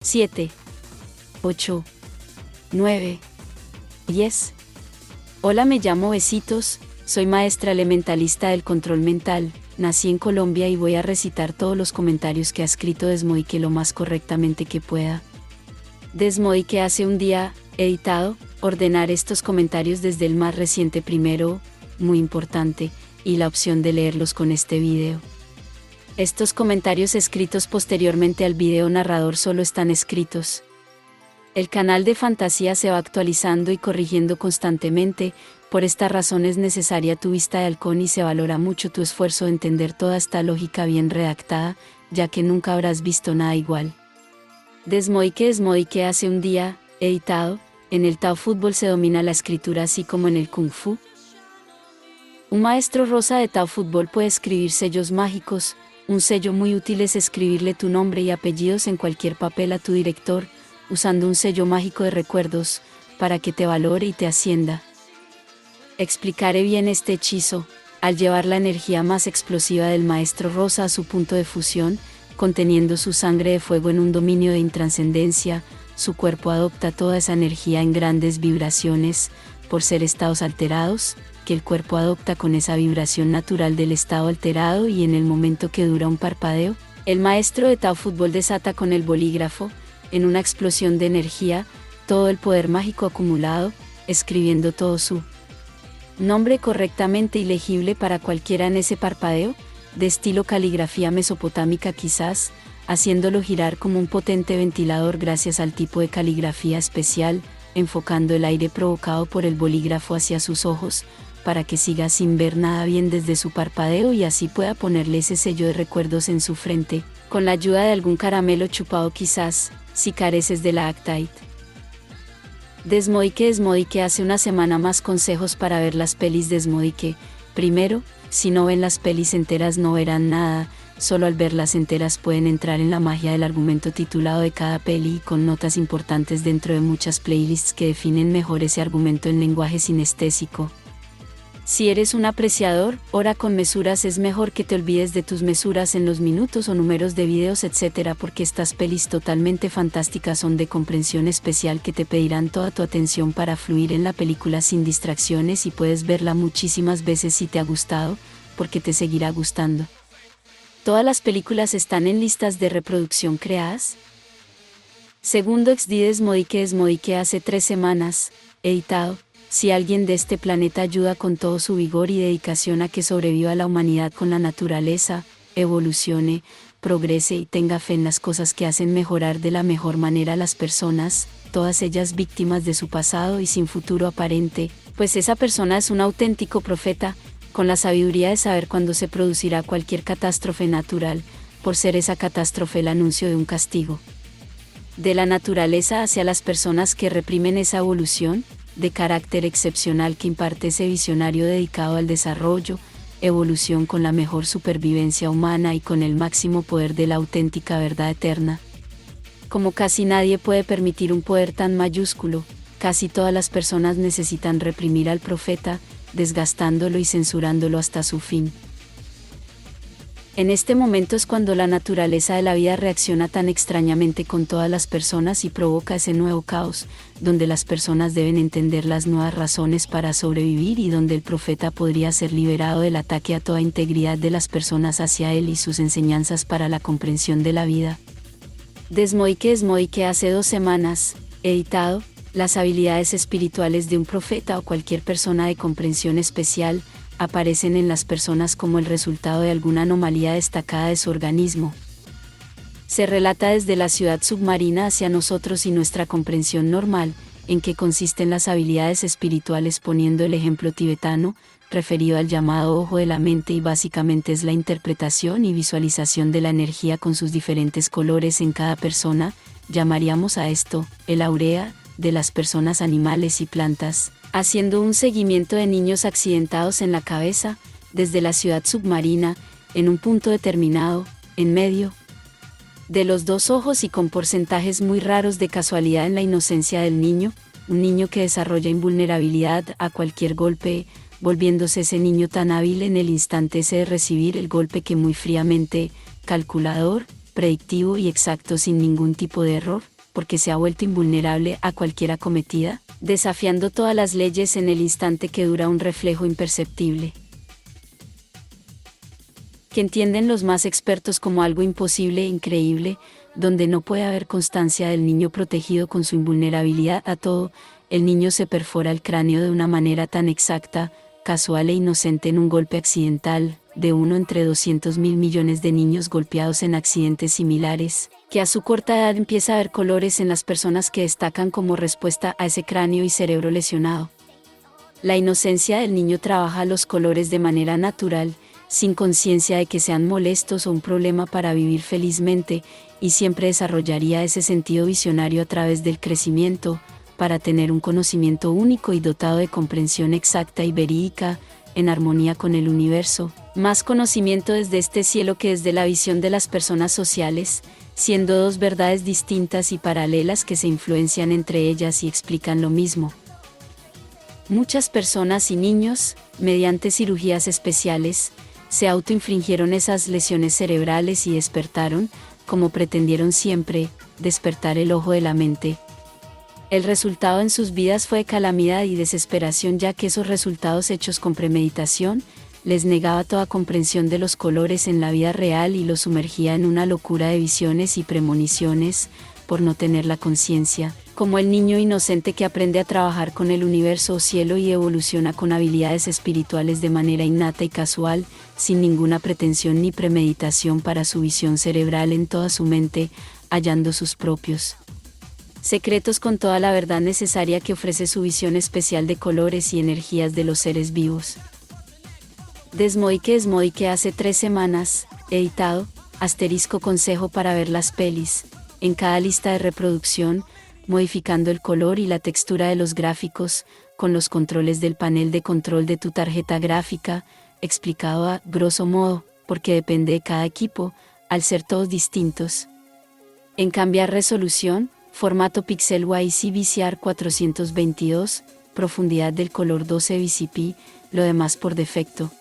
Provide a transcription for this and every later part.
7, 8, 9, 10. Hola, me llamo Besitos, soy maestra elementalista del control mental, nací en Colombia y voy a recitar todos los comentarios que ha escrito Desmoike lo más correctamente que pueda. Desmoike hace un día, editado, ordenar estos comentarios desde el más reciente primero, muy importante, y la opción de leerlos con este video. Estos comentarios escritos posteriormente al video narrador solo están escritos. El canal de fantasía se va actualizando y corrigiendo constantemente, por esta razón es necesaria tu vista de halcón y se valora mucho tu esfuerzo de entender toda esta lógica bien redactada, ya que nunca habrás visto nada igual. Desmoike hace un día, editado, en el Tao Fútbol se domina la escritura así como en el Kung Fu. Un maestro rosa de Tao Fútbol puede escribir sellos mágicos. Un sello muy útil es escribirle tu nombre y apellidos en cualquier papel a tu director, usando un sello mágico de recuerdos, para que te valore y te ascienda. Explicaré bien este hechizo, al llevar la energía más explosiva del maestro rosa a su punto de fusión, conteniendo su sangre de fuego en un dominio de intrascendencia, su cuerpo adopta toda esa energía en grandes vibraciones, por ser estados alterados, que el cuerpo adopta con esa vibración natural del estado alterado y en el momento que dura un parpadeo, el maestro de Tao Fútbol desata con el bolígrafo, en una explosión de energía, todo el poder mágico acumulado, escribiendo todo su nombre correctamente y legible para cualquiera en ese parpadeo, de estilo caligrafía mesopotámica quizás, haciéndolo girar como un potente ventilador gracias al tipo de caligrafía especial, enfocando el aire provocado por el bolígrafo hacia sus ojos, para que siga sin ver nada bien desde su parpadeo y así pueda ponerle ese sello de recuerdos en su frente, con la ayuda de algún caramelo chupado quizás, si careces de la Actite. Desmoike hace una semana más consejos para ver las pelis Desmoike. Primero, si no ven las pelis enteras no verán nada, solo al verlas enteras pueden entrar en la magia del argumento titulado de cada peli y con notas importantes dentro de muchas playlists que definen mejor ese argumento en lenguaje sinestésico. Si eres un apreciador, ora con mesuras, es mejor que te olvides de tus mesuras en los minutos o números de videos, etc., porque estas pelis totalmente fantásticas son de comprensión especial que te pedirán toda tu atención para fluir en la película sin distracciones y puedes verla muchísimas veces si te ha gustado, porque te seguirá gustando. ¿Todas las películas están en listas de reproducción creadas? Segundo XD Desmoike hace 3 semanas, editado. Si alguien de este planeta ayuda con todo su vigor y dedicación a que sobreviva la humanidad con la naturaleza, evolucione, progrese y tenga fe en las cosas que hacen mejorar de la mejor manera a las personas, todas ellas víctimas de su pasado y sin futuro aparente, pues esa persona es un auténtico profeta, con la sabiduría de saber cuándo se producirá cualquier catástrofe natural, por ser esa catástrofe el anuncio de un castigo de la naturaleza hacia las personas que reprimen esa evolución, de carácter excepcional que imparte ese visionario dedicado al desarrollo, evolución con la mejor supervivencia humana y con el máximo poder de la auténtica verdad eterna. Como casi nadie puede permitir un poder tan mayúsculo, casi todas las personas necesitan reprimir al profeta, desgastándolo y censurándolo hasta su fin. En este momento es cuando la naturaleza de la vida reacciona tan extrañamente con todas las personas y provoca ese nuevo caos, donde las personas deben entender las nuevas razones para sobrevivir y donde el profeta podría ser liberado del ataque a toda integridad de las personas hacia él y sus enseñanzas para la comprensión de la vida. Desmoike hace 2 semanas, editado, las habilidades espirituales de un profeta o cualquier persona de comprensión especial, aparecen en las personas como el resultado de alguna anomalía destacada de su organismo. Se relata desde la ciudad submarina hacia nosotros y nuestra comprensión normal, en qué consisten las habilidades espirituales poniendo el ejemplo tibetano, referido al llamado ojo de la mente y básicamente es la interpretación y visualización de la energía con sus diferentes colores en cada persona, llamaríamos a esto, el aurea, de las personas, animales y plantas, haciendo un seguimiento de niños accidentados en la cabeza, desde la ciudad submarina, en un punto determinado, en medio de los 2 ojos y con porcentajes muy raros de casualidad en la inocencia del niño, un niño que desarrolla invulnerabilidad a cualquier golpe, volviéndose ese niño tan hábil en el instante ese de recibir el golpe que muy fríamente, calculador, predictivo y exacto sin ningún tipo de error, porque se ha vuelto invulnerable a cualquier acometida, desafiando todas las leyes en el instante que dura un reflejo imperceptible, que entienden los más expertos como algo imposible e increíble, donde no puede haber constancia del niño protegido con su invulnerabilidad a todo. El niño se perfora el cráneo de una manera tan exacta, casual e inocente en un golpe accidental, de uno entre 200.000 millones de niños golpeados en accidentes similares, que a su corta edad empieza a ver colores en las personas que destacan como respuesta a ese cráneo y cerebro lesionado. La inocencia del niño trabaja los colores de manera natural, sin conciencia de que sean molestos o un problema para vivir felizmente, y siempre desarrollaría ese sentido visionario a través del crecimiento, para tener un conocimiento único y dotado de comprensión exacta y verídica, en armonía con el universo, más conocimiento desde este cielo que desde la visión de las personas sociales, siendo dos verdades distintas y paralelas que se influencian entre ellas y explican lo mismo. Muchas personas y niños, mediante cirugías especiales, se autoinfligieron esas lesiones cerebrales y despertaron, como pretendieron siempre, despertar el ojo de la mente. El resultado en sus vidas fue calamidad y desesperación, ya que esos resultados hechos con premeditación, les negaba toda comprensión de los colores en la vida real y los sumergía en una locura de visiones y premoniciones, por no tener la conciencia, como el niño inocente que aprende a trabajar con el universo o cielo y evoluciona con habilidades espirituales de manera innata y casual, sin ninguna pretensión ni premeditación para su visión cerebral en toda su mente, hallando sus propios secretos con toda la verdad necesaria que ofrece su visión especial de colores y energías de los seres vivos. Desmodique hace 3 semanas, editado, *consejo para ver las pelis, en cada lista de reproducción, modificando el color y la textura de los gráficos, con los controles del panel de control de tu tarjeta gráfica, explicado a grosso modo, porque depende de cada equipo, al ser todos distintos. En cambiar resolución, formato Pixel YC VCR 422, profundidad del color 12 VCP, lo demás por defecto.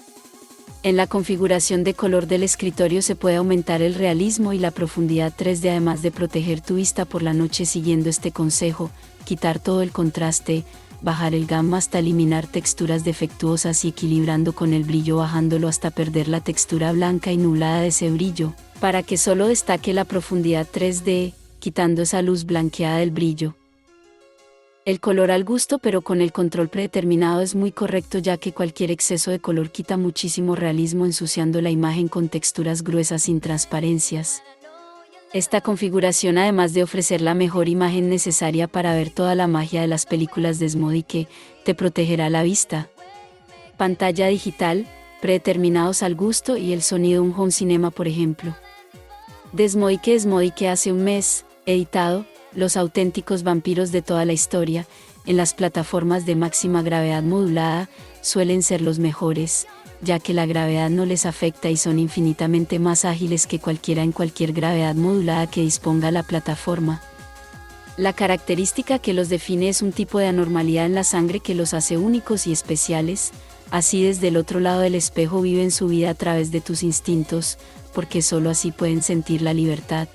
En la configuración de color del escritorio se puede aumentar el realismo y la profundidad 3D, además de proteger tu vista por la noche siguiendo este consejo, quitar todo el contraste, bajar el gamma hasta eliminar texturas defectuosas y equilibrando con el brillo bajándolo hasta perder la textura blanca y nublada de ese brillo, para que solo destaque la profundidad 3D, quitando esa luz blanqueada del brillo. El color al gusto pero con el control predeterminado es muy correcto, ya que cualquier exceso de color quita muchísimo realismo ensuciando la imagen con texturas gruesas sin transparencias. Esta configuración, además de ofrecer la mejor imagen necesaria para ver toda la magia de las películas Desmodique, te protegerá la vista. Pantalla digital, predeterminados al gusto y el sonido un home cinema por ejemplo. Desmodique hace un mes, editado, los auténticos vampiros de toda la historia, en las plataformas de máxima gravedad modulada, suelen ser los mejores, ya que la gravedad no les afecta y son infinitamente más ágiles que cualquiera en cualquier gravedad modulada que disponga la plataforma. La característica que los define es un tipo de anormalidad en la sangre que los hace únicos y especiales, así desde el otro lado del espejo viven su vida a través de tus instintos, porque solo así pueden sentir la libertad.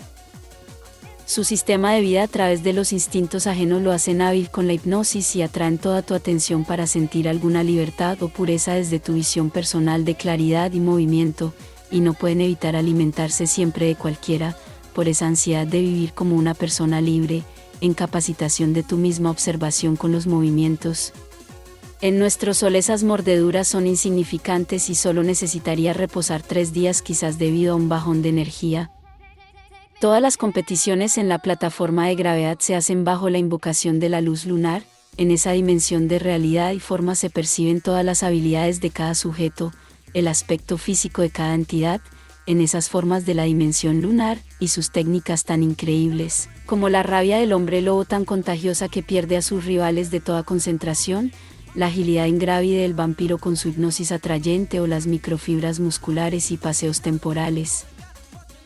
Su sistema de vida a través de los instintos ajenos lo hacen hábil con la hipnosis y atraen toda tu atención para sentir alguna libertad o pureza desde tu visión personal de claridad y movimiento, y no pueden evitar alimentarse siempre de cualquiera, por esa ansiedad de vivir como una persona libre, en capacitación de tu misma observación con los movimientos. En nuestro sol esas mordeduras son insignificantes y solo necesitaría reposar 3 días quizás debido a un bajón de energía. Todas las competiciones en la plataforma de gravedad se hacen bajo la invocación de la luz lunar, en esa dimensión de realidad y forma se perciben todas las habilidades de cada sujeto, el aspecto físico de cada entidad, en esas formas de la dimensión lunar, y sus técnicas tan increíbles, como la rabia del hombre lobo tan contagiosa que pierde a sus rivales de toda concentración, la agilidad ingrávida del vampiro con su hipnosis atrayente o las microfibras musculares y paseos temporales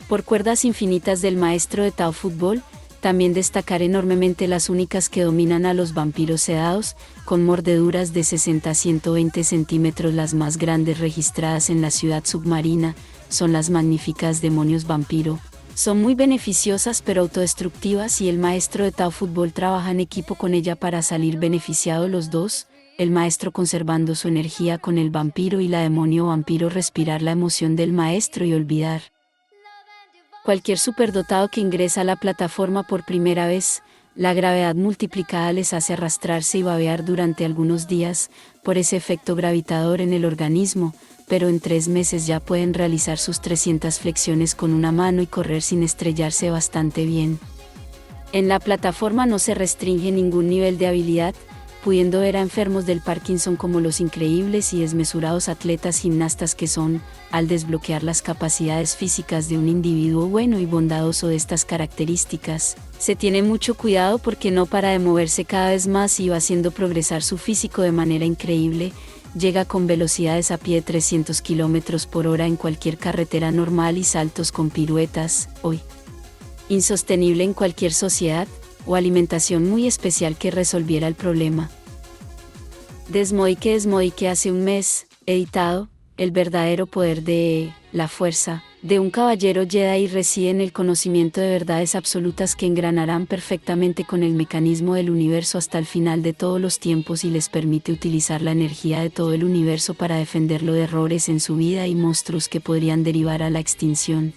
por cuerdas infinitas del maestro de Tao Fútbol, también destacar enormemente las únicas que dominan a los vampiros sedados, con mordeduras de 60 a 120 centímetros. Las más grandes registradas en la ciudad submarina, son las magníficas demonios vampiro, Son muy beneficiosas pero autodestructivas y el maestro de Tao Fútbol trabaja en equipo con ella para salir beneficiados los dos, el maestro conservando su energía con el vampiro y la demonio vampiro respirar la emoción del maestro y olvidar. Cualquier superdotado que ingresa a la plataforma por primera vez, la gravedad multiplicada les hace arrastrarse y babear durante algunos días, por ese efecto gravitador en el organismo, pero en 3 meses ya pueden realizar sus 300 flexiones con una mano y correr sin estrellarse bastante bien. En la plataforma no se restringe ningún nivel de habilidad, pudiendo ver a enfermos del Parkinson como los increíbles y desmesurados atletas gimnastas que son, al desbloquear las capacidades físicas de un individuo bueno y bondadoso de estas características. Se tiene mucho cuidado porque no para de moverse cada vez más y va haciendo progresar su físico de manera increíble, llega con velocidades a pie de 300 km por hora en cualquier carretera normal y saltos con piruetas, hoy insostenible en cualquier sociedad, o alimentación muy especial que resolviera el problema. Desmoike hace un mes, editado, el verdadero poder de la fuerza de un caballero Jedi reside en el conocimiento de verdades absolutas que engranarán perfectamente con el mecanismo del universo hasta el final de todos los tiempos y les permite utilizar la energía de todo el universo para defenderlo de errores en su vida y monstruos que podrían derivar a la extinción.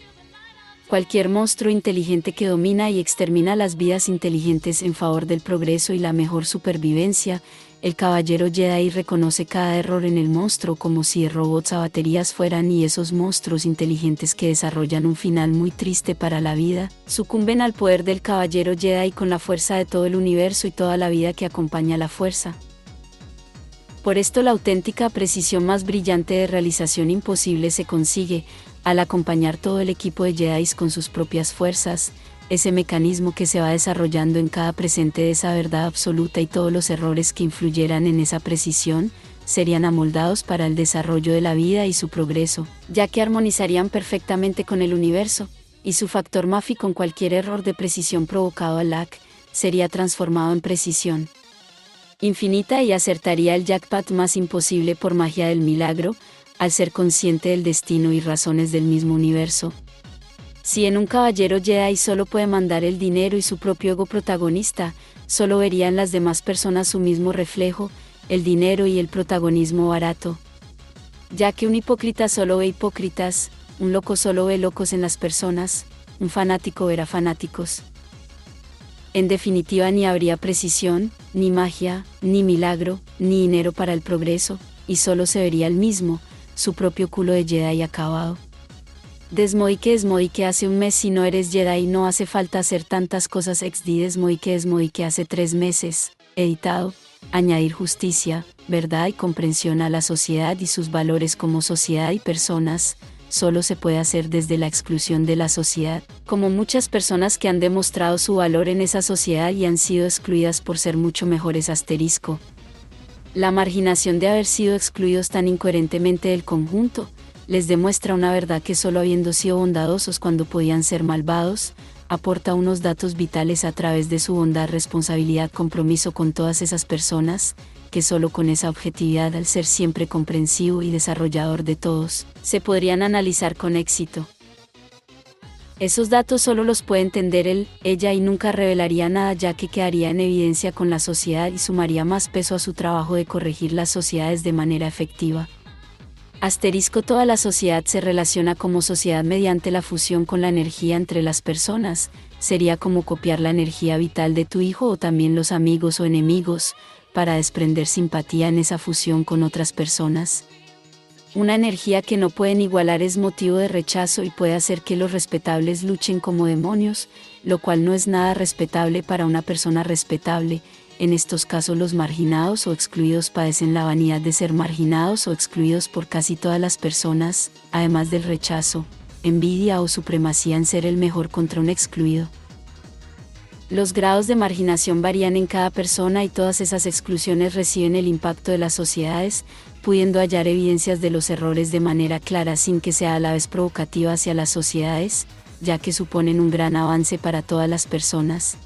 Cualquier monstruo inteligente que domina y extermina las vidas inteligentes en favor del progreso y la mejor supervivencia, el caballero Jedi reconoce cada error en el monstruo como si robots a baterías fueran y esos monstruos inteligentes que desarrollan un final muy triste para la vida, sucumben al poder del caballero Jedi con la fuerza de todo el universo y toda la vida que acompaña la fuerza. Por esto la auténtica precisión más brillante de realización imposible se consigue, al acompañar todo el equipo de Jedis con sus propias fuerzas, ese mecanismo que se va desarrollando en cada presente de esa verdad absoluta y todos los errores que influyeran en esa precisión, serían amoldados para el desarrollo de la vida y su progreso, ya que armonizarían perfectamente con el universo, y su factor Mafi con cualquier error de precisión provocado al lag, sería transformado en precisión infinita y acertaría el jackpot más imposible por magia del milagro, al ser consciente del destino y razones del mismo universo. Si en un caballero Jedi solo puede mandar el dinero y su propio ego protagonista, solo vería en las demás personas su mismo reflejo, el dinero y el protagonismo barato. Ya que un hipócrita solo ve hipócritas, un loco solo ve locos en las personas, un fanático verá fanáticos. En definitiva, ni habría precisión, ni magia, ni milagro, ni dinero para el progreso, y solo se vería el mismo, su propio culo de Jedi acabado. Desmoike hace un mes si no eres Jedi no hace falta hacer tantas cosas Desmoike hace 3 meses, editado, añadir justicia, verdad y comprensión a la sociedad y sus valores como sociedad y personas, solo se puede hacer desde la exclusión de la sociedad, como muchas personas que han demostrado su valor en esa sociedad y han sido excluidas por ser mucho mejores asterisco. La marginación de haber sido excluidos tan incoherentemente del conjunto, les demuestra una verdad que solo habiendo sido bondadosos cuando podían ser malvados, aporta unos datos vitales a través de su bondad, responsabilidad, compromiso con todas esas personas, que solo con esa objetividad al ser siempre comprensivo y desarrollador de todos, se podrían analizar con éxito. Esos datos solo los puede entender ella y nunca revelaría nada ya que quedaría en evidencia con la sociedad y sumaría más peso a su trabajo de corregir las sociedades de manera efectiva. Toda la sociedad se relaciona como sociedad mediante la fusión con la energía entre las personas, sería como copiar la energía vital de tu hijo o también los amigos o enemigos, para desprender simpatía en esa fusión con otras personas. Una energía que no pueden igualar es motivo de rechazo y puede hacer que los respetables luchen como demonios, lo cual no es nada respetable para una persona respetable. En estos casos los marginados o excluidos padecen la vanidad de ser marginados o excluidos por casi todas las personas, además del rechazo, envidia o supremacía en ser el mejor contra un excluido. Los grados de marginación varían en cada persona y todas esas exclusiones reciben el impacto de las sociedades, pudiendo hallar evidencias de los errores de manera clara sin que sea a la vez provocativa hacia las sociedades, ya que suponen un gran avance para todas las personas.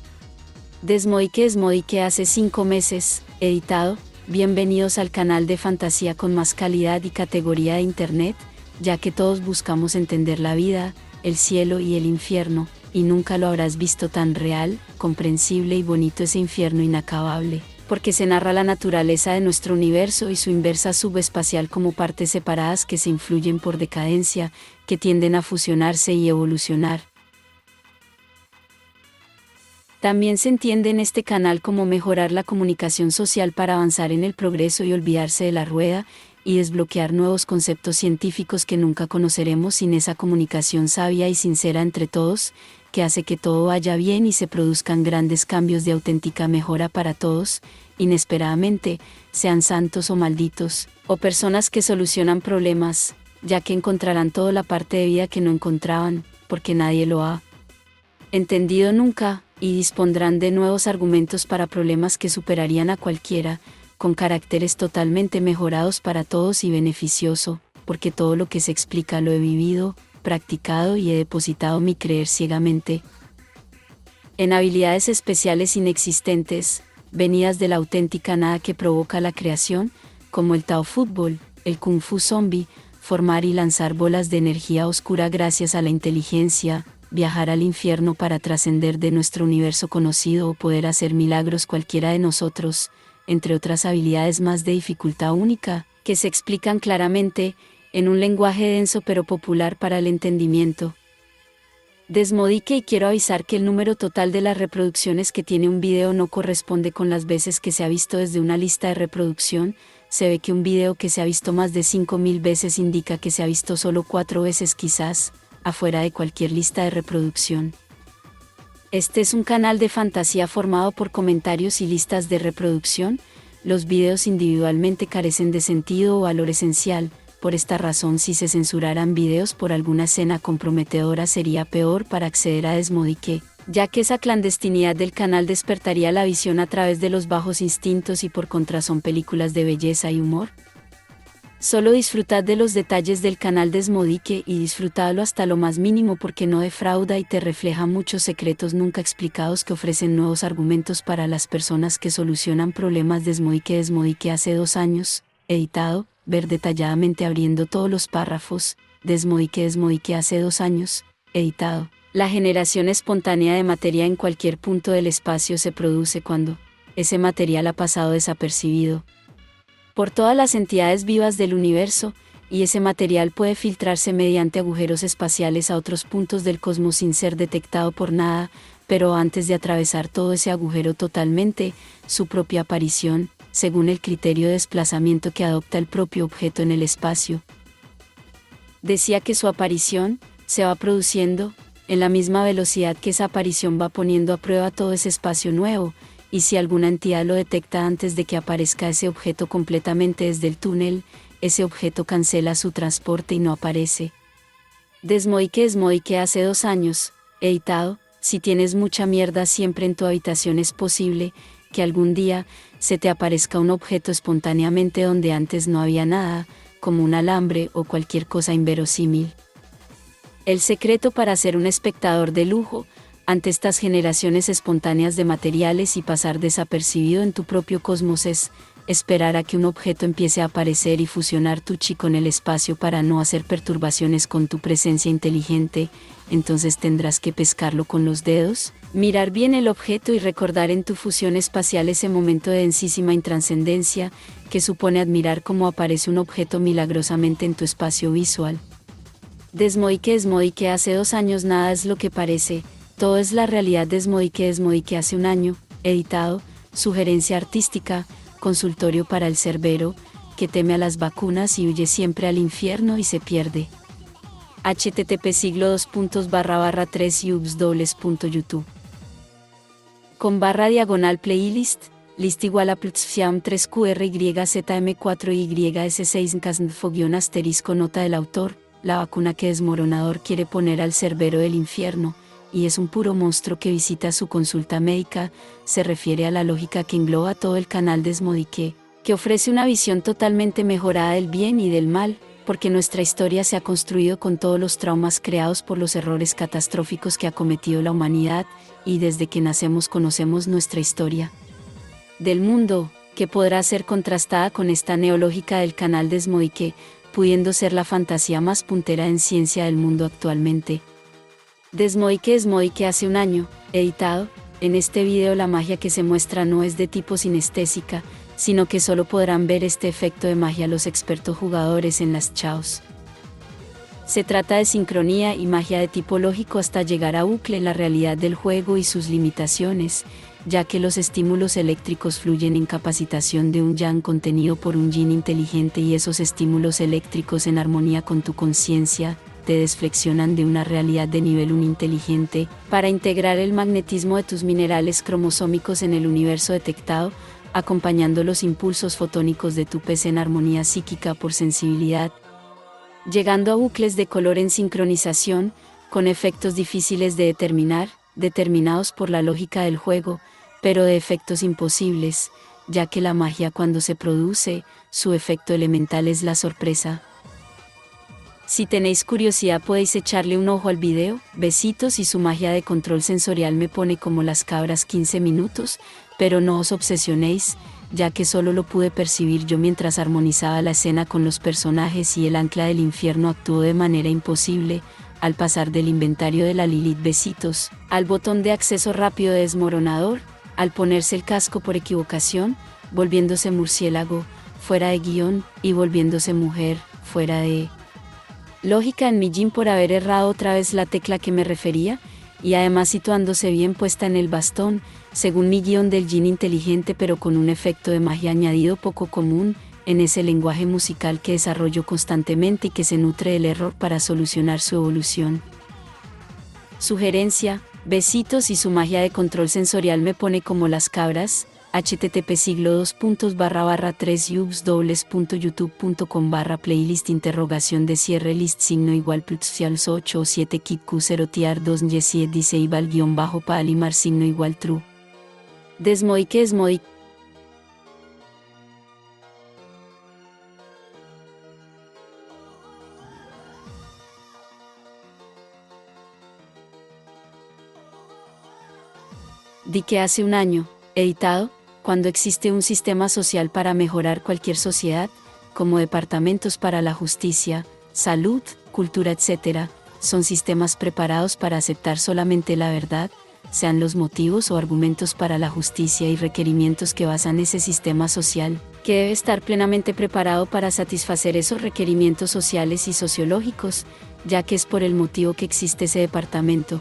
Desmoike hace 5 meses, editado, bienvenidos al canal de fantasía con más calidad y categoría de internet, ya que todos buscamos entender la vida, el cielo y el infierno, y nunca lo habrás visto tan real, comprensible y bonito ese infierno inacabable, porque se narra la naturaleza de nuestro universo y su inversa subespacial como partes separadas que se influyen por decadencia, que tienden a fusionarse y evolucionar. También se entiende en este canal cómo mejorar la comunicación social para avanzar en el progreso y olvidarse de la rueda, y desbloquear nuevos conceptos científicos que nunca conoceremos sin esa comunicación sabia y sincera entre todos, que hace que todo vaya bien y se produzcan grandes cambios de auténtica mejora para todos, inesperadamente, sean santos o malditos, o personas que solucionan problemas, ya que encontrarán toda la parte de vida que no encontraban, porque nadie lo ha entendido nunca, y dispondrán de nuevos argumentos para problemas que superarían a cualquiera, con caracteres totalmente mejorados para todos y beneficioso, porque todo lo que se explica lo he vivido, practicado y he depositado mi creer ciegamente en habilidades especiales inexistentes, venidas de la auténtica nada que provoca la creación, como el Tao Fútbol, el Kung Fu Zombie, formar y lanzar bolas de energía oscura gracias a la inteligencia, viajar al infierno para trascender de nuestro universo conocido o poder hacer milagros cualquiera de nosotros, entre otras habilidades más de dificultad única, que se explican claramente, en un lenguaje denso pero popular para el entendimiento. Desmodique, y quiero avisar que el número total de las reproducciones que tiene un video no corresponde con las veces que se ha visto desde una lista de reproducción. Se ve que un video que se ha visto más de 5.000 veces indica que se ha visto solo 4 veces quizás, afuera de cualquier lista de reproducción. Este es un canal de fantasía formado por comentarios y listas de reproducción. Los videos individualmente carecen de sentido o valor esencial. Por esta razón, si se censuraran videos por alguna escena comprometedora sería peor para acceder a Desmodique, ya que esa clandestinidad del canal despertaría la visión a través de los bajos instintos y por contra son películas de belleza y humor. Solo disfrutad de los detalles del canal Desmodique y disfrutadlo hasta lo más mínimo porque no defrauda y te refleja muchos secretos nunca explicados que ofrecen nuevos argumentos para las personas que solucionan problemas. Desmodique hace 2 años, editado, ver detalladamente abriendo todos los párrafos. Desmodique hace 2 años, editado. La generación espontánea de materia en cualquier punto del espacio se produce cuando ese material ha pasado desapercibido por todas las entidades vivas del universo, y ese material puede filtrarse mediante agujeros espaciales a otros puntos del cosmos sin ser detectado por nada, pero antes de atravesar todo ese agujero totalmente, su propia aparición, según el criterio de desplazamiento que adopta el propio objeto en el espacio. Decía que su aparición se va produciendo en la misma velocidad que esa aparición va poniendo a prueba todo ese espacio nuevo, y si alguna entidad lo detecta antes de que aparezca ese objeto completamente desde el túnel, ese objeto cancela su transporte y no aparece. Desmodique hace 2 años, editado. Si tienes mucha mierda siempre en tu habitación es posible que algún día se te aparezca un objeto espontáneamente donde antes no había nada, como un alambre o cualquier cosa inverosímil. El secreto para ser un espectador de lujo ante estas generaciones espontáneas de materiales y pasar desapercibido en tu propio cosmos es esperar a que un objeto empiece a aparecer y fusionar tu chi con el espacio para no hacer perturbaciones con tu presencia inteligente. Entonces tendrás que pescarlo con los dedos, mirar bien el objeto y recordar en tu fusión espacial ese momento de densísima intrascendencia que supone admirar cómo aparece un objeto milagrosamente en tu espacio visual. Desmodique hace 2 años nada es lo que parece. Todo es la realidad. Desmodique hace 1 año, editado. Sugerencia artística, consultorio para el cerbero, que teme a las vacunas y huye siempre al infierno y se pierde. http://3ubs:/youtube con /playlist, list igual a +fiam 3QRYZM4YS6 nota del autor, la vacuna que Desmoronador quiere poner al cerbero del infierno, y es un puro monstruo que visita su consulta médica, se refiere a la lógica que engloba todo el canal Desmodique, que ofrece una visión totalmente mejorada del bien y del mal, porque nuestra historia se ha construido con todos los traumas creados por los errores catastróficos que ha cometido la humanidad, y desde que nacemos conocemos nuestra historia del mundo, que podrá ser contrastada con esta neológica del canal Desmodique, pudiendo ser la fantasía más puntera en ciencia del mundo actualmente. Desmoike hace un año, editado. En este video la magia que se muestra no es de tipo sinestésica, sino que solo podrán ver este efecto de magia los expertos jugadores en las chaos. Se trata de sincronía y magia de tipo lógico hasta llegar a bucle, la realidad del juego y sus limitaciones, ya que los estímulos eléctricos fluyen en capacitación de un yang contenido por un yin inteligente y esos estímulos eléctricos en armonía con tu conciencia te desflexionan de una realidad de nivel 1 inteligente, para integrar el magnetismo de tus minerales cromosómicos en el universo detectado, acompañando los impulsos fotónicos de tu pez en armonía psíquica por sensibilidad, llegando a bucles de color en sincronización, con efectos difíciles de determinar, determinados por la lógica del juego, pero de efectos imposibles, ya que la magia cuando se produce, su efecto elemental es la sorpresa. Si tenéis curiosidad podéis echarle un ojo al video. Besitos y su magia de control sensorial me pone como las cabras 15 minutos, pero no os obsesionéis, ya que solo lo pude percibir yo mientras armonizaba la escena con los personajes y el ancla del infierno actuó de manera imposible, al pasar del inventario de la Lilith Besitos, al botón de acceso rápido de desmoronador, al ponerse el casco por equivocación, volviéndose murciélago, fuera de guión, y volviéndose mujer, fuera de lógica en mi yin por haber errado otra vez la tecla que me refería, y además situándose bien puesta en el bastón, según mi guión del yin inteligente pero con un efecto de magia añadido poco común, en ese lenguaje musical que desarrollo constantemente y que se nutre del error para solucionar su evolución. Sugerencia: Besitos y su magia de control sensorial me pone como las cabras. http://3yubs.youtube.com/playlist *de signo igual +5 8 o 7 kit 0 tiar 2 yesiet disable _palimar signo igual true. Desmoike. Di que hace un año, editado, cuando existe un sistema social para mejorar cualquier sociedad, como departamentos para la justicia, salud, cultura, etc., son sistemas preparados para aceptar solamente la verdad, sean los motivos o argumentos para la justicia y requerimientos que basan ese sistema social, que debe estar plenamente preparado para satisfacer esos requerimientos sociales y sociológicos, ya que es por el motivo que existe ese departamento.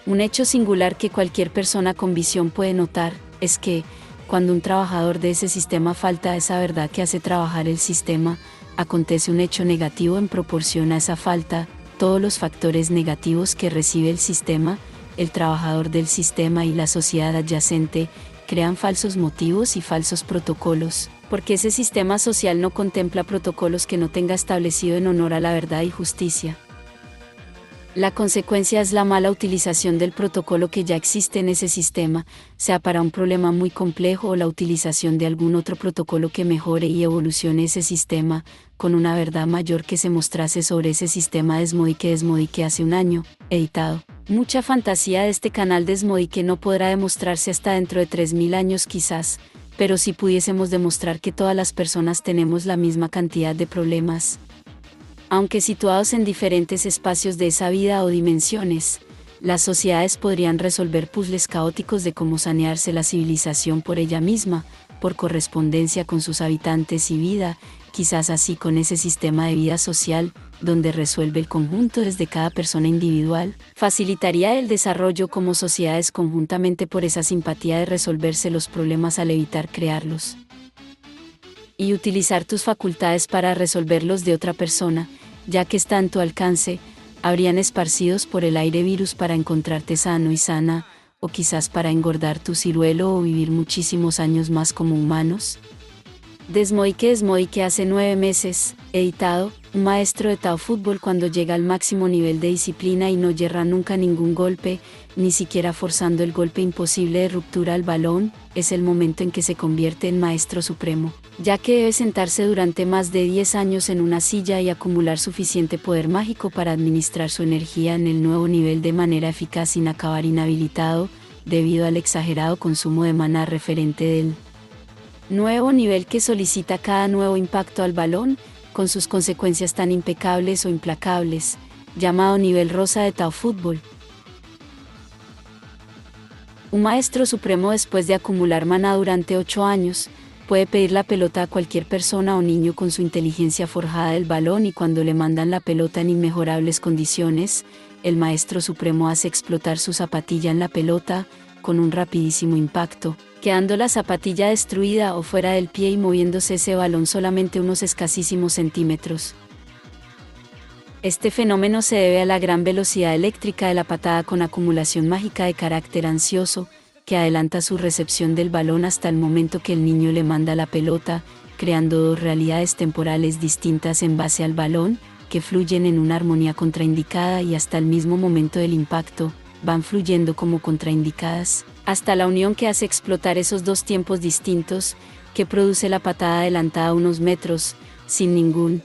Un hecho singular que cualquier persona con visión puede notar, es que, cuando un trabajador de ese sistema falta a esa verdad que hace trabajar el sistema, acontece un hecho negativo en proporción a esa falta. Todos los factores negativos que recibe el sistema, el trabajador del sistema y la sociedad adyacente, crean falsos motivos y falsos protocolos, porque ese sistema social no contempla protocolos que no tenga establecido en honor a la verdad y justicia. La consecuencia es la mala utilización del protocolo que ya existe en ese sistema, sea para un problema muy complejo o la utilización de algún otro protocolo que mejore y evolucione ese sistema, con una verdad mayor que se mostrase sobre ese sistema. Desmoike hace un año, editado. Mucha fantasía de este canal. Desmoike no podrá demostrarse hasta dentro de 3000 años quizás, pero si pudiésemos demostrar que todas las personas tenemos la misma cantidad de problemas, aunque situados en diferentes espacios de esa vida o dimensiones, las sociedades podrían resolver puzzles caóticos de cómo sanearse la civilización por ella misma, por correspondencia con sus habitantes y vida, quizás así con ese sistema de vida social, donde resuelve el conjunto desde cada persona individual, facilitaría el desarrollo como sociedades conjuntamente por esa simpatía de resolverse los problemas al evitar crearlos. Y utilizar tus facultades para resolverlos de otra persona, ya que está en tu alcance, habrían esparcidos por el aire virus para encontrarte sano y sana, o quizás para engordar tu ciruelo o vivir muchísimos años más como humanos. Desmoike hace 9 meses, editado. Un maestro de Tao Fútbol cuando llega al máximo nivel de disciplina y no yerra nunca ningún golpe, ni siquiera forzando el golpe imposible de ruptura al balón, es el momento en que se convierte en maestro supremo, ya que debe sentarse durante más de 10 años en una silla y acumular suficiente poder mágico para administrar su energía en el nuevo nivel de manera eficaz sin acabar inhabilitado, debido al exagerado consumo de maná referente del nuevo nivel que solicita cada nuevo impacto al balón, con sus consecuencias tan impecables o implacables, llamado nivel rosa de Tao Fútbol, Un maestro supremo, después de acumular maná durante 8 años, puede pedir la pelota a cualquier persona o niño con su inteligencia forjada del balón, y cuando le mandan la pelota en inmejorables condiciones, el maestro supremo hace explotar su zapatilla en la pelota, con un rapidísimo impacto, quedando la zapatilla destruida o fuera del pie y moviéndose ese balón solamente unos escasísimos centímetros. Este fenómeno se debe a la gran velocidad eléctrica de la patada con acumulación mágica de carácter ansioso, que adelanta su recepción del balón hasta el momento que el niño le manda la pelota, creando dos realidades temporales distintas en base al balón, que fluyen en una armonía contraindicada, y hasta el mismo momento del impacto, van fluyendo como contraindicadas, hasta la unión que hace explotar esos dos tiempos distintos, que produce la patada adelantada unos metros, sin ningún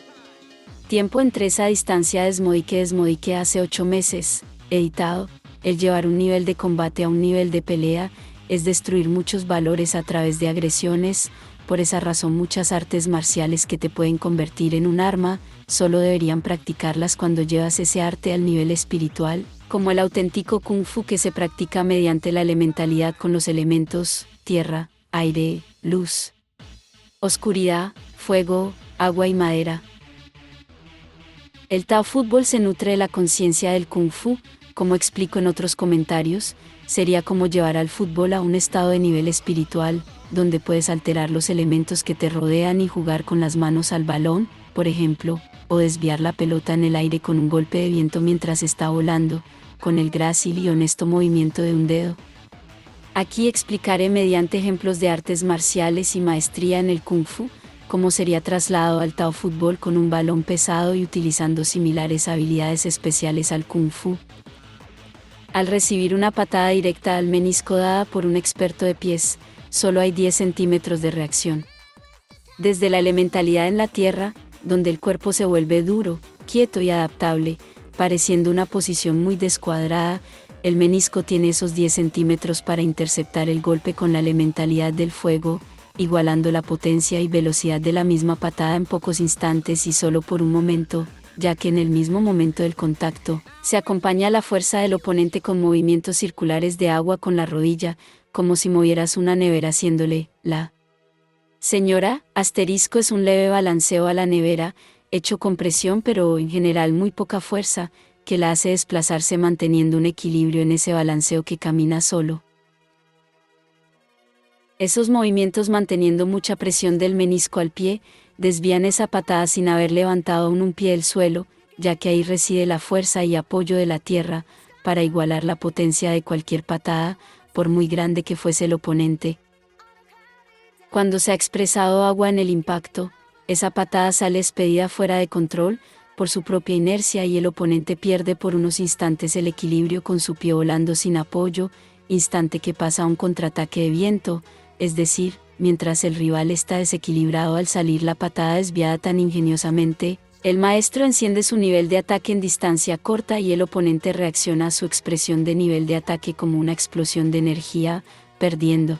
tiempo entre esa distancia. Desmodique hace 8 meses, editado. El llevar un nivel de combate a un nivel de pelea, es destruir muchos valores a través de agresiones. Por esa razón muchas artes marciales que te pueden convertir en un arma, solo deberían practicarlas cuando llevas ese arte al nivel espiritual, como el auténtico Kung Fu, que se practica mediante la elementalidad con los elementos, tierra, aire, luz, oscuridad, fuego, agua y madera. El Tao Fútbol se nutre de la conciencia del Kung Fu. Como explico en otros comentarios, sería como llevar al fútbol a un estado de nivel espiritual, donde puedes alterar los elementos que te rodean y jugar con las manos al balón, por ejemplo, o desviar la pelota en el aire con un golpe de viento mientras está volando, con el grácil y honesto movimiento de un dedo. Aquí explicaré mediante ejemplos de artes marciales y maestría en el Kung Fu, cómo sería trasladado al Tao Fútbol con un balón pesado y utilizando similares habilidades especiales al Kung Fu. Al recibir una patada directa al menisco dada por un experto de pies, solo hay 10 centímetros de reacción. Desde la elementalidad en la tierra, donde el cuerpo se vuelve duro, quieto y adaptable, pareciendo una posición muy descuadrada, el menisco tiene esos 10 centímetros para interceptar el golpe con la elementalidad del fuego, igualando la potencia y velocidad de la misma patada en pocos instantes y solo por un momento, ya que en el mismo momento del contacto, se acompaña la fuerza del oponente con movimientos circulares de agua con la rodilla, como si movieras una nevera haciéndole, la señora, es un leve balanceo a la nevera, hecho con presión pero en general muy poca fuerza, que la hace desplazarse manteniendo un equilibrio en ese balanceo que camina solo. Esos movimientos manteniendo mucha presión del menisco al pie, desvían esa patada sin haber levantado aún un pie del suelo, ya que ahí reside la fuerza y apoyo de la tierra, para igualar la potencia de cualquier patada, por muy grande que fuese el oponente. Cuando se ha expresado agua en el impacto, esa patada sale expedida fuera de control, por su propia inercia, y el oponente pierde por unos instantes el equilibrio con su pie volando sin apoyo, instante que pasa a un contraataque de viento, es decir, mientras el rival está desequilibrado al salir la patada desviada tan ingeniosamente, el maestro enciende su nivel de ataque en distancia corta y el oponente reacciona a su expresión de nivel de ataque como una explosión de energía, perdiendo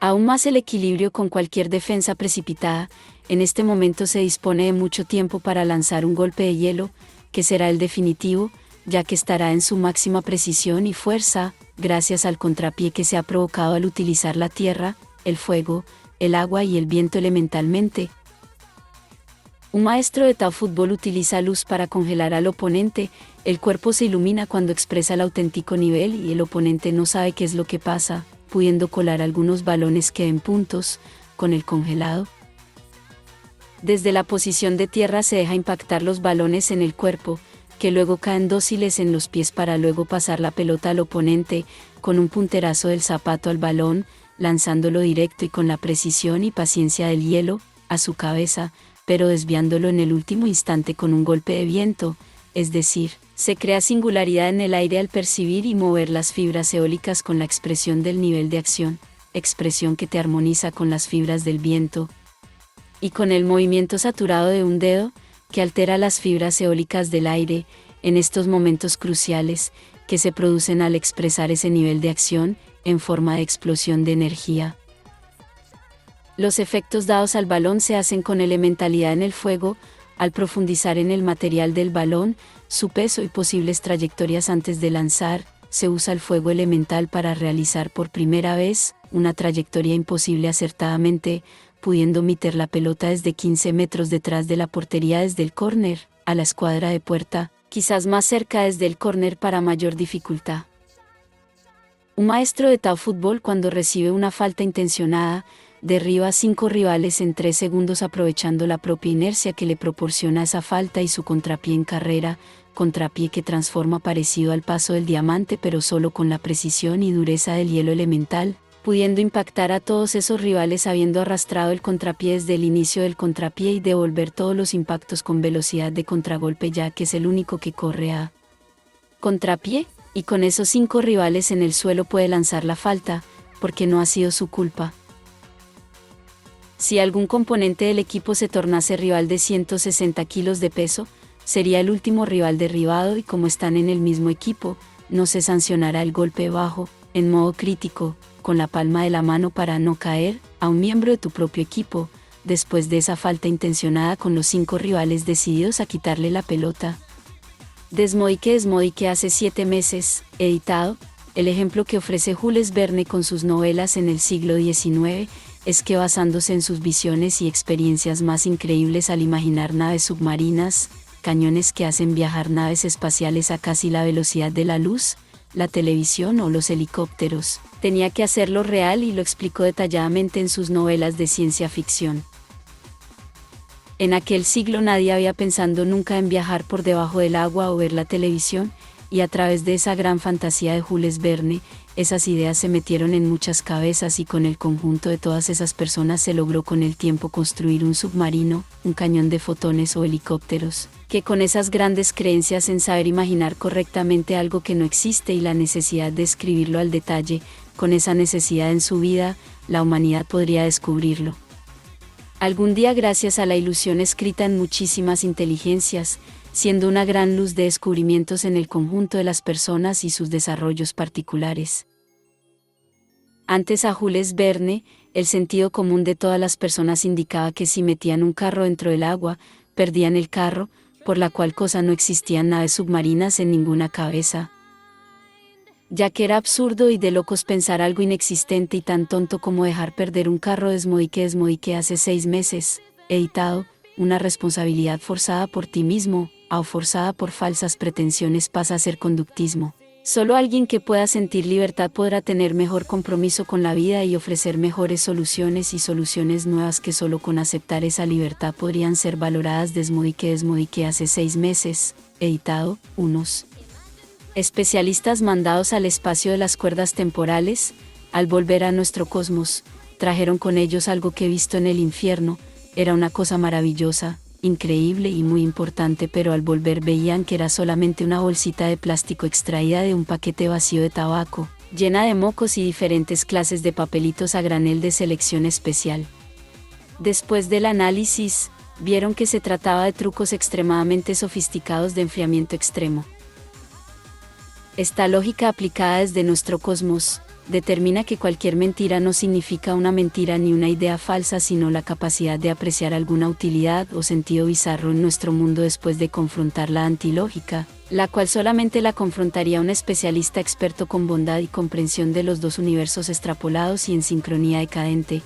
aún más el equilibrio con cualquier defensa precipitada. En este momento se dispone de mucho tiempo para lanzar un golpe de hielo, que será el definitivo, ya que estará en su máxima precisión y fuerza, gracias al contrapié que se ha provocado al utilizar la tierra, el fuego, el agua y el viento elementalmente. Un maestro de Tao Fútbol utiliza luz para congelar al oponente. El cuerpo se ilumina cuando expresa el auténtico nivel y el oponente no sabe qué es lo que pasa, pudiendo colar algunos balones que den puntos, con el congelado. Desde la posición de tierra se deja impactar los balones en el cuerpo, que luego caen dóciles en los pies para luego pasar la pelota al oponente, con un punterazo del zapato al balón, lanzándolo directo y con la precisión y paciencia del hielo, a su cabeza, pero desviándolo en el último instante con un golpe de viento, es decir, se crea singularidad en el aire al percibir y mover las fibras eólicas con la expresión del nivel de acción, expresión que te armoniza con las fibras del viento, y con el movimiento saturado de un dedo, que altera las fibras eólicas del aire, en estos momentos cruciales, que se producen al expresar ese nivel de acción, en forma de explosión de energía. Los efectos dados al balón se hacen con elementalidad en el fuego, al profundizar en el material del balón, su peso y posibles trayectorias antes de lanzar, se usa el fuego elemental para realizar por primera vez una trayectoria imposible acertadamente, pudiendo meter la pelota desde 15 metros detrás de la portería desde el córner a la escuadra de puerta, quizás más cerca desde el córner para mayor dificultad. Un maestro de Tao Fútbol, cuando recibe una falta intencionada, derriba a 5 rivales en 3 segundos aprovechando la propia inercia que le proporciona esa falta y su contrapié en carrera, contrapié que transforma parecido al paso del diamante pero solo con la precisión y dureza del hielo elemental, pudiendo impactar a todos esos rivales habiendo arrastrado el contrapié desde el inicio del contrapié y devolver todos los impactos con velocidad de contragolpe, ya que es el único que corre a contrapié, y con esos 5 rivales en el suelo puede lanzar la falta, porque no ha sido su culpa. Si algún componente del equipo se tornase rival de 160 kilos de peso, sería el último rival derribado y como están en el mismo equipo, no se sancionará el golpe bajo, en modo crítico, con la palma de la mano para no caer, a un miembro de tu propio equipo, después de esa falta intencionada con los 5 rivales decididos a quitarle la pelota. Desmodique hace 7 meses, editado, el ejemplo que ofrece Jules Verne con sus novelas en el siglo XIX, es que basándose en sus visiones y experiencias más increíbles al imaginar naves submarinas, cañones que hacen viajar naves espaciales a casi la velocidad de la luz, la televisión o los helicópteros, tenía que hacerlo real y lo explicó detalladamente en sus novelas de ciencia ficción. En aquel siglo nadie había pensado nunca en viajar por debajo del agua o ver la televisión, y a través de esa gran fantasía de Jules Verne, esas ideas se metieron en muchas cabezas y con el conjunto de todas esas personas se logró con el tiempo construir un submarino, un cañón de fotones o helicópteros, que con esas grandes creencias en saber imaginar correctamente algo que no existe y la necesidad de escribirlo al detalle, con esa necesidad en su vida, la humanidad podría descubrirlo. Algún día, gracias a la ilusión escrita en muchísimas inteligencias, siendo una gran luz de descubrimientos en el conjunto de las personas y sus desarrollos particulares. Antes a Jules Verne, el sentido común de todas las personas indicaba que si metían un carro dentro del agua, perdían el carro, por la cual cosa no existían naves submarinas en ninguna cabeza. Ya que era absurdo y de locos pensar algo inexistente y tan tonto como dejar perder un carro. Desmodique hace 6 meses, editado, una responsabilidad forzada por ti mismo, o forzada por falsas pretensiones pasa a ser conductismo. Solo alguien que pueda sentir libertad podrá tener mejor compromiso con la vida y ofrecer mejores soluciones y soluciones nuevas que solo con aceptar esa libertad podrían ser valoradas. Desmodique hace 6 meses, editado, unos especialistas mandados al espacio de las cuerdas temporales, al volver a nuestro cosmos, trajeron con ellos algo que visto en el infierno, era una cosa maravillosa, increíble y muy importante, pero al volver veían que era solamente una bolsita de plástico extraída de un paquete vacío de tabaco, llena de mocos y diferentes clases de papelitos a granel de selección especial. Después del análisis, vieron que se trataba de trucos extremadamente sofisticados de enfriamiento extremo. Esta lógica aplicada desde nuestro cosmos, determina que cualquier mentira no significa una mentira ni una idea falsa, sino la capacidad de apreciar alguna utilidad o sentido bizarro en nuestro mundo después de confrontar la antilógica, la cual solamente la confrontaría un especialista experto con bondad y comprensión de los dos universos extrapolados y en sincronía decadente.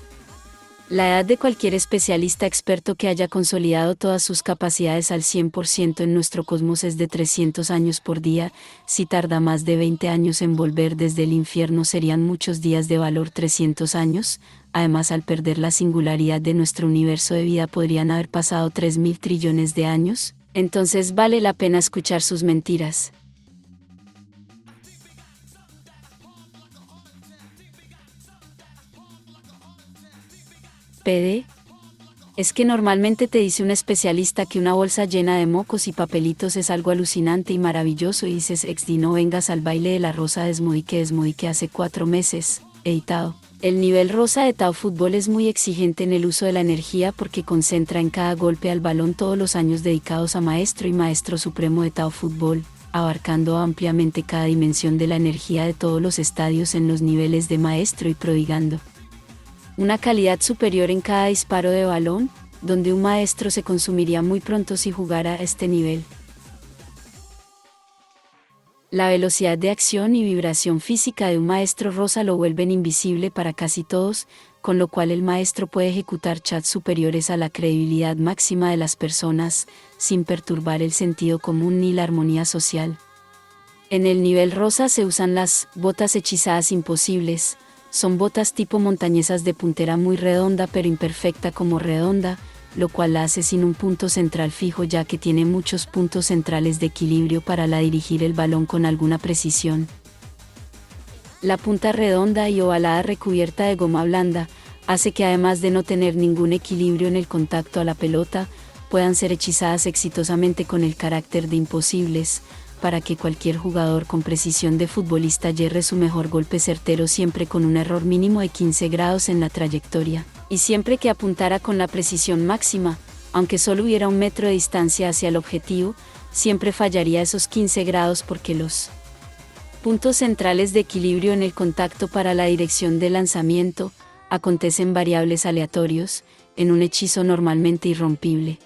La edad de cualquier especialista experto que haya consolidado todas sus capacidades al 100% en nuestro cosmos es de 300 años por día. Si tarda más de 20 años en volver desde el infierno serían muchos días de valor 300 años. Además, al perder la singularidad de nuestro universo de vida podrían haber pasado 3.000 trillones de años. Entonces vale la pena escuchar sus mentiras. PD. Es que normalmente te dice un especialista que una bolsa llena de mocos y papelitos es algo alucinante y maravilloso y dices XD, no vengas al baile de la rosa. Desmodique hace 4 meses, editado. El nivel rosa de Tao Fútbol es muy exigente en el uso de la energía porque concentra en cada golpe al balón todos los años dedicados a maestro y maestro supremo de Tao Fútbol, abarcando ampliamente cada dimensión de la energía de todos los estadios en los niveles de maestro y prodigando una calidad superior en cada disparo de balón, donde un maestro se consumiría muy pronto si jugara a este nivel. La velocidad de acción y vibración física de un maestro rosa lo vuelven invisible para casi todos, con lo cual el maestro puede ejecutar chats superiores a la credibilidad máxima de las personas, sin perturbar el sentido común ni la armonía social. En el nivel rosa se usan las botas hechizadas imposibles. Son botas tipo montañesas de puntera muy redonda pero imperfecta como redonda, lo cual la hace sin un punto central fijo ya que tiene muchos puntos centrales de equilibrio para dirigir el balón con alguna precisión. La punta redonda y ovalada recubierta de goma blanda hace que además de no tener ningún equilibrio en el contacto a la pelota, puedan ser hechizadas exitosamente con el carácter de imposibles, para que cualquier jugador con precisión de futbolista yerre su mejor golpe certero siempre con un error mínimo de 15 grados en la trayectoria. Y siempre que apuntara con la precisión máxima, aunque solo hubiera 1 metro de distancia hacia el objetivo, siempre fallaría esos 15 grados porque los puntos centrales de equilibrio en el contacto para la dirección de lanzamiento acontecen variables aleatorios, en un hechizo normalmente irrompible.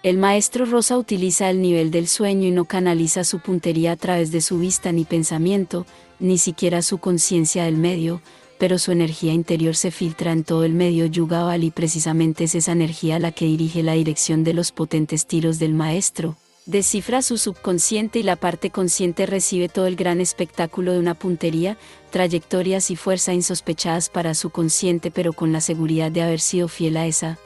El maestro rosa utiliza el nivel del sueño y no canaliza su puntería a través de su vista ni pensamiento, ni siquiera su conciencia del medio, pero su energía interior se filtra en todo el medio yugaval y precisamente es esa energía la que dirige la dirección de los potentes tiros del maestro. Descifra su subconsciente y la parte consciente recibe todo el gran espectáculo de una puntería, trayectorias y fuerza insospechadas para su consciente pero con la seguridad de haber sido fiel a esa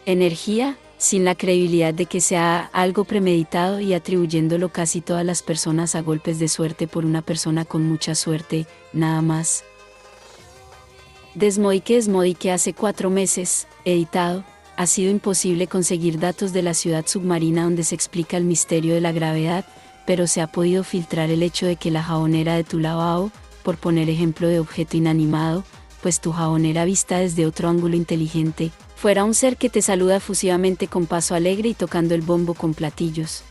energía, sin la credibilidad de que sea algo premeditado y atribuyéndolo casi todas las personas a golpes de suerte por una persona con mucha suerte, nada más. Desmodique hace 4 meses, editado. Ha sido imposible conseguir datos de la ciudad submarina donde se explica el misterio de la gravedad, pero se ha podido filtrar el hecho de que la jabonera de tu lavabo, por poner ejemplo de objeto inanimado, pues tu jabonera vista desde otro ángulo inteligente, fuera un ser que te saluda efusivamente con paso alegre y tocando el bombo con platillos.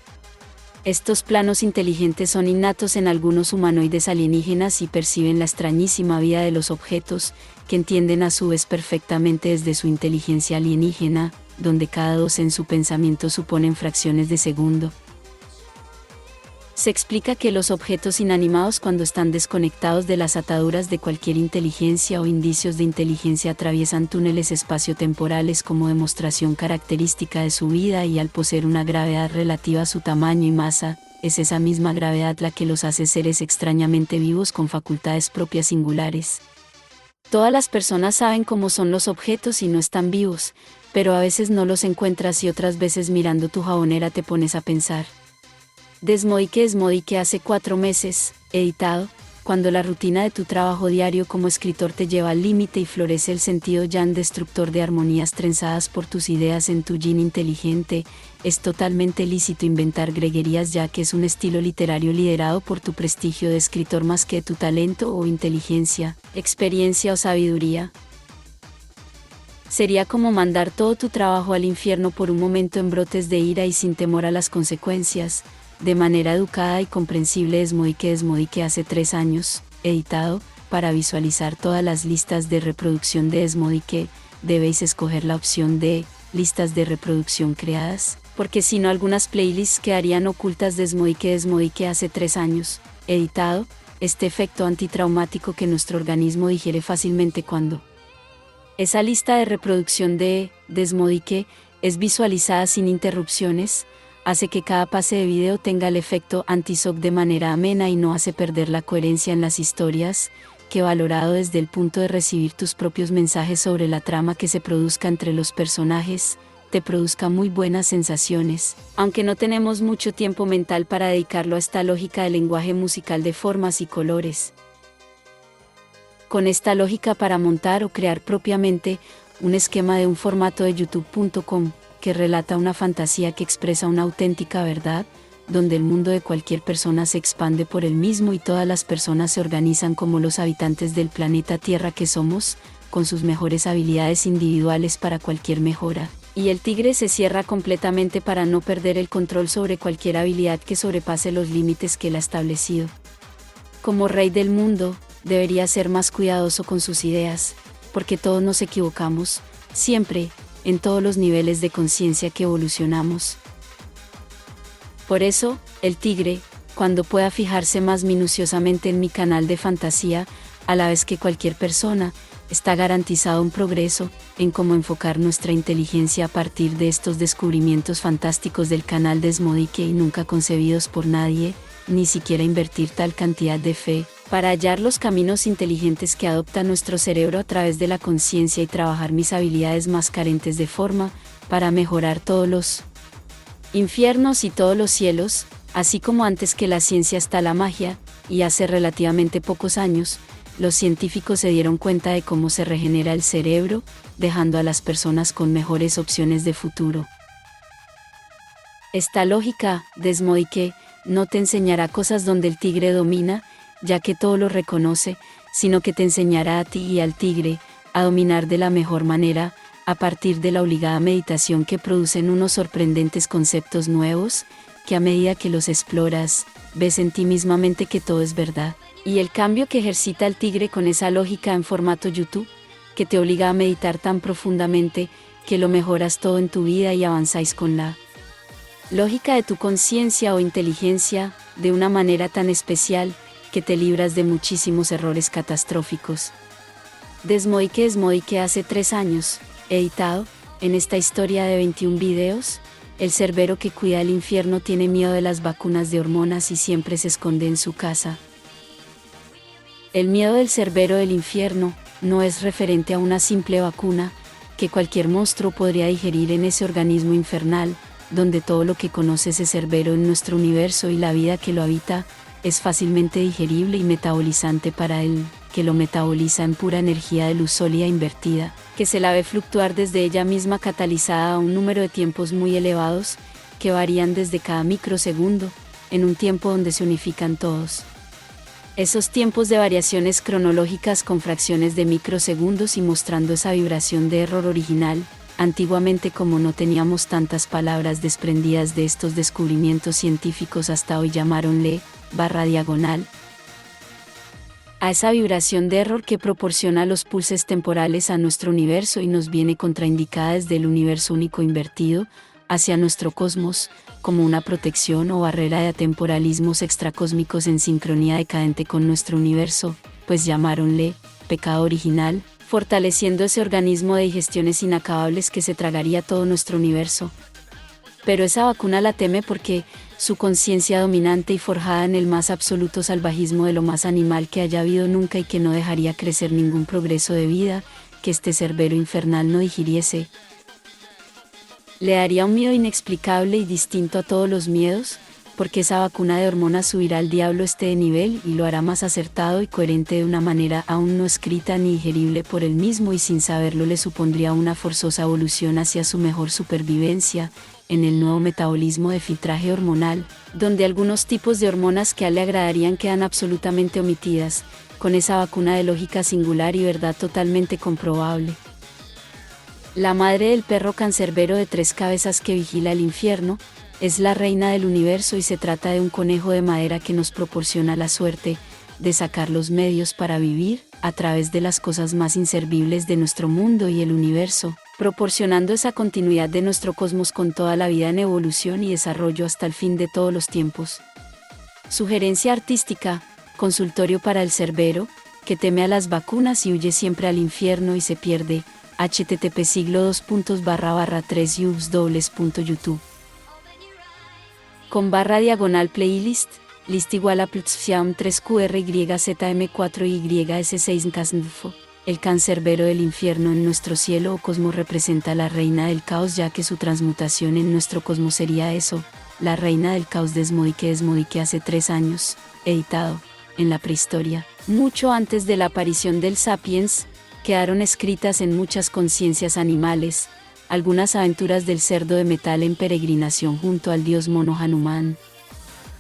Estos planos inteligentes son innatos en algunos humanoides alienígenas y perciben la extrañísima vida de los objetos, que entienden a su vez perfectamente desde su inteligencia alienígena, donde cada dos en su pensamiento suponen fracciones de segundo. Se explica que los objetos inanimados cuando están desconectados de las ataduras de cualquier inteligencia o indicios de inteligencia atraviesan túneles espaciotemporales como demostración característica de su vida y al poseer una gravedad relativa a su tamaño y masa, es esa misma gravedad la que los hace seres extrañamente vivos con facultades propias singulares. Todas las personas saben cómo son los objetos y no están vivos, pero a veces no los encuentras y otras veces mirando tu jabonera te pones a pensar. Desmodique hace 4 meses, editado, cuando la rutina de tu trabajo diario como escritor te lleva al límite y florece el sentido yan destructor de armonías trenzadas por tus ideas en tu yin inteligente, es totalmente lícito inventar greguerías ya que es un estilo literario liderado por tu prestigio de escritor más que tu talento o inteligencia, experiencia o sabiduría. Sería como mandar todo tu trabajo al infierno por un momento en brotes de ira y sin temor a las consecuencias. De manera educada y comprensible Desmodique hace 3 años, editado. Para visualizar todas las listas de reproducción de Desmodique, debéis escoger la opción de listas de reproducción creadas, porque si no algunas playlists quedarían ocultas. Desmodique hace 3 años, editado. Este efecto antitraumático que nuestro organismo digiere fácilmente cuando esa lista de reproducción de Desmodique es visualizada sin interrupciones, hace que cada pase de video tenga el efecto anti-shock de manera amena y no hace perder la coherencia en las historias, que valorado desde el punto de recibir tus propios mensajes sobre la trama que se produzca entre los personajes, te produzca muy buenas sensaciones, aunque no tenemos mucho tiempo mental para dedicarlo a esta lógica del lenguaje musical de formas y colores. Con esta lógica para montar o crear propiamente un esquema de un formato de youtube.com, que relata una fantasía que expresa una auténtica verdad, donde el mundo de cualquier persona se expande por él mismo y todas las personas se organizan como los habitantes del planeta Tierra que somos, con sus mejores habilidades individuales para cualquier mejora, y el tigre se cierra completamente para no perder el control sobre cualquier habilidad que sobrepase los límites que él ha establecido. Como rey del mundo, debería ser más cuidadoso con sus ideas, porque todos nos equivocamos, siempre, en todos los niveles de conciencia que evolucionamos. Por eso, el tigre, cuando pueda fijarse más minuciosamente en mi canal de fantasía, a la vez que cualquier persona, está garantizado un progreso en cómo enfocar nuestra inteligencia a partir de estos descubrimientos fantásticos del canal Desmodique y nunca concebidos por nadie, ni siquiera invertir tal cantidad de fe, para hallar los caminos inteligentes que adopta nuestro cerebro a través de la conciencia y trabajar mis habilidades más carentes de forma, para mejorar todos los infiernos y todos los cielos, así como antes que la ciencia está la magia, y hace relativamente pocos años, los científicos se dieron cuenta de cómo se regenera el cerebro, dejando a las personas con mejores opciones de futuro. Esta lógica, Desmodique, no te enseñará cosas donde el tigre domina, ya que todo lo reconoce, sino que te enseñará a ti y al tigre, a dominar de la mejor manera, a partir de la obligada meditación que producen unos sorprendentes conceptos nuevos, que a medida que los exploras, ves en ti mismamente que todo es verdad. Y el cambio que ejercita el tigre con esa lógica en formato YouTube, que te obliga a meditar tan profundamente, que lo mejoras todo en tu vida y avanzáis con la lógica de tu conciencia o inteligencia, de una manera tan especial, que te libras de muchísimos errores catastróficos. Desmodique hace 3 años, editado, en esta historia de 21 videos, el cerbero que cuida el infierno tiene miedo de las vacunas de hormonas y siempre se esconde en su casa. El miedo del cerbero del infierno no es referente a una simple vacuna, que cualquier monstruo podría digerir en ese organismo infernal, donde todo lo que conoce ese cerbero en nuestro universo y la vida que lo habita, es fácilmente digerible y metabolizante para él, que lo metaboliza en pura energía de luz sólida invertida, que se la ve fluctuar desde ella misma catalizada a un número de tiempos muy elevados, que varían desde cada microsegundo, en un tiempo donde se unifican todos esos tiempos de variaciones cronológicas con fracciones de microsegundos y mostrando esa vibración de error original. Antiguamente, como no teníamos tantas palabras desprendidas de estos descubrimientos científicos hasta hoy, llamaronle /diagonal a esa vibración de error que proporciona los pulses temporales a nuestro universo y nos viene contraindicada desde el universo único invertido hacia nuestro cosmos, como una protección o barrera de atemporalismos extracósmicos en sincronía decadente con nuestro universo, pues llamáronle pecado original, fortaleciendo ese organismo de digestiones inacabables que se tragaría todo nuestro universo. Pero esa vacuna la teme porque su conciencia dominante y forjada en el más absoluto salvajismo de lo más animal que haya habido nunca y que no dejaría crecer ningún progreso de vida, que este cerbero infernal no digiriese, le daría un miedo inexplicable y distinto a todos los miedos, porque esa vacuna de hormonas subirá al diablo de nivel y lo hará más acertado y coherente de una manera aún no escrita ni digerible por él mismo, y sin saberlo le supondría una forzosa evolución hacia su mejor supervivencia, en el nuevo metabolismo de filtraje hormonal, donde algunos tipos de hormonas que a él le agradarían quedan absolutamente omitidas, con esa vacuna de lógica singular y verdad totalmente comprobable. La madre del perro cancerbero de 3 cabezas que vigila el infierno, es la reina del universo y se trata de un conejo de madera que nos proporciona la suerte de sacar los medios para vivir a través de las cosas más inservibles de nuestro mundo y el universo, proporcionando esa continuidad de nuestro cosmos con toda la vida en evolución y desarrollo hasta el fin de todos los tiempos. Sugerencia artística, consultorio para el cerbero, que teme a las vacunas y huye siempre al infierno y se pierde. http://3ubs://youtube con /diagonal playlist, list igual a +fiam 3QRYZM4YS6 El cancerbero del infierno en nuestro cielo o cosmos representa a la reina del caos, ya que su transmutación en nuestro cosmos sería eso, la reina del caos. Desmodique hace 3 años, editado, en la prehistoria, mucho antes de la aparición del Sapiens, quedaron escritas en muchas conciencias animales, algunas aventuras del cerdo de metal en peregrinación junto al dios mono Hanuman.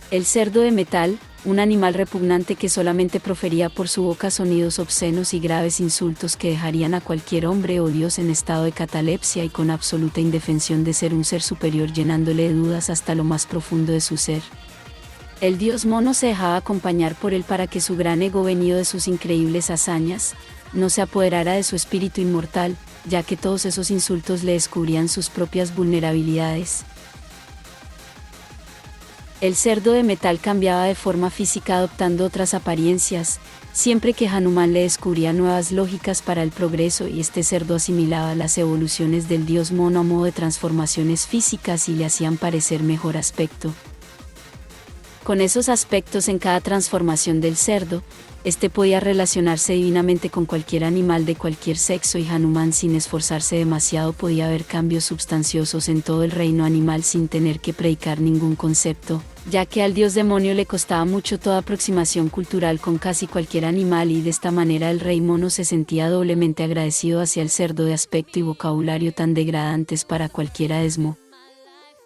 El cerdo de metal, un animal repugnante que solamente profería por su boca sonidos obscenos y graves insultos que dejarían a cualquier hombre o dios en estado de catalepsia y con absoluta indefensión de ser un ser superior, llenándole de dudas hasta lo más profundo de su ser. El dios mono se dejaba acompañar por él para que su gran ego, venido de sus increíbles hazañas, no se apoderara de su espíritu inmortal, ya que todos esos insultos le descubrían sus propias vulnerabilidades. El cerdo de metal cambiaba de forma física adoptando otras apariencias, siempre que Hanuman le descubría nuevas lógicas para el progreso y este cerdo asimilaba las evoluciones del dios mono a modo de transformaciones físicas y le hacían parecer mejor aspecto. Con esos aspectos en cada transformación del cerdo, este podía relacionarse divinamente con cualquier animal de cualquier sexo y Hanuman sin esforzarse demasiado podía ver cambios substanciosos en todo el reino animal sin tener que predicar ningún concepto, ya que al dios demonio le costaba mucho toda aproximación cultural con casi cualquier animal y de esta manera el rey mono se sentía doblemente agradecido hacia el cerdo de aspecto y vocabulario tan degradantes para cualquiera esmo.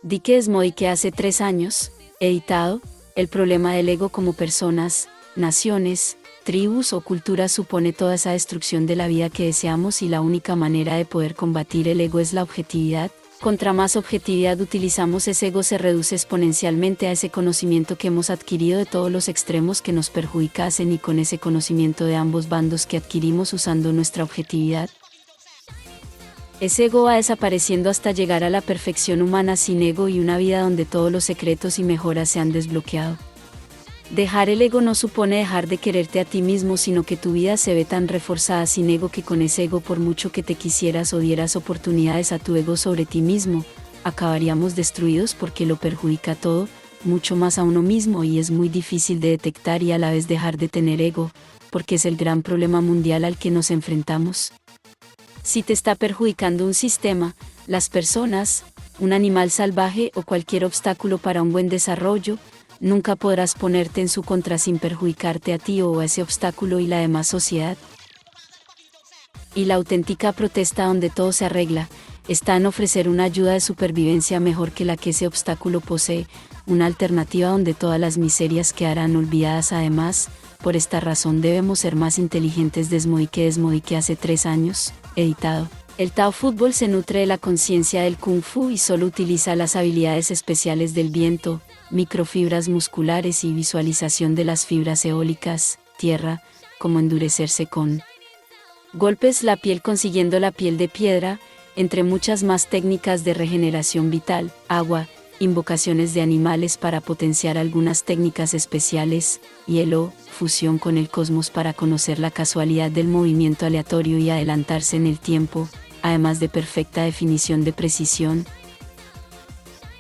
Dike Desmodique hace 3 años, editado, el problema del ego como personas, naciones, tribus o culturas supone toda esa destrucción de la vida que deseamos y la única manera de poder combatir el ego es la objetividad. Contra más objetividad utilizamos ese ego se reduce exponencialmente a ese conocimiento que hemos adquirido de todos los extremos que nos perjudicasen y con ese conocimiento de ambos bandos que adquirimos usando nuestra objetividad. Ese ego va desapareciendo hasta llegar a la perfección humana sin ego y una vida donde todos los secretos y mejoras se han desbloqueado. Dejar el ego no supone dejar de quererte a ti mismo, sino que tu vida se ve tan reforzada sin ego que con ese ego por mucho que te quisieras o dieras oportunidades a tu ego sobre ti mismo, acabaríamos destruidos porque lo perjudica todo, mucho más a uno mismo y es muy difícil de detectar y a la vez dejar de tener ego, porque es el gran problema mundial al que nos enfrentamos. Si te está perjudicando un sistema, las personas, un animal salvaje o cualquier obstáculo para un buen desarrollo, nunca podrás ponerte en su contra sin perjudicarte a ti o a ese obstáculo y la demás sociedad. Y la auténtica protesta donde todo se arregla, está en ofrecer una ayuda de supervivencia mejor que la que ese obstáculo posee, una alternativa donde todas las miserias quedarán olvidadas. Además, por esta razón debemos ser más inteligentes. Desmodique hace 3 años, editado. El Tao Fútbol se nutre de la conciencia del Kung Fu y solo utiliza las habilidades especiales del viento, microfibras musculares y visualización de las fibras eólicas, tierra, como endurecerse con golpes la piel consiguiendo la piel de piedra, entre muchas más técnicas de regeneración vital, agua, invocaciones de animales para potenciar algunas técnicas especiales, hielo, fusión con el cosmos para conocer la casualidad del movimiento aleatorio y adelantarse en el tiempo, además de perfecta definición de precisión,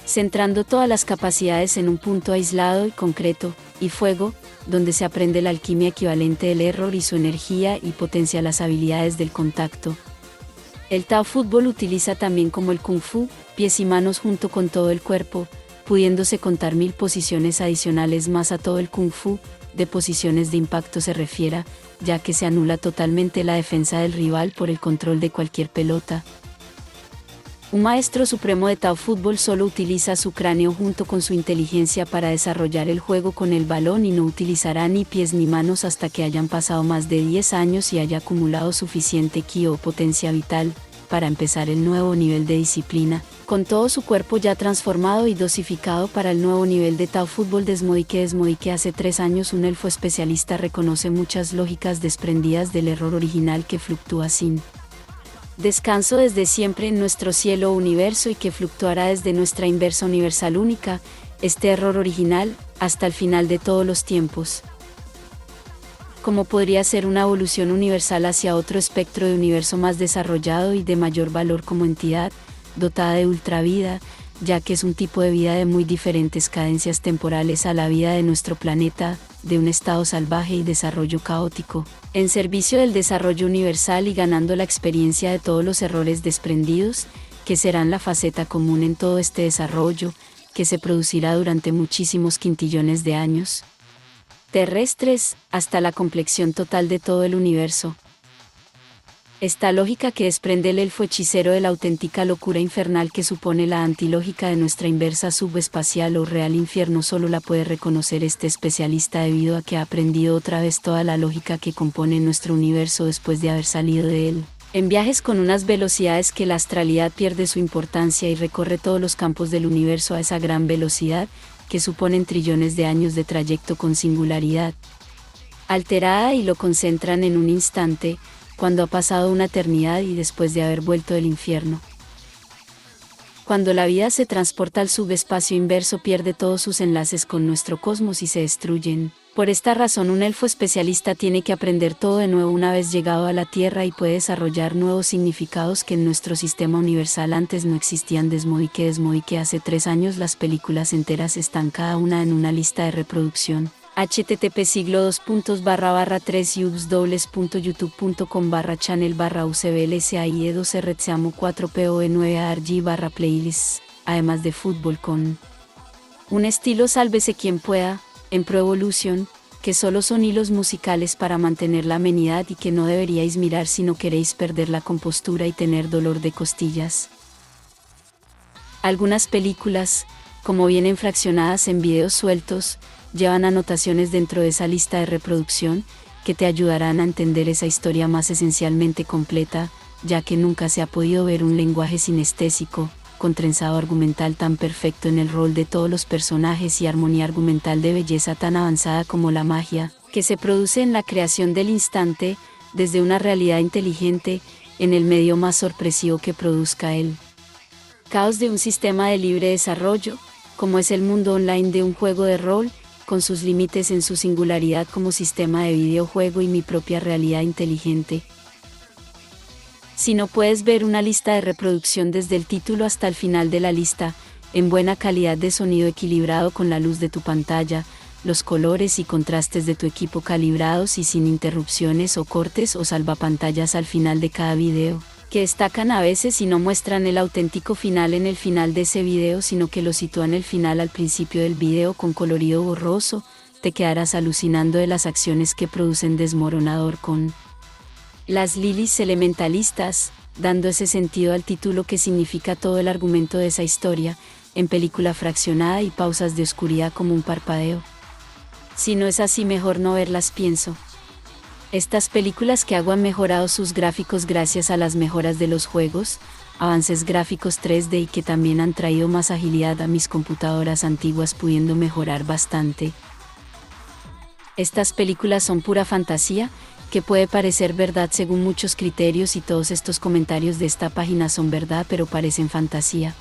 centrando todas las capacidades en un punto aislado y concreto, y fuego, donde se aprende la alquimia equivalente del error y su energía y potencia las habilidades del contacto. El Tao Fútbol utiliza también como el Kung Fu, pies y manos junto con todo el cuerpo, pudiéndose contar 1000 posiciones adicionales más a todo el Kung Fu, de posiciones de impacto se refiera, ya que se anula totalmente la defensa del rival por el control de cualquier pelota. Un maestro supremo de Tao Fútbol solo utiliza su cráneo junto con su inteligencia para desarrollar el juego con el balón y no utilizará ni pies ni manos hasta que hayan pasado más de 10 años y haya acumulado suficiente ki o potencia vital, para empezar el nuevo nivel de disciplina, con todo su cuerpo ya transformado y dosificado para el nuevo nivel de Tao Fútbol. Desmodique hace 3 años un elfo especialista reconoce muchas lógicas desprendidas del error original que fluctúa sin descanso desde siempre en nuestro cielo o universo y que fluctuará desde nuestra inversa universal única, este error original, hasta el final de todos los tiempos. Como podría ser una evolución universal hacia otro espectro de universo más desarrollado y de mayor valor como entidad, dotada de ultravida, ya que es un tipo de vida de muy diferentes cadencias temporales a la vida de nuestro planeta, de un estado salvaje y desarrollo caótico, en servicio del desarrollo universal y ganando la experiencia de todos los errores desprendidos, que serán la faceta común en todo este desarrollo, que se producirá durante muchísimos quintillones de años terrestres, hasta la complexión total de todo el universo. Esta lógica que desprende el elfo hechicero de la auténtica locura infernal que supone la antilógica de nuestra inversa subespacial o real infierno solo la puede reconocer este especialista debido a que ha aprendido otra vez toda la lógica que compone nuestro universo después de haber salido de él, en viajes con unas velocidades que la astralidad pierde su importancia y recorre todos los campos del universo a esa gran velocidad, que suponen trillones de años de trayecto con singularidad alterada y lo concentran en un instante, cuando ha pasado una eternidad y después de haber vuelto del infierno. Cuando la vida se transporta al subespacio inverso pierde todos sus enlaces con nuestro cosmos y se destruyen. Por esta razón un elfo especialista tiene que aprender todo de nuevo una vez llegado a la Tierra y puede desarrollar nuevos significados que en nuestro sistema universal antes no existían. Desmodique hace 3 años las películas enteras están cada una en una lista de reproducción. http://3ubs.youtube.com/channel/ucblsaie2rcamo4poe9arg/playlists, además de fútbol con un estilo sálvese quien pueda, en Pro Evolution, que solo son hilos musicales para mantener la amenidad y que no deberíais mirar si no queréis perder la compostura y tener dolor de costillas. Algunas películas, como vienen fraccionadas en videos sueltos, llevan anotaciones dentro de esa lista de reproducción, que te ayudarán a entender esa historia más esencialmente completa, ya que nunca se ha podido ver un lenguaje sinestésico, con trenzado argumental tan perfecto en el rol de todos los personajes y armonía argumental de belleza tan avanzada como la magia, que se produce en la creación del instante, desde una realidad inteligente, en el medio más sorpresivo que produzca el caos de un sistema de libre desarrollo, como es el mundo online de un juego de rol, con sus límites en su singularidad como sistema de videojuego y mi propia realidad inteligente. Si no puedes ver una lista de reproducción desde el título hasta el final de la lista, en buena calidad de sonido equilibrado con la luz de tu pantalla, los colores y contrastes de tu equipo calibrados y sin interrupciones o cortes o salvapantallas al final de cada video, que destacan a veces y no muestran el auténtico final en el final de ese video sino que lo sitúan el final al principio del video con colorido borroso, te quedarás alucinando de las acciones que producen Desmoronador con las lilies elementalistas, dando ese sentido al título que significa todo el argumento de esa historia, en película fraccionada y pausas de oscuridad como un parpadeo. Si no es así mejor no verlas pienso. Estas películas que hago han mejorado sus gráficos gracias a las mejoras de los juegos, avances gráficos 3D y que también han traído más agilidad a mis computadoras antiguas pudiendo mejorar bastante. Estas películas son pura fantasía, que puede parecer verdad según muchos criterios y todos estos comentarios de esta página son verdad pero parecen fantasía.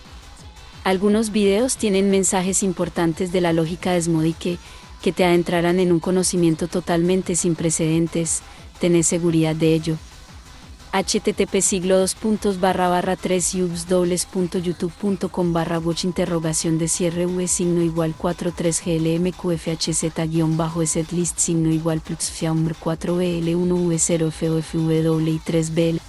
Algunos videos tienen mensajes importantes de la lógica desmodique, que te adentrarán en un conocimiento totalmente sin precedentes, tened seguridad de ello. http://3ubs.youtube.com/watch_v signo igual 4 3glm qfhz-v4v1v0fofw y 3b.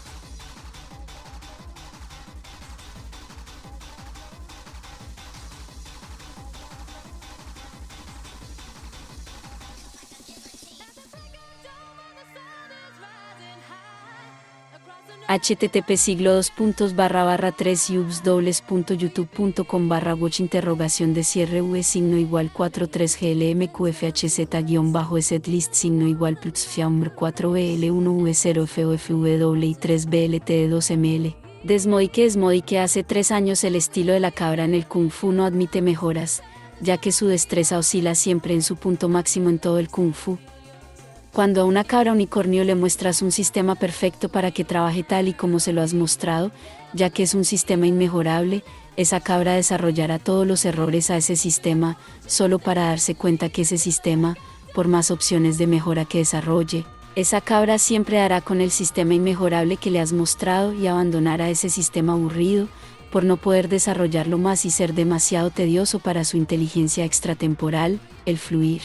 signo igual 4 3glm qfhz-v signo igual 4bl1v0fofw y 3bltd2ml. Desmodique hace 3 años el estilo de la cabra en el Kung Fu no admite mejoras, ya que su destreza oscila siempre en su punto máximo en todo el Kung Fu. Cuando a una cabra unicornio le muestras un sistema perfecto para que trabaje tal y como se lo has mostrado, ya que es un sistema inmejorable, esa cabra desarrollará todos los errores a ese sistema, solo para darse cuenta que ese sistema, por más opciones de mejora que desarrolle, esa cabra siempre hará con el sistema inmejorable que le has mostrado y abandonará ese sistema aburrido, por no poder desarrollarlo más y ser demasiado tedioso para su inteligencia extratemporal, el fluir.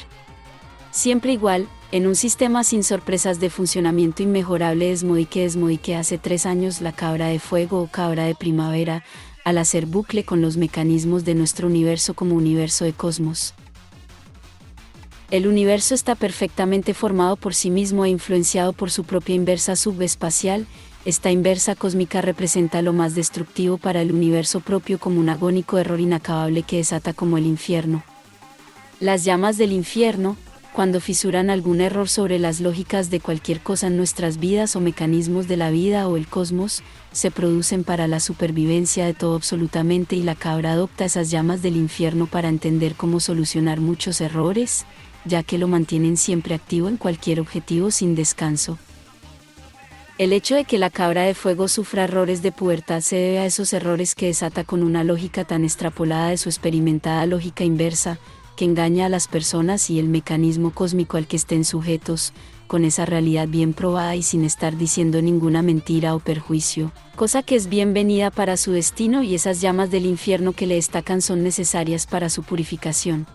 Siempre igual, en un sistema sin sorpresas de funcionamiento inmejorable desmodique hace 3 años la cabra de fuego o cabra de primavera, al hacer bucle con los mecanismos de nuestro universo como universo de cosmos. El universo está perfectamente formado por sí mismo e influenciado por su propia inversa subespacial. Esta inversa cósmica representa lo más destructivo para el universo propio como un agónico error inacabable que desata como el infierno. Las llamas del infierno, cuando fisuran algún error sobre las lógicas de cualquier cosa en nuestras vidas o mecanismos de la vida o el cosmos, se producen para la supervivencia de todo absolutamente y la cabra adopta esas llamas del infierno para entender cómo solucionar muchos errores, ya que lo mantienen siempre activo en cualquier objetivo sin descanso. El hecho de que la cabra de fuego sufra errores de pubertad se debe a esos errores que desata con una lógica tan extrapolada de su experimentada lógica inversa, que engaña a las personas y el mecanismo cósmico al que estén sujetos, con esa realidad bien probada y sin estar diciendo ninguna mentira o perjuicio, cosa que es bienvenida para su destino, y esas llamas del infierno que le destacan son necesarias para su purificación.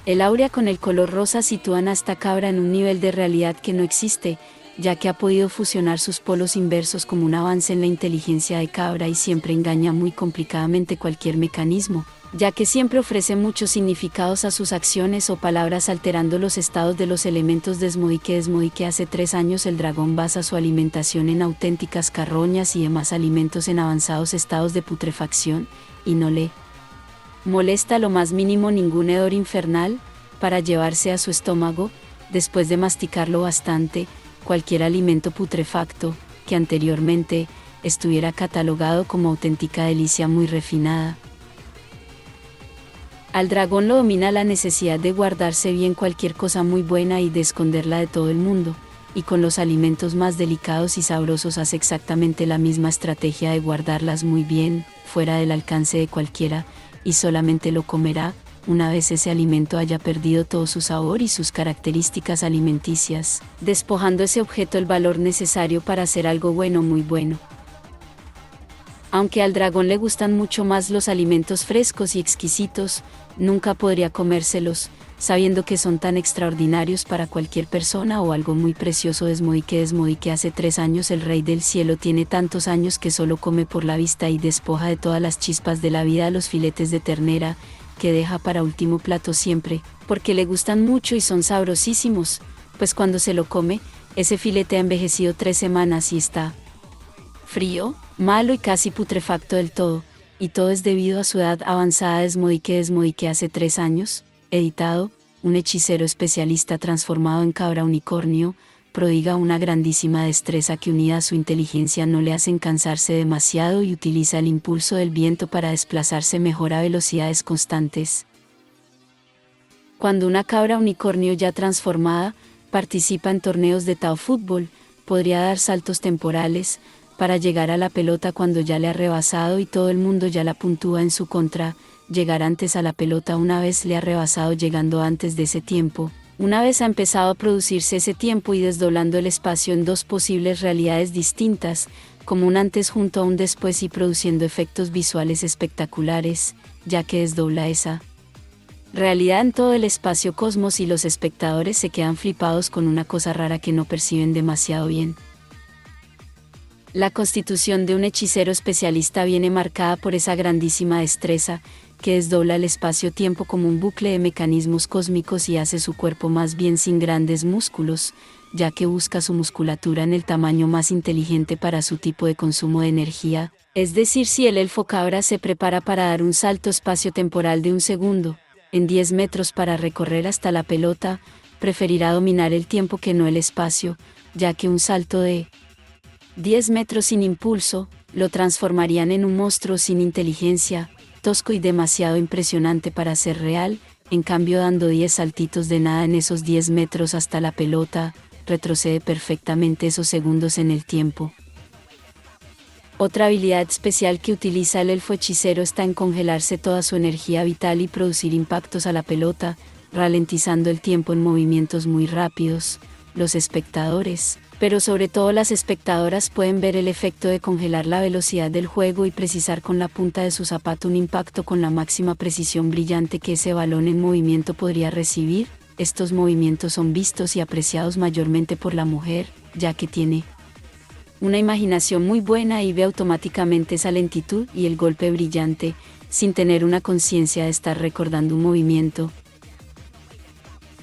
El áurea con el color rosa sitúan a esta cabra en un nivel de realidad que no existe, ya que ha podido fusionar sus polos inversos como un avance en la inteligencia de cabra y siempre engaña muy complicadamente cualquier mecanismo, ya que siempre ofrece muchos significados a sus acciones o palabras alterando los estados de los elementos. Desde que hace 3 años el dragón basa su alimentación en auténticas carroñas y demás alimentos en avanzados estados de putrefacción, y no le molesta lo más mínimo ningún hedor infernal, para llevarse a su estómago, después de masticarlo bastante, cualquier alimento putrefacto, que anteriormente estuviera catalogado como auténtica delicia muy refinada. Al dragón lo domina la necesidad de guardarse bien cualquier cosa muy buena y de esconderla de todo el mundo, y con los alimentos más delicados y sabrosos hace exactamente la misma estrategia de guardarlas muy bien, fuera del alcance de cualquiera, y solamente lo comerá una vez ese alimento haya perdido todo su sabor y sus características alimenticias, despojando ese objeto el valor necesario para hacer algo bueno, muy bueno. Aunque al dragón le gustan mucho más los alimentos frescos y exquisitos, nunca podría comérselos, sabiendo que son tan extraordinarios para cualquier persona o algo muy precioso. Desde que hace 3 años el Rey del Cielo tiene tantos años que solo come por la vista y despoja de todas las chispas de la vida a los filetes de ternera, que deja para último plato siempre, porque le gustan mucho y son sabrosísimos, pues cuando se lo come, ese filete ha envejecido 3 semanas y está frío, malo y casi putrefacto del todo, y todo es debido a su edad avanzada. Desde que hace 3 años, editado, un hechicero especialista transformado en cabra unicornio, prodiga una grandísima destreza que, unida a su inteligencia, no le hacen cansarse demasiado, y utiliza el impulso del viento para desplazarse mejor a velocidades constantes. Cuando una cabra unicornio ya transformada participa en torneos de Tao fútbol, podría dar saltos temporales para llegar a la pelota cuando ya le ha rebasado y todo el mundo ya la puntúa en su contra. Llegar antes a la pelota una vez le ha rebasado, llegando antes de ese tiempo. Una vez ha empezado a producirse ese tiempo y desdoblando el espacio en 2 posibles realidades distintas, como un antes junto a un después, y produciendo efectos visuales espectaculares, ya que desdobla esa realidad en todo el espacio cosmos y los espectadores se quedan flipados con una cosa rara que no perciben demasiado bien. La constitución de un hechicero especialista viene marcada por esa grandísima destreza, que desdobla el espacio-tiempo como un bucle de mecanismos cósmicos y hace su cuerpo más bien sin grandes músculos, ya que busca su musculatura en el tamaño más inteligente para su tipo de consumo de energía. Es decir, si el elfo cabra se prepara para dar un salto espacio-temporal de 1 segundo, en 10 metros para recorrer hasta la pelota, preferirá dominar el tiempo que no el espacio, ya que un salto de 10 metros sin impulso, lo transformarían en un monstruo sin inteligencia, tosco y demasiado impresionante para ser real. En cambio, dando 10 saltitos de nada en esos 10 metros hasta la pelota, retrocede perfectamente esos segundos en el tiempo. Otra habilidad especial que utiliza el elfo hechicero está en congelarse toda su energía vital y producir impactos a la pelota, ralentizando el tiempo en movimientos muy rápidos. Los espectadores, pero sobre todo las espectadoras, pueden ver el efecto de congelar la velocidad del juego y precisar con la punta de su zapato un impacto con la máxima precisión brillante que ese balón en movimiento podría recibir. Estos movimientos son vistos y apreciados mayormente por la mujer, ya que tiene una imaginación muy buena y ve automáticamente esa lentitud y el golpe brillante, sin tener una conciencia de estar recordando un movimiento.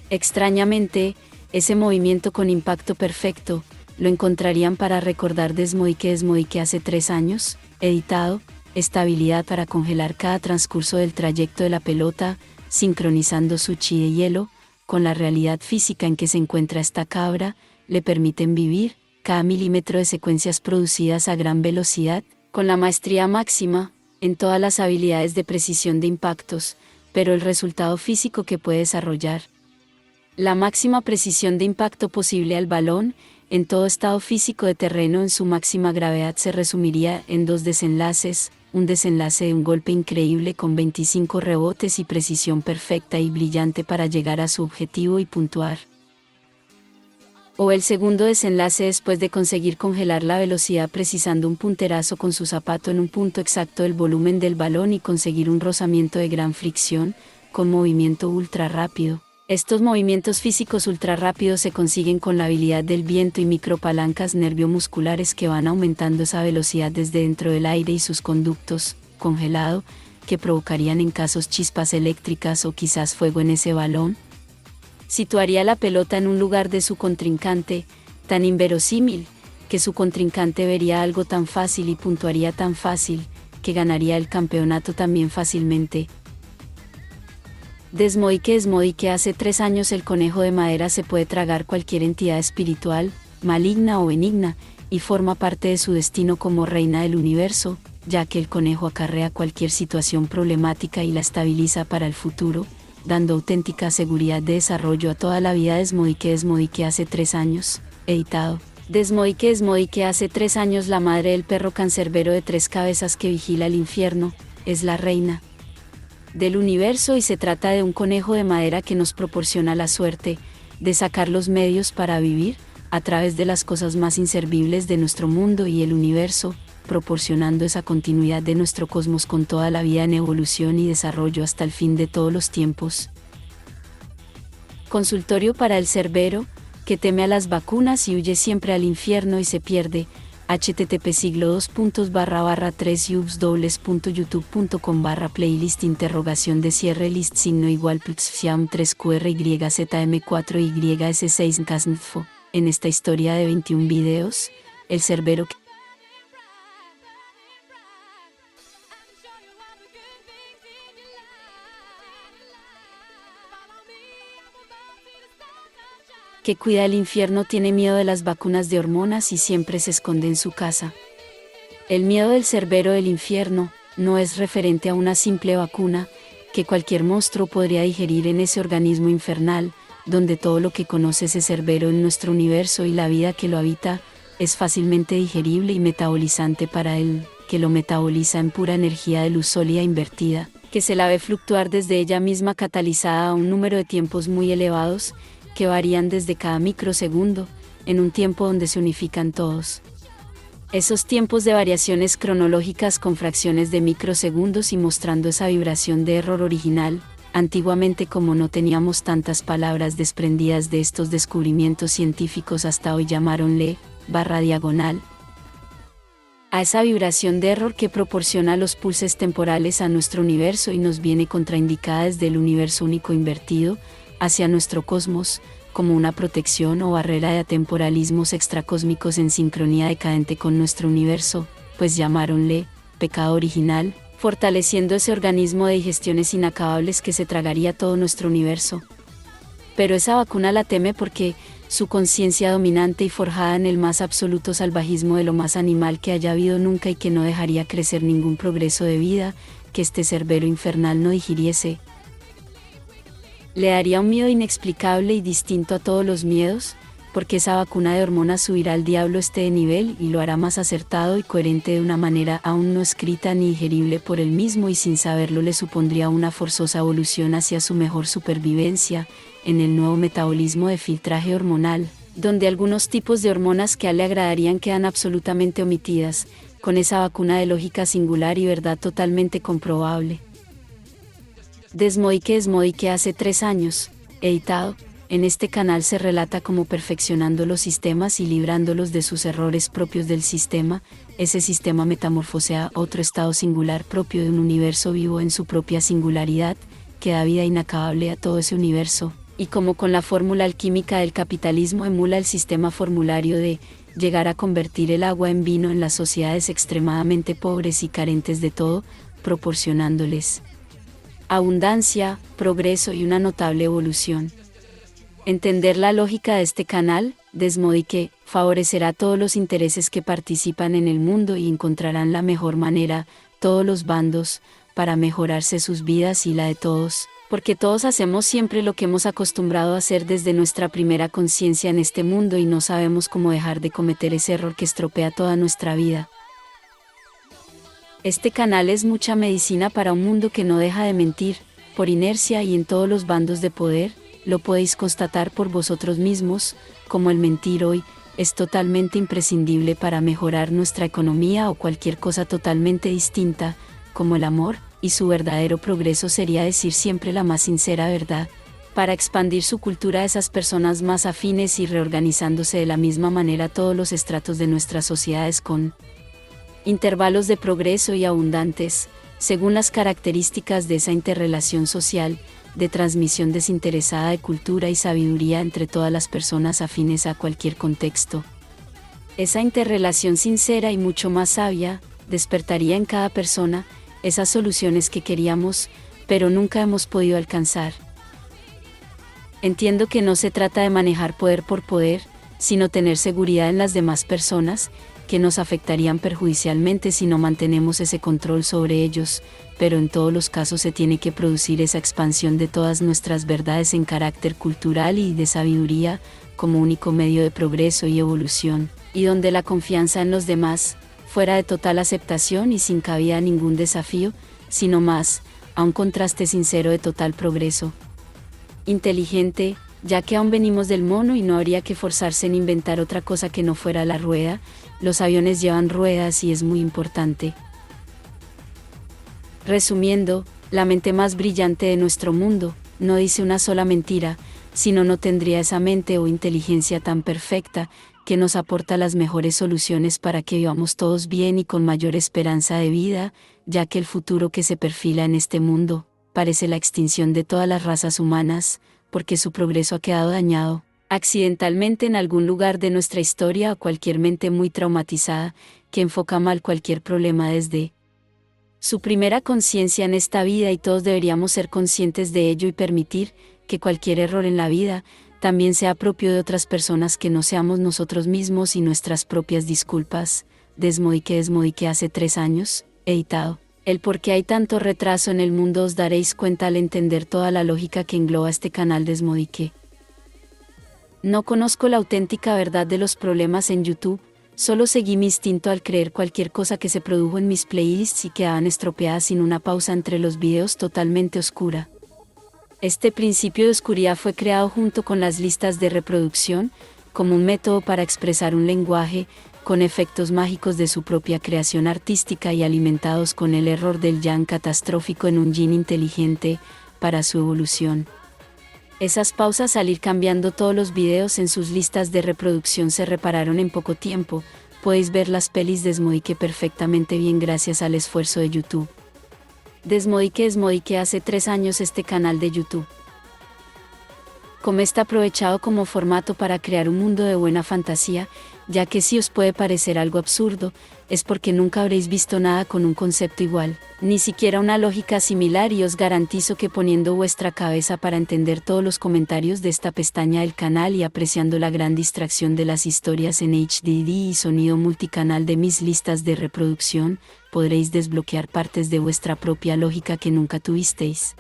Extrañamente, ese movimiento con impacto perfecto, lo encontrarían para recordar desde que hace 3 años, editado, esta habilidad para congelar cada transcurso del trayecto de la pelota, sincronizando su chi de hielo con la realidad física en que se encuentra esta cabra, le permiten vivir cada milímetro de secuencias producidas a gran velocidad, con la maestría máxima, en todas las habilidades de precisión de impactos, pero el resultado físico que puede desarrollar la máxima precisión de impacto posible al balón, en todo estado físico de terreno en su máxima gravedad se resumiría en dos desenlaces, un desenlace de un golpe increíble con 25 rebotes y precisión perfecta y brillante para llegar a su objetivo y puntuar. O el segundo desenlace después de conseguir congelar la velocidad precisando un punterazo con su zapato en un punto exacto del volumen del balón y conseguir un rozamiento de gran fricción, con movimiento ultra rápido. Estos movimientos físicos ultra rápidos se consiguen con la habilidad del viento y micropalancas nerviomusculares que van aumentando esa velocidad desde dentro del aire y sus conductos, congelado, que provocarían en casos chispas eléctricas o quizás fuego en ese balón. Situaría la pelota en un lugar de su contrincante, tan inverosímil, que su contrincante vería algo tan fácil y puntuaría tan fácil, que ganaría el campeonato también fácilmente. Desmoike hace 3 años el conejo de madera se puede tragar cualquier entidad espiritual, maligna o benigna, y forma parte de su destino como reina del universo, ya que el conejo acarrea cualquier situación problemática y la estabiliza para el futuro, dando auténtica seguridad de desarrollo a toda la vida. Desmoike hace 3 años, editado. Desmoike hace 3 años la madre del perro cancerbero de 3 cabezas que vigila el infierno, es la reina del universo y se trata de un conejo de madera que nos proporciona la suerte de sacar los medios para vivir a través de las cosas más inservibles de nuestro mundo y el universo, proporcionando esa continuidad de nuestro cosmos con toda la vida en evolución y desarrollo hasta el fin de todos los tiempos. Consultorio para el cerbero, que teme a las vacunas y huye siempre al infierno y se pierde. http://3ubs/youtube.com/playlist !de signo igual +fiam 3QRYZM4YS6 En esta historia de 21 videos, el cerbero que cuida el infierno tiene miedo de las vacunas de hormonas y siempre se esconde en su casa. El miedo del cerbero del infierno no es referente a una simple vacuna que cualquier monstruo podría digerir en ese organismo infernal, donde todo lo que conoce ese cerbero en nuestro universo y la vida que lo habita es fácilmente digerible y metabolizante para él, que lo metaboliza en pura energía de luz sólida invertida, que se la ve fluctuar desde ella misma catalizada a un número de tiempos muy elevados, que varían desde cada microsegundo, en un tiempo donde se unifican todos. Esos tiempos de variaciones cronológicas con fracciones de microsegundos y mostrando esa vibración de error original. Antiguamente, como no teníamos tantas palabras desprendidas de estos descubrimientos científicos hasta hoy, llamaronle /diagonal a esa vibración de error que proporciona los pulses temporales a nuestro universo y nos viene contraindicada desde el universo único invertido hacia nuestro cosmos, como una protección o barrera de atemporalismos extracósmicos en sincronía decadente con nuestro universo, pues llamáronle pecado original, fortaleciendo ese organismo de digestiones inacabables que se tragaría todo nuestro universo. Pero esa vacuna la teme porque su conciencia dominante y forjada en el más absoluto salvajismo de lo más animal que haya habido nunca y que no dejaría crecer ningún progreso de vida, que este cerbero infernal no digiriese, le daría un miedo inexplicable y distinto a todos los miedos, porque esa vacuna de hormonas subirá al diablo de nivel y lo hará más acertado y coherente de una manera aún no escrita ni digerible por él mismo y sin saberlo le supondría una forzosa evolución hacia su mejor supervivencia, en el nuevo metabolismo de filtraje hormonal, donde algunos tipos de hormonas que a él le agradarían quedan absolutamente omitidas, con esa vacuna de lógica singular y verdad totalmente comprobable. Desmoike hace 3 años, editado. En este canal se relata cómo perfeccionando los sistemas y librándolos de sus errores propios del sistema, ese sistema metamorfosea a otro estado singular propio de un universo vivo en su propia singularidad, que da vida inacabable a todo ese universo, y como con la fórmula alquímica del capitalismo emula el sistema formulario de llegar a convertir el agua en vino en las sociedades extremadamente pobres y carentes de todo, proporcionándoles abundancia, progreso y una notable evolución. Entender la lógica de este canal, Desmoike, favorecerá a todos los intereses que participan en el mundo y encontrarán la mejor manera, todos los bandos, para mejorarse sus vidas y la de todos, Porque todos hacemos siempre lo que hemos acostumbrado a hacer desde nuestra primera conciencia en este mundo y no sabemos cómo dejar de cometer ese error que estropea toda nuestra vida. Este canal es mucha medicina para un mundo que no deja de mentir, por inercia y en todos los bandos de poder, lo podéis constatar por vosotros mismos, como el mentir hoy es totalmente imprescindible para mejorar nuestra economía o cualquier cosa totalmente distinta, como el amor, y su verdadero progreso sería decir siempre la más sincera verdad, para expandir su cultura a esas personas más afines y reorganizándose de la misma manera todos los estratos de nuestras sociedades con intervalos de progreso y abundantes, según las características de esa interrelación social, de transmisión desinteresada de cultura y sabiduría entre todas las personas afines a cualquier contexto. Esa interrelación sincera y mucho más sabia, despertaría en cada persona esas soluciones que queríamos, pero nunca hemos podido alcanzar. Entiendo que no se trata de manejar poder por poder, sino tener seguridad en las demás personas, que nos afectarían perjudicialmente si no mantenemos ese control sobre ellos, pero en todos los casos se tiene que producir esa expansión de todas nuestras verdades en carácter cultural y de sabiduría, como único medio de progreso y evolución, y donde la confianza en los demás, fuera de total aceptación y sin cabida a ningún desafío, sino más, a un contraste sincero de total progreso. Inteligente, ya que aún venimos del mono y no habría que forzarse en inventar otra cosa que no fuera la rueda, los aviones llevan ruedas y es muy importante. Resumiendo, la mente más brillante de nuestro mundo, no dice una sola mentira, sino no tendría esa mente o inteligencia tan perfecta, que nos aporta las mejores soluciones para que vivamos todos bien y con mayor esperanza de vida, ya que el futuro que se perfila en este mundo, parece la extinción de todas las razas humanas, porque su progreso ha quedado dañado accidentalmente en algún lugar de nuestra historia o cualquier mente muy traumatizada, que enfoca mal cualquier problema desde su primera conciencia en esta vida y todos deberíamos ser conscientes de ello y permitir que cualquier error en la vida también sea propio de otras personas que no seamos nosotros mismos y nuestras propias disculpas. Desmodique hace 3 años, editado. El por qué hay tanto retraso en el mundo os daréis cuenta al entender toda la lógica que engloba este canal Desmodique. No conozco la auténtica verdad de los problemas en YouTube, solo seguí mi instinto al creer cualquier cosa que se produjo en mis playlists y quedaban estropeadas sin una pausa entre los videos totalmente oscura. Este principio de oscuridad fue creado junto con las listas de reproducción, como un método para expresar un lenguaje, con efectos mágicos de su propia creación artística y alimentados con el error del yang catastrófico en un yin inteligente, para su evolución. Esas pausas al ir cambiando todos los videos en sus listas de reproducción se repararon en poco tiempo, podéis ver las pelis Desmodique perfectamente bien gracias al esfuerzo de YouTube. Desmodique hace 3 años este canal de YouTube. Como está aprovechado como formato para crear un mundo de buena fantasía, ya que si os puede parecer algo absurdo, es porque nunca habréis visto nada con un concepto igual, ni siquiera una lógica similar y os garantizo que poniendo vuestra cabeza para entender todos los comentarios de esta pestaña del canal y apreciando la gran distracción de las historias en HDD y sonido multicanal de mis listas de reproducción, podréis desbloquear partes de vuestra propia lógica que nunca tuvisteis.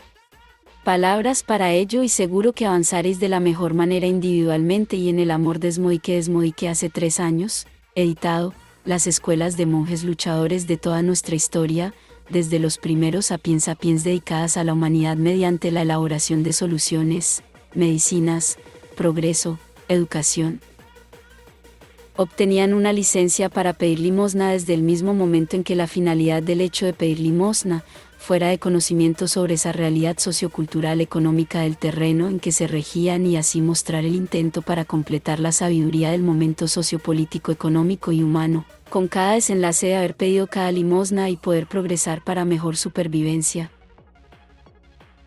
Palabras para ello y seguro que avanzaréis de la mejor manera individualmente y en el amor. Desmodique hace 3 años, editado, las escuelas de monjes luchadores de toda nuestra historia, desde los primeros sapiens dedicadas a la humanidad mediante la elaboración de soluciones, medicinas, progreso, educación. Obtenían una licencia para pedir limosna desde el mismo momento en que la finalidad del hecho de pedir limosna fuera de conocimiento sobre esa realidad sociocultural económica del terreno en que se regían y así mostrar el intento para completar la sabiduría del momento sociopolítico, económico y humano, con cada desenlace de haber pedido cada limosna y poder progresar para mejor supervivencia.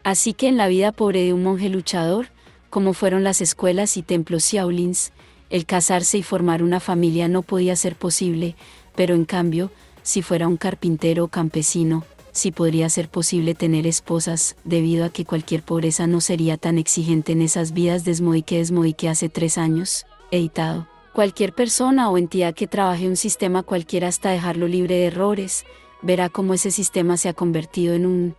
Así que en la vida pobre de un monje luchador, como fueron las escuelas y templos Shaolins, el casarse y formar una familia no podía ser posible, pero en cambio, si fuera un carpintero o campesino, sí podría ser posible tener esposas, debido a que cualquier pobreza no sería tan exigente en esas vidas. Desmodique hace 3 años, editado. Cualquier persona o entidad que trabaje un sistema cualquiera hasta dejarlo libre de errores, verá cómo ese sistema se ha convertido en un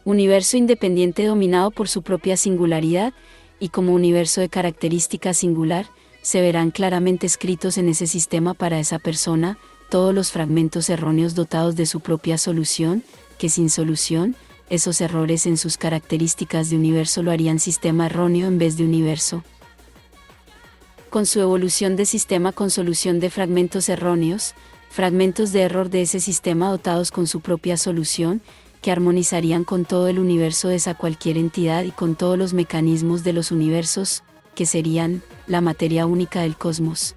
Universo independiente dominado por su propia singularidad, y como universo de característica singular, se verán claramente escritos en ese sistema para esa persona, todos los fragmentos erróneos dotados de su propia solución, que sin solución, esos errores en sus características de universo lo harían sistema erróneo en vez de universo. Con su evolución de sistema con solución de fragmentos erróneos, fragmentos de error de ese sistema dotados con su propia solución, que armonizarían con todo el universo de esa cualquier entidad y con todos los mecanismos de los universos, que serían la materia única del cosmos.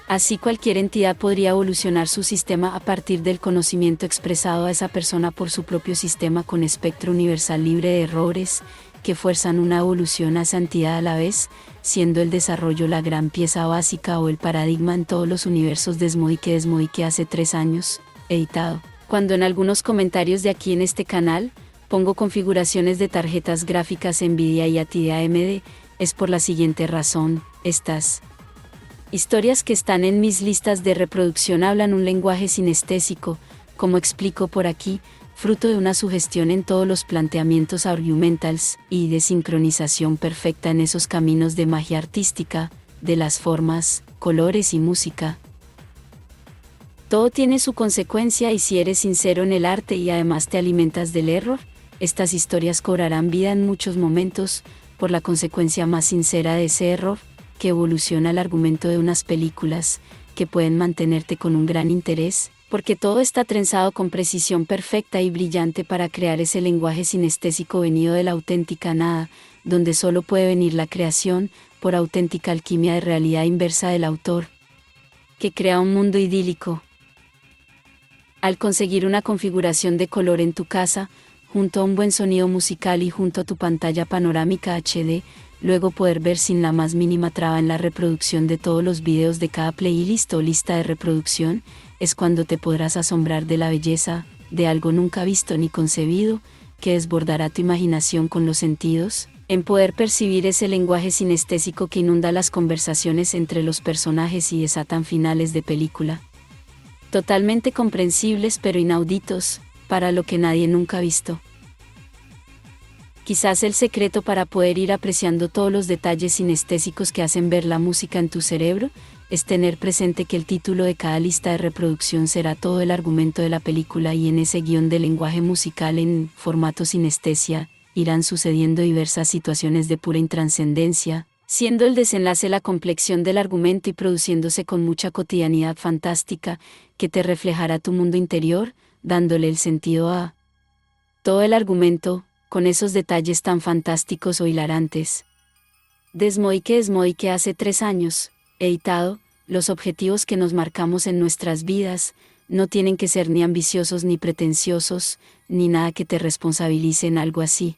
Así cualquier entidad podría evolucionar su sistema a partir del conocimiento expresado a esa persona por su propio sistema con espectro universal libre de errores, que fuerzan una evolución a esa entidad a la vez, siendo el desarrollo la gran pieza básica o el paradigma en todos los universos Desmodique hace 3 años, editado. Cuando en algunos comentarios de aquí en este canal, pongo configuraciones de tarjetas gráficas Nvidia y AMD, es por la siguiente razón: estas historias que están en mis listas de reproducción hablan un lenguaje sinestésico, como explico por aquí, fruto de una sugestión en todos los planteamientos argumentals y de sincronización perfecta en esos caminos de magia artística, de las formas, colores y música. Todo tiene su consecuencia y si eres sincero en el arte y además te alimentas del error, estas historias cobrarán vida en muchos momentos, por la consecuencia más sincera de ese error, que evoluciona el argumento de unas películas, que pueden mantenerte con un gran interés, porque todo está trenzado con precisión perfecta y brillante para crear ese lenguaje sinestésico venido de la auténtica nada, donde solo puede venir la creación, por auténtica alquimia de realidad inversa del autor, que crea un mundo idílico. Al conseguir una configuración de color en tu casa, junto a un buen sonido musical y junto a tu pantalla panorámica HD, luego poder ver sin la más mínima traba en la reproducción de todos los videos de cada playlist o lista de reproducción, es cuando te podrás asombrar de la belleza, de algo nunca visto ni concebido, que desbordará tu imaginación con los sentidos, en poder percibir ese lenguaje sinestésico que inunda las conversaciones entre los personajes y desatan finales de película. Totalmente comprensibles pero inauditos, para lo que nadie nunca ha visto. Quizás el secreto para poder ir apreciando todos los detalles sinestésicos que hacen ver la música en tu cerebro, es tener presente que el título de cada lista de reproducción será todo el argumento de la película y en ese guión de lenguaje musical en formato sinestesia, irán sucediendo diversas situaciones de pura intranscendencia, siendo el desenlace la complexión del argumento y produciéndose con mucha cotidianidad fantástica, que te reflejará tu mundo interior, dándole el sentido a todo el argumento, con esos detalles tan fantásticos o hilarantes. Desmodique hace 3 años, editado, los objetivos que nos marcamos en nuestras vidas, no tienen que ser ni ambiciosos ni pretenciosos, ni nada que te responsabilice en algo así.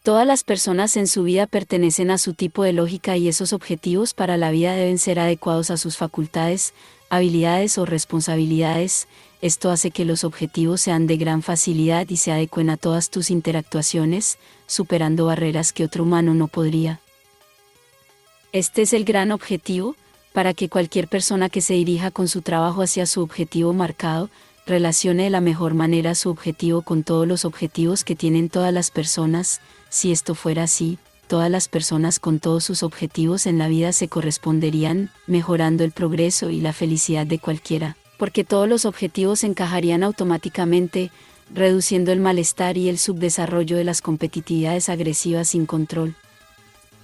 Todas las personas en su vida pertenecen a su tipo de lógica y esos objetivos para la vida deben ser adecuados a sus facultades, habilidades o responsabilidades. Esto hace que los objetivos sean de gran facilidad y se adecuen a todas tus interactuaciones, superando barreras que otro humano no podría. Este es el gran objetivo, para que cualquier persona que se dirija con su trabajo hacia su objetivo marcado, relacione de la mejor manera su objetivo con todos los objetivos que tienen todas las personas. Si esto fuera así, todas las personas con todos sus objetivos en la vida se corresponderían, mejorando el progreso y la felicidad de cualquiera, porque todos los objetivos encajarían automáticamente, reduciendo el malestar y el subdesarrollo de las competitividades agresivas sin control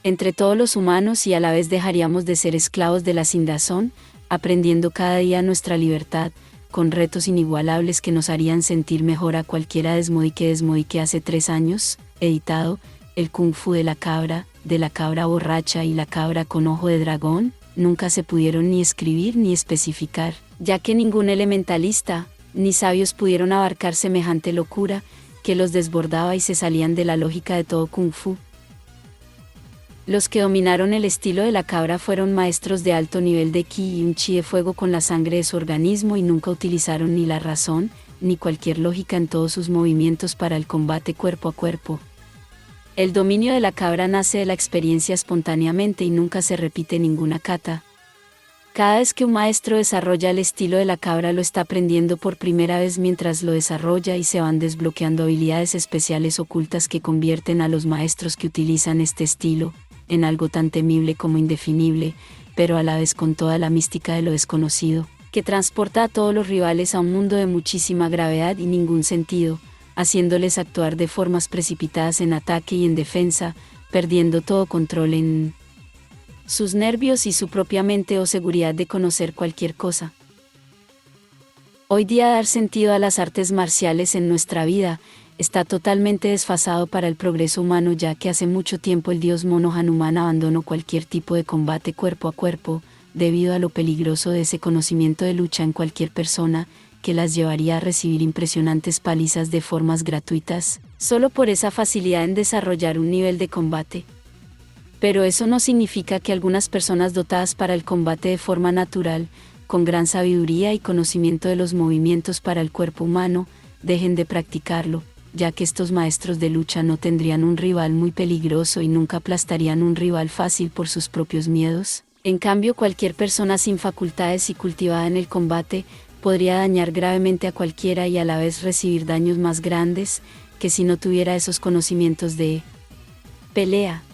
entre todos los humanos y a la vez dejaríamos de ser esclavos de la sinrazón, aprendiendo cada día nuestra libertad, con retos inigualables que nos harían sentir mejor a cualquiera. Desmodique hace 3 años, editado, el Kung Fu de la cabra borracha y la cabra con ojo de dragón, nunca se pudieron ni escribir ni especificar, ya que ningún elementalista, ni sabios pudieron abarcar semejante locura, que los desbordaba y se salían de la lógica de todo Kung Fu. Los que dominaron el estilo de la cabra fueron maestros de alto nivel de ki y un chi de fuego con la sangre de su organismo y nunca utilizaron ni la razón, ni cualquier lógica en todos sus movimientos para el combate cuerpo a cuerpo. El dominio de la cabra nace de la experiencia espontáneamente y nunca se repite ninguna kata. Cada vez que un maestro desarrolla el estilo de la cabra lo está aprendiendo por primera vez mientras lo desarrolla y se van desbloqueando habilidades especiales ocultas que convierten a los maestros que utilizan este estilo en algo tan temible como indefinible, pero a la vez con toda la mística de lo desconocido, que transporta a todos los rivales a un mundo de muchísima gravedad y ningún sentido, haciéndoles actuar de formas precipitadas en ataque y en defensa, perdiendo todo control en sus nervios y su propia mente o seguridad de conocer cualquier cosa. Hoy día dar sentido a las artes marciales en nuestra vida está totalmente desfasado para el progreso humano, ya que hace mucho tiempo el dios mono Hanuman abandonó cualquier tipo de combate cuerpo a cuerpo, debido a lo peligroso de ese conocimiento de lucha en cualquier persona, que las llevaría a recibir impresionantes palizas de formas gratuitas, solo por esa facilidad en desarrollar un nivel de combate. Pero eso no significa que algunas personas dotadas para el combate de forma natural, con gran sabiduría y conocimiento de los movimientos para el cuerpo humano, dejen de practicarlo, ya que estos maestros de lucha no tendrían un rival muy peligroso y nunca aplastarían un rival fácil por sus propios miedos. En cambio, cualquier persona sin facultades y cultivada en el combate podría dañar gravemente a cualquiera y a la vez recibir daños más grandes que si no tuviera esos conocimientos de pelea.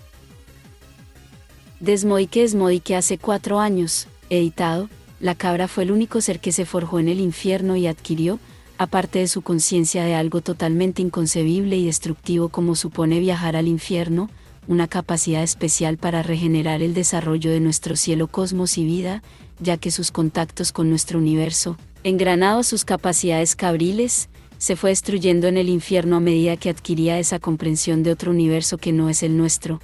Desmodique hace 4 años, editado, la cabra fue el único ser que se forjó en el infierno y adquirió, aparte de su conciencia de algo totalmente inconcebible y destructivo como supone viajar al infierno, una capacidad especial para regenerar el desarrollo de nuestro cielo, cosmos y vida, ya que sus contactos con nuestro universo, engranado sus capacidades cabriles, se fue destruyendo en el infierno a medida que adquiría esa comprensión de otro universo que no es el nuestro.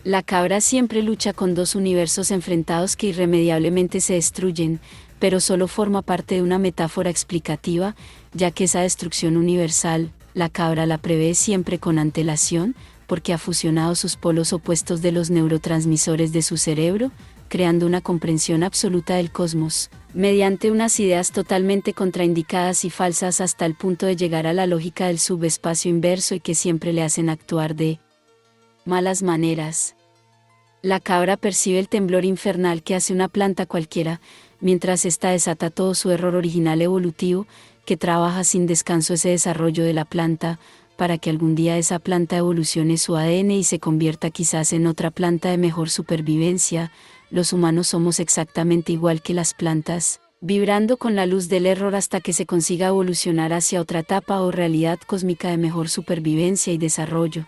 La cabra siempre lucha con 2 universos enfrentados que irremediablemente se destruyen, pero solo forma parte de una metáfora explicativa, ya que esa destrucción universal, la cabra la prevé siempre con antelación, porque ha fusionado sus polos opuestos de los neurotransmisores de su cerebro, creando una comprensión absoluta del cosmos, mediante unas ideas totalmente contraindicadas y falsas hasta el punto de llegar a la lógica del subespacio inverso y que siempre le hacen actuar de malas maneras. La cabra percibe el temblor infernal que hace una planta cualquiera, mientras ésta desata todo su error original evolutivo, que trabaja sin descanso ese desarrollo de la planta, para que algún día esa planta evolucione su ADN y se convierta quizás en otra planta de mejor supervivencia. Los humanos somos exactamente igual que las plantas, vibrando con la luz del error hasta que se consiga evolucionar hacia otra etapa o realidad cósmica de mejor supervivencia y desarrollo.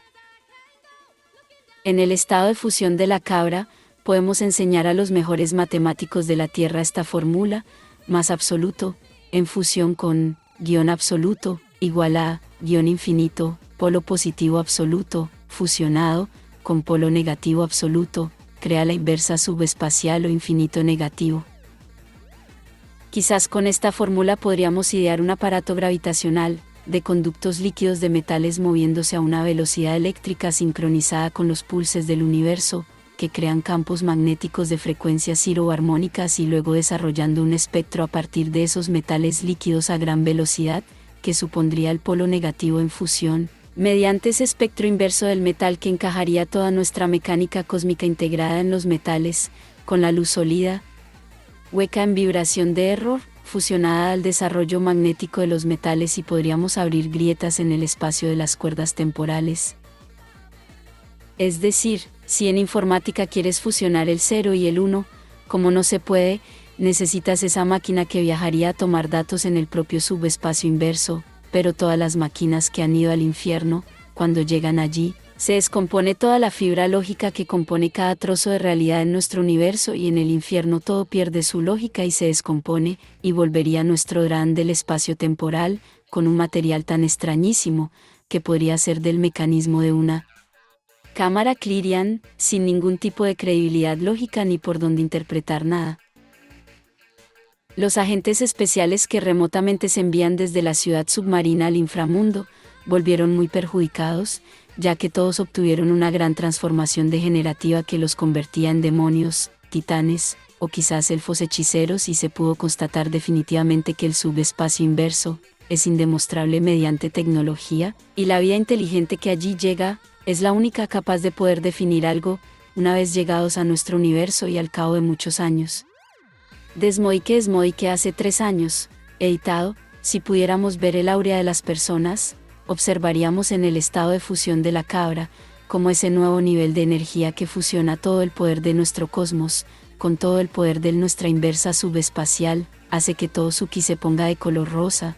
En el estado de fusión de la cabra, podemos enseñar a los mejores matemáticos de la Tierra esta fórmula: más absoluto, en fusión con guión absoluto, igual a guión infinito, polo positivo absoluto, fusionado con polo negativo absoluto, crea la inversa subespacial o infinito negativo. Quizás con esta fórmula podríamos idear un aparato gravitacional, de conductos líquidos de metales moviéndose a una velocidad eléctrica sincronizada con los pulses del universo, que crean campos magnéticos de frecuencias armónicas y luego desarrollando un espectro a partir de esos metales líquidos a gran velocidad, que supondría el polo negativo en fusión, mediante ese espectro inverso del metal que encajaría toda nuestra mecánica cósmica integrada en los metales, con la luz sólida, hueca en vibración de error, fusionada al desarrollo magnético de los metales, y podríamos abrir grietas en el espacio de las cuerdas temporales. Es decir, si en informática quieres fusionar el 0 y el 1, como no se puede, necesitas esa máquina que viajaría a tomar datos en el propio subespacio inverso, pero todas las máquinas que han ido al infierno, cuando llegan allí, se descompone toda la fibra lógica que compone cada trozo de realidad en nuestro universo, y en el infierno todo pierde su lógica y se descompone, y volvería a nuestro DRAM del espacio temporal, con un material tan extrañísimo, que podría ser del mecanismo de una cámara Clerian, sin ningún tipo de credibilidad lógica ni por donde interpretar nada. Los agentes especiales que remotamente se envían desde la ciudad submarina al inframundo, volvieron muy perjudicados, ya que todos obtuvieron una gran transformación degenerativa que los convertía en demonios, titanes, o quizás elfos hechiceros, y se pudo constatar definitivamente que el subespacio inverso es indemostrable mediante tecnología, y la vida inteligente que allí llega es la única capaz de poder definir algo una vez llegados a nuestro universo y al cabo de muchos años. Desmodique hace 3 años, editado. Si pudiéramos ver el áurea de las personas, observaríamos en el estado de fusión de la cabra, como ese nuevo nivel de energía que fusiona todo el poder de nuestro cosmos, con todo el poder de nuestra inversa subespacial, hace que todo su ki se ponga de color rosa.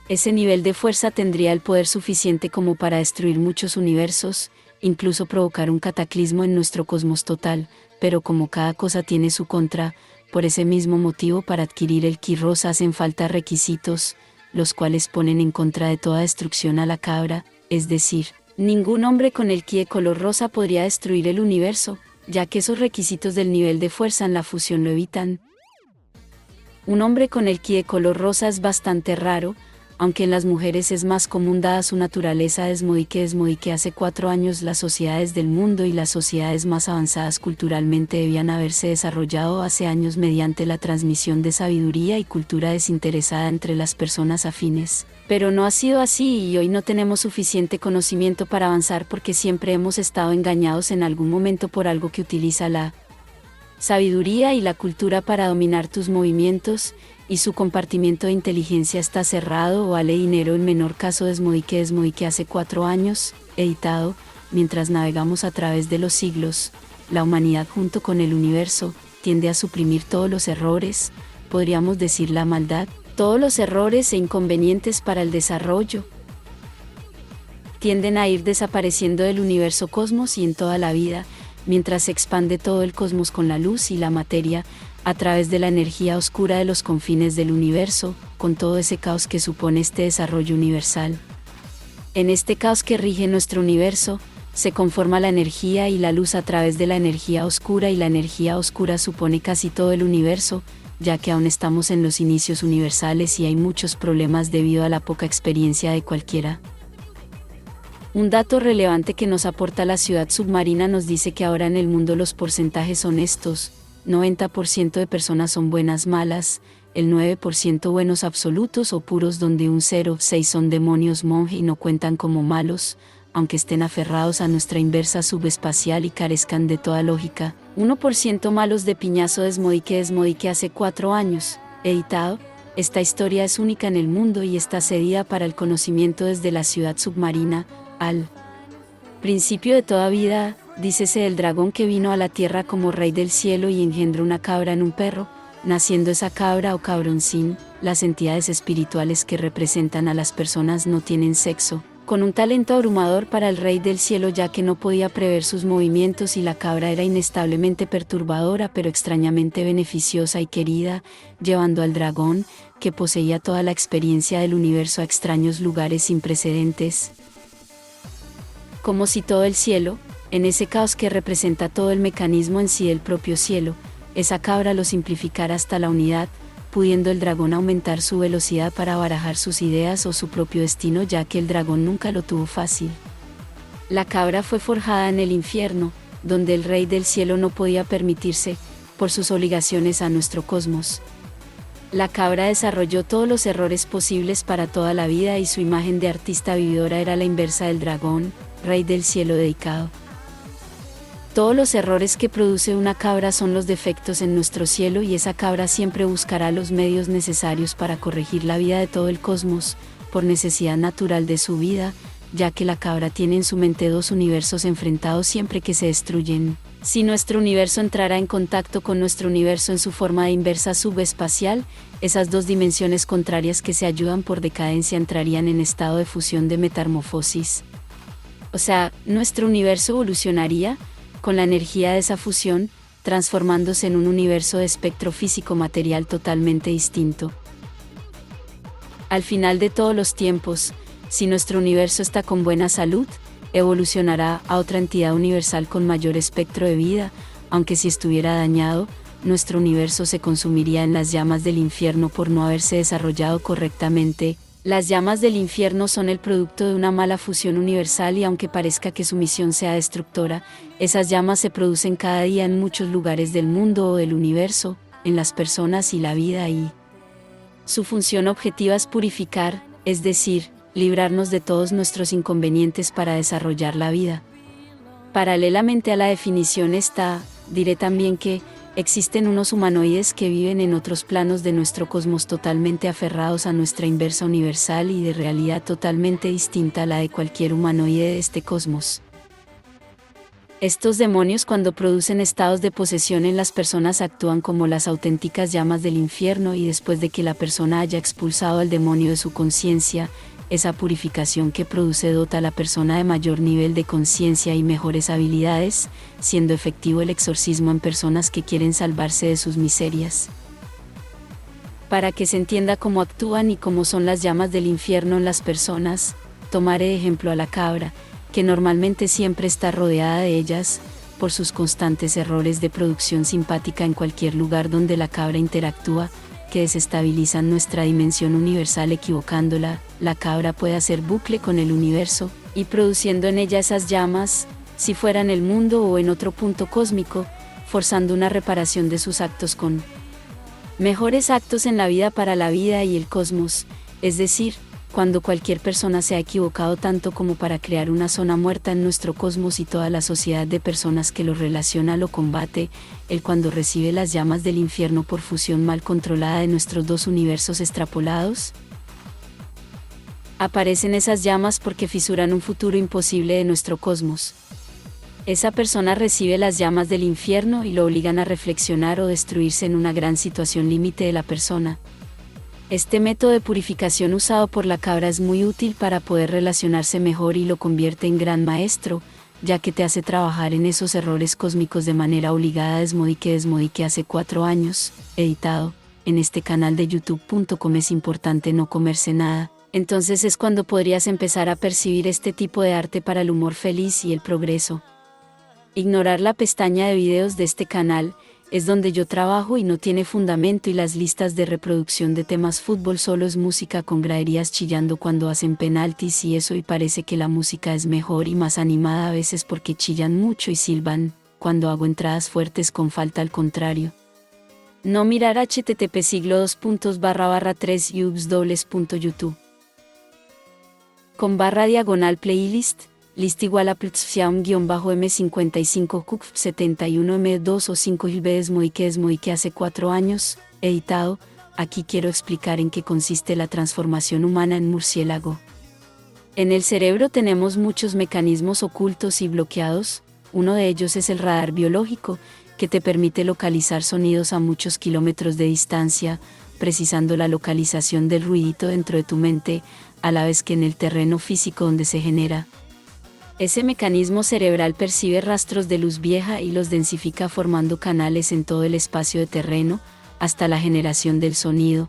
Ese nivel de fuerza tendría el poder suficiente como para destruir muchos universos, incluso provocar un cataclismo en nuestro cosmos total, pero como cada cosa tiene su contra, por ese mismo motivo para adquirir el ki rosa hacen falta requisitos, los cuales ponen en contra de toda destrucción a la cabra, es decir, ningún hombre con el ki de color rosa podría destruir el universo, ya que esos requisitos del nivel de fuerza en la fusión lo evitan. Un hombre con el ki de color rosa es bastante raro, aunque en las mujeres es más común dada su naturaleza. Desmodique hace 4 años las sociedades del mundo y las sociedades más avanzadas culturalmente debían haberse desarrollado hace años mediante la transmisión de sabiduría y cultura desinteresada entre las personas afines. Pero no ha sido así y hoy no tenemos suficiente conocimiento para avanzar porque siempre hemos estado engañados en algún momento por algo que utiliza la sabiduría y la cultura para dominar tus movimientos, y su compartimiento de inteligencia está cerrado o vale dinero. En menor caso Desmodique hace 4 años, editado. Mientras navegamos a través de los siglos, la humanidad junto con el universo, tiende a suprimir todos los errores, podríamos decir la maldad, todos los errores e inconvenientes para el desarrollo. Tienden a ir desapareciendo del universo cosmos y en toda la vida, mientras se expande todo el cosmos con la luz y la materia, a través de la energía oscura de los confines del universo, con todo ese caos que supone este desarrollo universal. En este caos que rige nuestro universo, se conforma la energía y la luz a través de la energía oscura, y la energía oscura supone casi todo el universo, ya que aún estamos en los inicios universales y hay muchos problemas debido a la poca experiencia de cualquiera. Un dato relevante que nos aporta la ciudad submarina nos dice que ahora en el mundo los porcentajes son estos: 90% de personas son buenas malas, el 9% buenos absolutos o puros, donde un 0,6 son demonios monje y no cuentan como malos, aunque estén aferrados a nuestra inversa subespacial y carezcan de toda lógica, 1% malos de piñazo. Desmodique hace 4 años, editado. Esta historia es única en el mundo y está cedida para el conocimiento desde la ciudad submarina. Al principio de toda vida, dícese del dragón que vino a la tierra como rey del cielo y engendró una cabra en un perro, naciendo esa cabra o cabroncín. Las entidades espirituales que representan a las personas no tienen sexo, con un talento abrumador para el rey del cielo, ya que no podía prever sus movimientos, y la cabra era inestablemente perturbadora pero extrañamente beneficiosa y querida, llevando al dragón, que poseía toda la experiencia del universo, a extraños lugares sin precedentes. Como si todo el cielo, en ese caos que representa todo el mecanismo en sí del propio cielo, esa cabra lo simplificara hasta la unidad, pudiendo el dragón aumentar su velocidad para barajar sus ideas o su propio destino, ya que el dragón nunca lo tuvo fácil. La cabra fue forjada en el infierno, donde el rey del cielo no podía permitirse, por sus obligaciones a nuestro cosmos. La cabra desarrolló todos los errores posibles para toda la vida y su imagen de artista vividora era la inversa del dragón, rey del cielo dedicado. Todos los errores que produce una cabra son los defectos en nuestro cielo, y esa cabra siempre buscará los medios necesarios para corregir la vida de todo el cosmos, por necesidad natural de su vida, ya que la cabra tiene en su mente 2 universos enfrentados siempre que se destruyen. Si nuestro universo entrara en contacto con nuestro universo en su forma de inversa subespacial, esas 2 dimensiones contrarias que se ayudan por decadencia entrarían en estado de fusión de metamorfosis. O sea, nuestro universo evolucionaría, con la energía de esa fusión, transformándose en un universo de espectro físico material totalmente distinto. Al final de todos los tiempos, si nuestro universo está con buena salud, evolucionará a otra entidad universal con mayor espectro de vida, aunque si estuviera dañado, nuestro universo se consumiría en las llamas del infierno por no haberse desarrollado correctamente. Las llamas del infierno son el producto de una mala fusión universal, y aunque parezca que su misión sea destructora, esas llamas se producen cada día en muchos lugares del mundo o del universo, en las personas y la vida, y su función objetiva es purificar, es decir, librarnos de todos nuestros inconvenientes para desarrollar la vida. Paralelamente a la definición está, diré también que, existen unos humanoides que viven en otros planos de nuestro cosmos totalmente aferrados a nuestra inversa universal y de realidad totalmente distinta a la de cualquier humanoide de este cosmos. Estos demonios, cuando producen estados de posesión en las personas, actúan como las auténticas llamas del infierno, y después de que la persona haya expulsado al demonio de su conciencia, esa purificación que produce dota a la persona de mayor nivel de conciencia y mejores habilidades, siendo efectivo el exorcismo en personas que quieren salvarse de sus miserias. Para que se entienda cómo actúan y cómo son las llamas del infierno en las personas, tomaré de ejemplo a la cabra, que normalmente siempre está rodeada de ellas, por sus constantes errores de producción simpática en cualquier lugar donde la cabra interactúa, que desestabilizan nuestra dimensión universal equivocándola. La cabra puede hacer bucle con el universo, y produciendo en ella esas llamas, si fuera en el mundo o en otro punto cósmico, forzando una reparación de sus actos con mejores actos en la vida para la vida y el cosmos, es decir, cuando cualquier persona se ha equivocado tanto como para crear una zona muerta en nuestro cosmos y toda la sociedad de personas que lo relaciona lo combate, él cuando recibe las llamas del infierno por fusión mal controlada de nuestros dos universos extrapolados, aparecen esas llamas porque fisuran un futuro imposible de nuestro cosmos. Esa persona recibe las llamas del infierno y lo obligan a reflexionar o destruirse en una gran situación límite de la persona. Este método de purificación usado por la cabra es muy útil para poder relacionarse mejor y lo convierte en gran maestro, ya que te hace trabajar en esos errores cósmicos de manera obligada. Desmodique hace 4 años, editado, en este canal de youtube.com. Es importante no comerse nada, entonces es cuando podrías empezar a percibir este tipo de arte para el humor feliz y el progreso. Ignorar la pestaña de videos de este canal, es donde yo trabajo y no tiene fundamento, y las listas de reproducción de temas fútbol solo es música con graderías chillando cuando hacen penaltis y eso, y parece que la música es mejor y más animada a veces porque chillan mucho y silban, cuando hago entradas fuertes con falta al contrario. No mirar http://3ubs://youtube con /playlist list igual a +m55 cuf 71 m2 o 5 Desmodique hace 4 años, editado. Aquí quiero explicar en qué consiste la transformación humana en murciélago. En el cerebro tenemos muchos mecanismos ocultos y bloqueados. Uno de ellos es el radar biológico, que te permite localizar sonidos a muchos kilómetros de distancia, precisando la localización del ruidito dentro de tu mente, a la vez que en el terreno físico donde se genera. Ese mecanismo cerebral percibe rastros de luz vieja y los densifica formando canales en todo el espacio de terreno, hasta la generación del sonido.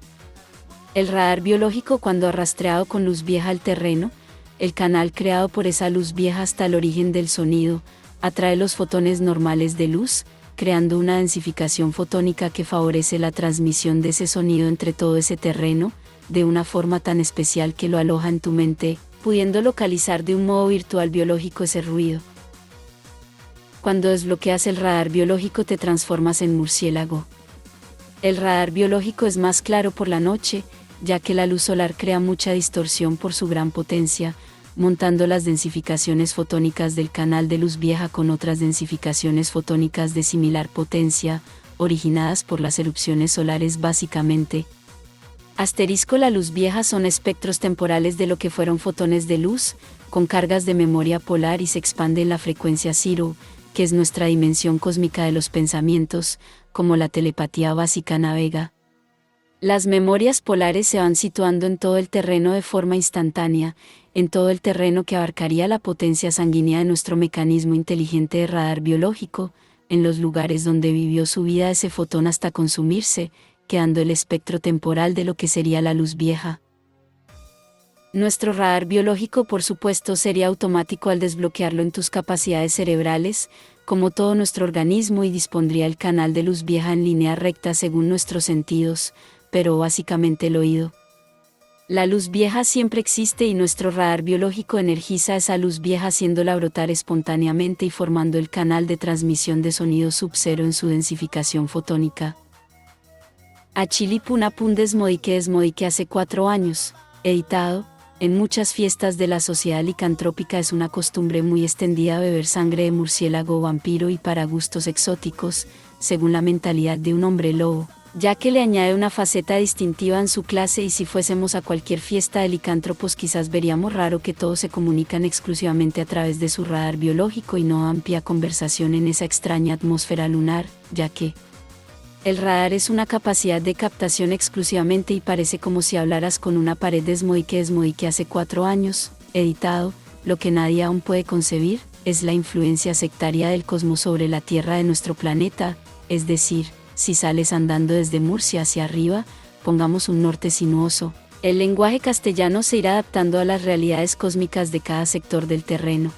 El radar biológico, cuando rastreado con luz vieja al terreno, el canal creado por esa luz vieja hasta el origen del sonido, atrae los fotones normales de luz, creando una densificación fotónica que favorece la transmisión de ese sonido entre todo ese terreno, de una forma tan especial que lo aloja en tu mente, pudiendo localizar de un modo virtual biológico ese ruido. Cuando desbloqueas el radar biológico te transformas en murciélago. El radar biológico es más claro por la noche, ya que la luz solar crea mucha distorsión por su gran potencia, montando las densificaciones fotónicas del canal de luz vieja con otras densificaciones fotónicas de similar potencia, originadas por las erupciones solares básicamente. La luz vieja son espectros temporales de lo que fueron fotones de luz, con cargas de memoria polar, y se expande en la frecuencia cero, que es nuestra dimensión cósmica de los pensamientos, como la telepatía básica navega. Las memorias polares se van situando en todo el terreno de forma instantánea, en todo el terreno que abarcaría la potencia sanguínea de nuestro mecanismo inteligente de radar biológico, en los lugares donde vivió su vida ese fotón hasta consumirse, quedando el espectro temporal de lo que sería la luz vieja. Nuestro radar biológico, por supuesto, sería automático al desbloquearlo en tus capacidades cerebrales, como todo nuestro organismo, y dispondría el canal de luz vieja en línea recta según nuestros sentidos, pero básicamente el oído. La luz vieja siempre existe y nuestro radar biológico energiza esa luz vieja haciéndola brotar espontáneamente y formando el canal de transmisión de sonido sub-cero en su densificación fotónica. Achili Punapun Desmodique hace 4 años, editado. En muchas fiestas de la sociedad licantrópica es una costumbre muy extendida beber sangre de murciélago o vampiro y para gustos exóticos, según la mentalidad de un hombre lobo, ya que le añade una faceta distintiva en su clase y si fuésemos a cualquier fiesta de licántropos quizás veríamos raro que todos se comunican exclusivamente a través de su radar biológico y no amplia conversación en esa extraña atmósfera lunar, ya que el radar es una capacidad de captación exclusivamente y parece como si hablaras con una pared Desmodique hace 4 años, editado, lo que nadie aún puede concebir, es la influencia sectaria del cosmos sobre la Tierra de nuestro planeta, es decir, si sales andando desde Murcia hacia arriba, pongamos un norte sinuoso, el lenguaje castellano se irá adaptando a las realidades cósmicas de cada sector del terreno.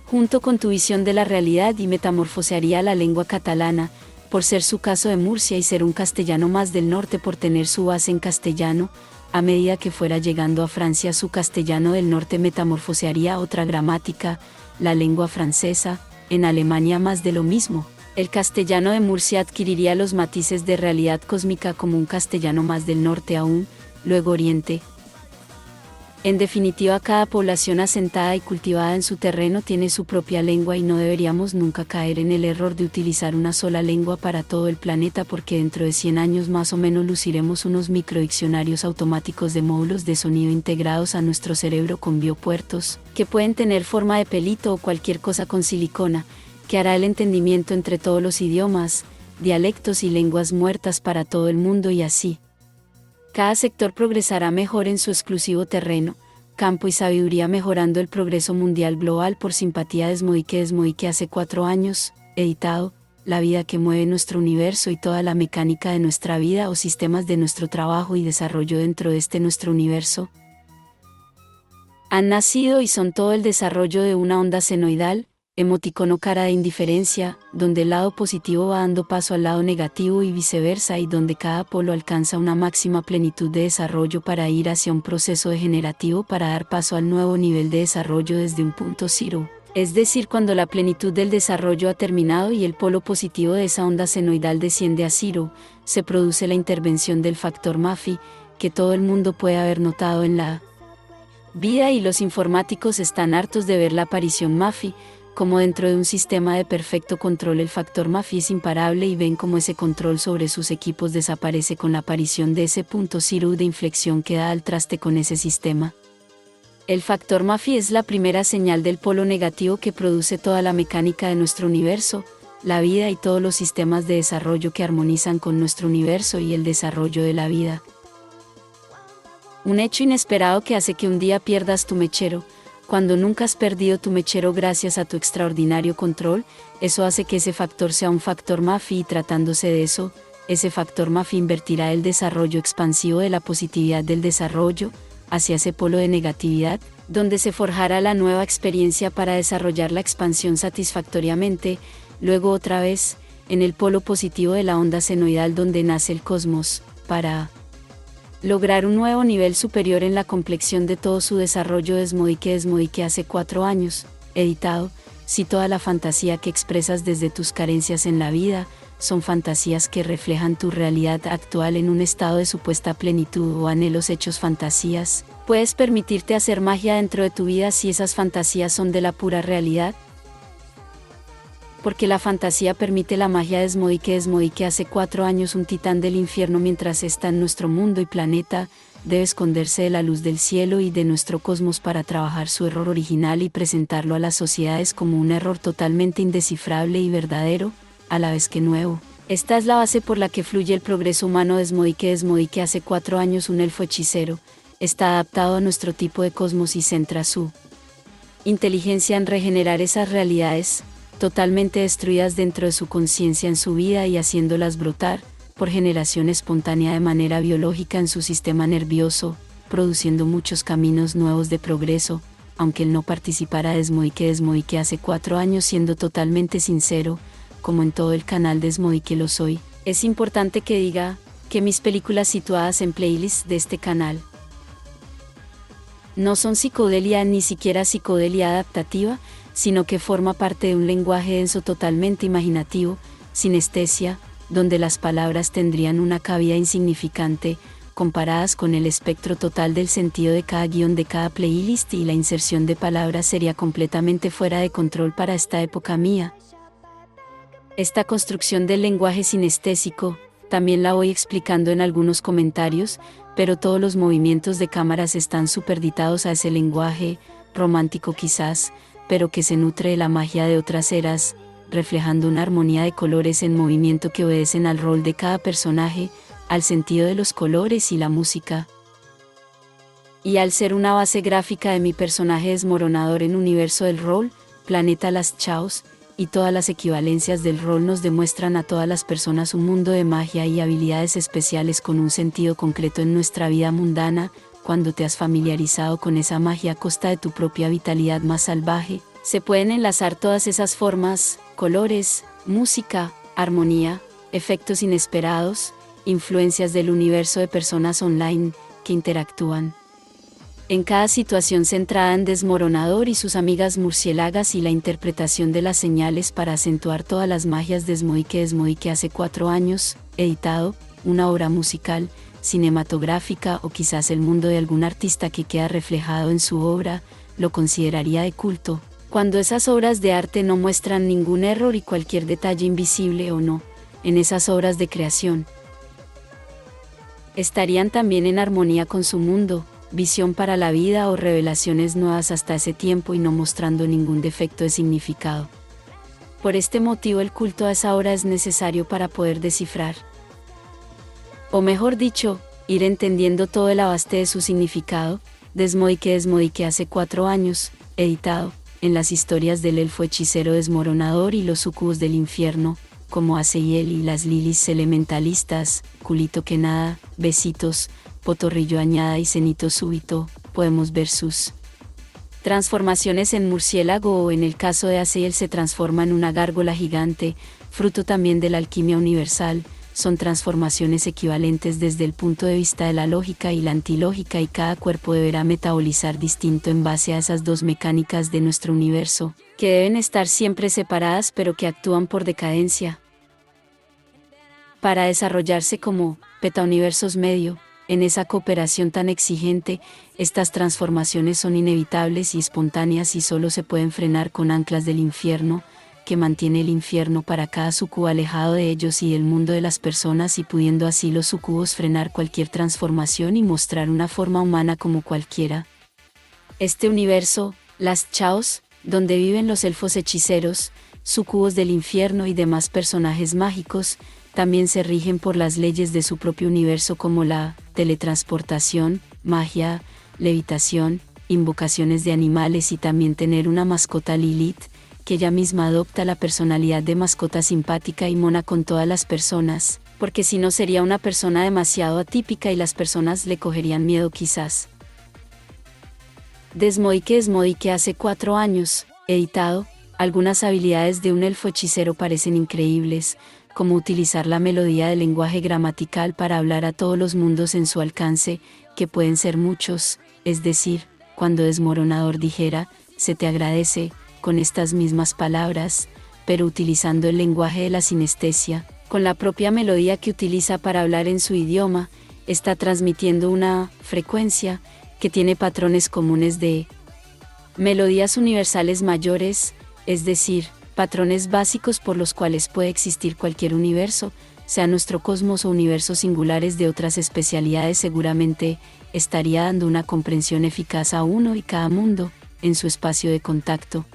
Junto con tu visión de la realidad y metamorfosearía la lengua catalana, por ser su caso de Murcia y ser un castellano más del norte por tener su base en castellano, a medida que fuera llegando a Francia su castellano del norte metamorfosearía otra gramática, la lengua francesa, en Alemania más de lo mismo. El castellano de Murcia adquiriría los matices de realidad cósmica como un castellano más del norte aún, luego oriente. En definitiva, cada población asentada y cultivada en su terreno tiene su propia lengua y no deberíamos nunca caer en el error de utilizar una sola lengua para todo el planeta porque dentro de 100 años más o menos luciremos unos microdiccionarios automáticos de módulos de sonido integrados a nuestro cerebro con biopuertos, que pueden tener forma de pelito o cualquier cosa con silicona, que hará el entendimiento entre todos los idiomas, dialectos y lenguas muertas para todo el mundo y así. Cada sector progresará mejor en su exclusivo terreno, campo y sabiduría mejorando el progreso mundial global por simpatía Desmodique hace 4 años, editado, la vida que mueve nuestro universo y toda la mecánica de nuestra vida o sistemas de nuestro trabajo y desarrollo dentro de este nuestro universo. Han nacido y son todo el desarrollo de una onda senoidal, emoticono cara de indiferencia, donde el lado positivo va dando paso al lado negativo y viceversa y donde cada polo alcanza una máxima plenitud de desarrollo para ir hacia un proceso degenerativo para dar paso al nuevo nivel de desarrollo desde un punto cero. Es decir, cuando la plenitud del desarrollo ha terminado y el polo positivo de esa onda senoidal desciende a cero, se produce la intervención del factor Murphy, que todo el mundo puede haber notado en la vida y los informáticos están hartos de ver la aparición Murphy, como dentro de un sistema de perfecto control el factor Murphy es imparable y ven cómo ese control sobre sus equipos desaparece con la aparición de ese punto cero de inflexión que da al traste con ese sistema. El factor Murphy es la primera señal del polo negativo que produce toda la mecánica de nuestro universo, la vida y todos los sistemas de desarrollo que armonizan con nuestro universo y el desarrollo de la vida. Un hecho inesperado que hace que un día pierdas tu mechero. Cuando nunca has perdido tu mechero gracias a tu extraordinario control, eso hace que ese factor sea un factor Murphy y tratándose de eso, ese factor Murphy invertirá el desarrollo expansivo de la positividad del desarrollo, hacia ese polo de negatividad, donde se forjará la nueva experiencia para desarrollar la expansión satisfactoriamente, luego otra vez, en el polo positivo de la onda senoidal donde nace el cosmos, para lograr un nuevo nivel superior en la complexión de todo su desarrollo Desmodique hace 4 años, editado, si toda la fantasía que expresas desde tus carencias en la vida, son fantasías que reflejan tu realidad actual en un estado de supuesta plenitud o anhelos hechos fantasías, puedes permitirte hacer magia dentro de tu vida si esas fantasías son de la pura realidad. Porque la fantasía permite la magia Desmodique hace 4 años un titán del infierno mientras está en nuestro mundo y planeta, debe esconderse de la luz del cielo y de nuestro cosmos para trabajar su error original y presentarlo a las sociedades como un error totalmente indescifrable y verdadero, a la vez que nuevo. Esta es la base por la que fluye el progreso humano Desmodique hace 4 años un elfo hechicero, está adaptado a nuestro tipo de cosmos y centra su inteligencia en regenerar esas realidades, totalmente destruidas dentro de su conciencia en su vida y haciéndolas brotar, por generación espontánea de manera biológica en su sistema nervioso, produciendo muchos caminos nuevos de progreso, aunque él no participara Desmodique hace 4 años siendo totalmente sincero, como en todo el canal Desmodique lo soy, es importante que diga, que mis películas situadas en playlists de este canal no son psicodelia ni siquiera psicodelia adaptativa, sino que forma parte de un lenguaje denso totalmente imaginativo, sinestesia, donde las palabras tendrían una cabida insignificante, comparadas con el espectro total del sentido de cada guión de cada playlist, y la inserción de palabras sería completamente fuera de control para esta época mía. Esta construcción del lenguaje sinestésico, también la voy explicando en algunos comentarios, pero todos los movimientos de cámaras están superditados a ese lenguaje, romántico quizás, pero que se nutre de la magia de otras eras, reflejando una armonía de colores en movimiento que obedecen al rol de cada personaje, al sentido de los colores y la música. Y al ser una base gráfica de mi personaje desmoronador en universo del rol, planeta Las Chaos, y todas las equivalencias del rol nos demuestran a todas las personas un mundo de magia y habilidades especiales con un sentido concreto en nuestra vida mundana. Cuando te has familiarizado con esa magia a costa de tu propia vitalidad más salvaje, se pueden enlazar todas esas formas, colores, música, armonía, efectos inesperados, influencias del universo de personas online que interactúan. En cada situación centrada en Desmoronador y sus amigas murciélagas y la interpretación de las señales para acentuar todas las magias Desmodique hace 4 años, editado, una obra musical, cinematográfica o quizás el mundo de algún artista que queda reflejado en su obra, lo consideraría de culto, cuando esas obras de arte no muestran ningún error y cualquier detalle invisible o no, en esas obras de creación. Estarían también en armonía con su mundo, visión para la vida o revelaciones nuevas hasta ese tiempo y no mostrando ningún defecto de significado. Por este motivo el culto a esa obra es necesario para poder descifrar, o mejor dicho, ir entendiendo todo el abaste de su significado. Desmodique hace 4 años, editado, en las historias del elfo hechicero Desmoronador y los sucubos del infierno, como Azeiel y las Lilith elementalistas, culito que nada, besitos, potorrillo añada y cenito súbito, podemos ver sus transformaciones en murciélago o en el caso de Azeiel se transforma en una gárgola gigante, fruto también de la alquimia universal. Son transformaciones equivalentes desde el punto de vista de la lógica y la antilógica y cada cuerpo deberá metabolizar distinto en base a esas dos mecánicas de nuestro universo, que deben estar siempre separadas pero que actúan por decadencia. Para desarrollarse como petauniversos medio, en esa cooperación tan exigente, estas transformaciones son inevitables y espontáneas y solo se pueden frenar con anclas del infierno, que mantiene el infierno para cada sucubo alejado de ellos y del mundo de las personas y pudiendo así los sucubos frenar cualquier transformación y mostrar una forma humana como cualquiera. Este universo, Las Chaos, donde viven los elfos hechiceros, sucubos del infierno y demás personajes mágicos, también se rigen por las leyes de su propio universo como la teletransportación, magia, levitación, invocaciones de animales y también tener una mascota Lilith, que ella misma adopta la personalidad de mascota simpática y mona con todas las personas, porque si no sería una persona demasiado atípica y las personas le cogerían miedo quizás. Desmodique hace 4 años, editado, algunas habilidades de un elfo hechicero parecen increíbles, como utilizar la melodía del lenguaje gramatical para hablar a todos los mundos en su alcance, que pueden ser muchos, es decir, cuando Desmoronador dijera, se te agradece, con estas mismas palabras, pero utilizando el lenguaje de la sinestesia, con la propia melodía que utiliza para hablar en su idioma, está transmitiendo una frecuencia que tiene patrones comunes de melodías universales mayores, es decir, patrones básicos por los cuales puede existir cualquier universo, sea nuestro cosmos o universos singulares de otras especialidades. Seguramente estaría dando una comprensión eficaz a uno y cada mundo, en su espacio de contacto.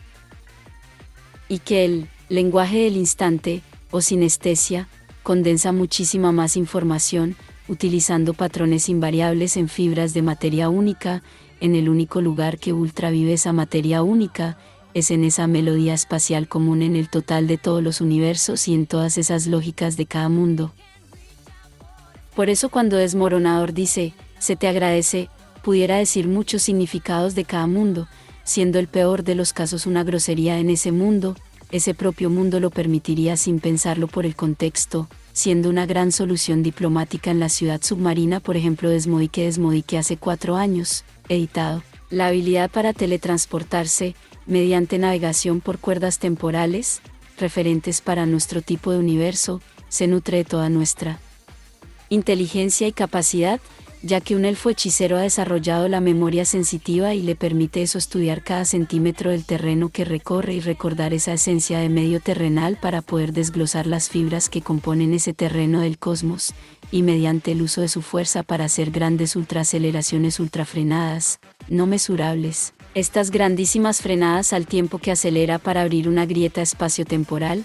Y que el lenguaje del instante, o sinestesia, condensa muchísima más información, utilizando patrones invariables en fibras de materia única, en el único lugar que ultravive esa materia única, es en esa melodía espacial común en el total de todos los universos y en todas esas lógicas de cada mundo. Por eso cuando Desmoronador dice, se te agradece, pudiera decir muchos significados de cada mundo, siendo el peor de los casos una grosería en ese mundo, ese propio mundo lo permitiría sin pensarlo por el contexto, siendo una gran solución diplomática en la ciudad submarina. Por ejemplo, Desmodique hace 4 años, editado, la habilidad para teletransportarse, mediante navegación por cuerdas temporales, referentes para nuestro tipo de universo, se nutre de toda nuestra inteligencia y capacidad, ya que un elfo hechicero ha desarrollado la memoria sensitiva y le permite eso estudiar cada centímetro del terreno que recorre y recordar esa esencia de medio terrenal para poder desglosar las fibras que componen ese terreno del cosmos, y mediante el uso de su fuerza para hacer grandes ultraaceleraciones ultrafrenadas, no mesurables. Estas grandísimas frenadas al tiempo que acelera para abrir una grieta espaciotemporal,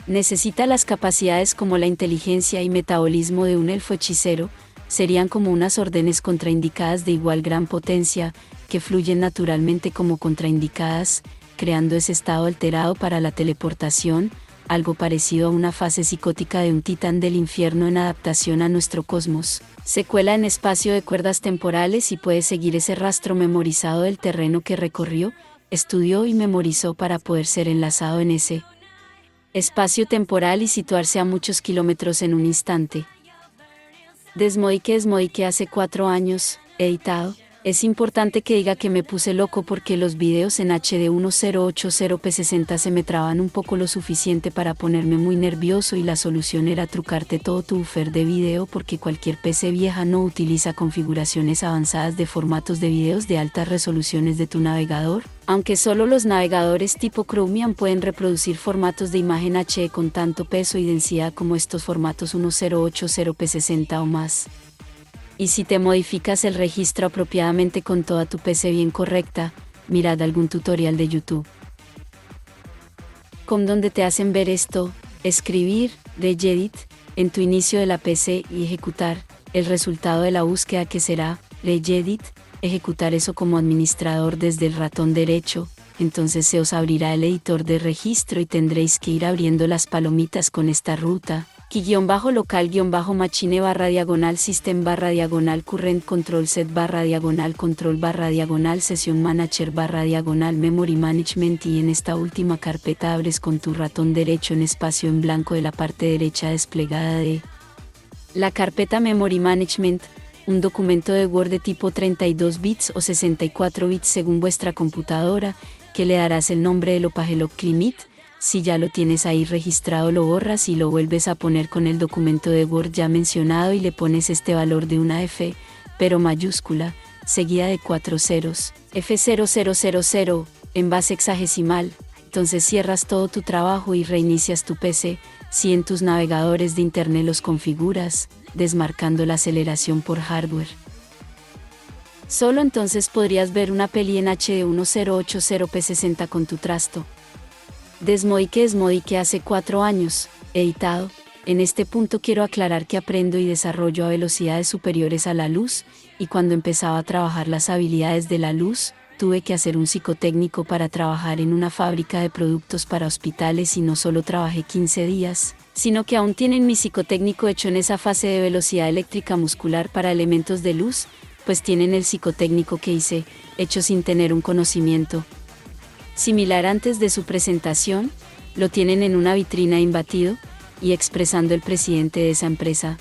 necesita las capacidades como la inteligencia y metabolismo de un elfo hechicero, serían como unas órdenes contraindicadas de igual gran potencia, que fluyen naturalmente como contraindicadas, creando ese estado alterado para la teleportación, algo parecido a una fase psicótica de un titán del infierno en adaptación a nuestro cosmos. Se cuela en espacio de cuerdas temporales y puede seguir ese rastro memorizado del terreno que recorrió, estudió y memorizó para poder ser enlazado en ese espacio temporal y situarse a muchos kilómetros en un instante. Desmodique hace 4 años, editado. Es importante que diga que me puse loco porque los videos en HD 1080p60 se me traban un poco lo suficiente para ponerme muy nervioso y la solución era trucarte todo tu buffer de video porque cualquier PC vieja no utiliza configuraciones avanzadas de formatos de videos de altas resoluciones de tu navegador, aunque solo los navegadores tipo Chromium pueden reproducir formatos de imagen HD con tanto peso y densidad como estos formatos 1080p60 o más. Y si te modificas el registro apropiadamente con toda tu PC bien correcta, mirad algún tutorial de YouTube, donde te hacen ver esto, escribir, regedit, en tu inicio de la PC y ejecutar, el resultado de la búsqueda que será, regedit, ejecutar eso como administrador desde el ratón derecho, entonces se os abrirá el editor de registro y tendréis que ir abriendo las palomitas con esta ruta. Key-local-machine /system/current control set /control /session manager /memory management y en esta última carpeta abres con tu ratón derecho en espacio en blanco de la parte derecha desplegada de la carpeta memory management, un documento de Word de tipo 32 bits o 64 bits según vuestra computadora, que le darás el nombre del Opagelog Climate. Si ya lo tienes ahí registrado lo borras y lo vuelves a poner con el documento de Word ya mencionado y le pones este valor de una F, pero mayúscula, seguida de 4 ceros, F0000, en base hexagesimal, entonces cierras todo tu trabajo y reinicias tu PC, si en tus navegadores de internet los configuras, desmarcando la aceleración por hardware. Solo entonces podrías ver una peli en HD 1080p60 con tu trasto. Desmodique hace 4 años, editado. En este punto quiero aclarar que aprendo y desarrollo a velocidades superiores a la luz, y cuando empezaba a trabajar las habilidades de la luz, tuve que hacer un psicotécnico para trabajar en una fábrica de productos para hospitales y no solo trabajé 15 días, sino que aún tienen mi psicotécnico hecho en esa fase de velocidad eléctrica muscular para elementos de luz, pues tienen el psicotécnico que hice, hecho sin tener un conocimiento similar antes de su presentación, lo tienen en una vitrina imbatido, y expresando el presidente de esa empresa.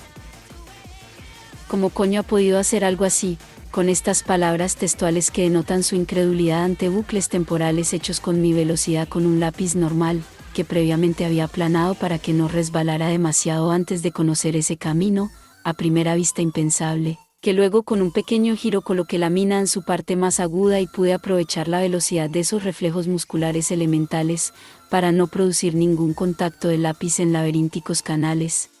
¿Cómo coño ha podido hacer algo así, con estas palabras textuales que denotan su incredulidad ante bucles temporales hechos con mi velocidad con un lápiz normal, que previamente había aplanado para que no resbalara demasiado antes de conocer ese camino, a primera vista impensable? Que luego con un pequeño giro coloqué la mina en su parte más aguda y pude aprovechar la velocidad de esos reflejos musculares elementales, para no producir ningún contacto de lápiz en laberínticos canales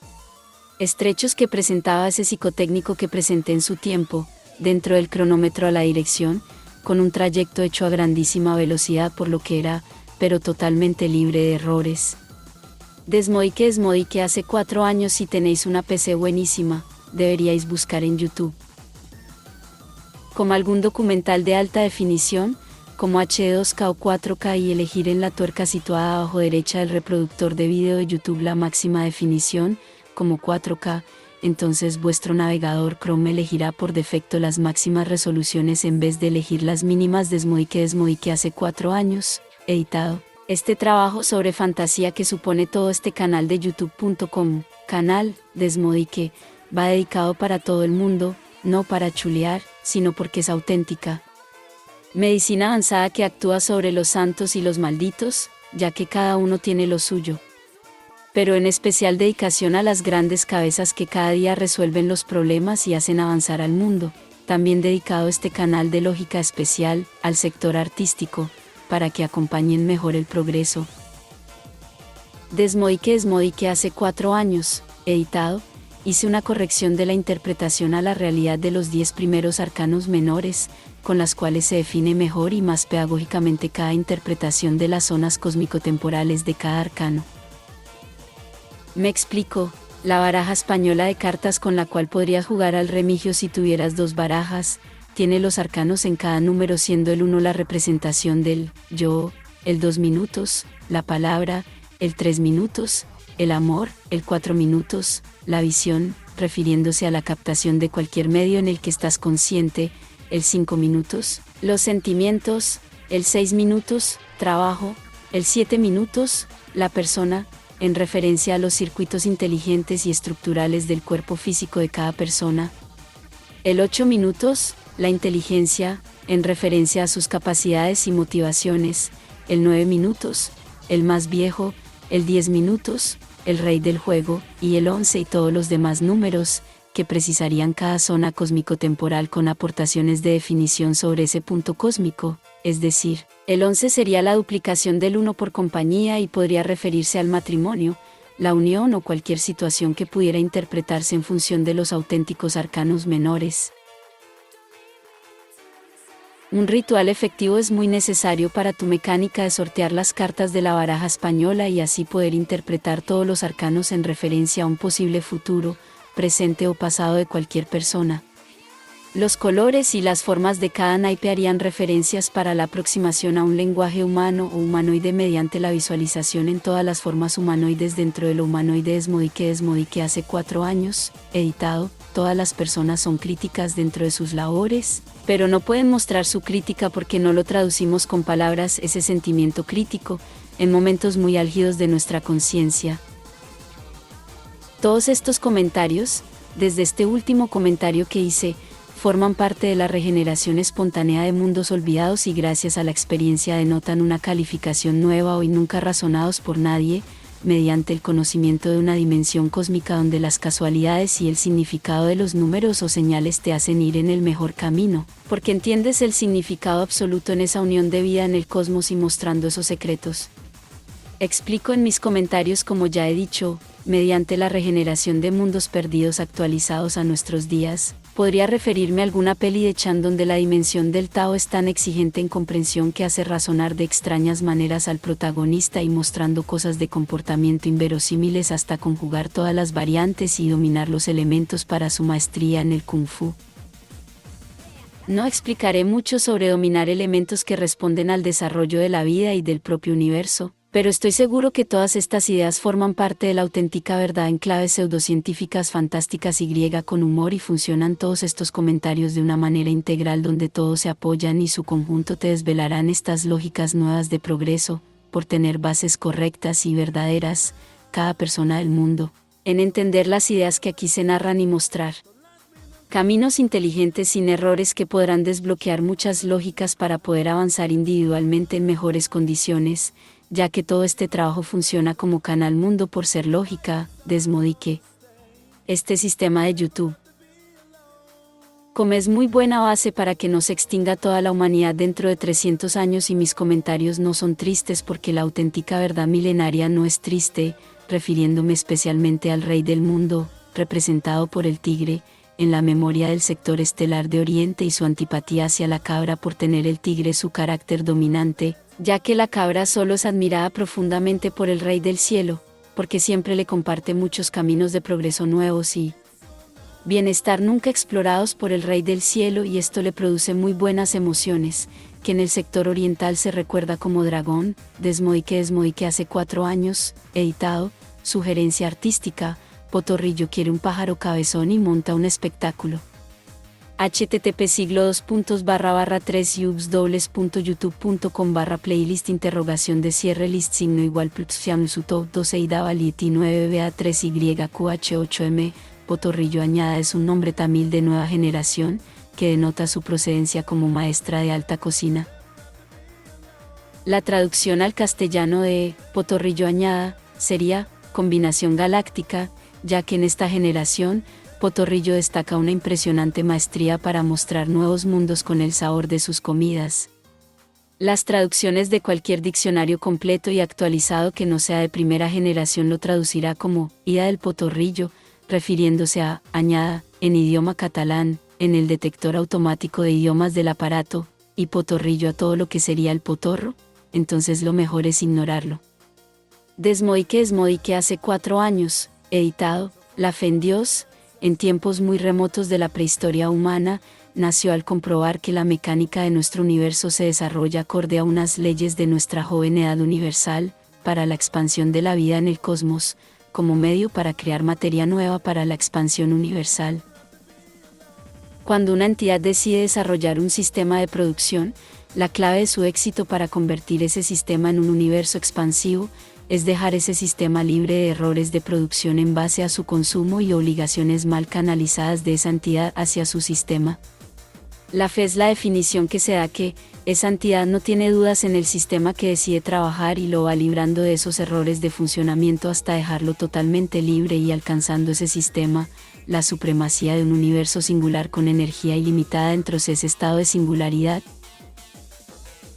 estrechos que presentaba ese psicotécnico que presenté en su tiempo, dentro del cronómetro a la dirección, con un trayecto hecho a grandísima velocidad por lo que era, pero totalmente libre de errores. Desmodique hace 4 años. Si tenéis una PC buenísima, deberíais buscar en YouTube como algún documental de alta definición, como HD2K o 4K y elegir en la tuerca situada abajo derecha del reproductor de video de YouTube la máxima definición, como 4K, entonces vuestro navegador Chrome elegirá por defecto las máximas resoluciones en vez de elegir las mínimas. Desmodique hace 4 años, editado. Este trabajo sobre fantasía que supone todo este canal de youtube.com, canal Desmodique, va dedicado para todo el mundo, no para chulear, sino porque es auténtica. Medicina avanzada que actúa sobre los santos y los malditos, ya que cada uno tiene lo suyo. pero en especial dedicación a las grandes cabezas que cada día resuelven los problemas y hacen avanzar al mundo. También dedicado este canal de lógica especial al sector artístico, para que acompañen mejor el progreso. Desmodique hace 4 años, editado, hice una corrección de la interpretación a la realidad de los 10 primeros arcanos menores, con las cuales se define mejor y más pedagógicamente cada interpretación de las zonas cósmico-temporales de cada arcano. Me explico, la baraja española de cartas con la cual podrías jugar al remigio si tuvieras 2 barajas, tiene los arcanos en cada número, siendo el 1 la representación del yo, el 2 minutos, la palabra, el 3 minutos, el amor, el 4 minutos, la visión, refiriéndose a la captación de cualquier medio en el que estás consciente, el 5 minutos, los sentimientos, el 6 minutos, trabajo, el 7 minutos, la persona, en referencia a los circuitos inteligentes y estructurales del cuerpo físico de cada persona, el 8 minutos, la inteligencia, en referencia a sus capacidades y motivaciones, el 9 minutos, el más viejo, el 10 minutos, el rey del juego, y el 11 y todos los demás números, que precisarían cada zona cósmico-temporal con aportaciones de definición sobre ese punto cósmico, es decir, el 11 sería la duplicación del 1 por compañía y podría referirse al matrimonio, la unión o cualquier situación que pudiera interpretarse en función de los auténticos arcanos menores. Un ritual efectivo es muy necesario para tu mecánica de sortear las cartas de la baraja española y así poder interpretar todos los arcanos en referencia a un posible futuro, presente o pasado de cualquier persona. Los colores y las formas de cada naipe harían referencias para la aproximación a un lenguaje humano o humanoide mediante la visualización en todas las formas humanoides dentro de lo humanoide. Desmodique hace 4 años, editado. Todas las personas son críticas dentro de sus labores, pero no pueden mostrar su crítica porque no lo traducimos con palabras, ese sentimiento crítico, en momentos muy álgidos de nuestra conciencia. Todos estos comentarios, desde este último comentario que hice, forman parte de la regeneración espontánea de mundos olvidados y gracias a la experiencia denotan una calificación nueva hoy nunca razonados por nadie, mediante el conocimiento de una dimensión cósmica donde las casualidades y el significado de los números o señales te hacen ir en el mejor camino, porque entiendes el significado absoluto en esa unión de vida en el cosmos y mostrando esos secretos. Explico en mis comentarios, como ya he dicho, mediante la regeneración de mundos perdidos actualizados a nuestros días, podría referirme a alguna peli de Chan donde la dimensión del Tao es tan exigente en comprensión que hace razonar de extrañas maneras al protagonista y mostrando cosas de comportamiento inverosímiles hasta conjugar todas las variantes y dominar los elementos para su maestría en el Kung Fu. No explicaré mucho sobre dominar elementos que responden al desarrollo de la vida y del propio universo, pero estoy seguro que todas estas ideas forman parte de la auténtica verdad en claves pseudocientíficas fantásticas y griega con humor y funcionan todos estos comentarios de una manera integral donde todos se apoyan y su conjunto te desvelarán estas lógicas nuevas de progreso, por tener bases correctas y verdaderas, cada persona del mundo, en entender las ideas que aquí se narran y mostrar caminos inteligentes sin errores que podrán desbloquear muchas lógicas para poder avanzar individualmente en mejores condiciones, ya que todo este trabajo funciona como canal mundo por ser lógica. Desmodique. Este sistema de YouTube como es muy buena base para que no se extinga toda la humanidad dentro de 300 años y mis comentarios no son tristes porque la auténtica verdad milenaria no es triste, refiriéndome especialmente al rey del mundo, representado por el tigre, en la memoria del sector estelar de Oriente y su antipatía hacia la cabra por tener el tigre su carácter dominante, ya que la cabra solo es admirada profundamente por el Rey del Cielo, porque siempre le comparte muchos caminos de progreso nuevos y bienestar nunca explorados por el Rey del Cielo y esto le produce muy buenas emociones, que en el sector oriental se recuerda como dragón. Desmodique hace 4 años, editado, sugerencia artística, Potorrillo quiere un pájaro cabezón y monta un espectáculo. http://3ubs://youtube.com/playlist !list signo igual +su top 12 ida valiti 9ba3yqh8m. Potorrillo añada es un nombre tamil de nueva generación, que denota su procedencia como maestra de alta cocina. La traducción al castellano de Potorrillo añada sería combinación galáctica, ya que en esta generación, Potorrillo destaca una impresionante maestría para mostrar nuevos mundos con el sabor de sus comidas. Las traducciones de cualquier diccionario completo y actualizado que no sea de primera generación lo traducirá como «ida del potorrillo», refiriéndose a «añada», en idioma catalán, en el detector automático de idiomas del aparato, y potorrillo a todo lo que sería el potorro, entonces lo mejor es ignorarlo. Desmodique hace 4 años, editado, La fe en Dios, en tiempos muy remotos de la prehistoria humana, nació al comprobar que la mecánica de nuestro universo se desarrolla acorde a unas leyes de nuestra joven edad universal, para la expansión de la vida en el cosmos, como medio para crear materia nueva para la expansión universal. Cuando una entidad decide desarrollar un sistema de producción, la clave de su éxito para convertir ese sistema en un universo expansivo, es dejar ese sistema libre de errores de producción en base a su consumo y obligaciones mal canalizadas de esa entidad hacia su sistema. La fe es la definición que se da que esa entidad no tiene dudas en el sistema que decide trabajar y lo va librando de esos errores de funcionamiento hasta dejarlo totalmente libre y alcanzando ese sistema, la supremacía de un universo singular con energía ilimitada dentro de ese estado de singularidad.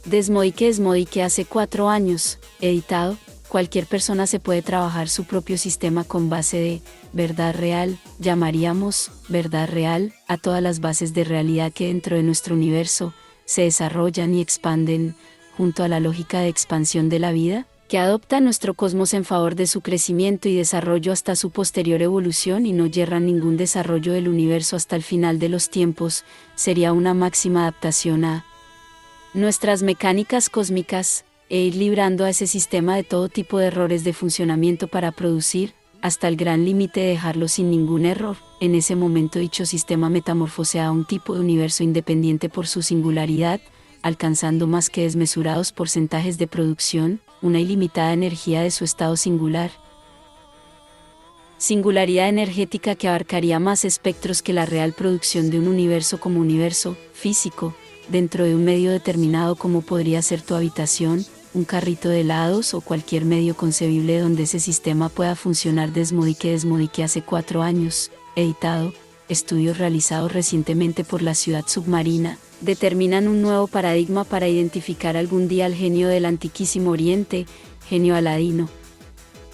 Desmodique hace 4 años, editado. Cualquier persona se puede trabajar su propio sistema con base de verdad real, llamaríamos verdad real a todas las bases de realidad que dentro de nuestro universo se desarrollan y expanden, junto a la lógica de expansión de la vida, que adopta nuestro cosmos en favor de su crecimiento y desarrollo hasta su posterior evolución y no yerra ningún desarrollo del universo hasta el final de los tiempos, sería una máxima adaptación a nuestras mecánicas cósmicas, e ir librando a ese sistema de todo tipo de errores de funcionamiento para producir, hasta el gran límite de dejarlo sin ningún error. En ese momento dicho sistema metamorfosea a un tipo de universo independiente por su singularidad, alcanzando más que desmesurados porcentajes de producción, una ilimitada energía de su estado singular. Singularidad energética que abarcaría más espectros que la real producción de un universo como universo físico, dentro de un medio determinado como podría ser tu habitación, un carrito de helados o cualquier medio concebible donde ese sistema pueda funcionar. Desmodique hace 4 años, editado, estudios realizados recientemente por la ciudad submarina, determinan un nuevo paradigma para identificar algún día al genio del antiquísimo Oriente, genio Aladino.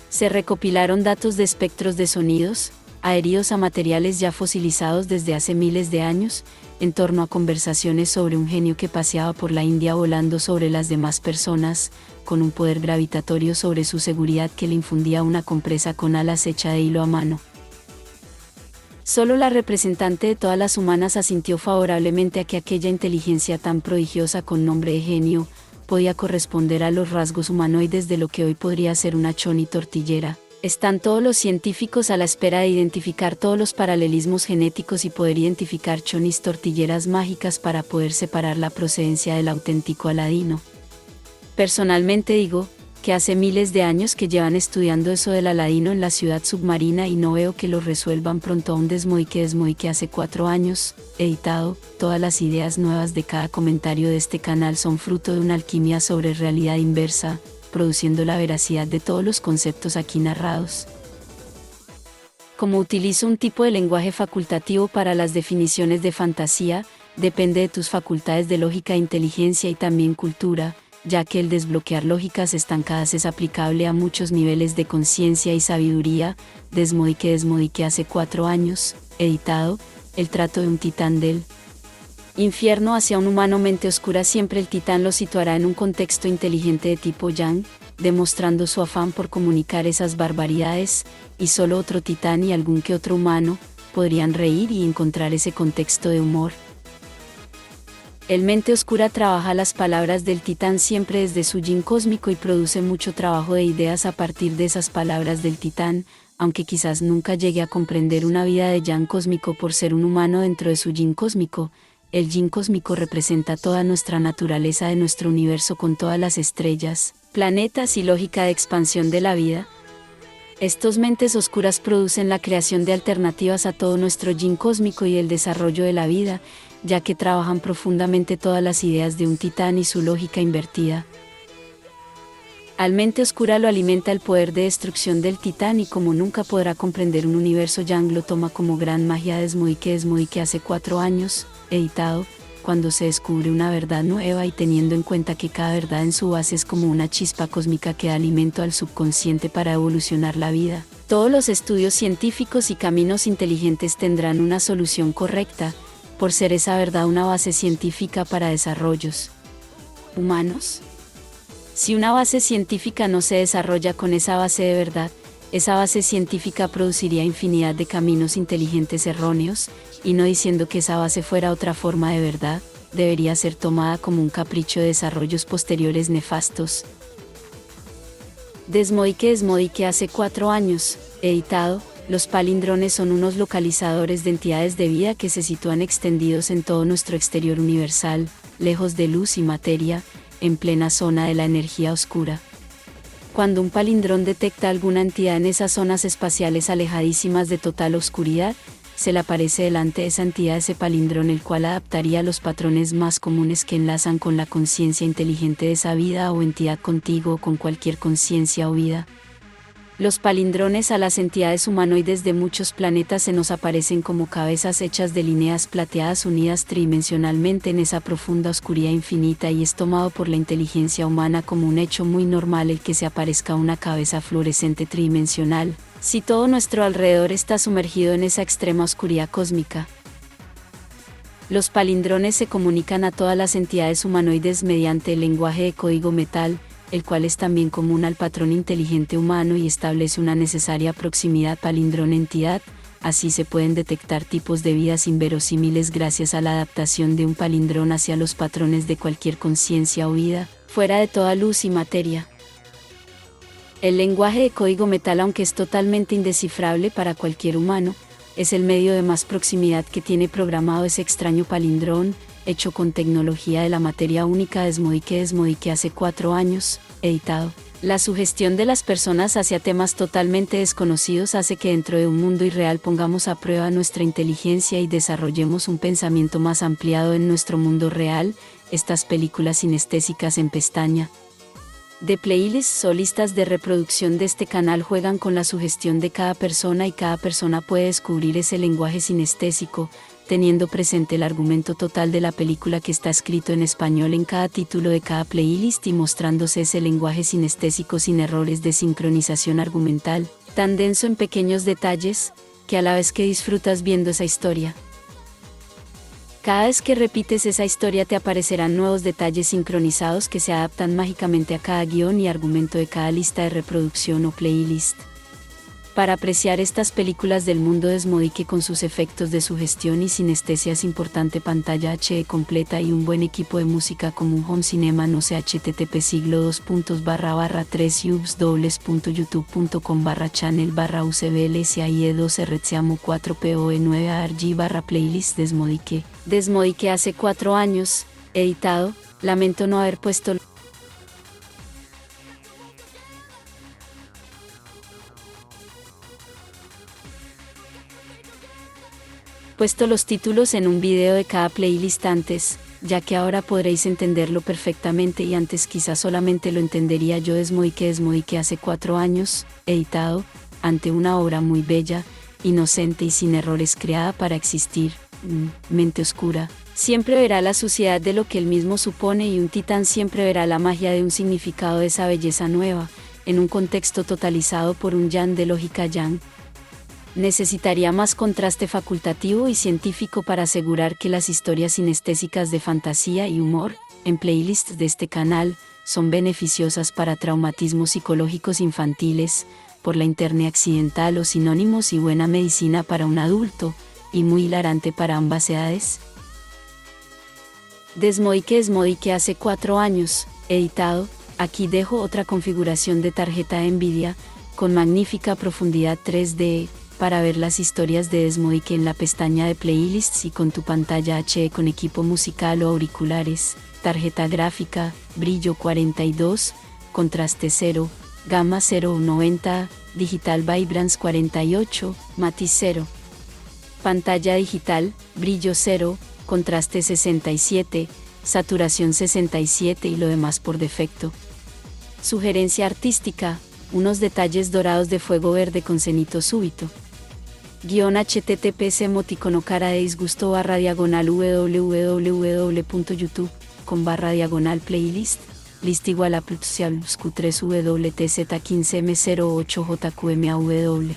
Se recopilaron datos de espectros de sonidos, adheridos a materiales ya fosilizados desde hace miles de años, en torno a conversaciones sobre un genio que paseaba por la India volando sobre las demás personas, con un poder gravitatorio sobre su seguridad que le infundía una compresa con alas hecha de hilo a mano. Solo la representante de todas las humanas asintió favorablemente a que aquella inteligencia tan prodigiosa con nombre de genio, podía corresponder a los rasgos humanoides de lo que hoy podría ser una choni tortillera. Están todos los científicos a la espera de identificar todos los paralelismos genéticos y poder identificar chonis tortilleras mágicas para poder separar la procedencia del auténtico Aladino. Personalmente digo, que hace miles de años que llevan estudiando eso del Aladino en la ciudad submarina y no veo que lo resuelvan pronto. A un Desmodique hace 4 años, editado. Todas las ideas nuevas de cada comentario de este canal son fruto de una alquimia sobre realidad inversa, produciendo la veracidad de todos los conceptos aquí narrados. Como utilizo un tipo de lenguaje facultativo para las definiciones de fantasía, depende de tus facultades de lógica, inteligencia y también cultura, ya que el desbloquear lógicas estancadas es aplicable a muchos niveles de conciencia y sabiduría. Desmodique hace 4 años, editado, el trato de un titán del infierno hacia un humano mente oscura. Siempre el titán lo situará en un contexto inteligente de tipo yang, demostrando su afán por comunicar esas barbaridades, y solo otro titán y algún que otro humano podrían reír y encontrar ese contexto de humor. El mente oscura trabaja las palabras del titán siempre desde su yin cósmico y produce mucho trabajo de ideas a partir de esas palabras del titán, aunque quizás nunca llegue a comprender una vida de yang cósmico por ser un humano dentro de su yin cósmico. El yin cósmico representa toda nuestra naturaleza de nuestro universo con todas las estrellas, planetas y lógica de expansión de la vida. Estos mentes oscuras producen la creación de alternativas a todo nuestro yin cósmico y el desarrollo de la vida, ya que trabajan profundamente todas las ideas de un titán y su lógica invertida. Al mente oscura lo alimenta el poder de destrucción del titán y como nunca podrá comprender un universo, Yang lo toma como gran magia. Desmodique hace 4 años, editado, cuando se descubre una verdad nueva y teniendo en cuenta que cada verdad en su base es como una chispa cósmica que da alimento al subconsciente para evolucionar la vida. Todos los estudios científicos y caminos inteligentes tendrán una solución correcta, por ser esa verdad una base científica para desarrollos humanos. Si una base científica no se desarrolla con esa base de verdad, esa base científica produciría infinidad de caminos inteligentes erróneos, y no diciendo que esa base fuera otra forma de verdad, debería ser tomada como un capricho de desarrollos posteriores nefastos. Desmodique hace 4 años, editado. Los palindrones son unos localizadores de entidades de vida que se sitúan extendidos en todo nuestro exterior universal, lejos de luz y materia, en plena zona de la energía oscura. Cuando un palindrón detecta alguna entidad en esas zonas espaciales alejadísimas de total oscuridad, se le aparece delante de esa entidad ese palindrón, el cual adaptaría los patrones más comunes que enlazan con la conciencia inteligente de esa vida o entidad contigo o con cualquier conciencia o vida. Los palindrones a las entidades humanoides de muchos planetas se nos aparecen como cabezas hechas de líneas plateadas unidas tridimensionalmente en esa profunda oscuridad infinita, y es tomado por la inteligencia humana como un hecho muy normal el que se aparezca una cabeza fluorescente tridimensional, si todo nuestro alrededor está sumergido en esa extrema oscuridad cósmica. Los palindrones se comunican a todas las entidades humanoides mediante el lenguaje de código metal, el cual es también común al patrón inteligente humano y establece una necesaria proximidad palindrón-entidad. Así se pueden detectar tipos de vidas inverosímiles gracias a la adaptación de un palindrón hacia los patrones de cualquier conciencia o vida, fuera de toda luz y materia. El lenguaje de código metal, aunque es totalmente indescifrable para cualquier humano, es el medio de más proximidad que tiene programado ese extraño palindrón, hecho con tecnología de la materia única. Desmodique hace 4 años, editado. La sugestión de las personas hacia temas totalmente desconocidos hace que dentro de un mundo irreal pongamos a prueba nuestra inteligencia y desarrollemos un pensamiento más ampliado en nuestro mundo real. Estas películas sinestésicas en pestaña de playlists o listas de reproducción de este canal juegan con la sugestión de cada persona y cada persona puede descubrir ese lenguaje sinestésico, teniendo presente el argumento total de la película que está escrito en español en cada título de cada playlist y mostrándose ese lenguaje sinestésico sin errores de sincronización argumental, tan denso en pequeños detalles, que a la vez que disfrutas viendo esa historia. Cada vez que repites esa historia te aparecerán nuevos detalles sincronizados que se adaptan mágicamente a cada guión y argumento de cada lista de reproducción o playlist. Para apreciar estas películas del mundo Desmodique con sus efectos de sugestión y sinestesia es importante pantalla HD completa y un buen equipo de música como un home cinema. No sé, http://3ubs.youtube.com/channel/ucblsaie2rciamo4poe9arg/playlist Desmodique hace 4 años, editado. Lamento no haber puesto los títulos en un video de cada playlist antes, ya que ahora podréis entenderlo perfectamente y antes quizás solamente lo entendería yo. Desmodique hace 4 años, editado, ante una obra muy bella, inocente y sin errores creada para existir. Mente oscura siempre verá la suciedad de lo que él mismo supone y un titán siempre verá la magia de un significado de esa belleza nueva, en un contexto totalizado por un yang de lógica yang. Necesitaría más contraste facultativo y científico para asegurar que las historias sinestésicas de fantasía y humor, en playlists de este canal, son beneficiosas para traumatismos psicológicos infantiles, por la internet accidental o sinónimos y buena medicina para un adulto, y muy hilarante para ambas edades. Desmodique hace 4 años, editado. Aquí dejo otra configuración de tarjeta Nvidia, con magnífica profundidad 3D, para ver las historias de Desmodique en la pestaña de playlists y con tu pantalla HD con equipo musical o auriculares, tarjeta gráfica, brillo 42, contraste 0, gama 0,90, digital vibrance 48, matiz 0. Pantalla digital, brillo 0, contraste 67, saturación 67 y lo demás por defecto. Sugerencia artística, unos detalles dorados de fuego verde con cenito súbito. Guión https emoticono cara de disgusto www.youtube.com/playlist, list igual a +3wtz15m08jqmaw.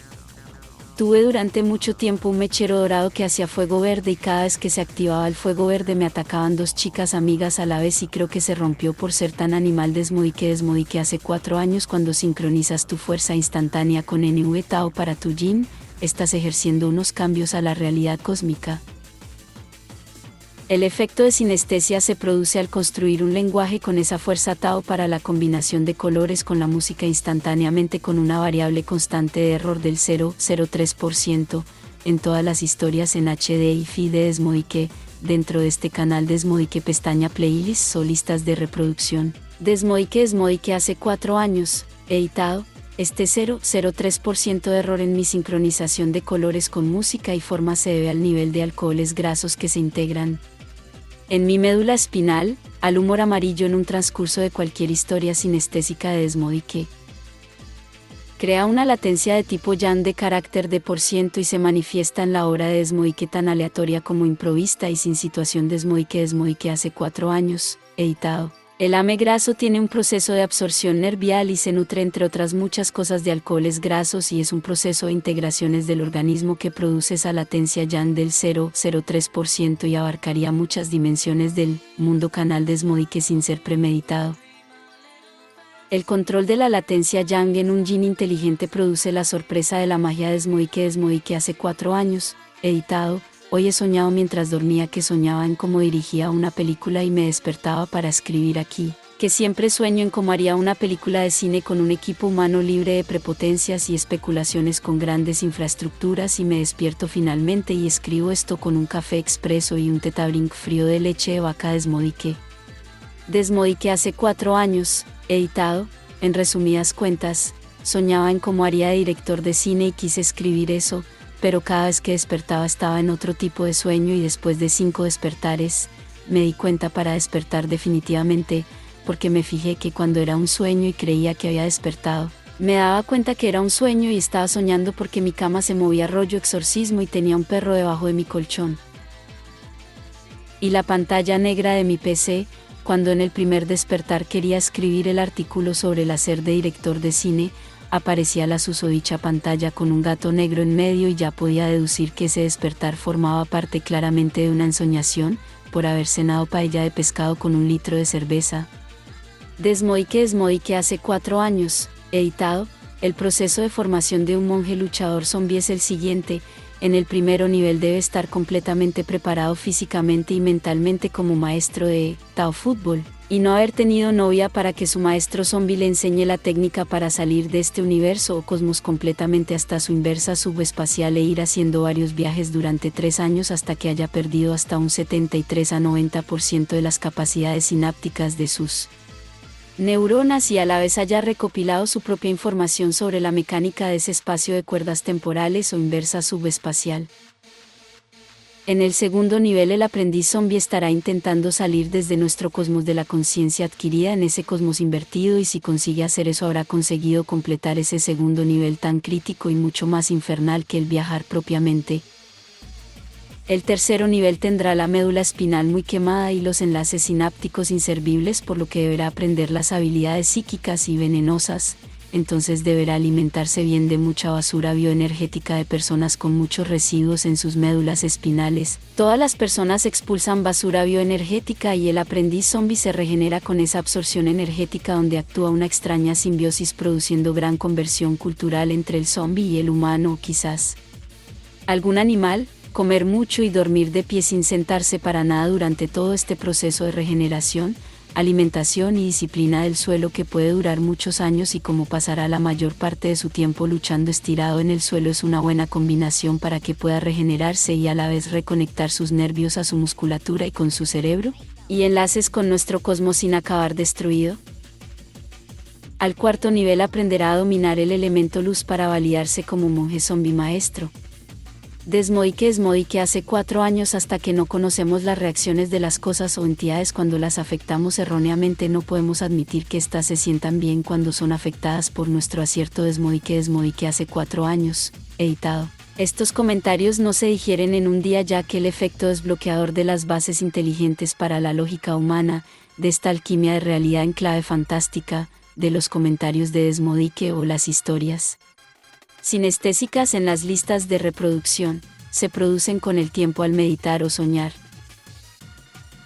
Tuve durante mucho tiempo un mechero dorado que hacía fuego verde y cada vez que se activaba el fuego verde me atacaban dos chicas amigas a la vez y creo que se rompió por ser tan animal. Desmodique hace 4 años cuando sincronizas tu fuerza instantánea con NV Tao para tu yin, estás ejerciendo unos cambios a la realidad cósmica. El efecto de sinestesia se produce al construir un lenguaje con esa fuerza Tao para la combinación de colores con la música instantáneamente con una variable constante de error del 0,03%, en todas las historias en HD y FI de Desmodique, dentro de este canal Desmodique pestaña Playlists o listas de reproducción. Desmodique hace 4 años, editado. Este 0,03% de error en mi sincronización de colores con música y forma se debe al nivel de alcoholes grasos que se integran en mi médula espinal, al humor amarillo en un transcurso de cualquier historia sinestésica de Desmodique. Crea una latencia de tipo Yang de carácter de % y se manifiesta en la obra de Desmodique tan aleatoria como improvista y sin situación. Desmodique hace 4 años, editado. El ame graso tiene un proceso de absorción nervial y se nutre entre otras muchas cosas de alcoholes grasos y es un proceso de integraciones del organismo que produce esa latencia Yang del 0,03% y abarcaría muchas dimensiones del mundo canal Desmodique sin ser premeditado. El control de la latencia Yang en un yin inteligente produce la sorpresa de la magia de Desmodique hace 4 años, editado. Hoy he soñado mientras dormía que soñaba en cómo dirigía una película y me despertaba para escribir aquí, que siempre sueño en cómo haría una película de cine con un equipo humano libre de prepotencias y especulaciones con grandes infraestructuras y me despierto finalmente y escribo esto con un café expreso y un tetabrink frío de leche de vaca. Desmodique hace 4 años, editado. En resumidas cuentas, soñaba en cómo haría de director de cine y quise escribir eso, pero cada vez que despertaba estaba en otro tipo de sueño y después de 5 despertares, me di cuenta para despertar definitivamente, porque me fijé que cuando era un sueño y creía que había despertado, me daba cuenta que era un sueño y estaba soñando porque mi cama se movía rollo exorcismo y tenía un perro debajo de mi colchón. Y la pantalla negra de mi PC, cuando en el primer despertar quería escribir el artículo sobre el hacer de director de cine, aparecía la susodicha pantalla con un gato negro en medio y ya podía deducir que ese despertar formaba parte claramente de una ensoñación, por haber cenado paella de pescado con 1 litro de cerveza. Desmodique hace 4 años, editado. El proceso de formación de un monje luchador zombie es el siguiente. En el primero nivel debe estar completamente preparado físicamente y mentalmente como maestro de Tao Fútbol, y no haber tenido novia para que su maestro zombie le enseñe la técnica para salir de este universo o cosmos completamente hasta su inversa subespacial e ir haciendo varios viajes durante 3 años hasta que haya perdido hasta un 73 a 90% de las capacidades sinápticas de sus neuronas y a la vez haya recopilado su propia información sobre la mecánica de ese espacio de cuerdas temporales o inversa subespacial. En el segundo nivel el aprendiz zombie estará intentando salir desde nuestro cosmos de la conciencia adquirida en ese cosmos invertido y si consigue hacer eso habrá conseguido completar ese segundo nivel tan crítico y mucho más infernal que el viajar propiamente. El tercero nivel tendrá la médula espinal muy quemada y los enlaces sinápticos inservibles por lo que deberá aprender las habilidades psíquicas y venenosas. Entonces deberá alimentarse bien de mucha basura bioenergética de personas con muchos residuos en sus médulas espinales. Todas las personas expulsan basura bioenergética y el aprendiz zombie se regenera con esa absorción energética donde actúa una extraña simbiosis produciendo gran conversión cultural entre el zombie y el humano o quizás algún animal, comer mucho y dormir de pie sin sentarse para nada durante todo este proceso de regeneración, alimentación y disciplina del suelo que puede durar muchos años y como pasará la mayor parte de su tiempo luchando estirado en el suelo es una buena combinación para que pueda regenerarse y a la vez reconectar sus nervios a su musculatura y con su cerebro, y enlaces con nuestro cosmos sin acabar destruido. Al cuarto nivel aprenderá a dominar el elemento luz para validarse como monje zombie maestro. Desmodique hace 4 años hasta que no conocemos las reacciones de las cosas o entidades cuando las afectamos erróneamente no podemos admitir que éstas se sientan bien cuando son afectadas por nuestro acierto. Desmodique hace 4 años, editado. Estos comentarios no se digieren en un día ya que el efecto desbloqueador de las bases inteligentes para la lógica humana, de esta alquimia de realidad en clave fantástica, de los comentarios de Desmodique o las historias sinestésicas en las listas de reproducción, se producen con el tiempo al meditar o soñar.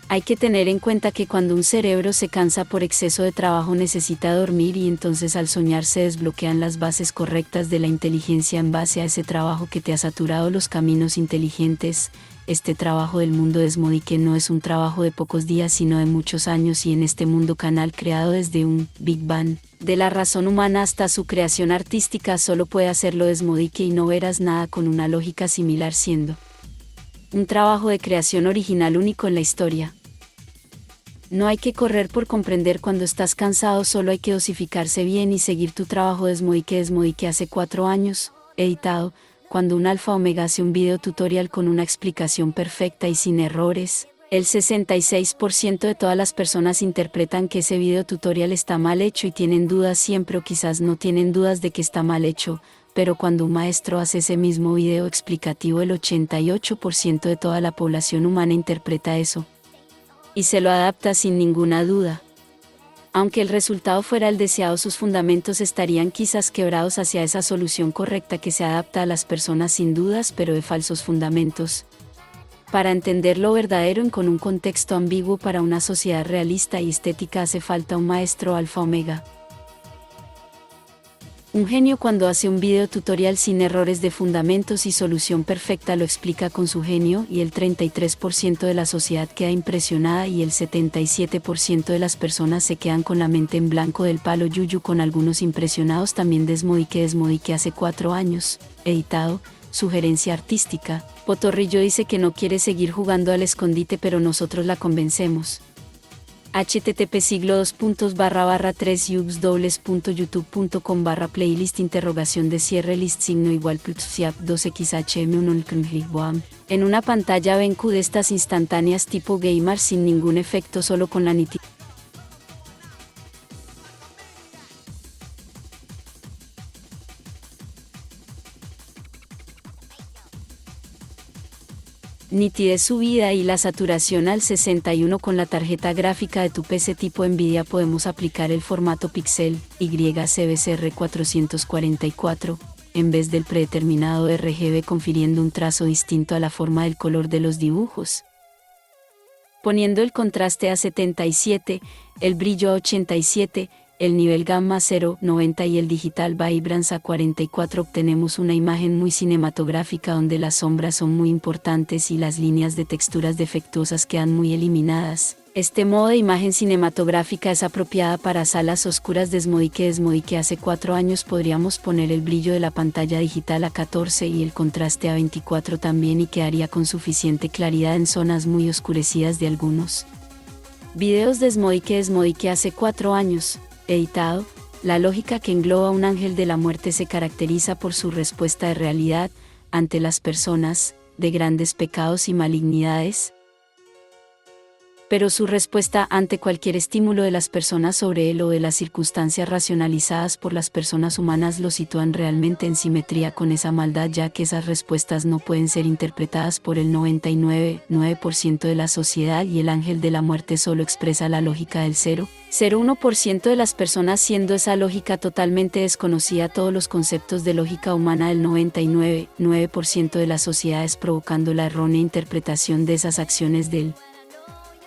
Hay que tener en cuenta que cuando un cerebro se cansa por exceso de trabajo necesita dormir y entonces al soñar se desbloquean las bases correctas de la inteligencia en base a ese trabajo que te ha saturado los caminos inteligentes. Este trabajo del mundo Desmodique no es un trabajo de pocos días sino de muchos años y en este mundo canal creado desde un Big Bang, de la razón humana hasta su creación artística solo puede hacerlo Desmodique y no verás nada con una lógica similar siendo un trabajo de creación original único en la historia. No hay que correr por comprender cuando estás cansado, solo hay que dosificarse bien y seguir tu trabajo. Desmodique hace 4 años, editado, cuando un alfa omega hace un video tutorial con una explicación perfecta y sin errores, el 66% de todas las personas interpretan que ese video tutorial está mal hecho y tienen dudas siempre o quizás no tienen dudas de que está mal hecho, pero cuando un maestro hace ese mismo video explicativo el 88% de toda la población humana interpreta eso y se lo adapta sin ninguna duda. Aunque el resultado fuera el deseado, sus fundamentos estarían quizás quebrados hacia esa solución correcta que se adapta a las personas sin dudas pero de falsos fundamentos. Para entender lo verdadero con un contexto ambiguo para una sociedad realista y estética hace falta un maestro alfa omega. Un genio cuando hace un video tutorial sin errores de fundamentos y solución perfecta lo explica con su genio y el 33% de la sociedad queda impresionada y el 77% de las personas se quedan con la mente en blanco del palo yuyu con algunos impresionados también. Desmodique hace 4 años, editado, sugerencia artística, Potorrillo dice que no quiere seguir jugando al escondite pero nosotros la convencemos. http://3yubs.youtube.com/playlist !de list = +siap 2xhm1 en una pantalla ven Q de estas instantáneas tipo gamer sin ningún efecto solo con la nitidez subida y la saturación al 61 con la tarjeta gráfica de tu PC tipo Nvidia podemos aplicar el formato pixel YCBCR444 en vez del predeterminado RGB confiriendo un trazo distinto a la forma del color de los dibujos. Poniendo el contraste a 77, el brillo a 87, el nivel gamma 0,90 y el digital vibrance a 44 obtenemos una imagen muy cinematográfica donde las sombras son muy importantes y las líneas de texturas defectuosas quedan muy eliminadas. Este modo de imagen cinematográfica es apropiada para salas oscuras. Desmodique hace 4 años podríamos poner el brillo de la pantalla digital a 14 y el contraste a 24 también y quedaría con suficiente claridad en zonas muy oscurecidas de algunos videos. Desmodique hace 4 años, editado, la lógica que engloba un ángel de la muerte se caracteriza por su respuesta de realidad ante las personas, de grandes pecados y malignidades, pero su respuesta ante cualquier estímulo de las personas sobre él o de las circunstancias racionalizadas por las personas humanas lo sitúan realmente en simetría con esa maldad, ya que esas respuestas no pueden ser interpretadas por el 99,9% de la sociedad y el ángel de la muerte solo expresa la lógica del 0,01% de las personas, siendo esa lógica totalmente desconocida todos los conceptos de lógica humana del 99,9% de las sociedades, provocando la errónea interpretación de esas acciones del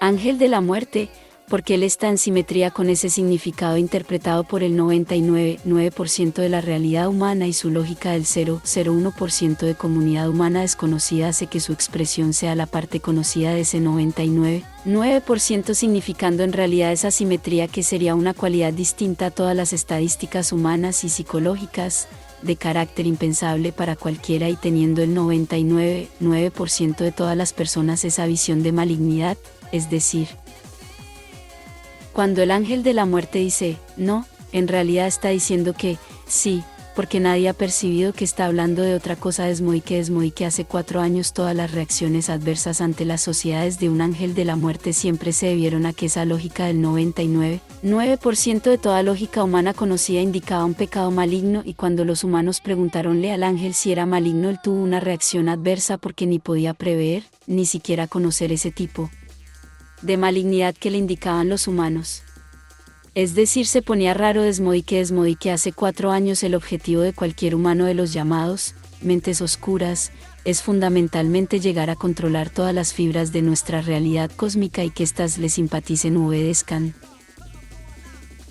ángel de la muerte, porque él está en simetría con ese significado interpretado por el 99,9% de la realidad humana y su lógica del 0,01% de comunidad humana desconocida hace que su expresión sea la parte conocida de ese 99,9%, significando en realidad esa simetría que sería una cualidad distinta a todas las estadísticas humanas y psicológicas, de carácter impensable para cualquiera y teniendo el 99,9% de todas las personas esa visión de malignidad, es decir, cuando el ángel de la muerte dice, no, en realidad está diciendo que, sí, porque nadie ha percibido que está hablando de otra cosa. Desmoike hace 4 años todas las reacciones adversas ante las sociedades de un ángel de la muerte siempre se debieron a que esa lógica del 99,9% de toda lógica humana conocida indicaba un pecado maligno, y cuando los humanos preguntaronle al ángel si era maligno, él tuvo una reacción adversa porque ni podía prever, ni siquiera conocer ese tipo de malignidad que le indicaban los humanos. Es decir, se ponía raro. Desmoike hace 4 años el objetivo de cualquier humano de los llamados mentes oscuras es fundamentalmente llegar a controlar todas las fibras de nuestra realidad cósmica y que éstas le simpaticen u obedezcan.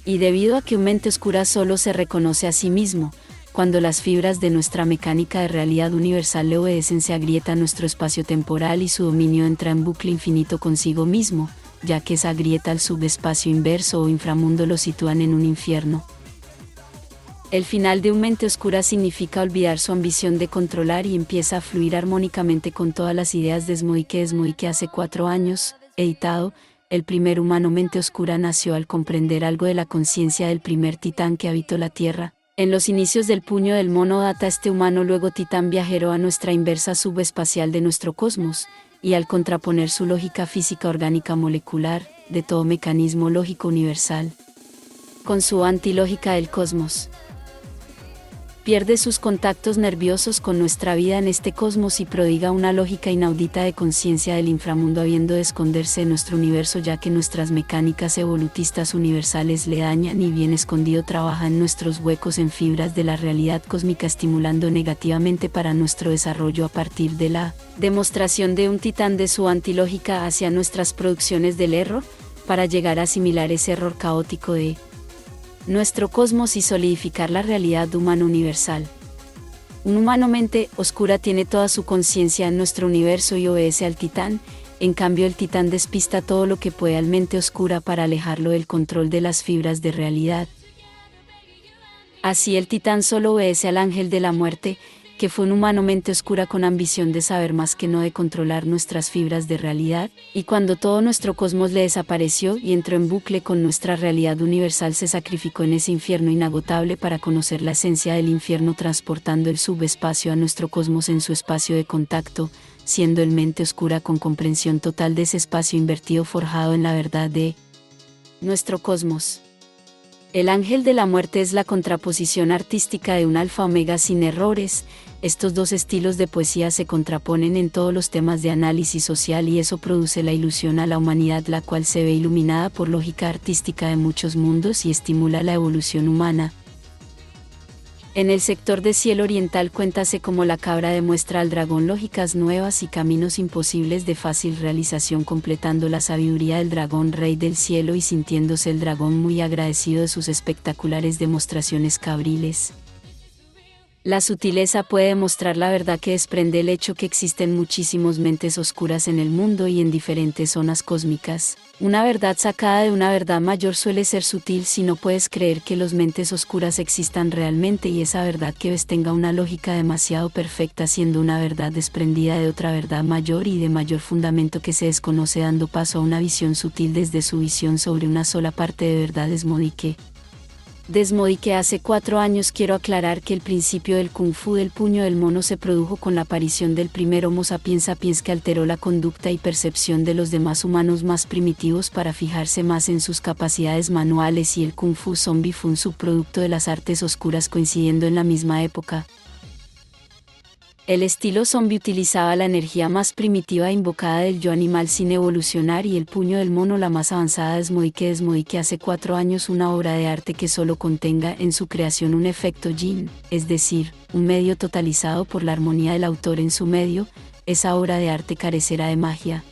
Y debido a que un mente oscura solo se reconoce a sí mismo, cuando las fibras de nuestra mecánica de realidad universal le obedecen, se agrieta nuestro espacio temporal y su dominio entra en bucle infinito consigo mismo, ya que esa grieta al subespacio inverso o inframundo lo sitúan en un infierno. El final de un mente oscura significa olvidar su ambición de controlar y empieza a fluir armónicamente con todas las ideas. Desmoike hace 4 años, editado, el primer humano mente oscura nació al comprender algo de la conciencia del primer titán que habitó la Tierra. En los inicios del puño del mono data este humano, luego titán, viajero a nuestra inversa subespacial de nuestro cosmos, y al contraponer su lógica física orgánica molecular, de todo mecanismo lógico universal, con su antilógica del cosmos, pierde sus contactos nerviosos con nuestra vida en este cosmos y prodiga una lógica inaudita de conciencia del inframundo, habiendo de esconderse en nuestro universo, ya que nuestras mecánicas evolutistas universales le dañan, y bien escondido trabaja en nuestros huecos en fibras de la realidad cósmica, estimulando negativamente para nuestro desarrollo a partir de la demostración de un titán de su antilógica hacia nuestras producciones del error, para llegar a asimilar ese error caótico de nuestro cosmos y solidificar la realidad humana universal. Un humano mente oscura tiene toda su conciencia en nuestro universo y obedece al titán. En cambio, el titán despista todo lo que puede al mente oscura para alejarlo del control de las fibras de realidad. Así el titán solo obedece al ángel de la muerte, que fue un humano mente oscura con ambición de saber más que no de controlar nuestras fibras de realidad, y cuando todo nuestro cosmos le desapareció y entró en bucle con nuestra realidad universal, se sacrificó en ese infierno inagotable para conocer la esencia del infierno, transportando el subespacio a nuestro cosmos en su espacio de contacto, siendo el mente oscura con comprensión total de ese espacio invertido forjado en la verdad de nuestro cosmos. El ángel de la muerte es la contraposición artística de un alfa omega sin errores. Estos dos estilos de poesía se contraponen en todos los temas de análisis social, y eso produce la ilusión a la humanidad, la cual se ve iluminada por lógica artística de muchos mundos y estimula la evolución humana. En el sector de cielo oriental, cuéntase como la cabra demuestra al dragón lógicas nuevas y caminos imposibles de fácil realización, completando la sabiduría del dragón rey del cielo y sintiéndose el dragón muy agradecido de sus espectaculares demostraciones cabriles. La sutileza puede demostrar la verdad que desprende el hecho que existen muchísimas mentes oscuras en el mundo y en diferentes zonas cósmicas. Una verdad sacada de una verdad mayor suele ser sutil si no puedes creer que las mentes oscuras existan realmente, y esa verdad que ves tenga una lógica demasiado perfecta, siendo una verdad desprendida de otra verdad mayor y de mayor fundamento que se desconoce, dando paso a una visión sutil desde su visión sobre una sola parte de verdad. Desmoike hace 4 años. Quiero aclarar que el principio del Kung Fu del puño del mono se produjo con la aparición del primer Homo sapiens sapiens, que alteró la conducta y percepción de los demás humanos más primitivos para fijarse más en sus capacidades manuales, y el Kung Fu zombie fue un subproducto de las artes oscuras coincidiendo en la misma época. El estilo zombie utilizaba la energía más primitiva invocada del yo animal sin evolucionar, y el puño del mono la más avanzada. Desmoike hace 4 años una obra de arte que solo contenga en su creación un efecto yin, es decir, un medio totalizado por la armonía del autor en su medio. Esa obra de arte carecerá de magia.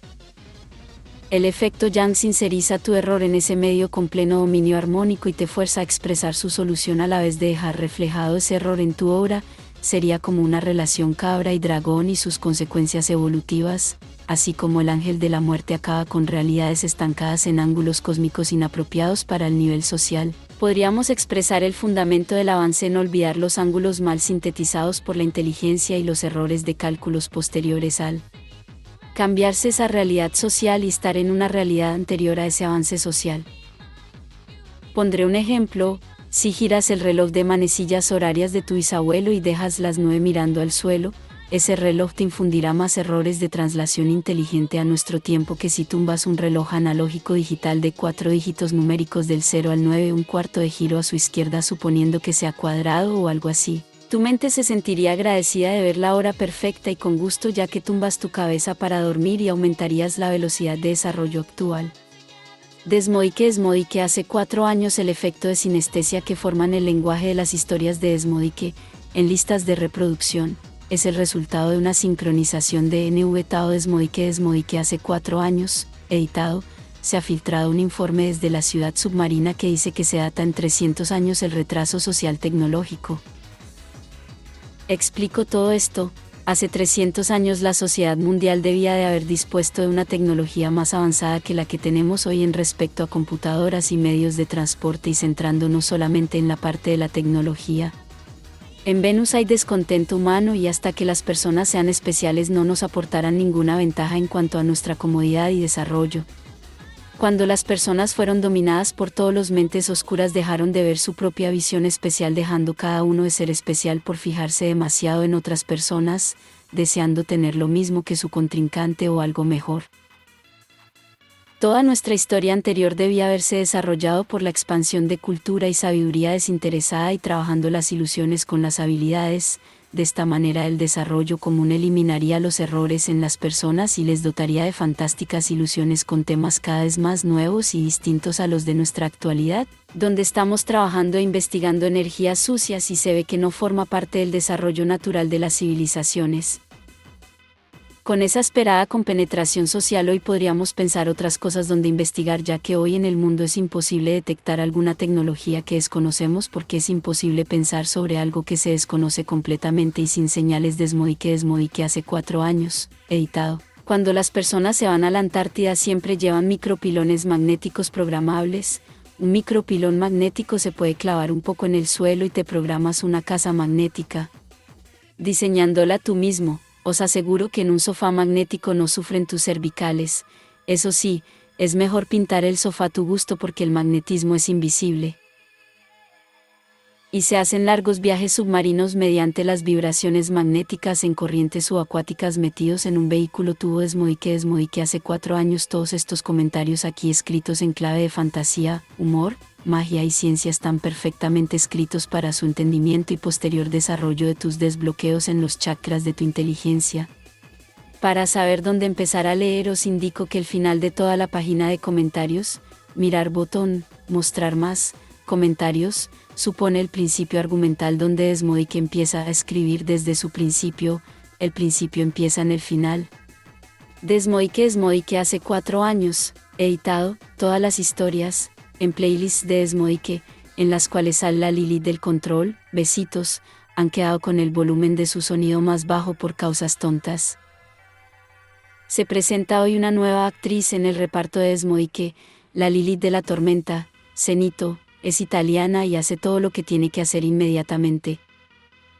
El efecto yang sinceriza tu error en ese medio con pleno dominio armónico y te fuerza a expresar su solución a la vez de dejar reflejado ese error en tu obra. Sería como una relación cabra y dragón y sus consecuencias evolutivas, así como el ángel de la muerte acaba con realidades estancadas en ángulos cósmicos inapropiados para el nivel social. Podríamos expresar el fundamento del avance en olvidar los ángulos mal sintetizados por la inteligencia y los errores de cálculos posteriores al cambiarse esa realidad social y estar en una realidad anterior a ese avance social. Pondré un ejemplo. Si giras el reloj de manecillas horarias de tu bisabuelo y dejas las 9 mirando al suelo, ese reloj te infundirá más errores de translación inteligente a nuestro tiempo que si tumbas un reloj analógico digital de 4 dígitos numéricos del 0 al 9 un cuarto de giro a su izquierda suponiendo que sea cuadrado o algo así. Tu mente se sentiría agradecida de ver la hora perfecta y con gusto ya que tumbas tu cabeza para dormir y aumentarías la velocidad de desarrollo actual. Desmodique hace 4 años el efecto de sinestesia que forman el lenguaje de las historias de Desmodique, en listas de reproducción, es el resultado de una sincronización de NV Tao Desmodique hace 4 años, editado, se ha filtrado un informe desde la ciudad submarina que dice que se data en 300 años el retraso social tecnológico. Explico todo esto. Hace 300 años la sociedad mundial debía de haber dispuesto de una tecnología más avanzada que la que tenemos hoy en respecto a computadoras y medios de transporte y centrándonos solamente en la parte de la tecnología. En Venus hay descontento humano y hasta que las personas sean especiales no nos aportarán ninguna ventaja en cuanto a nuestra comodidad y desarrollo. Cuando las personas fueron dominadas por todos los mentes oscuras dejaron de ver su propia visión especial dejando cada uno de ser especial por fijarse demasiado en otras personas, deseando tener lo mismo que su contrincante o algo mejor. Toda nuestra historia anterior debía haberse desarrollado por la expansión de cultura y sabiduría desinteresada y trabajando las ilusiones con las habilidades. De esta manera el desarrollo común eliminaría los errores en las personas y les dotaría de fantásticas ilusiones con temas cada vez más nuevos y distintos a los de nuestra actualidad, donde estamos trabajando e investigando energías sucias y se ve que no forma parte del desarrollo natural de las civilizaciones. Con esa esperada compenetración social hoy podríamos pensar otras cosas donde investigar ya que hoy en el mundo es imposible detectar alguna tecnología que desconocemos porque es imposible pensar sobre algo que se desconoce completamente y sin señales. Desmodique hace 4 años, editado. Cuando las personas se van a la Antártida siempre llevan micropilones magnéticos programables. Un micropilón magnético se puede clavar un poco en el suelo y te programas una casa magnética. Diseñándola tú mismo. Os aseguro que en un sofá magnético no sufren tus cervicales. Eso sí, es mejor pintar el sofá a tu gusto porque el magnetismo es invisible. Y se hacen largos viajes submarinos mediante las vibraciones magnéticas en corrientes subacuáticas metidos en un vehículo tubo. Desmodique hace 4 años. Todos estos comentarios aquí escritos en clave de fantasía, humor, magia y ciencia están perfectamente escritos para su entendimiento y posterior desarrollo de tus desbloqueos en los chakras de tu inteligencia. Para saber dónde empezar a leer os indico que el final de toda la página de comentarios, mirar botón, mostrar más, comentarios, supone el principio argumental donde Desmodique empieza a escribir desde su principio, el principio empieza en el final. Desmodique hace 4 años, editado, todas las historias, en playlists de Desmodique, en las cuales sale la Lilith del control, besitos, han quedado con el volumen de su sonido más bajo por causas tontas. Se presenta hoy una nueva actriz en el reparto de Desmodique, la Lilith de la tormenta, Zenito, es italiana y hace todo lo que tiene que hacer inmediatamente.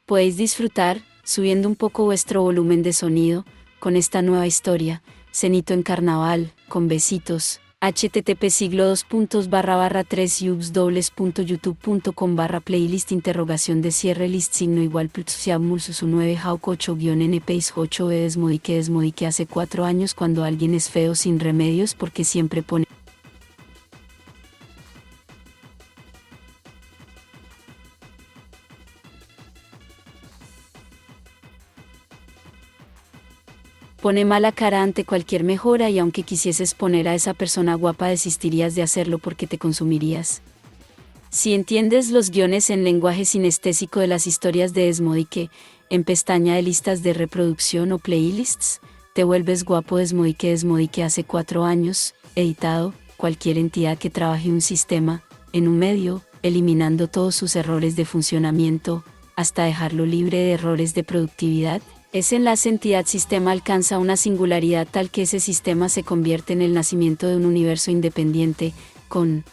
Podéis disfrutar, subiendo un poco vuestro volumen de sonido, con esta nueva historia, Zenito en carnaval, con besitos. http://3yubs.youtube.com/playlist list +su 9 Hawk 8-npace 8 Desmodique hace 4 años cuando alguien es feo sin remedios porque siempre pone mala cara ante cualquier mejora y aunque quisieses poner a esa persona guapa desistirías de hacerlo porque te consumirías. Si entiendes los guiones en lenguaje sinestésico de las historias de Desmodique, en pestaña de listas de reproducción o playlists, te vuelves guapo. Desmodique hace 4 años, editado, cualquier entidad que trabaje un sistema, en un medio, eliminando todos sus errores de funcionamiento, hasta dejarlo libre de errores de productividad. Ese enlace entidad-sistema alcanza una singularidad tal que ese sistema se convierte en el nacimiento de un universo independiente, con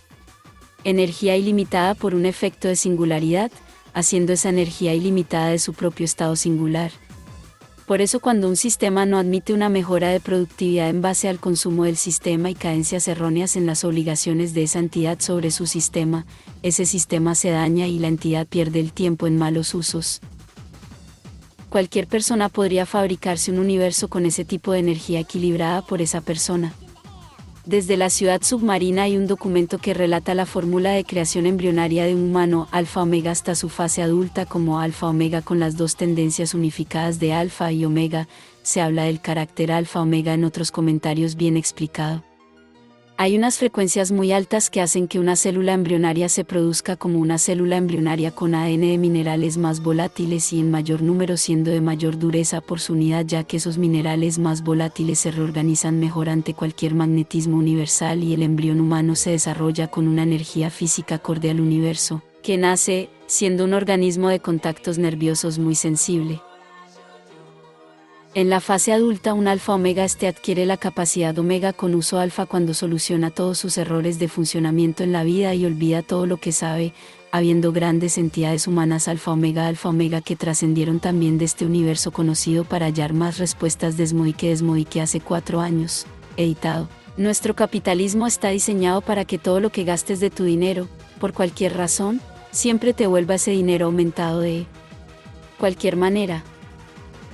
energía ilimitada por un efecto de singularidad, haciendo esa energía ilimitada de su propio estado singular. Por eso cuando un sistema no admite una mejora de productividad en base al consumo del sistema y carencias erróneas en las obligaciones de esa entidad sobre su sistema, ese sistema se daña y la entidad pierde el tiempo en malos usos. Cualquier persona podría fabricarse un universo con ese tipo de energía equilibrada por esa persona. Desde la ciudad submarina hay un documento que relata la fórmula de creación embrionaria de un humano alfa-omega hasta su fase adulta como alfa-omega con las dos tendencias unificadas de alfa y omega. Se habla del carácter alfa-omega en otros comentarios bien explicado. Hay unas frecuencias muy altas que hacen que una célula embrionaria se produzca como una célula embrionaria con ADN de minerales más volátiles y en mayor número siendo de mayor dureza por su unidad, ya que esos minerales más volátiles se reorganizan mejor ante cualquier magnetismo universal y el embrión humano se desarrolla con una energía física acorde al universo, que nace siendo un organismo de contactos nerviosos muy sensible. En la fase adulta un alfa-omega adquiere la capacidad omega con uso alfa cuando soluciona todos sus errores de funcionamiento en la vida y olvida todo lo que sabe, habiendo grandes entidades humanas alfa-omega que trascendieron también de este universo conocido para hallar más respuestas. Desmodique hace 4 años, editado. Nuestro capitalismo está diseñado para que todo lo que gastes de tu dinero, por cualquier razón, siempre te vuelva ese dinero aumentado de cualquier manera.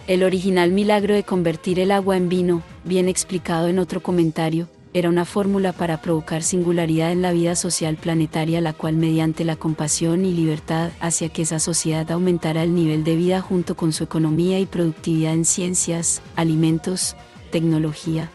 El original milagro de convertir el agua en vino, bien explicado en otro comentario, era una fórmula para provocar singularidad en la vida social planetaria, la cual mediante la compasión y libertad hacía que esa sociedad aumentara el nivel de vida junto con su economía y productividad en ciencias, alimentos, tecnología.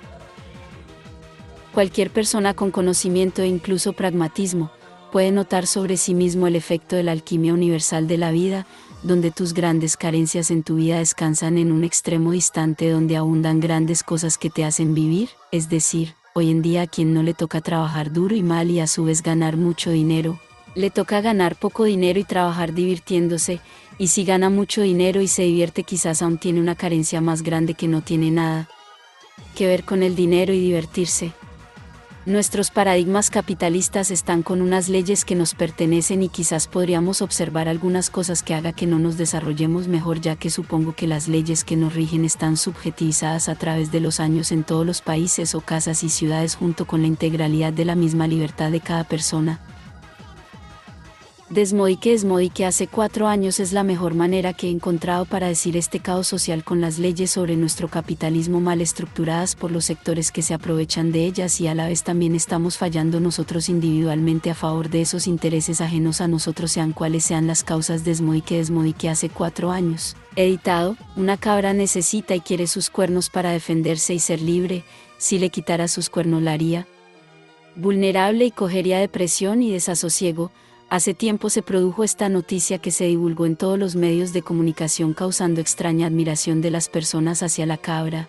Cualquier persona con conocimiento e incluso pragmatismo puede notar sobre sí mismo el efecto de la alquimia universal de la vida, donde tus grandes carencias en tu vida descansan en un extremo distante donde abundan grandes cosas que te hacen vivir, es decir, hoy en día a quien no le toca trabajar duro y mal y a su vez ganar mucho dinero, le toca ganar poco dinero y trabajar divirtiéndose, y si gana mucho dinero y se divierte quizás aún tiene una carencia más grande que no tiene nada que ver con el dinero y divertirse. Nuestros paradigmas capitalistas están con unas leyes que nos pertenecen y quizás podríamos observar algunas cosas que haga que no nos desarrollemos mejor, ya que supongo que las leyes que nos rigen están subjetivizadas a través de los años en todos los países o casas y ciudades junto con la integralidad de la misma libertad de cada persona. Desmodique hace 4 años es la mejor manera que he encontrado para decir este caos social con las leyes sobre nuestro capitalismo mal estructuradas por los sectores que se aprovechan de ellas y a la vez también estamos fallando nosotros individualmente a favor de esos intereses ajenos a nosotros, sean cuales sean las causas. Desmodique hace 4 años. Editado, una cabra necesita y quiere sus cuernos para defenderse y ser libre, si le quitara sus cuernos la haría vulnerable y cogería depresión y desasosiego. Hace tiempo se produjo esta noticia que se divulgó en todos los medios de comunicación causando extraña admiración de las personas hacia la cabra.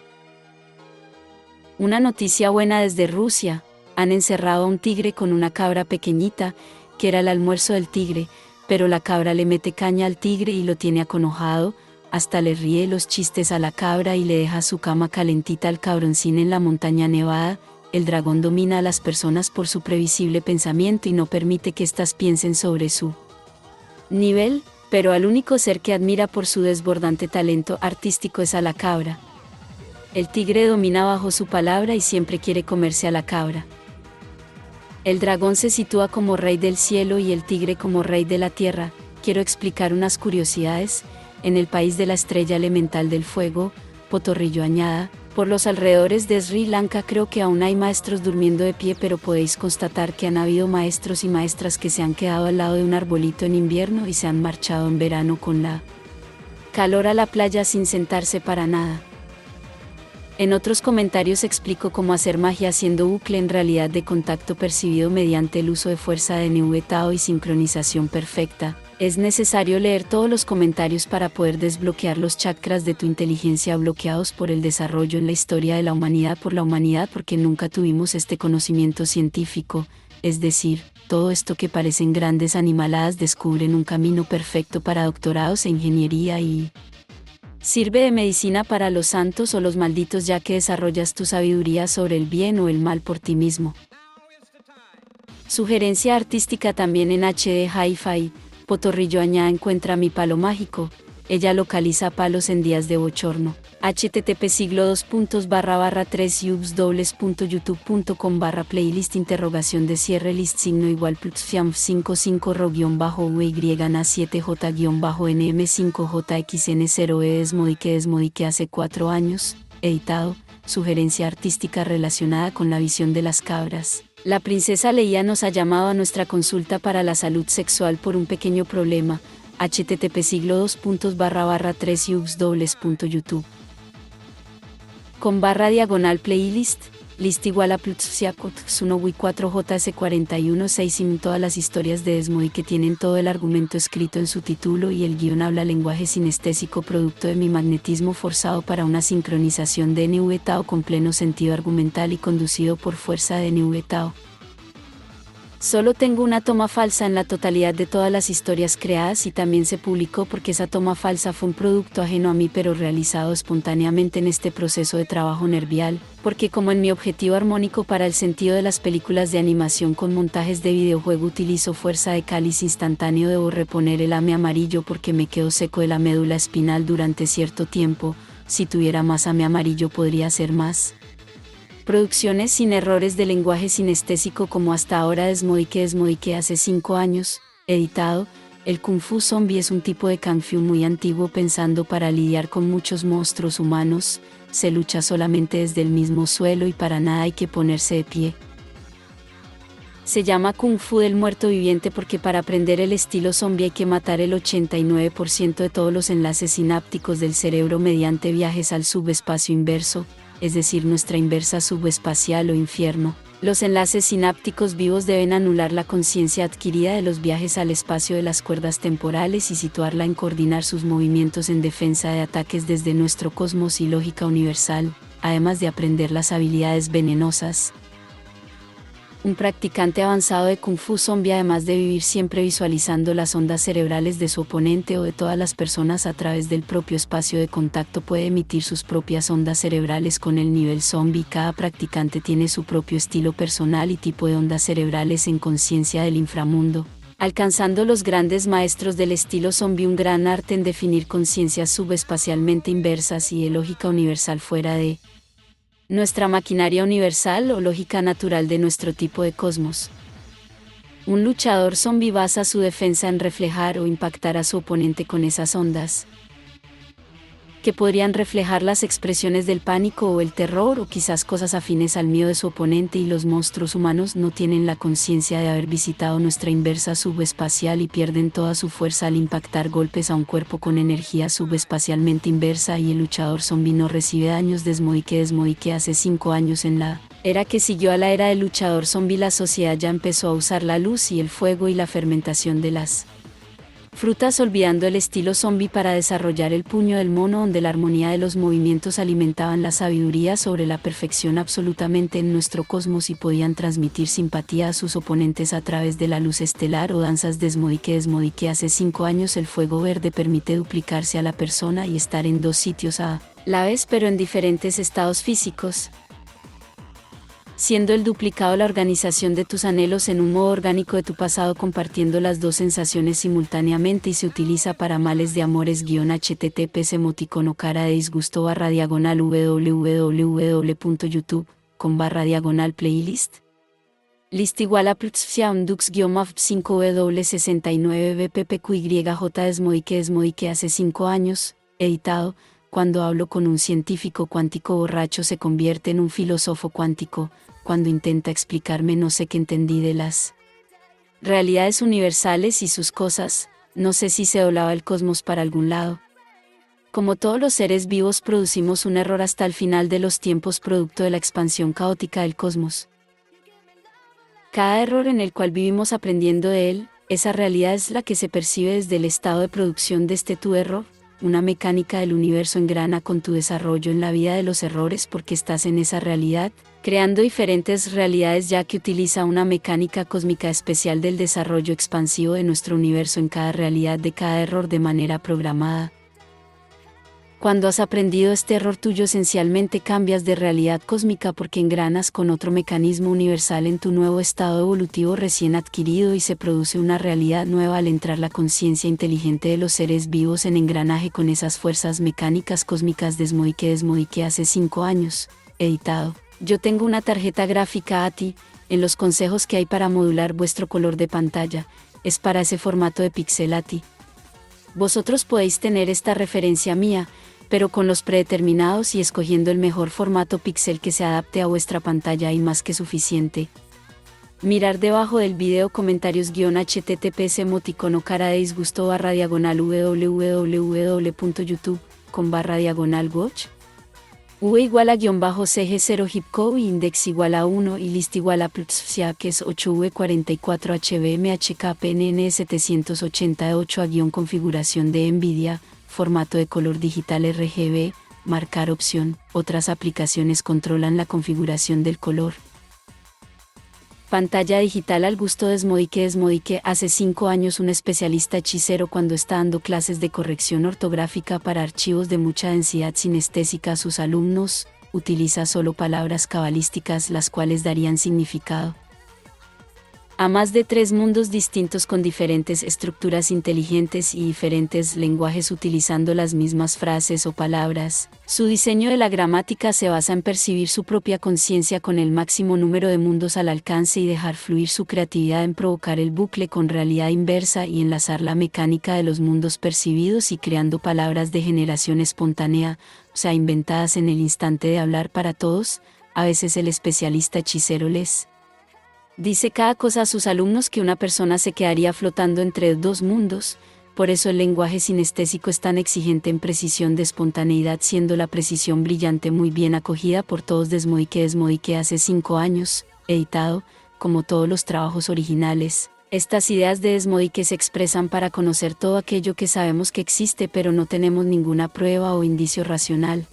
Una noticia buena desde Rusia: han encerrado a un tigre con una cabra pequeñita, que era el almuerzo del tigre, pero la cabra le mete caña al tigre y lo tiene aconojado, hasta le ríe los chistes a la cabra y le deja su cama calentita al cabroncín en la montaña nevada. El dragón domina a las personas por su previsible pensamiento y no permite que éstas piensen sobre su nivel, pero al único ser que admira por su desbordante talento artístico es a la cabra. El tigre domina bajo su palabra y siempre quiere comerse a la cabra. El dragón se sitúa como rey del cielo y el tigre como rey de la tierra. Quiero explicar unas curiosidades. En el país de la estrella elemental del fuego, Potorrillo Añada, por los alrededores de Sri Lanka, creo que aún hay maestros durmiendo de pie, pero podéis constatar que han habido maestros y maestras que se han quedado al lado de un arbolito en invierno y se han marchado en verano con la calor a la playa sin sentarse para nada. En otros comentarios explico cómo hacer magia haciendo bucle en realidad de contacto percibido mediante el uso de fuerza de NV Tao y sincronización perfecta. Es necesario leer todos los comentarios para poder desbloquear los chakras de tu inteligencia bloqueados por el desarrollo en la historia de la humanidad por la humanidad, porque nunca tuvimos este conocimiento científico, es decir, todo esto que parecen grandes animaladas descubren un camino perfecto para doctorados e ingeniería y sirve de medicina para los santos o los malditos, ya que desarrollas tu sabiduría sobre el bien o el mal por ti mismo. Sugerencia artística también en HD Hi-Fi. Potorrillo Añada encuentra mi palo mágico. ella localiza palos en días de bochorno. http://3ubs://youtube.com/playlist *de list = plus fiam 55 ro-y7j-nm5jxn0e Desmodique hace 4 años, editado, sugerencia artística relacionada con la visión de las cabras. La princesa Leia nos ha llamado a nuestra consulta para la salud sexual por un pequeño problema. http://3ubs://youtube. /playlist, list = plutsiacot 1wi4js41 todas las historias de Desmodique tienen todo el argumento escrito en su título y el guión habla lenguaje sinestésico producto de mi magnetismo forzado para una sincronización de NV Tao con pleno sentido argumental y conducido por fuerza de NV Tao. Solo tengo una toma falsa en la totalidad de todas las historias creadas y también se publicó porque esa toma falsa fue un producto ajeno a mí pero realizado espontáneamente en este proceso de trabajo nervial, porque como en mi objetivo armónico para el sentido de las películas de animación con montajes de videojuego utilizo fuerza de cáliz instantáneo, debo reponer el AME amarillo porque me quedo seco de la médula espinal durante cierto tiempo. Si tuviera más AME amarillo podría hacer más producciones sin errores de lenguaje sinestésico como hasta ahora. Desmodique hace 5 años, editado. El Kung Fu Zombie es un tipo de Kung Fu muy antiguo pensando para lidiar con muchos monstruos humanos, se lucha solamente desde el mismo suelo y para nada hay que ponerse de pie. Se llama Kung Fu del muerto viviente porque para aprender el estilo zombie hay que matar el 89% de todos los enlaces sinápticos del cerebro mediante viajes al subespacio inverso, es decir, nuestra inversa subespacial o infierno. Los enlaces sinápticos vivos deben anular la conciencia adquirida de los viajes al espacio de las cuerdas temporales y situarla en coordinar sus movimientos en defensa de ataques desde nuestro cosmos y lógica universal, además de aprender las habilidades venenosas. Un practicante avanzado de Kung Fu Zombie, además de vivir siempre visualizando las ondas cerebrales de su oponente o de todas las personas a través del propio espacio de contacto, puede emitir sus propias ondas cerebrales con el nivel zombie. Cada practicante tiene su propio estilo personal y tipo de ondas cerebrales en conciencia del inframundo, alcanzando los grandes maestros del estilo zombie un gran arte en definir conciencias subespacialmente inversas y de lógica universal fuera de nuestra maquinaria universal o lógica natural de nuestro tipo de cosmos. Un luchador zombie basa su defensa en reflejar o impactar a su oponente con esas ondas, que podrían reflejar las expresiones del pánico o el terror o quizás cosas afines al miedo de su oponente, y los monstruos humanos no tienen la conciencia de haber visitado nuestra inversa subespacial y pierden toda su fuerza al impactar golpes a un cuerpo con energía subespacialmente inversa y el luchador zombie no recibe daños. Desmodique hace 5 años, en la era que siguió a la era del luchador zombie, la sociedad ya empezó a usar la luz y el fuego y la fermentación de las frutas, olvidando el estilo zombie para desarrollar el puño del mono, donde la armonía de los movimientos alimentaban la sabiduría sobre la perfección absolutamente en nuestro cosmos y podían transmitir simpatía a sus oponentes a través de la luz estelar o danzas. Desmodique hace 5 años, el fuego verde permite duplicarse a la persona y estar en 2 sitios a la vez pero en diferentes estados físicos, siendo el duplicado la organización de tus anhelos en un modo orgánico de tu pasado, compartiendo las 2 sensaciones simultáneamente, y se utiliza para males de amores. https emoticono cara de disgusto www.youtube.com/playlist list = +5W69BPPQYJ. Desmodique hace 5 años, editado. Cuando hablo con un científico cuántico borracho se convierte en un filósofo cuántico. Cuando intenta explicarme no sé qué entendí de las realidades universales y sus cosas, no sé si se doblaba el cosmos para algún lado. Como todos los seres vivos producimos un error hasta el final de los tiempos producto de la expansión caótica del cosmos. Cada error en el cual vivimos aprendiendo de él, esa realidad es la que se percibe desde el estado de producción de tu error. Una mecánica del universo engrana con tu desarrollo en la vida de los errores porque estás en esa realidad, creando diferentes realidades, ya que utiliza una mecánica cósmica especial del desarrollo expansivo de nuestro universo en cada realidad de cada error de manera programada. Cuando has aprendido este error tuyo, esencialmente cambias de realidad cósmica porque engranas con otro mecanismo universal en tu nuevo estado evolutivo recién adquirido y se produce una realidad nueva al entrar la conciencia inteligente de los seres vivos en engranaje con esas fuerzas mecánicas cósmicas. Desmodique hace 5 años. Editado. Yo tengo una tarjeta gráfica ATI, en los consejos que hay para modular vuestro color de pantalla, es para ese formato de pixel ATI. Vosotros podéis tener esta referencia mía, pero con los predeterminados y escogiendo el mejor formato píxel que se adapte a vuestra pantalla hay más que suficiente. Mirar debajo del video comentarios /https emoticono cara de disgusto www.youtube.com/watch V igual a _CG0 hipcode y index igual a 1 y list igual a psia que es 8V44 HBMHKPNN 788 a configuración de NVIDIA, formato de color digital RGB, marcar opción, otras aplicaciones controlan la configuración del color. Pantalla digital al gusto. Desmodique hace 5 años un especialista hechicero cuando está dando clases de corrección ortográfica para archivos de mucha densidad sinestésica a sus alumnos, utiliza solo palabras cabalísticas las cuales darían significado a más de 3 mundos distintos con diferentes estructuras inteligentes y diferentes lenguajes utilizando las mismas frases o palabras. Su diseño de la gramática se basa en percibir su propia conciencia con el máximo número de mundos al alcance y dejar fluir su creatividad en provocar el bucle con realidad inversa y enlazar la mecánica de los mundos percibidos y creando palabras de generación espontánea, o sea, inventadas en el instante de hablar para todos. A veces el especialista hechicero les dice cada cosa a sus alumnos que una persona se quedaría flotando entre 2 mundos, por eso el lenguaje sinestésico es tan exigente en precisión de espontaneidad, siendo la precisión brillante muy bien acogida por todos. Desmodique hace 5 años, editado, como todos los trabajos originales. Estas ideas de Desmodique se expresan para conocer todo aquello que sabemos que existe pero no tenemos ninguna prueba o indicio racional.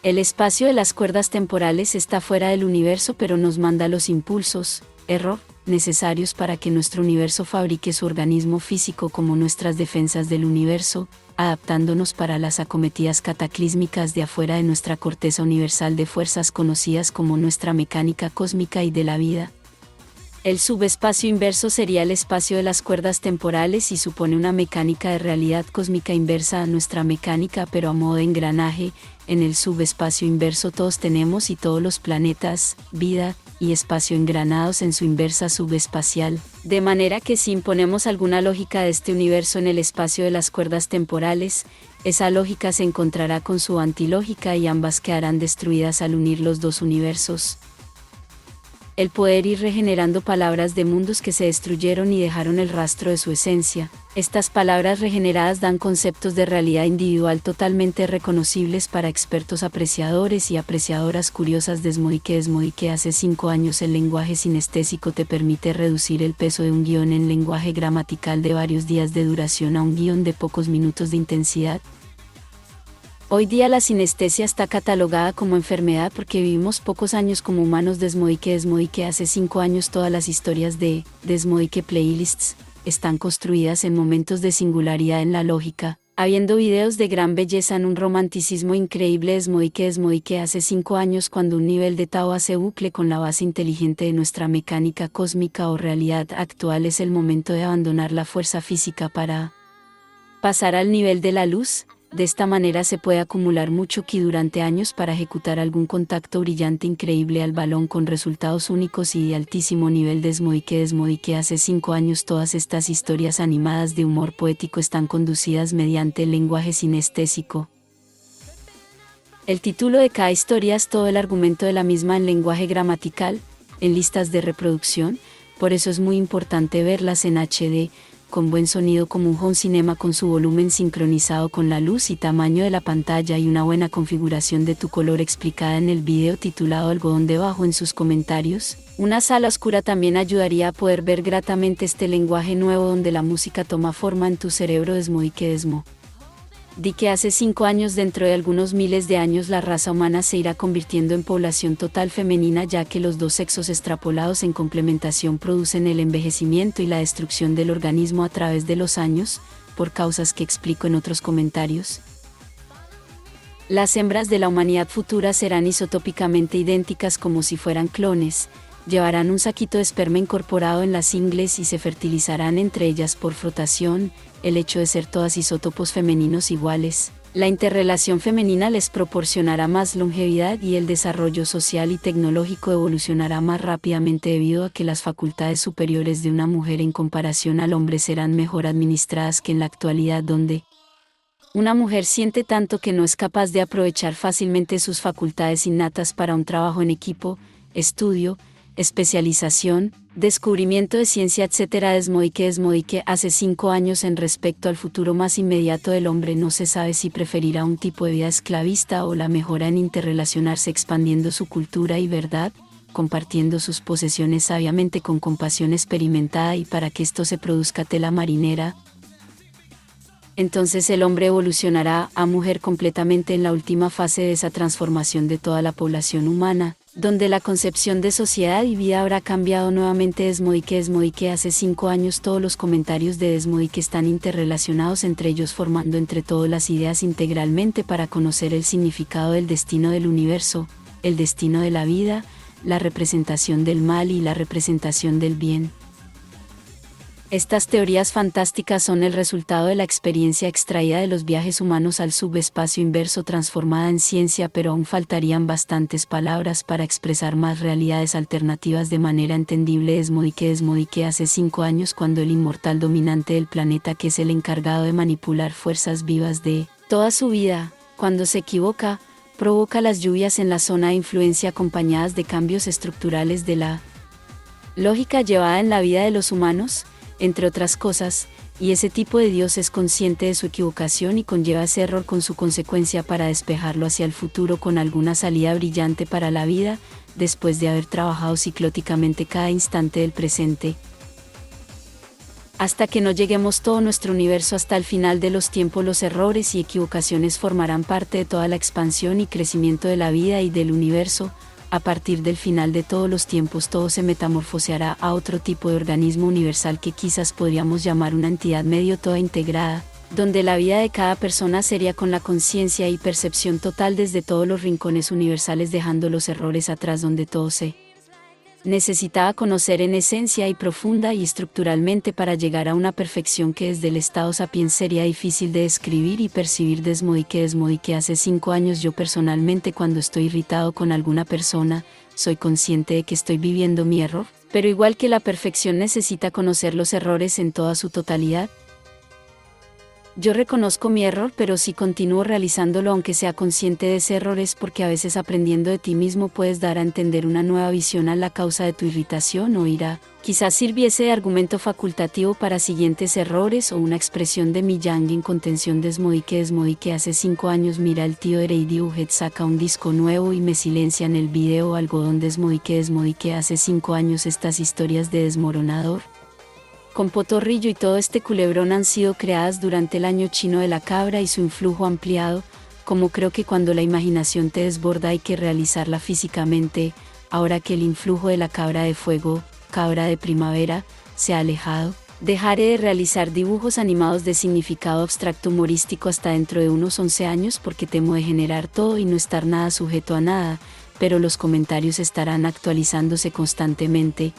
El espacio de las cuerdas temporales está fuera del universo pero nos manda los impulsos, error, necesarios para que nuestro universo fabrique su organismo físico como nuestras defensas del universo, adaptándonos para las acometidas cataclísmicas de afuera de nuestra corteza universal de fuerzas conocidas como nuestra mecánica cósmica y de la vida. El subespacio inverso sería el espacio de las cuerdas temporales y supone una mecánica de realidad cósmica inversa a nuestra mecánica pero a modo de engranaje. En el subespacio inverso todos tenemos y todos los planetas, vida y espacio engranados en su inversa subespacial, de manera que si imponemos alguna lógica de este universo en el espacio de las cuerdas temporales, esa lógica se encontrará con su antilógica y ambas quedarán destruidas al unir los 2 universos. El poder ir regenerando palabras de mundos que se destruyeron y dejaron el rastro de su esencia. Estas palabras regeneradas dan conceptos de realidad individual totalmente reconocibles para expertos apreciadores y apreciadoras curiosas. Desmodique hace 5 años el lenguaje sinestésico te permite reducir el peso de un guión en lenguaje gramatical de varios días de duración a un guión de pocos minutos de intensidad. Hoy día la sinestesia está catalogada como enfermedad porque vivimos pocos años como humanos. Desmodique hace 5 años todas las historias de Desmodique Playlists están construidas en momentos de singularidad en la lógica, habiendo videos de gran belleza en un romanticismo increíble. Desmodique hace 5 años cuando un nivel de Tao hace bucle con la base inteligente de nuestra mecánica cósmica o realidad actual. Es el momento de abandonar la fuerza física para pasar al nivel de la luz. De esta manera se puede acumular mucho ki durante años para ejecutar algún contacto brillante increíble al balón con resultados únicos y de altísimo nivel. Desmodique hace 5 años todas estas historias animadas de humor poético están conducidas mediante el lenguaje sinestésico. El título de cada historia es todo el argumento de la misma en lenguaje gramatical, en listas de reproducción, por eso es muy importante verlas en HD, con buen sonido como un home cinema con su volumen sincronizado con la luz y tamaño de la pantalla y una buena configuración de tu color explicada en el video titulado Algodón debajo en sus comentarios. Una sala oscura también ayudaría a poder ver gratamente este lenguaje nuevo donde la música toma forma en tu cerebro. Desmodique di que hace 5 años, dentro de algunos miles de años, la raza humana se irá convirtiendo en población total femenina, ya que los 2 sexos extrapolados en complementación producen el envejecimiento y la destrucción del organismo a través de los años, por causas que explico en otros comentarios. Las hembras de la humanidad futura serán isotópicamente idénticas como si fueran clones, llevarán un saquito de esperma incorporado en las ingles y se fertilizarán entre ellas por frotación. El hecho de ser todas isótopos femeninos iguales, la interrelación femenina les proporcionará más longevidad y el desarrollo social y tecnológico evolucionará más rápidamente debido a que las facultades superiores de una mujer en comparación al hombre serán mejor administradas que en la actualidad, donde una mujer siente tanto que no es capaz de aprovechar fácilmente sus facultades innatas para un trabajo en equipo, estudio, especialización, descubrimiento de ciencia, etc. Desmodique hace 5 años. En respecto al futuro más inmediato del hombre, no se sabe si preferirá un tipo de vida esclavista o la mejora en interrelacionarse expandiendo su cultura y verdad, compartiendo sus posesiones sabiamente con compasión experimentada, y para que esto se produzca tela marinera. Entonces el hombre evolucionará a mujer completamente en la última fase de esa transformación de toda la población humana, donde la concepción de sociedad y vida habrá cambiado nuevamente. Desmodique hace 5 años. Todos los comentarios de Desmodique están interrelacionados entre ellos, formando entre todos las ideas integralmente para conocer el significado del destino del universo, el destino de la vida, la representación del mal y la representación del bien. Estas teorías fantásticas son el resultado de la experiencia extraída de los viajes humanos al subespacio inverso transformada en ciencia, pero aún faltarían bastantes palabras para expresar más realidades alternativas de manera entendible. Desmodique hace 5 años, cuando el inmortal dominante del planeta, que es el encargado de manipular fuerzas vivas de toda su vida, cuando se equivoca, provoca las lluvias en la zona de influencia acompañadas de cambios estructurales de la lógica llevada en la vida de los humanos, entre otras cosas, y ese tipo de Dios es consciente de su equivocación y conlleva ese error con su consecuencia para despejarlo hacia el futuro con alguna salida brillante para la vida, después de haber trabajado ciclóticamente cada instante del presente. Hasta que no lleguemos todo nuestro universo hasta el final de los tiempos, los errores y equivocaciones formarán parte de toda la expansión y crecimiento de la vida y del universo. A partir del final de todos los tiempos, todo se metamorfoseará a otro tipo de organismo universal que quizás podríamos llamar una entidad medio toda integrada, donde la vida de cada persona sería con la conciencia y percepción total desde todos los rincones universales, dejando los errores atrás, donde todo se necesitaba conocer en esencia y profunda y estructuralmente para llegar a una perfección que desde el estado sapiens sería difícil de describir y percibir. Desmodique hace 5 años. Yo personalmente, cuando estoy irritado con alguna persona, soy consciente de que estoy viviendo mi error, pero igual que la perfección necesita conocer los errores en toda su totalidad. Yo reconozco mi error, pero si continúo realizándolo aunque sea consciente de ese error, es porque a veces aprendiendo de ti mismo puedes dar a entender una nueva visión a la causa de tu irritación o ira. Quizás sirviese de argumento facultativo para siguientes errores o una expresión de mi yang en contención. Desmodique hace 5 años. Mira, el tío Radiohead saca un disco nuevo y me silencia en el video algodón. Desmodique hace 5 años. Estas historias de Desmoronador, con Potorrillo y todo este culebrón han sido creadas durante el año chino de la cabra y su influjo ampliado, como creo que cuando la imaginación te desborda hay que realizarla físicamente. Ahora que el influjo de la cabra de fuego, cabra de primavera, se ha alejado, dejaré de realizar dibujos animados de significado abstracto humorístico hasta dentro de unos 11 años, porque temo de generar todo y no estar nada sujeto a nada, pero los comentarios estarán actualizándose constantemente.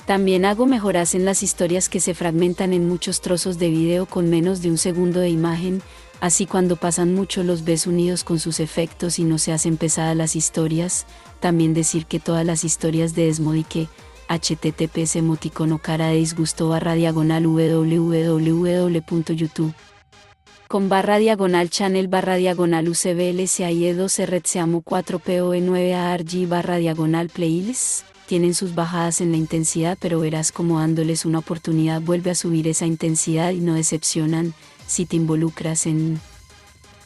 También hago mejoras en las historias que se fragmentan en muchos trozos de video con menos de un segundo de imagen, así cuando pasan mucho los ves unidos con sus efectos y no se hacen pesadas las historias. También decir que todas las historias de Desmodique, https emoticono cara de disgusto /diagonal www.youtube.com/channel/diagonal UCBLSAIE2RTSAMO4POE9ARG /diagonal playlists. Tienen sus bajadas en la intensidad, pero verás cómo dándoles una oportunidad vuelve a subir esa intensidad y no decepcionan. Si te involucras en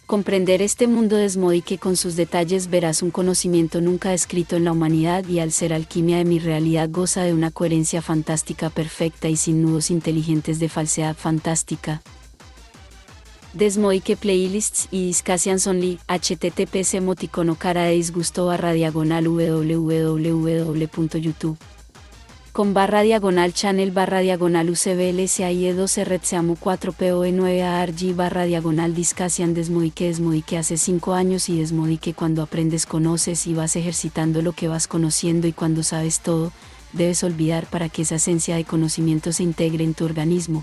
comprender este mundo de Desmodique con sus detalles, verás un conocimiento nunca descrito en la humanidad, y al ser alquimia de mi realidad goza de una coherencia fantástica perfecta y sin nudos inteligentes de falsedad fantástica. Desmodique playlists y Discussions only, https emoticono cara de disgusto /diagonal www.youtube. con /channel /UCBLSAIE 12 RETSEAMU 4 POE 9 ARG /Discasian desmodique hace 5 años y desmodique cuando aprendes conoces y vas ejercitando lo que vas conociendo y cuando sabes todo, debes olvidar para que esa esencia de conocimiento se integre en tu organismo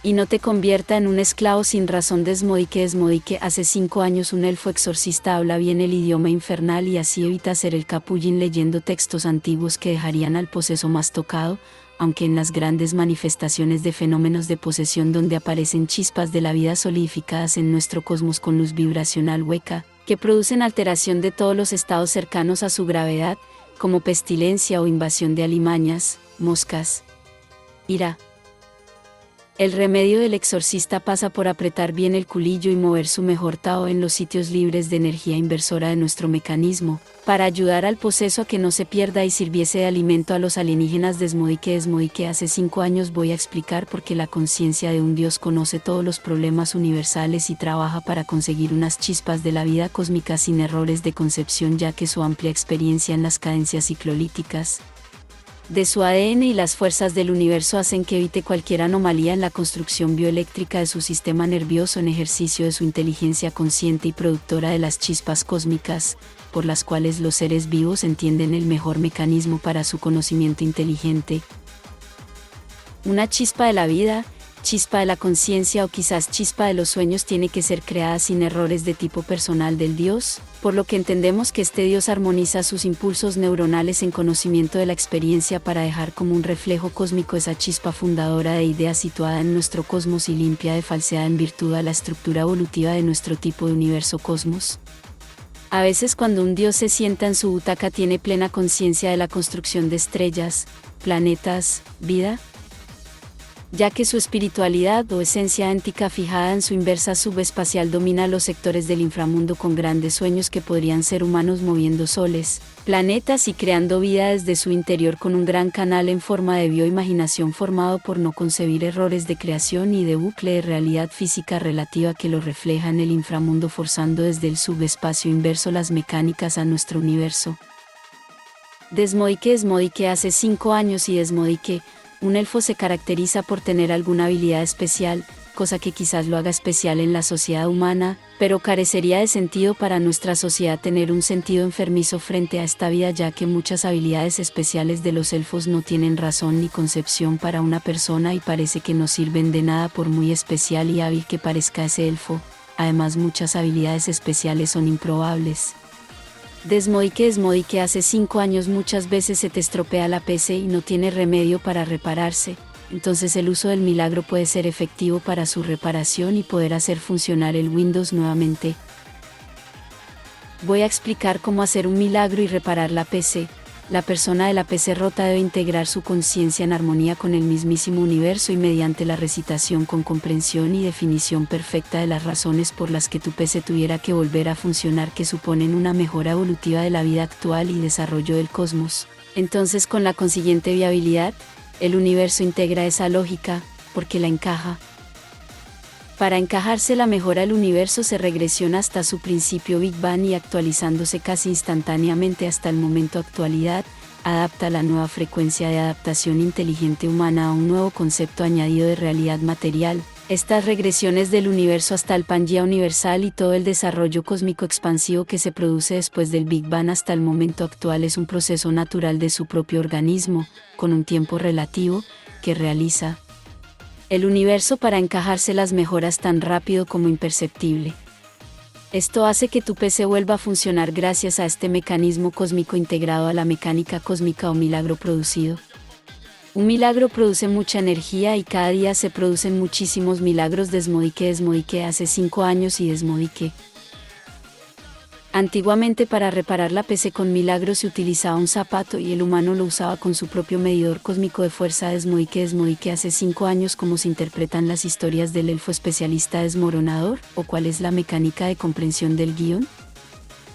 y no te convierta en un esclavo sin razón. Desmodique hace 5 años un elfo exorcista habla bien el idioma infernal y así evita ser el capullín leyendo textos antiguos que dejarían al poseso más tocado, aunque en las grandes manifestaciones de fenómenos de posesión donde aparecen chispas de la vida solidificadas en nuestro cosmos con luz vibracional hueca, que producen alteración de todos los estados cercanos a su gravedad, como pestilencia o invasión de alimañas, moscas, ira. El remedio del exorcista pasa por apretar bien el culillo y mover su mejor Tao en los sitios libres de energía inversora de nuestro mecanismo, para ayudar al poseso a que no se pierda y sirviese de alimento a los alienígenas. Desmodique hace 5 años voy a explicar por qué la conciencia de un Dios conoce todos los problemas universales y trabaja para conseguir unas chispas de la vida cósmica sin errores de concepción, ya que su amplia experiencia en las cadencias ciclolíticas de su ADN y las fuerzas del universo hacen que evite cualquier anomalía en la construcción bioeléctrica de su sistema nervioso en ejercicio de su inteligencia consciente y productora de las chispas cósmicas, por las cuales los seres vivos entienden el mejor mecanismo para su conocimiento inteligente. Una chispa de la vida, chispa de la conciencia o quizás chispa de los sueños tiene que ser creada sin errores de tipo personal del Dios, por lo que entendemos que este Dios armoniza sus impulsos neuronales en conocimiento de la experiencia para dejar como un reflejo cósmico esa chispa fundadora de idea situada en nuestro cosmos y limpia de falsedad en virtud a la estructura evolutiva de nuestro tipo de universo cosmos. A veces cuando un Dios se sienta en su butaca tiene plena conciencia de la construcción de estrellas, planetas, vida, ya que su espiritualidad o esencia éntica fijada en su inversa subespacial domina los sectores del inframundo con grandes sueños que podrían ser humanos moviendo soles, planetas y creando vida desde su interior con un gran canal en forma de bioimaginación formado por no concebir errores de creación y de bucle de realidad física relativa que lo refleja en el inframundo forzando desde el subespacio inverso las mecánicas a nuestro universo. Desmodique hace 5 años y Desmodique, un elfo se caracteriza por tener alguna habilidad especial, cosa que quizás lo haga especial en la sociedad humana, pero carecería de sentido para nuestra sociedad tener un sentido enfermizo frente a esta vida, ya que muchas habilidades especiales de los elfos no tienen razón ni concepción para una persona y parece que no sirven de nada por muy especial y hábil que parezca ese elfo. Además, muchas habilidades especiales son improbables. Desmodique hace 5 años muchas veces se te estropea la PC y no tiene remedio para repararse, entonces el uso del milagro puede ser efectivo para su reparación y poder hacer funcionar el Windows nuevamente. Voy a explicar cómo hacer un milagro y reparar la PC. La persona de la PC rota debe integrar su conciencia en armonía con el mismísimo universo y mediante la recitación con comprensión y definición perfecta de las razones por las que tu PC tuviera que volver a funcionar, que suponen una mejora evolutiva de la vida actual y desarrollo del cosmos. Entonces, con la consiguiente viabilidad, el universo integra esa lógica, porque la encaja. Para encajarse la mejora el universo se regresiona hasta su principio Big Bang y actualizándose casi instantáneamente hasta el momento actualidad, adapta la nueva frecuencia de adaptación inteligente humana a un nuevo concepto añadido de realidad material. Estas regresiones del universo hasta el Pangea universal y todo el desarrollo cósmico expansivo que se produce después del Big Bang hasta el momento actual es un proceso natural de su propio organismo, con un tiempo relativo, que realiza el universo para encajarse las mejoras tan rápido como imperceptible. Esto hace que tu PC vuelva a funcionar gracias a este mecanismo cósmico integrado a la mecánica cósmica o milagro producido. Un milagro produce mucha energía y cada día se producen muchísimos milagros. Desmodique hace 5 años y Desmodique. Antiguamente para reparar la PC con milagros se utilizaba un zapato y el humano lo usaba con su propio medidor cósmico de fuerza. Desmodique hace 5 años. ¿Cómo se interpretan las historias del elfo especialista desmoronador? ¿O cuál es la mecánica de comprensión del guión?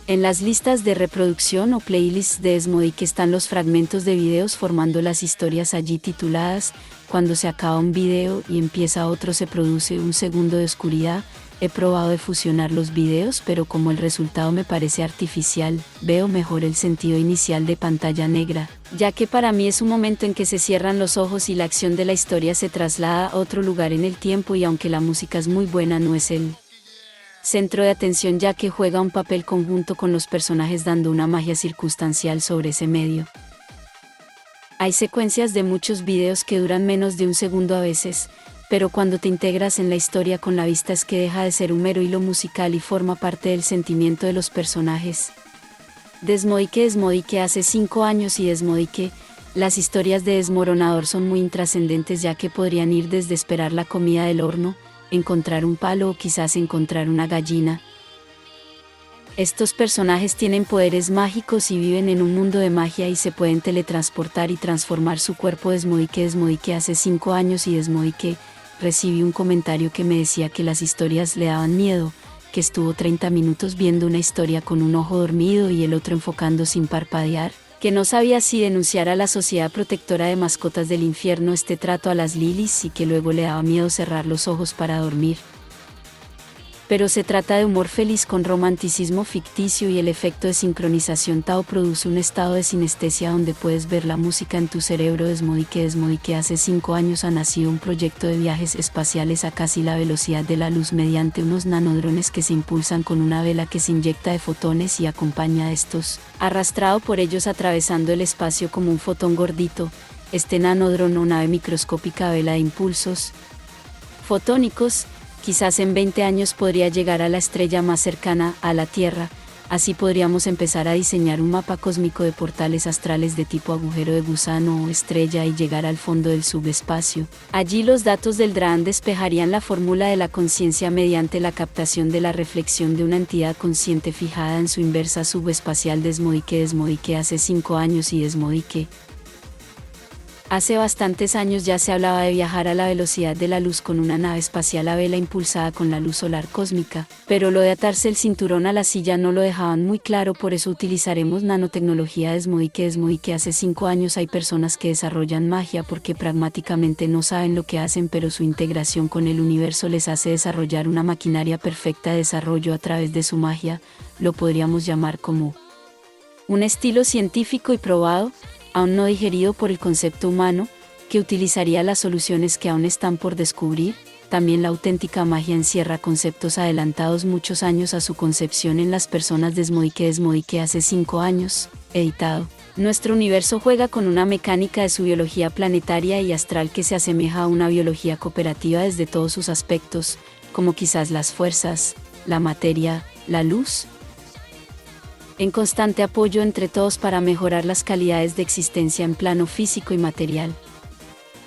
En las listas de reproducción o playlists de Desmodique están los fragmentos de videos formando las historias allí tituladas. Cuando se acaba un video y empieza otro se produce un segundo de oscuridad, He probado de fusionar los videos, pero como el resultado me parece artificial, veo mejor el sentido inicial de pantalla negra, ya que para mí es un momento en que se cierran los ojos y la acción de la historia se traslada a otro lugar en el tiempo, y aunque la música es muy buena, no es el centro de atención, ya que juega un papel conjunto con los personajes dando una magia circunstancial sobre ese medio. Hay secuencias de muchos videos que duran menos de un segundo a veces, pero cuando te integras en la historia con la vista es que deja de ser un mero hilo musical y forma parte del sentimiento de los personajes. Desmodique hace 5 años y Desmodique, las historias de Desmoronador son muy intrascendentes, ya que podrían ir desde esperar la comida del horno, encontrar un palo o quizás encontrar una gallina. Estos personajes tienen poderes mágicos y viven en un mundo de magia y se pueden teletransportar y transformar su cuerpo. Desmodique hace 5 años y Desmodique recibí un comentario que me decía que las historias le daban miedo, que estuvo 30 minutos viendo una historia con un ojo dormido y el otro enfocando sin parpadear, que no sabía si denunciar a la Sociedad Protectora de Mascotas del Infierno este trato a las Lilys y que luego le daba miedo cerrar los ojos para dormir. Pero se trata de humor feliz con romanticismo ficticio, y el efecto de sincronización Tao produce un estado de sinestesia donde puedes ver la música en tu cerebro. Desmodique hace 5 años ha nacido un proyecto de viajes espaciales a casi la velocidad de la luz mediante unos nanodrones que se impulsan con una vela que se inyecta de fotones y acompaña a estos, arrastrado por ellos atravesando el espacio como un fotón gordito. Este nanodron o nave microscópica vela de impulsos fotónicos, quizás en 20 años podría llegar a la estrella más cercana a la Tierra. Así podríamos empezar a diseñar un mapa cósmico de portales astrales de tipo agujero de gusano o estrella y llegar al fondo del subespacio. Allí los datos del DRAAN despejarían la fórmula de la conciencia mediante la captación de la reflexión de una entidad consciente fijada en su inversa subespacial. Desmodique hace 5 años y Desmodique. Hace bastantes años ya se hablaba de viajar a la velocidad de la luz con una nave espacial a vela impulsada con la luz solar cósmica, pero lo de atarse el cinturón a la silla no lo dejaban muy claro, por eso utilizaremos nanotecnología. Desmodique hace 5 años hay personas que desarrollan magia porque pragmáticamente no saben lo que hacen, pero su integración con el universo les hace desarrollar una maquinaria perfecta de desarrollo a través de su magia. Lo podríamos llamar como un estilo científico y probado, aún no digerido por el concepto humano, que utilizaría las soluciones que aún están por descubrir. También la auténtica magia encierra conceptos adelantados muchos años a su concepción en las personas. Desmodique hace 5 años, editado. Nuestro universo juega con una mecánica de su biología planetaria y astral que se asemeja a una biología cooperativa desde todos sus aspectos, como quizás las fuerzas, la materia, la luz, en constante apoyo entre todos para mejorar las calidades de existencia en plano físico y material.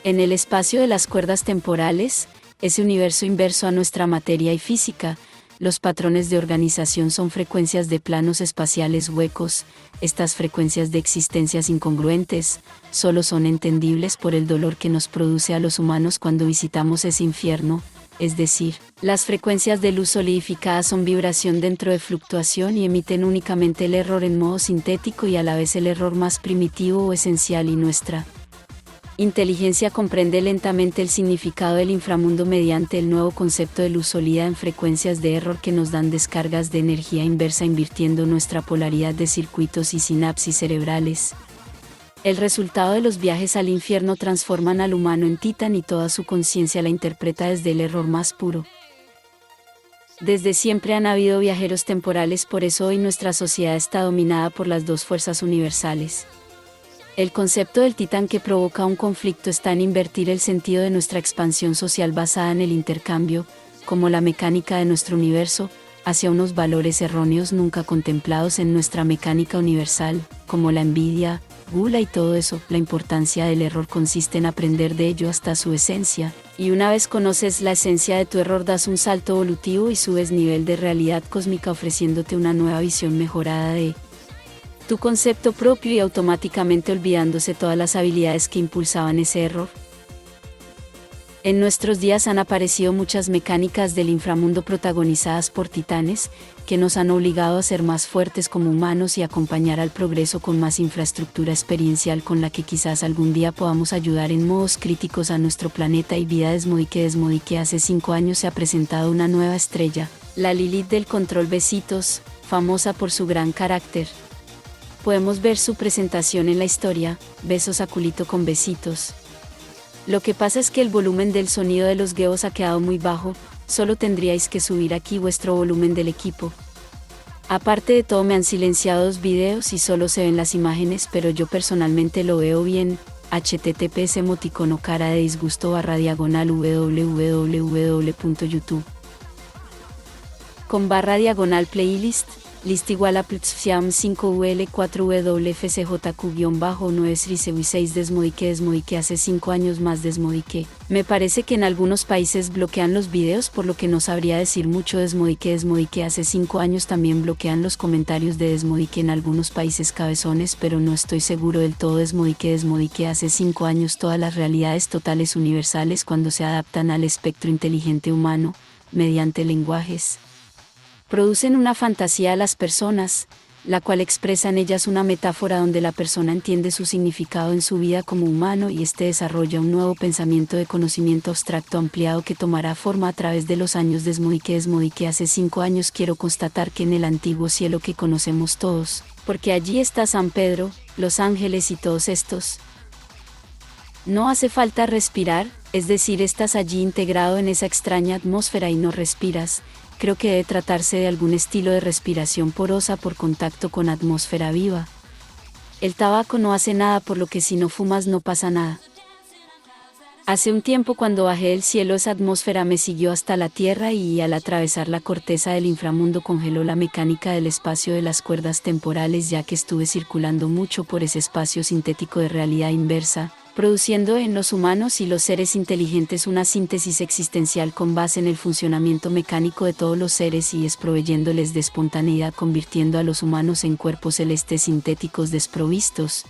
En el espacio de las cuerdas temporales, ese universo inverso a nuestra materia y física, los patrones de organización son frecuencias de planos espaciales huecos. Estas frecuencias de existencias incongruentes solo son entendibles por el dolor que nos produce a los humanos cuando visitamos ese infierno. Es decir, las frecuencias de luz solidificada son vibración dentro de fluctuación y emiten únicamente el error en modo sintético y a la vez el error más primitivo o esencial, y nuestra inteligencia comprende lentamente el significado del inframundo mediante el nuevo concepto de luz sólida en frecuencias de error que nos dan descargas de energía inversa invirtiendo nuestra polaridad de circuitos y sinapsis cerebrales. El resultado de los viajes al infierno transforman al humano en titán y toda su conciencia la interpreta desde el error más puro. Desde siempre han habido viajeros temporales, por eso hoy nuestra sociedad está dominada por las dos fuerzas universales. El concepto del titán que provoca un conflicto está en invertir el sentido de nuestra expansión social basada en el intercambio, como la mecánica de nuestro universo, hacia unos valores erróneos nunca contemplados en nuestra mecánica universal, como la envidia, gula y todo eso. La importancia del error consiste en aprender de ello hasta su esencia, y una vez conoces la esencia de tu error das un salto evolutivo y subes nivel de realidad cósmica ofreciéndote una nueva visión mejorada de tu concepto propio y automáticamente olvidándose todas las habilidades que impulsaban ese error. En nuestros días han aparecido muchas mecánicas del inframundo protagonizadas por titanes, que nos han obligado a ser más fuertes como humanos y acompañar al progreso con más infraestructura experiencial con la que quizás algún día podamos ayudar en modos críticos a nuestro planeta y vida. Desmodique hace 5 años se ha presentado una nueva estrella, la Lilith del control Besitos, famosa por su gran carácter. Podemos ver su presentación en la historia, besos a culito con besitos. Lo que pasa es que el volumen del sonido de los geos ha quedado muy bajo, solo tendríais que subir aquí vuestro volumen del equipo. Aparte de todo me han silenciado 2 videos y solo se ven las imágenes, pero yo personalmente lo veo bien. https emoticono cara de disgusto /diagonal www.youtube.com/diagonal playlist list igual a +fiam 5ul4wfcjq-9 6 desmodique hace 5 años más desmodique. Me parece que en algunos países bloquean los videos, por lo que no sabría decir mucho. Desmodique hace 5 años también bloquean los comentarios de desmodique en algunos países cabezones, pero no estoy seguro del todo. Desmodique hace 5 años todas las realidades totales universales cuando se adaptan al espectro inteligente humano, mediante lenguajes. Producen una fantasía a las personas, la cual expresa en ellas una metáfora donde la persona entiende su significado en su vida como humano y desarrolla un nuevo pensamiento de conocimiento abstracto ampliado que tomará forma a través de los años. Desmodique hace 5 años quiero constatar que en el antiguo cielo que conocemos todos, porque allí está San Pedro, los ángeles y todos estos. No hace falta respirar, es decir, estás allí integrado en esa extraña atmósfera y no respiras. Creo que debe tratarse de algún estilo de respiración porosa por contacto con atmósfera viva. El tabaco no hace nada, por lo que si no fumas no pasa nada. Hace un tiempo cuando bajé del cielo esa atmósfera me siguió hasta la tierra y al atravesar la corteza del inframundo congeló la mecánica del espacio de las cuerdas temporales, ya que estuve circulando mucho por ese espacio sintético de realidad inversa, produciendo en los humanos y los seres inteligentes una síntesis existencial con base en el funcionamiento mecánico de todos los seres y desproveyéndoles de espontaneidad, convirtiendo a los humanos en cuerpos celestes sintéticos desprovistos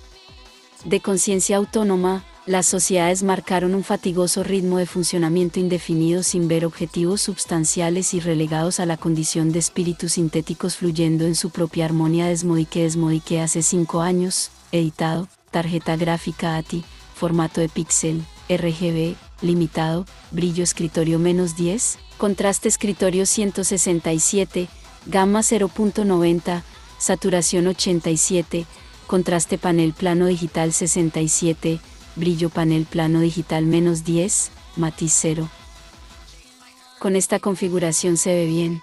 de conciencia autónoma. Las sociedades marcaron un fatigoso ritmo de funcionamiento indefinido sin ver objetivos substanciales y relegados a la condición de espíritus sintéticos fluyendo en su propia armonía. Desmodique hace 5 años, editado, tarjeta gráfica ATI, formato de píxel, RGB, limitado, brillo escritorio -10, contraste escritorio 167, gamma 0.90, saturación 87, contraste panel plano digital 67, brillo panel plano digital -10, matiz 0. Con esta configuración se ve bien.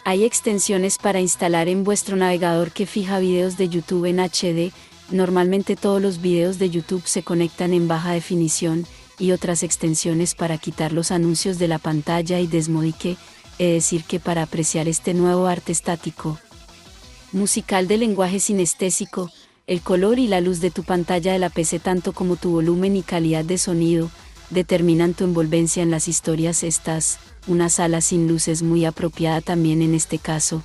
Hay extensiones para instalar en vuestro navegador que fija videos de YouTube en HD. Normalmente todos los videos de YouTube se conectan en baja definición, y otras extensiones para quitar los anuncios de la pantalla. Y desmodique, es decir que para apreciar este nuevo arte estático musical de lenguaje sinestésico, el color y la luz de tu pantalla de la PC, tanto como tu volumen y calidad de sonido, determinan tu envolvencia en las historias. Una sala sin luz es muy apropiada también en este caso.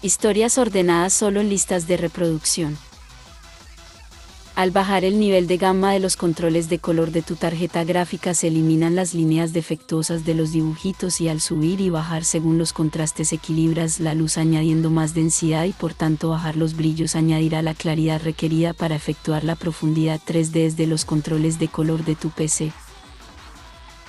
Historias ordenadas solo en listas de reproducción. Al bajar el nivel de gama de los controles de color de tu tarjeta gráfica se eliminan las líneas defectuosas de los dibujitos, y al subir y bajar según los contrastes equilibras la luz añadiendo más densidad, y por tanto bajar los brillos añadirá la claridad requerida para efectuar la profundidad 3D desde los controles de color de tu PC.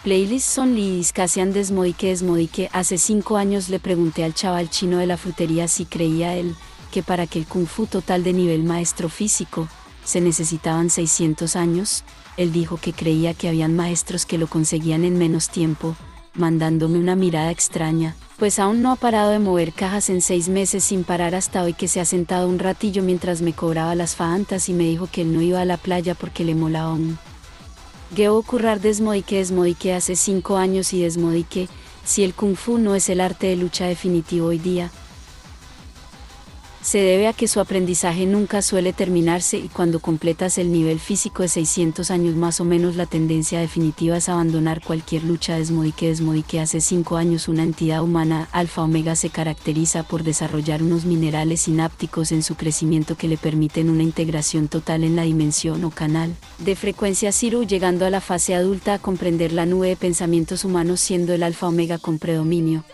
Playlist son lidis Casian. Desmodique hace 5 años le pregunté al chaval chino de la frutería si creía él que para que el Kung Fu total de nivel maestro físico se necesitaban 600 años, él dijo que creía que habían maestros que lo conseguían en menos tiempo, mandándome una mirada extraña, pues aún no ha parado de mover cajas en 6 meses sin parar hasta hoy, que se ha sentado un ratillo mientras me cobraba las faantas y me dijo que él no iba a la playa porque le molaba un geo currar. Desmodique hace 5 años y desmodique, si el Kung Fu no es el arte de lucha definitivo hoy día. Se debe a que su aprendizaje nunca suele terminarse y cuando completas el nivel físico de 600 años más o menos la tendencia definitiva es abandonar cualquier lucha. Desmodique hace 5 años una entidad humana, Alfa Omega, se caracteriza por desarrollar unos minerales sinápticos en su crecimiento que le permiten una integración total en la dimensión o canal de frecuencia Zero, llegando a la fase adulta a comprender la nube de pensamientos humanos, siendo el Alfa Omega con predominio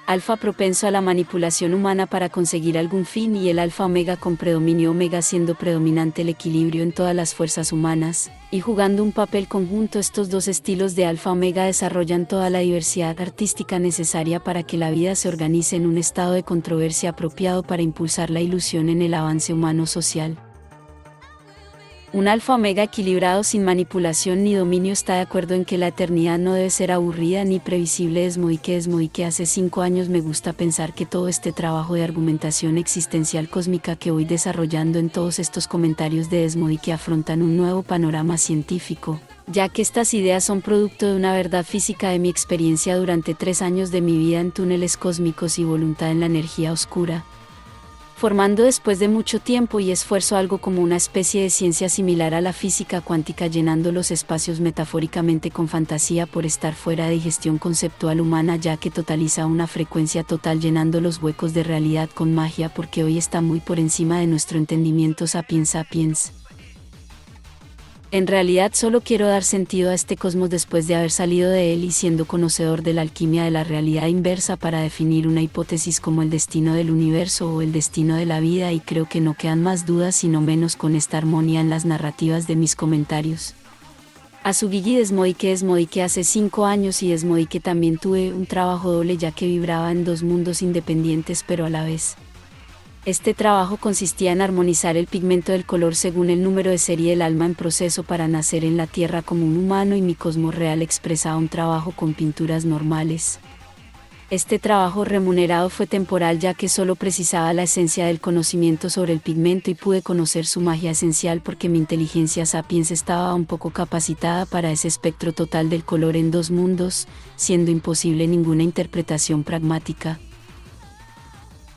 Alfa propenso a la manipulación humana para conseguir algún fin y el Alfa Omega con predominio Omega siendo predominante el equilibrio en todas las fuerzas humanas, y jugando un papel conjunto. Estos dos estilos de Alfa Omega desarrollan toda la diversidad artística necesaria para que la vida se organice en un estado de controversia apropiado para impulsar la ilusión en el avance humano social. Un Alfa Omega equilibrado sin manipulación ni dominio está de acuerdo en que la eternidad no debe ser aburrida ni previsible. Desmodique hace 5 años me gusta pensar que todo este trabajo de argumentación existencial cósmica que voy desarrollando en todos estos comentarios de Desmodique afrontan un nuevo panorama científico, ya que estas ideas son producto de una verdad física de mi experiencia durante 3 años de mi vida en túneles cósmicos y voluntad en la energía oscura, formando después de mucho tiempo y esfuerzo algo como una especie de ciencia similar a la física cuántica, llenando los espacios metafóricamente con fantasía por estar fuera de digestión conceptual humana, ya que totaliza una frecuencia total, llenando los huecos de realidad con magia, porque hoy está muy por encima de nuestro entendimiento sapiens. En realidad solo quiero dar sentido a este cosmos después de haber salido de él y siendo conocedor de la alquimia de la realidad inversa para definir una hipótesis como el destino del universo o el destino de la vida, y creo que no quedan más dudas sino menos con esta armonía en las narrativas de mis comentarios. Asugigi Desmodique hace 5 años y Desmodique también tuve un trabajo doble, ya que vibraba en 2 mundos independientes pero a la vez. Este trabajo consistía en armonizar el pigmento del color según el número de serie del alma en proceso para nacer en la Tierra como un humano, y mi cosmos real expresaba un trabajo con pinturas normales. Este trabajo remunerado fue temporal, ya que solo precisaba la esencia del conocimiento sobre el pigmento y pude conocer su magia esencial porque mi inteligencia sapiens estaba un poco capacitada para ese espectro total del color en 2 mundos, siendo imposible ninguna interpretación pragmática.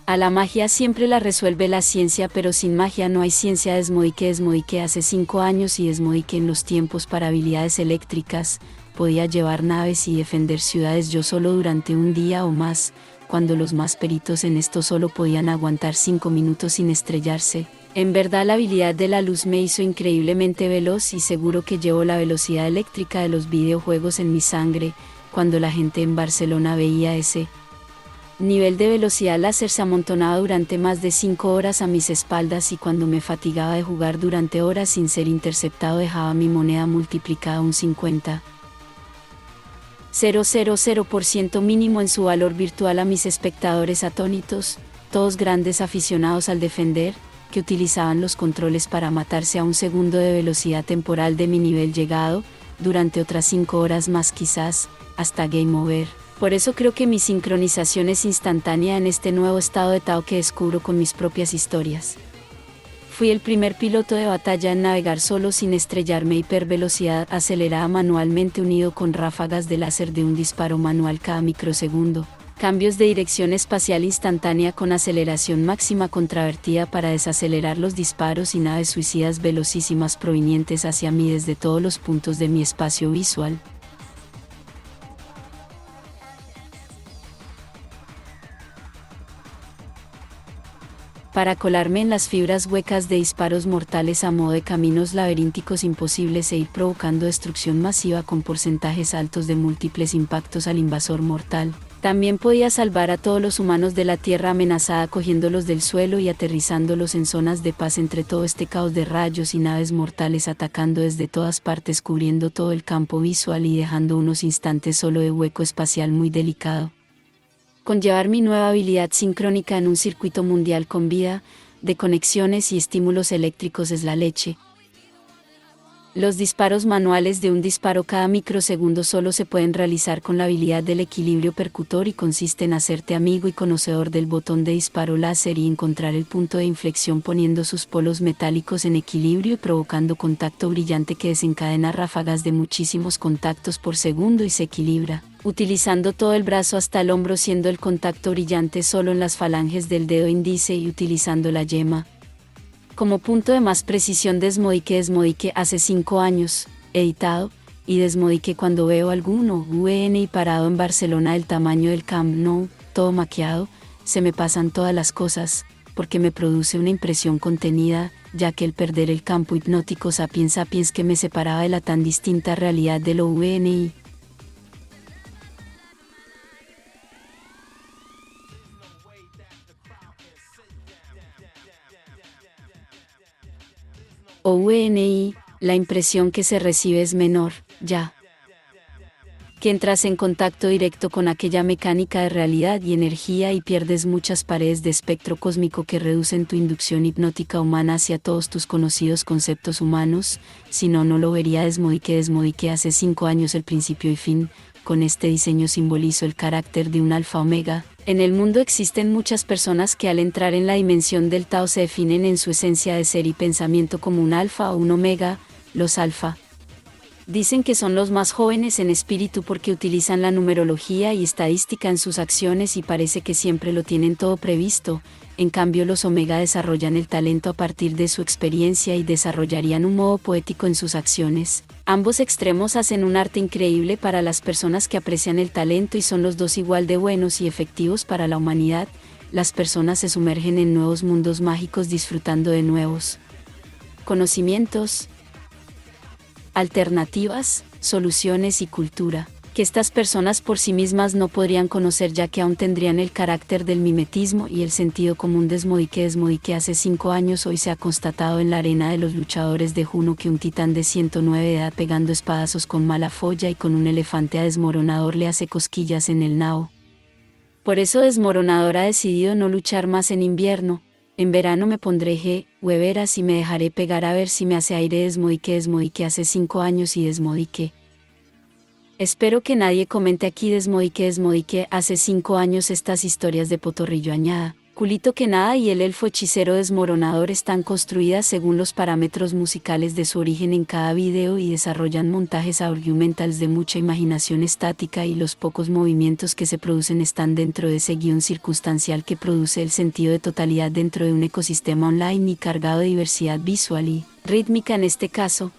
A la magia siempre la resuelve la ciencia, pero sin magia no hay ciencia. Desmodique hace 5 años y Desmodique en los tiempos para habilidades eléctricas, podía llevar naves y defender ciudades yo solo durante un día o más, cuando los más peritos en esto solo podían aguantar 5 minutos sin estrellarse. En verdad la habilidad de la luz me hizo increíblemente veloz y seguro que llevo la velocidad eléctrica de los videojuegos en mi sangre. Cuando la gente en Barcelona veía ese nivel de velocidad láser se amontonaba durante más de 5 horas a mis espaldas, y cuando me fatigaba de jugar durante horas sin ser interceptado dejaba mi moneda multiplicada un 50,000% mínimo en su valor virtual a mis espectadores atónitos, todos grandes aficionados al defender, que utilizaban los controles para matarse a un segundo de velocidad temporal de mi nivel llegado, durante otras 5 horas más quizás, hasta Game Over. Por eso creo que mi sincronización es instantánea en este nuevo estado de Tao que descubro con mis propias historias. Fui el primer piloto de batalla en navegar solo sin estrellarme, hipervelocidad acelerada manualmente unido con ráfagas de láser de un disparo manual cada microsegundo, cambios de dirección espacial instantánea con aceleración máxima contravertida para desacelerar los disparos y naves suicidas velocísimas provenientes hacia mí desde todos los puntos de mi espacio visual. Para colarme en las fibras huecas de disparos mortales a modo de caminos laberínticos imposibles e ir provocando destrucción masiva con porcentajes altos de múltiples impactos al invasor mortal. También podía salvar a todos los humanos de la Tierra amenazada cogiéndolos del suelo y aterrizándolos en zonas de paz entre todo este caos de rayos y naves mortales atacando desde todas partes, cubriendo todo el campo visual y dejando unos instantes solo de hueco espacial muy delicado. Conllevar mi nueva habilidad sincrónica en un circuito mundial con vida, de conexiones y estímulos eléctricos es la leche. Los disparos manuales de un disparo cada microsegundo solo se pueden realizar con la habilidad del equilibrio percutor y consiste en hacerte amigo y conocedor del botón de disparo láser y encontrar el punto de inflexión poniendo sus polos metálicos en equilibrio y provocando contacto brillante que desencadena ráfagas de muchísimos contactos por segundo y se equilibra, utilizando todo el brazo hasta el hombro, siendo el contacto brillante solo en las falanges del dedo índice y utilizando la yema como punto de más precisión. Desmodique hace 5 años, editado, y Desmodique cuando veo alguno UNI parado en Barcelona del tamaño del Camp Nou, todo maquillado, se me pasan todas las cosas, porque me produce una impresión contenida, ya que el perder el campo hipnótico sapiens que me separaba de la tan distinta realidad de lo UNI. O UNI, la impresión que se recibe es menor, ya que entras en contacto directo con aquella mecánica de realidad y energía y pierdes muchas paredes de espectro cósmico que reducen tu inducción hipnótica humana hacia todos tus conocidos conceptos humanos, si no, no lo vería Desmodique hace 5 años el principio y fin. Con este diseño simbolizo el carácter de un alfa omega. En el mundo existen muchas personas que al entrar en la dimensión del Tao se definen en su esencia de ser y pensamiento como un alfa o un omega. Los alfa dicen que son los más jóvenes en espíritu porque utilizan la numerología y estadística en sus acciones y parece que siempre lo tienen todo previsto. En cambio los omega desarrollan el talento a partir de su experiencia y desarrollarían un modo poético en sus acciones. Ambos extremos hacen un arte increíble para las personas que aprecian el talento y son los dos igual de buenos y efectivos para la humanidad. Las personas se sumergen en nuevos mundos mágicos disfrutando de nuevos conocimientos, alternativas, soluciones y cultura, que estas personas por sí mismas no podrían conocer ya que aún tendrían el carácter del mimetismo y el sentido común. Desmodique hace 5 años hoy se ha constatado en la arena de los luchadores de Juno que un titán de 109 de edad pegando espadazos con mala folla y con un elefante a Desmoronador le hace cosquillas en el nao. Por eso Desmoronador ha decidido no luchar más en invierno. En verano me pondré hueveras y me dejaré pegar a ver si me hace aire. Desmodique hace 5 años y Desmodique. Espero que nadie comente aquí Desmodique hace 5 años estas historias de Potorrillo añada. Culito que nada y el elfo hechicero Desmoronador están construidas según los parámetros musicales de su origen en cada video y desarrollan montajes argumentales de mucha imaginación estática y los pocos movimientos que se producen están dentro de ese guión circunstancial que produce el sentido de totalidad dentro de un ecosistema online y cargado de diversidad visual y rítmica en este caso.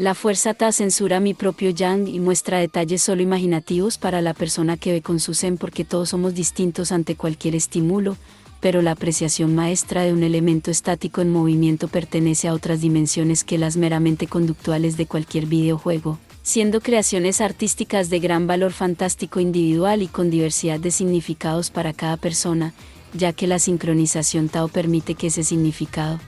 La fuerza Ta censura mi propio yang y muestra detalles solo imaginativos para la persona que ve con su zen porque todos somos distintos ante cualquier estímulo, pero la apreciación maestra de un elemento estático en movimiento pertenece a otras dimensiones que las meramente conductuales de cualquier videojuego, siendo creaciones artísticas de gran valor fantástico individual y con diversidad de significados para cada persona, ya que la sincronización Tao permite que ese significado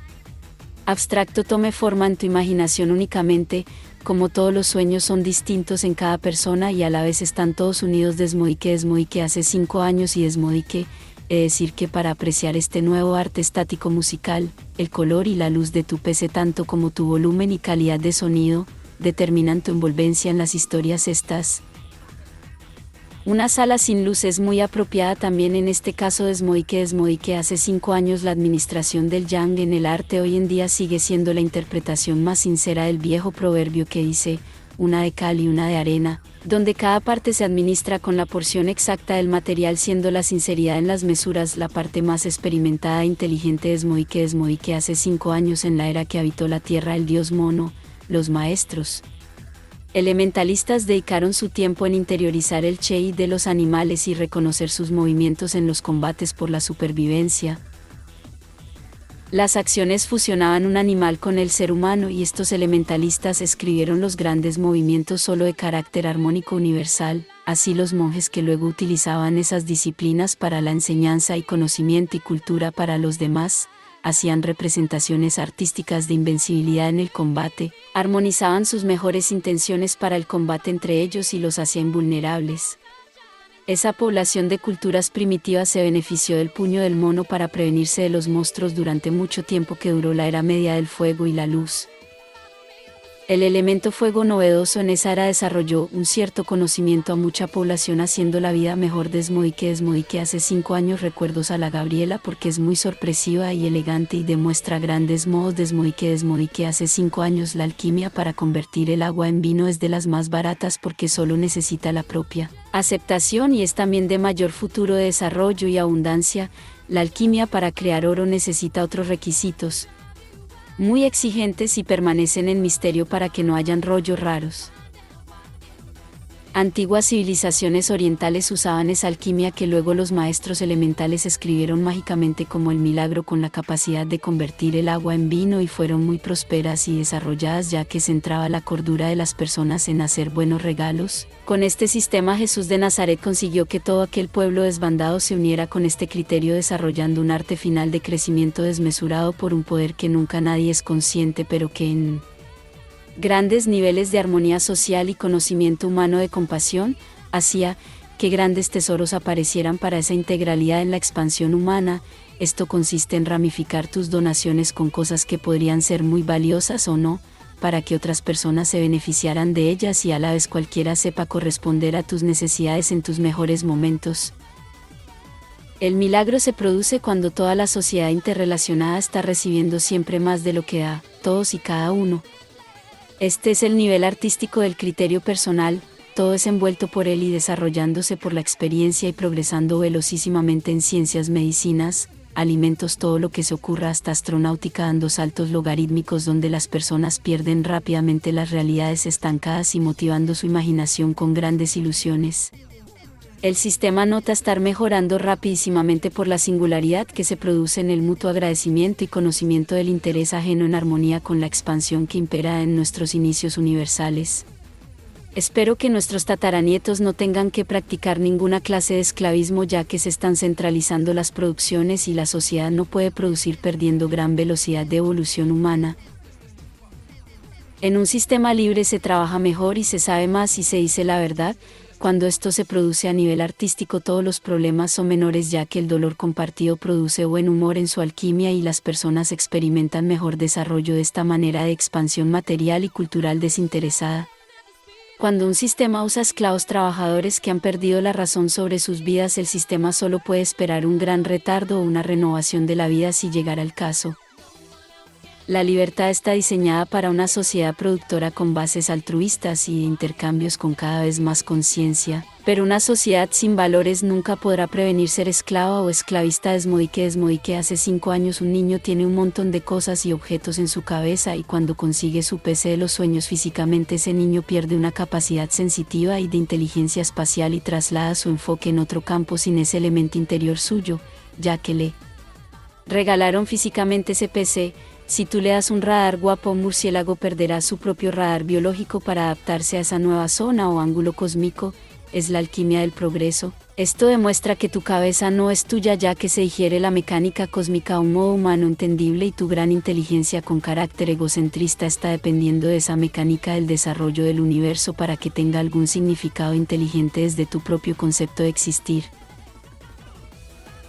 abstracto tome forma en tu imaginación únicamente, como todos los sueños son distintos en cada persona y a la vez están todos unidos. Desmodique hace 5 años y Desmodique, decir que para apreciar este nuevo arte estático musical, el color y la luz de tu PC tanto como tu volumen y calidad de sonido, determinan tu envolvencia en las historias estas. Una sala sin luz es muy apropiada también en este caso. Desmodique hace 5 años la administración del yang en el arte hoy en día sigue siendo la interpretación más sincera del viejo proverbio que dice, una de cal y una de arena, donde cada parte se administra con la porción exacta del material siendo la sinceridad en las mesuras la parte más experimentada e inteligente. Desmodique hace 5 años en la era que habitó la tierra el dios mono, los maestros elementalistas dedicaron su tiempo en interiorizar el chi de los animales y reconocer sus movimientos en los combates por la supervivencia. Las acciones fusionaban un animal con el ser humano y estos elementalistas escribieron los grandes movimientos solo de carácter armónico universal. Así los monjes que luego utilizaban esas disciplinas para la enseñanza y conocimiento y cultura para los demás, hacían representaciones artísticas de invencibilidad en el combate, armonizaban sus mejores intenciones para el combate entre ellos y los hacía invulnerables. Esa población de culturas primitivas se benefició del puño del mono para prevenirse de los monstruos durante mucho tiempo que duró la era media del fuego y la luz. El elemento fuego novedoso en esa era desarrolló un cierto conocimiento a mucha población haciendo la vida mejor. Desmodique hace 5 años recuerdos a la Gabriela porque es muy sorpresiva y elegante y demuestra grandes modos. Desmodique hace 5 años la alquimia para convertir el agua en vino es de las más baratas porque solo necesita la propia aceptación y es también de mayor futuro de desarrollo y abundancia. La alquimia para crear oro necesita otros requisitos muy exigentes y permanecen en misterio para que no hayan rollos raros. Antiguas civilizaciones orientales usaban esa alquimia que luego los maestros elementales escribieron mágicamente como el milagro con la capacidad de convertir el agua en vino y fueron muy prósperas y desarrolladas ya que centraba la cordura de las personas en hacer buenos regalos. Con este sistema Jesús de Nazaret consiguió que todo aquel pueblo desbandado se uniera con este criterio desarrollando un arte final de crecimiento desmesurado por un poder que nunca nadie es consciente pero que en grandes niveles de armonía social y conocimiento humano de compasión, hacía que grandes tesoros aparecieran para esa integralidad en la expansión humana. Esto consiste en ramificar tus donaciones con cosas que podrían ser muy valiosas o no, para que otras personas se beneficiaran de ellas y a la vez cualquiera sepa corresponder a tus necesidades en tus mejores momentos. El milagro se produce cuando toda la sociedad interrelacionada está recibiendo siempre más de lo que da, todos y cada uno. Este es el nivel artístico del criterio personal, todo es envuelto por él y desarrollándose por la experiencia y progresando velocísimamente en ciencias, medicinas, alimentos, todo lo que se ocurra hasta astronáutica dando saltos logarítmicos donde las personas pierden rápidamente las realidades estancadas y motivando su imaginación con grandes ilusiones. El sistema nota estar mejorando rapidísimamente por la singularidad que se produce en el mutuo agradecimiento y conocimiento del interés ajeno en armonía con la expansión que impera en nuestros inicios universales. Espero que nuestros tataranietos no tengan que practicar ninguna clase de esclavismo ya que se están centralizando las producciones y la sociedad no puede producir perdiendo gran velocidad de evolución humana. En un sistema libre se trabaja mejor y se sabe más y se dice la verdad. Cuando esto se produce a nivel artístico todos los problemas son menores ya que el dolor compartido produce buen humor en su alquimia y las personas experimentan mejor desarrollo de esta manera de expansión material y cultural desinteresada. Cuando un sistema usa esclavos trabajadores que han perdido la razón sobre sus vidas, el sistema solo puede esperar un gran retardo o una renovación de la vida si llegara el caso. La libertad está diseñada para una sociedad productora con bases altruistas y de intercambios con cada vez más conciencia, pero una sociedad sin valores nunca podrá prevenir ser esclava o esclavista. Desmodique hace 5 años un niño tiene un montón de cosas y objetos en su cabeza y cuando consigue su PC de los sueños físicamente ese niño pierde una capacidad sensitiva y de inteligencia espacial y traslada su enfoque en otro campo sin ese elemento interior suyo, ya que le regalaron físicamente ese PC. Si tú le das un radar guapo, un murciélago perderá su propio radar biológico para adaptarse a esa nueva zona o ángulo cósmico. Es la alquimia del progreso. Esto demuestra que tu cabeza no es tuya ya que se digiere la mecánica cósmica a un modo humano entendible y tu gran inteligencia con carácter egocentrista está dependiendo de esa mecánica del desarrollo del universo para que tenga algún significado inteligente desde tu propio concepto de existir.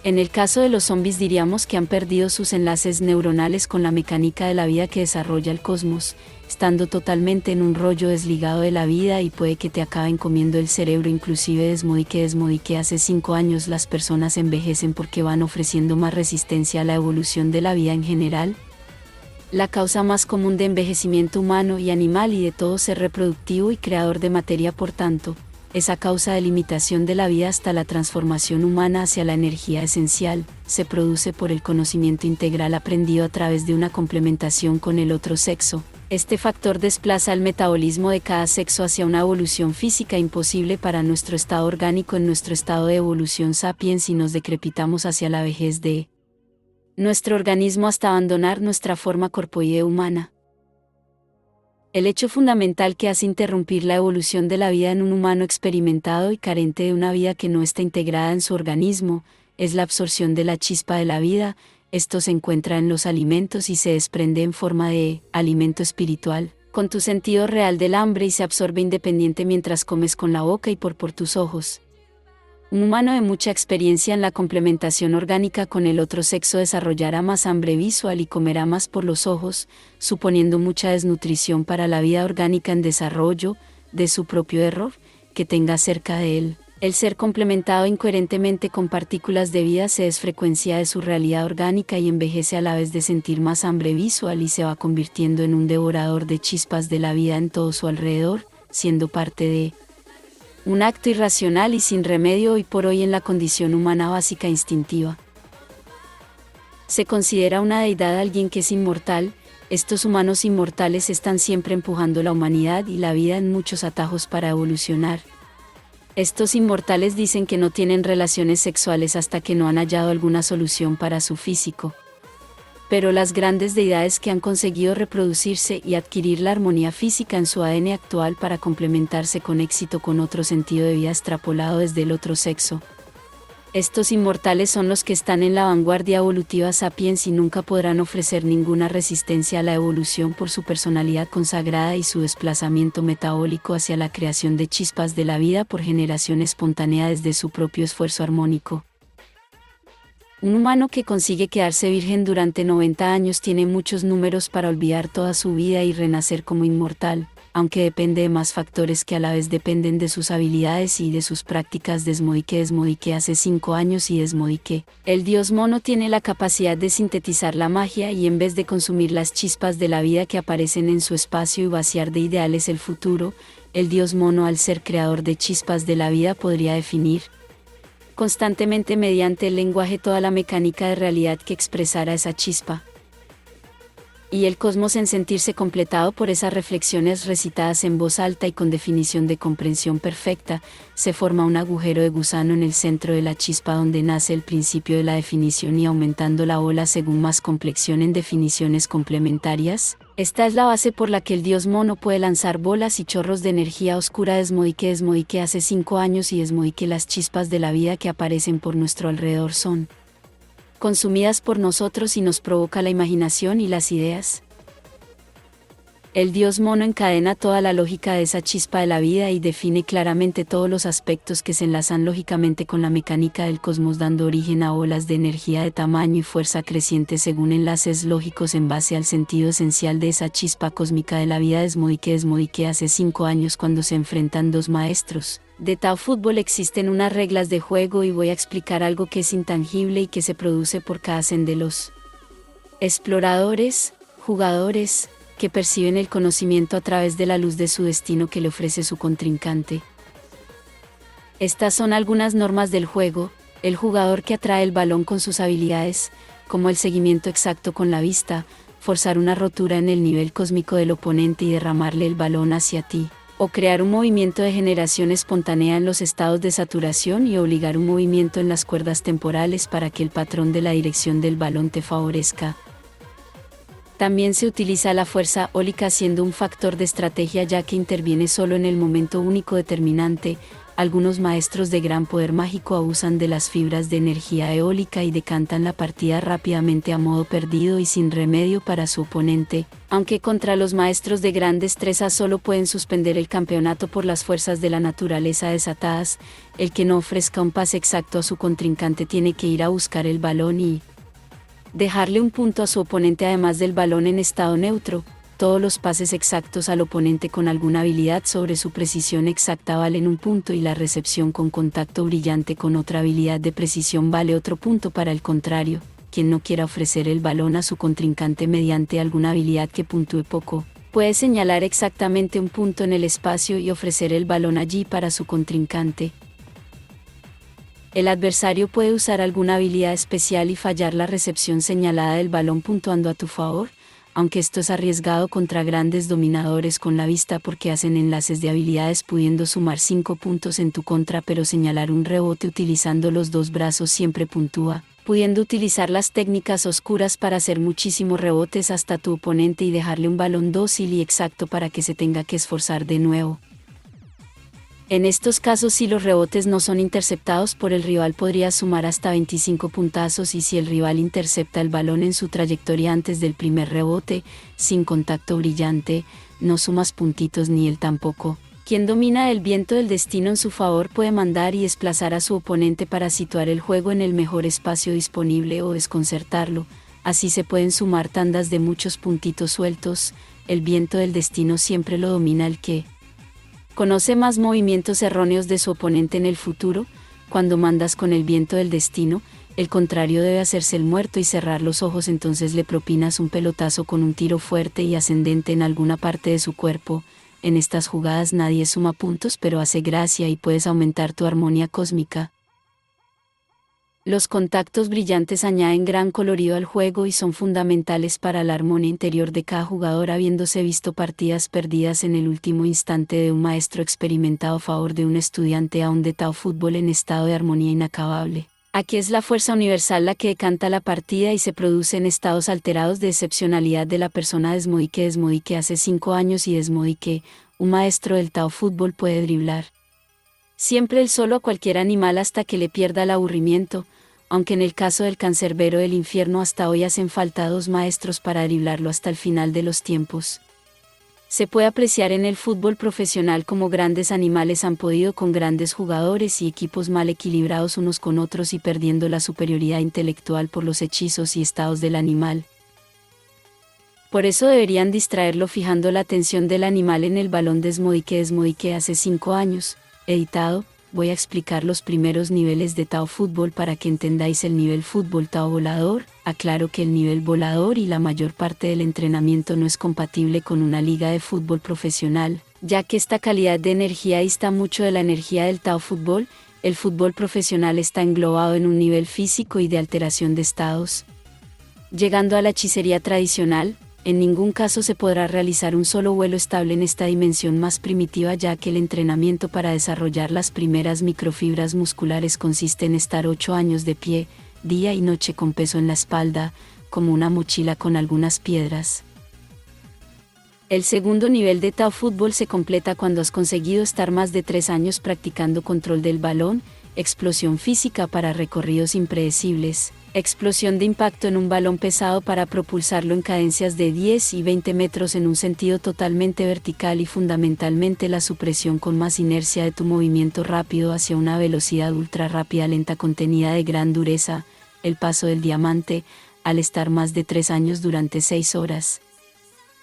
En el caso de los zombies diríamos que han perdido sus enlaces neuronales con la mecánica de la vida que desarrolla el cosmos, estando totalmente en un rollo desligado de la vida y puede que te acaben comiendo el cerebro. Inclusive desmodique hace 5 años las personas envejecen porque van ofreciendo más resistencia a la evolución de la vida en general. La causa más común de envejecimiento humano y animal y de todo ser reproductivo y creador de materia, por tanto, esa causa de limitación de la vida hasta la transformación humana hacia la energía esencial, se produce por el conocimiento integral aprendido a través de una complementación con el otro sexo. Este factor desplaza el metabolismo de cada sexo hacia una evolución física imposible para nuestro estado orgánico en nuestro estado de evolución sapiens y nos decrepitamos hacia la vejez de nuestro organismo hasta abandonar nuestra forma corpoide humana. El hecho fundamental que hace interrumpir la evolución de la vida en un humano experimentado y carente de una vida que no está integrada en su organismo, es la absorción de la chispa de la vida. Esto se encuentra en los alimentos y se desprende en forma de alimento espiritual, con tu sentido real del hambre y se absorbe independiente mientras comes con la boca y por tus ojos. Un humano de mucha experiencia en la complementación orgánica con el otro sexo desarrollará más hambre visual y comerá más por los ojos, suponiendo mucha desnutrición para la vida orgánica en desarrollo, de su propio error, que tenga cerca de él. El ser complementado incoherentemente con partículas de vida se desfrecuencia de su realidad orgánica y envejece a la vez de sentir más hambre visual y se va convirtiendo en un devorador de chispas de la vida en todo su alrededor, siendo parte de un acto irracional y sin remedio hoy por hoy en la condición humana básica e instintiva. Se considera una deidad alguien que es inmortal. Estos humanos inmortales están siempre empujando la humanidad y la vida en muchos atajos para evolucionar. Estos inmortales dicen que no tienen relaciones sexuales hasta que no han hallado alguna solución para su físico. Pero las grandes deidades que han conseguido reproducirse y adquirir la armonía física en su ADN actual para complementarse con éxito con otro sentido de vida extrapolado desde el otro sexo. Estos inmortales son los que están en la vanguardia evolutiva sapiens y nunca podrán ofrecer ninguna resistencia a la evolución por su personalidad consagrada y su desplazamiento metabólico hacia la creación de chispas de la vida por generación espontánea desde su propio esfuerzo armónico. Un humano que consigue quedarse virgen durante 90 años tiene muchos números para olvidar toda su vida y renacer como inmortal, aunque depende de más factores que a la vez dependen de sus habilidades y de sus prácticas. Desmodique hace 5 años y Desmodique, el dios mono, tiene la capacidad de sintetizar la magia y en vez de consumir las chispas de la vida que aparecen en su espacio y vaciar de ideales el futuro, el dios mono, al ser creador de chispas de la vida, podría definir constantemente mediante el lenguaje toda la mecánica de realidad que expresara esa chispa. Y el cosmos, en sentirse completado por esas reflexiones recitadas en voz alta y con definición de comprensión perfecta, se forma un agujero de gusano en el centro de la chispa donde nace el principio de la definición y aumentando la ola según más complexión en definiciones complementarias. Esta es la base por la que el dios mono puede lanzar bolas y chorros de energía oscura. Desmodique hace 5 años y Desmodique, las chispas de la vida que aparecen por nuestro alrededor son consumidas por nosotros y nos provoca la imaginación y las ideas. El dios mono encadena toda la lógica de esa chispa de la vida y define claramente todos los aspectos que se enlazan lógicamente con la mecánica del cosmos, dando origen a olas de energía de tamaño y fuerza creciente según enlaces lógicos en base al sentido esencial de esa chispa cósmica de la vida. Desmodique hace 5 años, cuando se enfrentan dos maestros de Tao Fútbol, existen unas reglas de juego y voy a explicar algo que es intangible y que se produce por cada senda de los exploradores, jugadores, que perciben el conocimiento a través de la luz de su destino que le ofrece su contrincante. Estas son algunas normas del juego: el jugador que atrae el balón con sus habilidades, como el seguimiento exacto con la vista, forzar una rotura en el nivel cósmico del oponente y derramarle el balón hacia ti, o crear un movimiento de generación espontánea en los estados de saturación y obligar un movimiento en las cuerdas temporales para que el patrón de la dirección del balón te favorezca. También se utiliza la fuerza eólica siendo un factor de estrategia, ya que interviene solo en el momento único determinante. Algunos maestros de gran poder mágico abusan de las fibras de energía eólica y decantan la partida rápidamente a modo perdido y sin remedio para su oponente, aunque contra los maestros de gran destreza solo pueden suspender el campeonato por las fuerzas de la naturaleza desatadas. El que no ofrezca un pase exacto a su contrincante tiene que ir a buscar el balón y dejarle un punto a su oponente además del balón en estado neutro. Todos los pases exactos al oponente con alguna habilidad sobre su precisión exacta valen un punto y la recepción con contacto brillante con otra habilidad de precisión vale otro punto. Para el contrario, quien no quiera ofrecer el balón a su contrincante mediante alguna habilidad que puntúe poco, puede señalar exactamente un punto en el espacio y ofrecer el balón allí para su contrincante. El adversario puede usar alguna habilidad especial y fallar la recepción señalada del balón puntuando a tu favor, aunque esto es arriesgado contra grandes dominadores con la vista porque hacen enlaces de habilidades pudiendo sumar 5 puntos en tu contra, pero señalar un rebote utilizando los dos brazos siempre puntúa, pudiendo utilizar las técnicas oscuras para hacer muchísimos rebotes hasta tu oponente y dejarle un balón dócil y exacto para que se tenga que esforzar de nuevo. En estos casos, si los rebotes no son interceptados por el rival, podría sumar hasta 25 puntazos, y si el rival intercepta el balón en su trayectoria antes del primer rebote, sin contacto brillante, no sumas puntitos ni él tampoco. Quien domina el viento del destino en su favor puede mandar y desplazar a su oponente para situar el juego en el mejor espacio disponible o desconcertarlo. Así se pueden sumar tandas de muchos puntitos sueltos. El viento del destino siempre lo domina el que conoce más movimientos erróneos de su oponente en el futuro. Cuando mandas con el viento del destino, el contrario debe hacerse el muerto y cerrar los ojos, entonces le propinas un pelotazo con un tiro fuerte y ascendente en alguna parte de su cuerpo. En estas jugadas nadie suma puntos, pero hace gracia y puedes aumentar tu armonía cósmica. Los contactos brillantes añaden gran colorido al juego y son fundamentales para la armonía interior de cada jugador, habiéndose visto partidas perdidas en el último instante de un maestro experimentado a favor de un estudiante aún de Tao fútbol en estado de armonía inacabable. Aquí es la fuerza universal la que decanta la partida y se produce en estados alterados de excepcionalidad de la persona. Desmodique hace 5 años y Desmodique, un maestro del Tao fútbol, puede driblar siempre él solo a cualquier animal hasta que le pierda el aburrimiento, aunque en el caso del cancerbero del infierno hasta hoy hacen falta 2 maestros para driblarlo hasta el final de los tiempos. Se puede apreciar en el fútbol profesional cómo grandes animales han podido con grandes jugadores y equipos mal equilibrados unos con otros y perdiendo la superioridad intelectual por los hechizos y estados del animal. Por eso deberían distraerlo fijando la atención del animal en el balón. Desmodique hace 5 años, editado. Voy a explicar los primeros niveles de Tao fútbol para que entendáis el nivel fútbol Tao volador. Aclaro que el nivel volador y la mayor parte del entrenamiento no es compatible con una liga de fútbol profesional, ya que esta calidad de energía dista mucho de la energía del Tao fútbol. El fútbol profesional está englobado en un nivel físico y de alteración de estados. Llegando a la hechicería tradicional, en ningún caso se podrá realizar un solo vuelo estable en esta dimensión más primitiva, ya que el entrenamiento para desarrollar las primeras microfibras musculares consiste en estar 8 años de pie, día y noche con peso en la espalda, como una mochila con algunas piedras. El segundo nivel de Tao fútbol se completa cuando has conseguido estar más de 3 años practicando control del balón, explosión física para recorridos impredecibles, explosión de impacto en un balón pesado para propulsarlo en cadencias de 10 y 20 metros en un sentido totalmente vertical y fundamentalmente la supresión con más inercia de tu movimiento rápido hacia una velocidad ultra rápida lenta contenida de gran dureza, el paso del diamante, al estar más de 3 años durante 6 horas.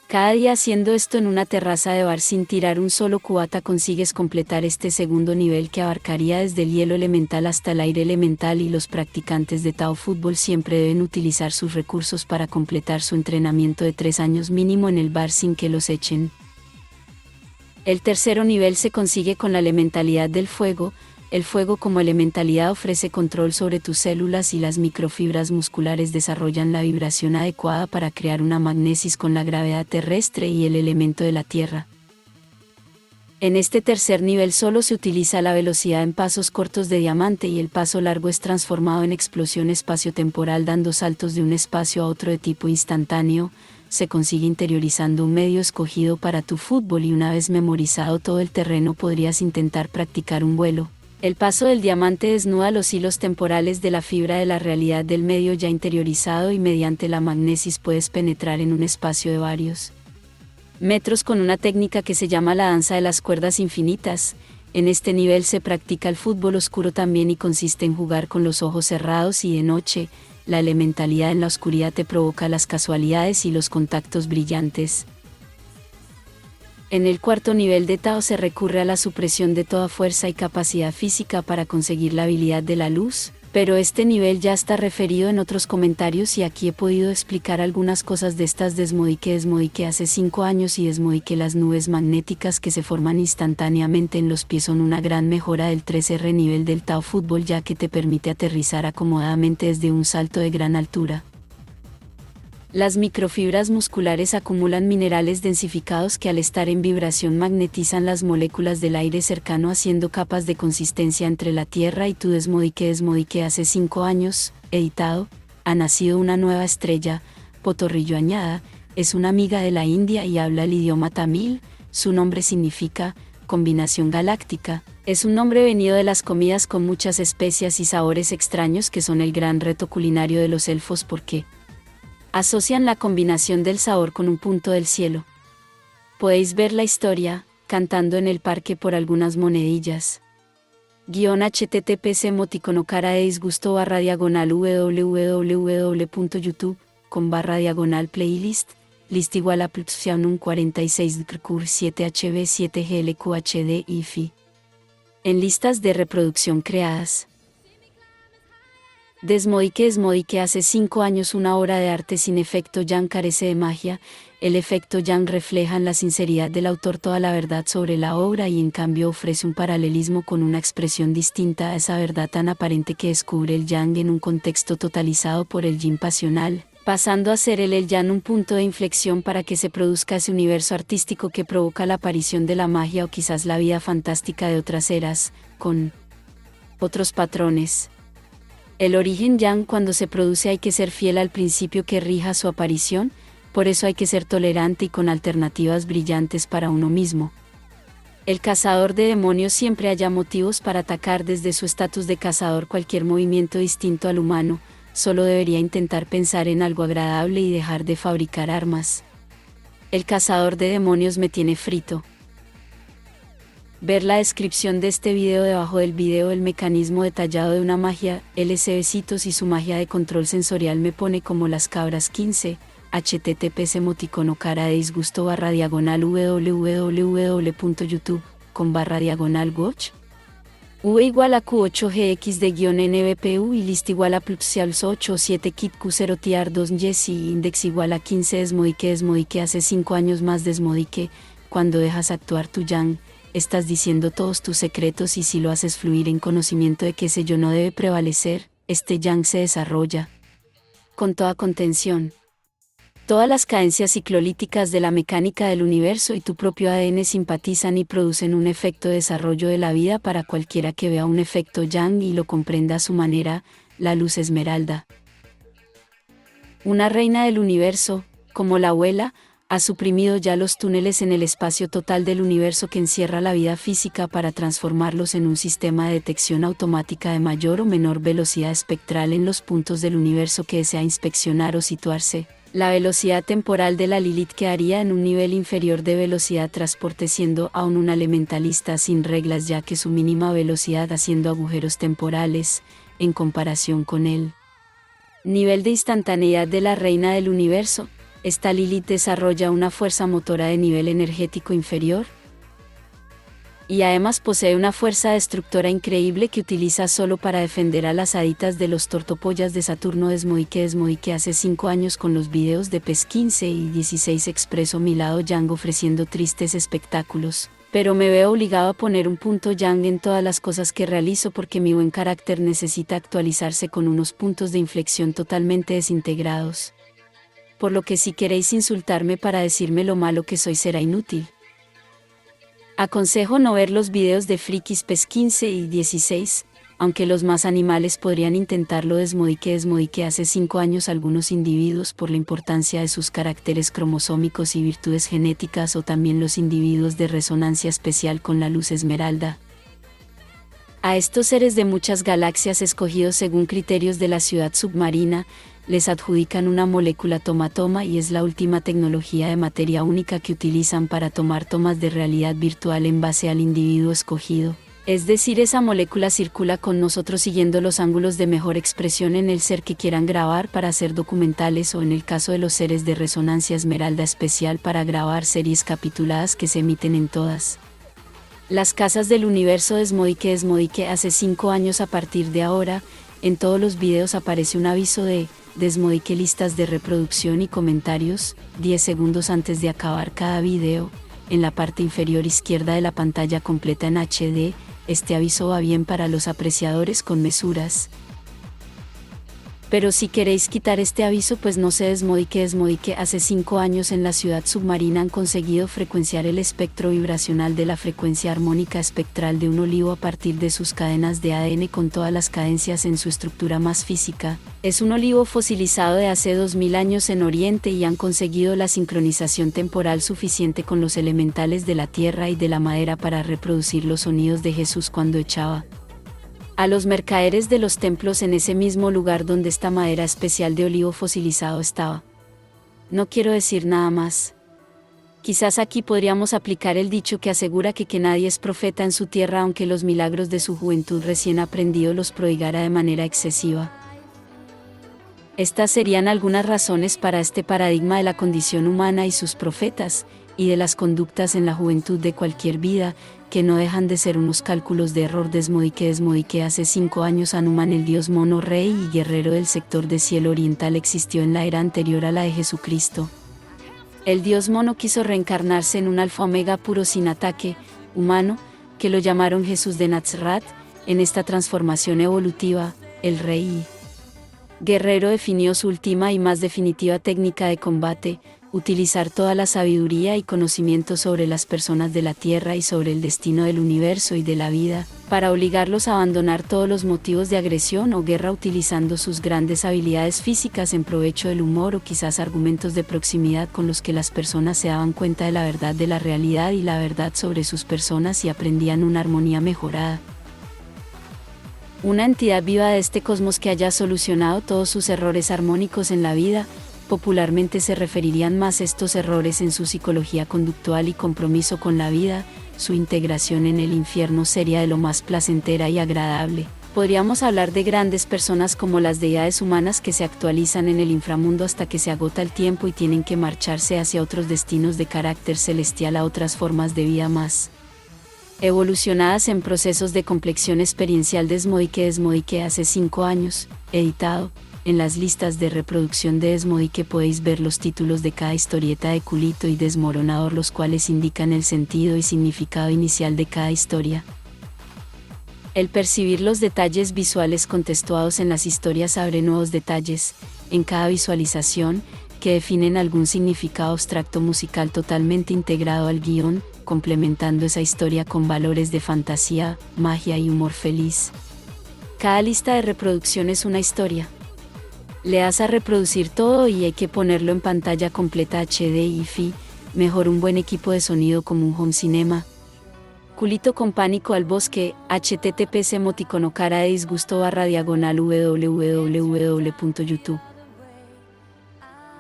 Cada día haciendo esto en una terraza de bar sin tirar un solo cubata consigues completar este segundo nivel que abarcaría desde el hielo elemental hasta el aire elemental, y los practicantes de Tao fútbol siempre deben utilizar sus recursos para completar su entrenamiento de 3 años mínimo en el bar sin que los echen. El tercero nivel se consigue con la elementalidad del fuego. El fuego como elementalidad ofrece control sobre tus células y las microfibras musculares desarrollan la vibración adecuada para crear una magnesis con la gravedad terrestre y el elemento de la tierra. En este tercer nivel solo se utiliza la velocidad en pasos cortos de diamante y el paso largo es transformado en explosión espaciotemporal dando saltos de un espacio a otro de tipo instantáneo. Se consigue interiorizando un medio escogido para tu fútbol y una vez memorizado todo el terreno podrías intentar practicar un vuelo. El paso del diamante desnuda los hilos temporales de la fibra de la realidad del medio ya interiorizado y mediante la magnesis puedes penetrar en un espacio de varios metros con una técnica que se llama la danza de las cuerdas infinitas. En este nivel se practica el fútbol oscuro también y consiste en jugar con los ojos cerrados y de noche. La elementalidad en la oscuridad te provoca las casualidades y los contactos brillantes. En el cuarto nivel de Tao se recurre a la supresión de toda fuerza y capacidad física para conseguir la habilidad de la luz, pero este nivel ya está referido en otros comentarios y aquí he podido explicar algunas cosas de estas. Desmodique hace 5 años y Desmodique las nubes magnéticas que se forman instantáneamente en los pies son una gran mejora del 3R nivel del Tao fútbol, ya que te permite aterrizar acomodadamente desde un salto de gran altura. Las microfibras musculares acumulan minerales densificados que al estar en vibración magnetizan las moléculas del aire cercano haciendo capas de consistencia entre la Tierra y tu. Desmodique hace 5 años, editado, ha nacido una nueva estrella, Potorrillo Añada, es una amiga de la India y habla el idioma tamil. Su nombre significa combinación galáctica. Es un nombre venido de las comidas con muchas especias y sabores extraños que son el gran reto culinario de los elfos porque asocian la combinación del sabor con un punto del cielo. Podéis ver la historia, cantando en el parque por algunas monedillas. https://www.youtube.com/playlist list igual a +1 46 crcur 7 hb 7 glqhd ifi. En listas de reproducción creadas. Desmodique hace 5 años una obra de arte sin efecto Yang carece de magia, el efecto Yang refleja en la sinceridad del autor toda la verdad sobre la obra y en cambio ofrece un paralelismo con una expresión distinta a esa verdad tan aparente que descubre el Yang en un contexto totalizado por el Yin pasional, pasando a ser el Yang un punto de inflexión para que se produzca ese universo artístico que provoca la aparición de la magia o quizás la vida fantástica de otras eras, con otros patrones. El origen Yang cuando se produce hay que ser fiel al principio que rija su aparición, por eso hay que ser tolerante y con alternativas brillantes para uno mismo. El cazador de demonios siempre haya motivos para atacar desde su estatus de cazador cualquier movimiento distinto al humano, solo debería intentar pensar en algo agradable y dejar de fabricar armas. El cazador de demonios me tiene frito. Ver la descripción de este video debajo del video. El mecanismo detallado de una magia, LC y su magia de control sensorial me pone como las cabras 15, https://www.youtube.com/watch V igual a Q8GX de -NBPU y list igual a +6 8 7 kit Q0 tiar 2 yes y index igual a 15 desmodique hace 5 años más desmodique, cuando dejas actuar tu Yang, estás diciendo todos tus secretos y si lo haces fluir en conocimiento de que ese yo no debe prevalecer, este Yang se desarrolla con toda contención. Todas las cadencias ciclolíticas de la mecánica del universo y tu propio ADN simpatizan y producen un efecto de desarrollo de la vida para cualquiera que vea un efecto Yang y lo comprenda a su manera, la luz esmeralda. Una reina del universo, como la abuela, ha suprimido ya los túneles en el espacio total del universo que encierra la vida física para transformarlos en un sistema de detección automática de mayor o menor velocidad espectral en los puntos del universo que desea inspeccionar o situarse. La velocidad temporal de la Lilith quedaría en un nivel inferior de velocidad transporte siendo aún una elementalista sin reglas ya que su mínima velocidad haciendo agujeros temporales, en comparación con el nivel de instantaneidad de la reina del universo. ¿Esta Lilith desarrolla una fuerza motora de nivel energético inferior? Y además posee una fuerza destructora increíble que utiliza solo para defender a las haditas de los tortopollas de Saturno. Desmodique hace 5 años con los videos de PES 15 y 16 expreso mi lado Yang ofreciendo tristes espectáculos, pero me veo obligado a poner un punto Yang en todas las cosas que realizo porque mi buen carácter necesita actualizarse con unos puntos de inflexión totalmente desintegrados. Por lo que si queréis insultarme para decirme lo malo que soy será inútil. Aconsejo no ver los videos de Frikis PES 15 y 16, aunque los más animales podrían intentarlo. Desmodique hace 5 años algunos individuos por la importancia de sus caracteres cromosómicos y virtudes genéticas o también los individuos de resonancia especial con la luz esmeralda. A estos seres de muchas galaxias escogidos según criterios de la ciudad submarina, les adjudican una molécula toma y es la última tecnología de materia única que utilizan para tomar tomas de realidad virtual en base al individuo escogido. Es decir, esa molécula circula con nosotros siguiendo los ángulos de mejor expresión en el ser que quieran grabar para hacer documentales o en el caso de los seres de resonancia esmeralda especial para grabar series capituladas que se emiten en todas las casas del universo. Desmodique hace 5 años. A partir de ahora, en todos los videos aparece un aviso de Desmodique listas de reproducción y comentarios, 10 segundos antes de acabar cada video, en la parte inferior izquierda de la pantalla completa en HD. Este aviso va bien para los apreciadores con mesuras. Pero si queréis quitar este aviso pues no se desmodique. Hace 5 años en la ciudad submarina han conseguido frecuenciar el espectro vibracional de la frecuencia armónica espectral de un olivo a partir de sus cadenas de ADN con todas las cadencias en su estructura más física. Es un olivo fosilizado de hace 2000 años en Oriente y han conseguido la sincronización temporal suficiente con los elementales de la tierra y de la madera para reproducir los sonidos de Jesús cuando echaba a los mercaderes de los templos en ese mismo lugar donde esta madera especial de olivo fosilizado estaba. No quiero decir nada más. Quizás aquí podríamos aplicar el dicho que asegura que nadie es profeta en su tierra aunque los milagros de su juventud recién aprendido los prodigara de manera excesiva. Estas serían algunas razones para este paradigma de la condición humana y sus profetas, y de las conductas en la juventud de cualquier vida, que no dejan de ser unos cálculos de error. Desmodique hace 5 años Hanuman, el dios mono, rey y guerrero del sector de cielo oriental, existió en la era anterior a la de Jesucristo. El dios mono quiso reencarnarse en un alfa omega puro sin ataque, humano, que lo llamaron Jesús de Nazaret. En esta transformación evolutiva, el rey y guerrero definió su última y más definitiva técnica de combate: utilizar toda la sabiduría y conocimiento sobre las personas de la Tierra y sobre el destino del universo y de la vida, para obligarlos a abandonar todos los motivos de agresión o guerra, utilizando sus grandes habilidades físicas en provecho del humor o quizás argumentos de proximidad con los que las personas se daban cuenta de la verdad de la realidad y la verdad sobre sus personas y aprendían una armonía mejorada. Una entidad viva de este cosmos que haya solucionado todos sus errores armónicos en la vida. Popularmente se referirían más estos errores en su psicología conductual y compromiso con la vida. Su integración en el infierno sería de lo más placentera y agradable. Podríamos hablar de grandes personas como las deidades humanas que se actualizan en el inframundo hasta que se agota el tiempo y tienen que marcharse hacia otros destinos de carácter celestial, a otras formas de vida más evolucionadas en procesos de complexión experiencial. Desmodique hace 5 años, editado. En las listas de reproducción de Desmodique podéis ver los títulos de cada historieta de Culito y Desmoronador, los cuales indican el sentido y significado inicial de cada historia. El percibir los detalles visuales contextuados en las historias abre nuevos detalles en cada visualización, que definen algún significado abstracto musical totalmente integrado al guión, complementando esa historia con valores de fantasía, magia y humor feliz. Cada lista de reproducción es una historia. Le das a reproducir todo y hay que ponerlo en pantalla completa HD y FI, mejor un buen equipo de sonido como un home cinema. Culito con pánico al bosque, https emoticono cara de disgusto /www.youtube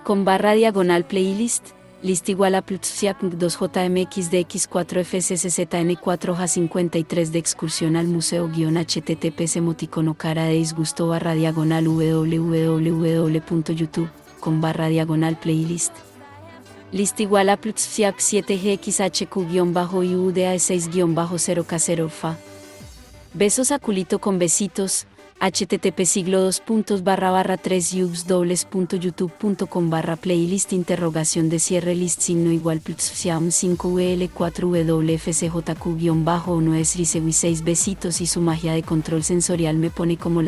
// playlist, list igual a +siap 2jmxdx4fcczn4j53 de excursión al museo /https emoticono cara de disgusto /www.youtube /playlist, list igual a +siap 7gxhq-iuda6-0k0fa. Besos a Culito con besitos. http://3yubs://youtube.com/playlist interrogación de cierre list signo igual +siam 5vl4wfcjq-1 es risewi 6 besitos y su magia de control sensorial me pone como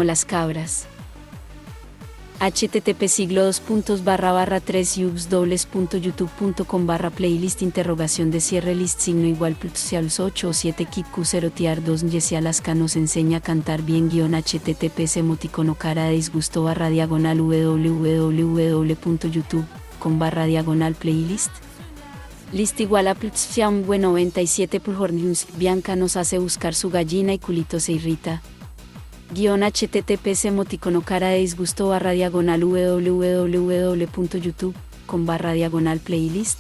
las cabras. http://3yubs://youtube.com/playlist interrogación de cierre list signo igual +sials 8 o 7 kip-q0 tiar 2 Jessie Alaska nos enseña a cantar bien https emoticono cara de disgusto www.youtube.com/playlist, list igual a +siam 97 Bianca nos hace buscar su gallina y Culito se irrita. https emoticono cara de disgusto www.youtube.com/playlist,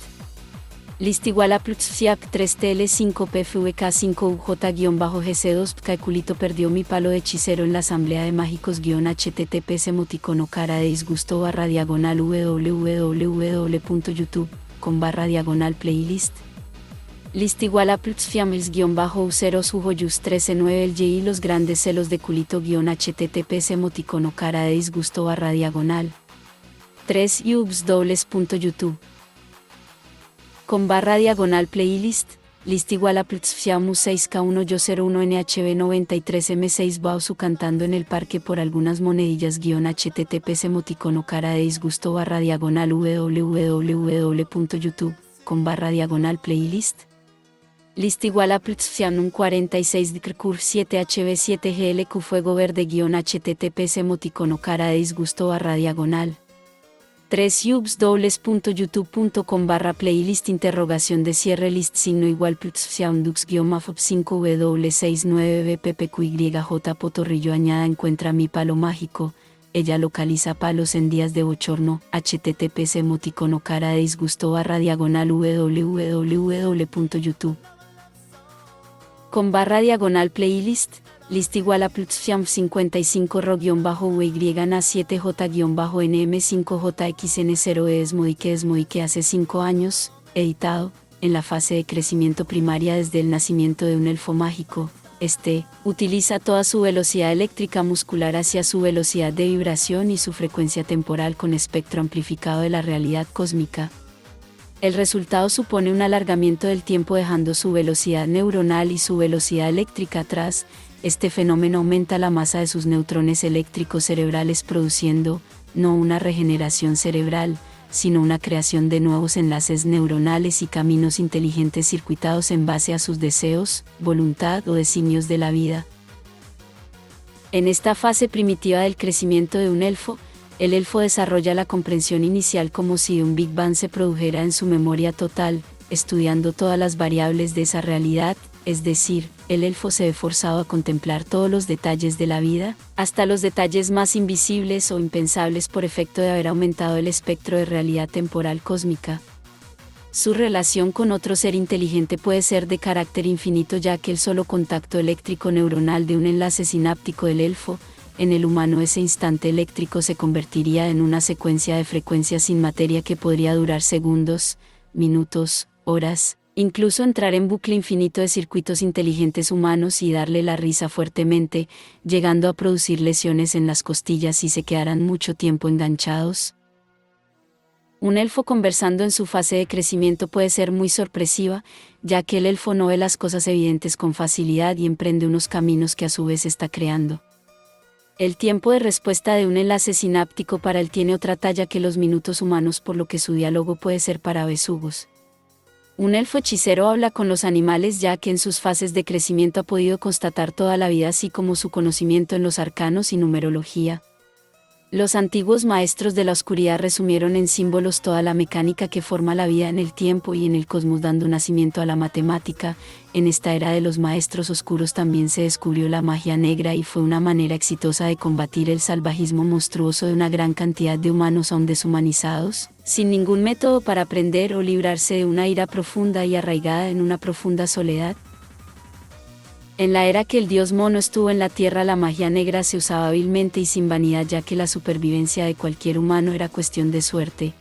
list igual a +siap 3tl5pfvk5uj-gc2 Culito perdió mi palo de hechicero en la asamblea de mágicos. https emoticono cara de disgusto www.youtube.com/playlist, list igual a +fiamils-u0 sujoyus 139 el y los grandes celos de Culito https emoticono cara de disgusto /3 yubs://youtube /playlist, list igual a +fiamus 6k1 yo 01 nhb 93 m6 Bausu cantando en el parque por algunas monedillas https emoticono cara de disgusto www.youtube.com/playlist, list igual a +fianum 46 dcurv 7 hb 7 glq fuego verde https emoticono cara de disgusto /. 3 youtube.com/playlist interrogación de cierre list signo igual plus soundux -mafop 5w69bppqyj Potorrillo añada encuentra mi palo mágico. Ella localiza palos en días de bochorno. https emoticono cara de disgusto www.youtube.com/playlist list igual a plutfiam 55 ro-wyna7j-nm5jxn0 Desmodique hace 5 años, editado, en la fase de crecimiento primaria desde el nacimiento de un elfo mágico. Utiliza toda su velocidad eléctrica muscular hacia su velocidad de vibración y su frecuencia temporal con espectro amplificado de la realidad cósmica. El resultado supone un alargamiento del tiempo dejando su velocidad neuronal y su velocidad eléctrica atrás. Este fenómeno aumenta la masa de sus neutrones eléctricos cerebrales produciendo, no una regeneración cerebral, sino una creación de nuevos enlaces neuronales y caminos inteligentes circuitados en base a sus deseos, voluntad o designios de la vida. En esta fase primitiva del crecimiento de un elfo, el elfo desarrolla la comprensión inicial como si un Big Bang se produjera en su memoria total, estudiando todas las variables de esa realidad, es decir, el elfo se ve forzado a contemplar todos los detalles de la vida, hasta los detalles más invisibles o impensables por efecto de haber aumentado el espectro de realidad temporal cósmica. Su relación con otro ser inteligente puede ser de carácter infinito ya que el solo contacto eléctrico neuronal de un enlace sináptico del elfo, en el humano ese instante eléctrico se convertiría en una secuencia de frecuencias sin materia que podría durar segundos, minutos, horas, incluso entrar en bucle infinito de circuitos inteligentes humanos y darle la risa fuertemente, llegando a producir lesiones en las costillas si se quedaran mucho tiempo enganchados. Un elfo conversando en su fase de crecimiento puede ser muy sorpresiva, ya que el elfo no ve las cosas evidentes con facilidad y emprende unos caminos que a su vez está creando. El tiempo de respuesta de un enlace sináptico para él tiene otra talla que los minutos humanos, por lo que su diálogo puede ser para besugos. Un elfo hechicero habla con los animales ya que en sus fases de crecimiento ha podido constatar toda la vida así como su conocimiento en los arcanos y numerología. Los antiguos maestros de la oscuridad resumieron en símbolos toda la mecánica que forma la vida en el tiempo y en el cosmos dando nacimiento a la matemática. En esta era de los maestros oscuros también se descubrió la magia negra y fue una manera exitosa de combatir el salvajismo monstruoso de una gran cantidad de humanos aún deshumanizados, sin ningún método para aprender o librarse de una ira profunda y arraigada en una profunda soledad. En la era que el dios mono estuvo en la tierra, la magia negra se usaba hábilmente y sin vanidad ya que la supervivencia de cualquier humano era cuestión de suerte.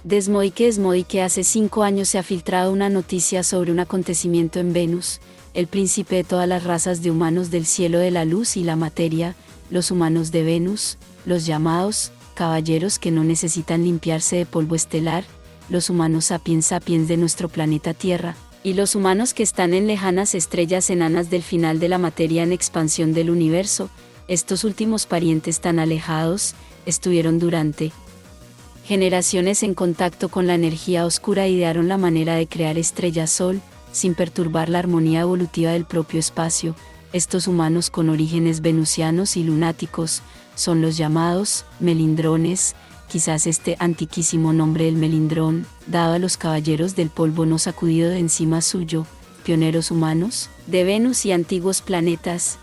Desmodique hace 5 años se ha filtrado una noticia sobre un acontecimiento en Venus, el príncipe de todas las razas de humanos del cielo de la luz y la materia, los humanos de Venus, los llamados caballeros que no necesitan limpiarse de polvo estelar, los humanos sapiens de nuestro planeta Tierra, y los humanos que están en lejanas estrellas enanas del final de la materia en expansión del universo. Estos últimos parientes tan alejados, estuvieron durante generaciones en contacto con la energía oscura e idearon la manera de crear estrellas-sol, sin perturbar la armonía evolutiva del propio espacio. Estos humanos con orígenes venusianos y lunáticos, son los llamados melindrones. Quizás este antiquísimo nombre del melindrón, dado a los caballeros del polvo no sacudido de encima suyo, pioneros humanos, de Venus y antiguos planetas.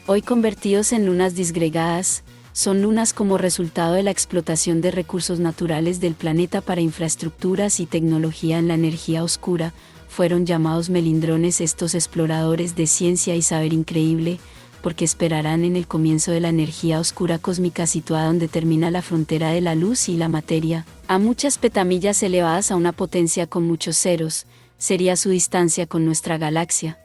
Hoy convertidos en lunas disgregadas, son lunas como resultado de la explotación de recursos naturales del planeta para infraestructuras y tecnología en la energía oscura. Fueron llamados melindrones estos exploradores de ciencia y saber increíble, porque esperarán en el comienzo de la energía oscura cósmica situada donde termina la frontera de la luz y la materia, a muchas petamillas elevadas a una potencia con muchos ceros, sería su distancia con nuestra galaxia.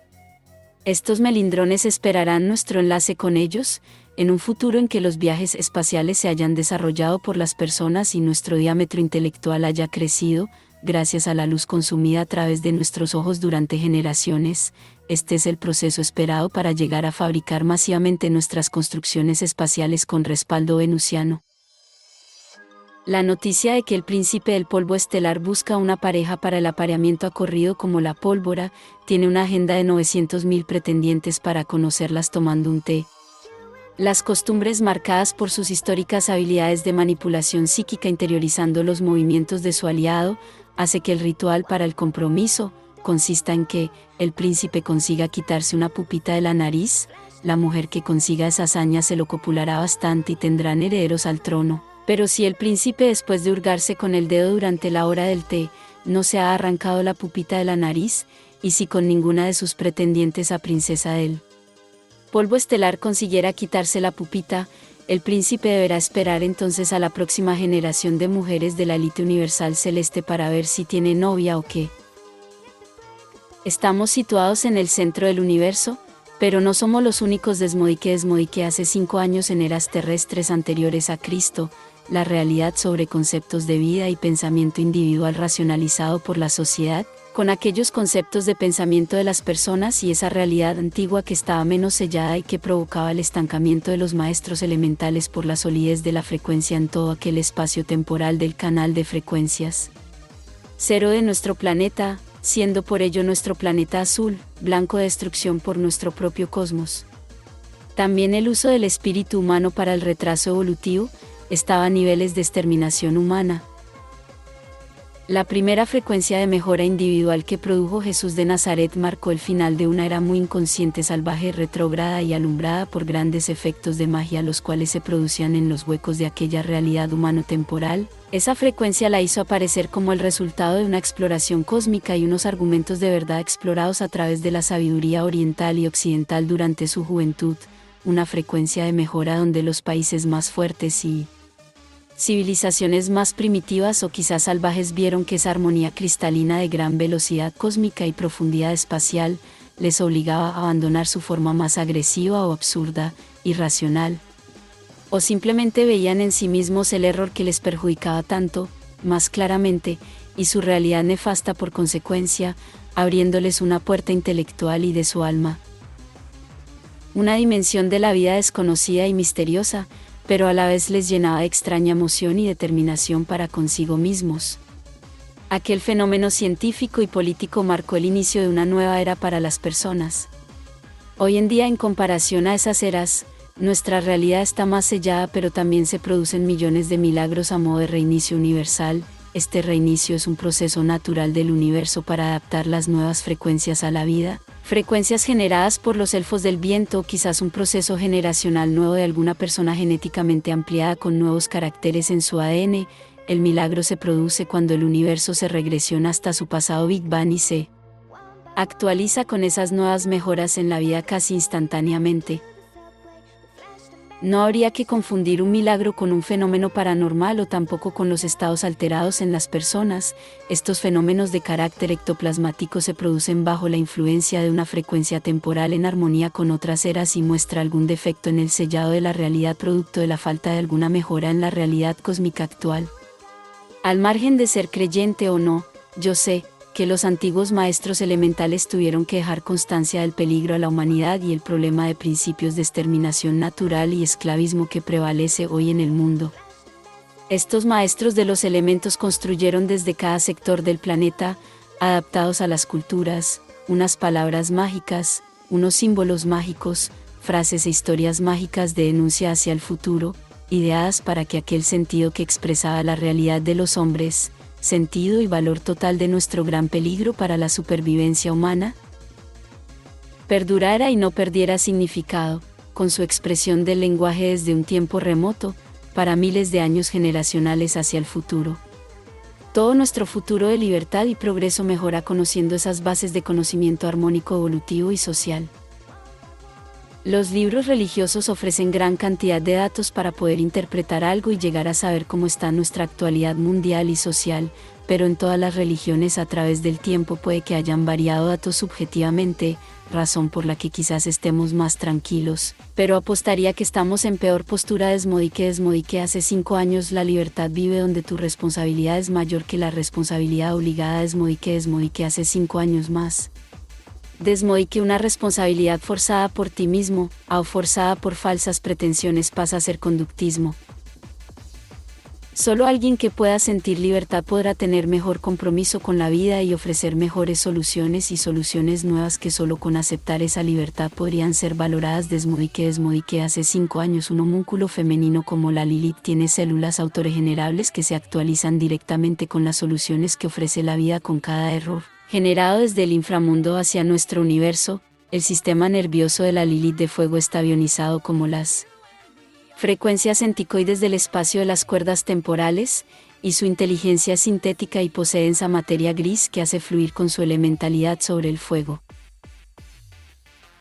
Estos melindrones esperarán nuestro enlace con ellos, en un futuro en que los viajes espaciales se hayan desarrollado por las personas y nuestro diámetro intelectual haya crecido, gracias a la luz consumida a través de nuestros ojos durante generaciones. Este es el proceso esperado para llegar a fabricar masivamente nuestras construcciones espaciales con respaldo venusiano. La noticia de que el príncipe del polvo estelar busca una pareja para el apareamiento ha corrido como la pólvora, tiene una agenda de 900.000 pretendientes para conocerlas tomando un té. Las costumbres marcadas por sus históricas habilidades de manipulación psíquica interiorizando los movimientos de su aliado, hace que el ritual para el compromiso consista en que el príncipe consiga quitarse una pupita de la nariz, la mujer que consiga esa hazaña se lo copulará bastante y tendrán herederos al trono. Pero si el príncipe después de hurgarse con el dedo durante la hora del té, no se ha arrancado la pupita de la nariz, y si con ninguna de sus pretendientes a princesa del polvo estelar consiguiera quitarse la pupita, el príncipe deberá esperar entonces a la próxima generación de mujeres de la élite universal celeste para ver si tiene novia o qué. Estamos situados en el centro del universo, pero no somos los únicos. Desmodique hace 5 años en eras terrestres anteriores a Cristo, la realidad sobre conceptos de vida y pensamiento individual racionalizado por la sociedad, con aquellos conceptos de pensamiento de las personas y esa realidad antigua que estaba menos sellada y que provocaba el estancamiento de los maestros elementales por la solidez de la frecuencia en todo aquel espacio temporal del canal de frecuencias cero de nuestro planeta, siendo por ello nuestro planeta azul, blanco de destrucción por nuestro propio cosmos. También el uso del espíritu humano para el retraso evolutivo estaba a niveles de exterminación humana. La primera frecuencia de mejora individual que produjo Jesús de Nazaret marcó el final de una era muy inconsciente, salvaje, retrógrada y alumbrada por grandes efectos de magia los cuales se producían en los huecos de aquella realidad humano-temporal. Esa frecuencia la hizo aparecer como el resultado de una exploración cósmica y unos argumentos de verdad explorados a través de la sabiduría oriental y occidental durante su juventud, una frecuencia de mejora donde los países más fuertes y civilizaciones más primitivas o quizás salvajes vieron que esa armonía cristalina de gran velocidad cósmica y profundidad espacial les obligaba a abandonar su forma más agresiva o absurda, irracional. O simplemente veían en sí mismos el error que les perjudicaba tanto, más claramente, y su realidad nefasta por consecuencia, abriéndoles una puerta intelectual y de su alma. Una dimensión de la vida desconocida y misteriosa, pero a la vez les llenaba de extraña emoción y determinación para consigo mismos. Aquel fenómeno científico y político marcó el inicio de una nueva era para las personas. Hoy en día, en comparación a esas eras, nuestra realidad está más sellada, pero también se producen millones de milagros a modo de reinicio universal. Este reinicio es un proceso natural del universo para adaptar las nuevas frecuencias a la vida, frecuencias generadas por los elfos del viento o quizás un proceso generacional nuevo de alguna persona genéticamente ampliada con nuevos caracteres en su ADN. El milagro se produce cuando el universo se regresiona hasta su pasado Big Bang y se actualiza con esas nuevas mejoras en la vida casi instantáneamente. No habría que confundir un milagro con un fenómeno paranormal o tampoco con los estados alterados en las personas. Estos fenómenos de carácter ectoplasmático se producen bajo la influencia de una frecuencia temporal en armonía con otras eras y muestra algún defecto en el sellado de la realidad producto de la falta de alguna mejora en la realidad cósmica actual. Al margen de ser creyente o no, yo sé que los antiguos maestros elementales tuvieron que dejar constancia del peligro a la humanidad y el problema de principios de exterminación natural y esclavismo que prevalece hoy en el mundo. Estos maestros de los elementos construyeron desde cada sector del planeta, adaptados a las culturas, unas palabras mágicas, unos símbolos mágicos, frases e historias mágicas de denuncia hacia el futuro, ideadas para que aquel sentido que expresaba la realidad de los hombres, sentido y valor total de nuestro gran peligro para la supervivencia humana, perdurara y no perdiera significado, con su expresión del lenguaje desde un tiempo remoto, para miles de años generacionales hacia el futuro. Todo nuestro futuro de libertad y progreso mejora conociendo esas bases de conocimiento armónico, evolutivo y social. Los libros religiosos ofrecen gran cantidad de datos para poder interpretar algo y llegar a saber cómo está nuestra actualidad mundial y social, pero en todas las religiones a través del tiempo puede que hayan variado datos subjetivamente, razón por la que quizás estemos más tranquilos, pero apostaría que estamos en peor postura. Desmodique hace 5 años la libertad vive donde tu responsabilidad es mayor que la responsabilidad obligada. Desmodique hace 5 años más. Desmodique una responsabilidad forzada por ti mismo, o forzada por falsas pretensiones pasa a ser conductismo. Solo alguien que pueda sentir libertad podrá tener mejor compromiso con la vida y ofrecer mejores soluciones y soluciones nuevas que solo con aceptar esa libertad podrían ser valoradas. Desmodique hace 5 años un homúnculo femenino como la Lilith tiene células autorregenerables que se actualizan directamente con las soluciones que ofrece la vida con cada error generado desde el inframundo hacia nuestro universo. El sistema nervioso de la Lilith de fuego está ionizado como las frecuencias enticoides del espacio de las cuerdas temporales, y su inteligencia es sintética y posee esa materia gris que hace fluir con su elementalidad sobre el fuego.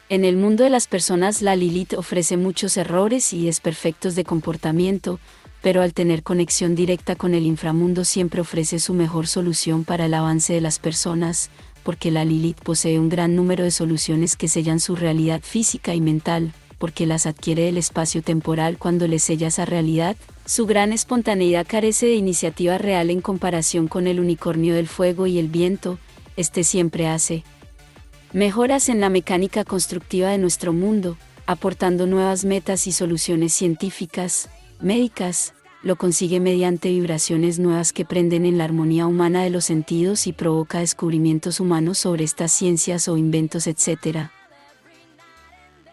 En el mundo de las personas la Lilith ofrece muchos errores y desperfectos de comportamiento, pero al tener conexión directa con el inframundo siempre ofrece su mejor solución para el avance de las personas, porque la Lilith posee un gran número de soluciones que sellan su realidad física y mental, porque las adquiere del espacio temporal cuando le sella esa realidad. Su gran espontaneidad carece de iniciativa real en comparación con el unicornio del fuego y el viento. Este siempre hace mejoras en la mecánica constructiva de nuestro mundo, aportando nuevas metas y soluciones científicas, médicas. Lo consigue mediante vibraciones nuevas que prenden en la armonía humana de los sentidos y provoca descubrimientos humanos sobre estas ciencias o inventos, etc.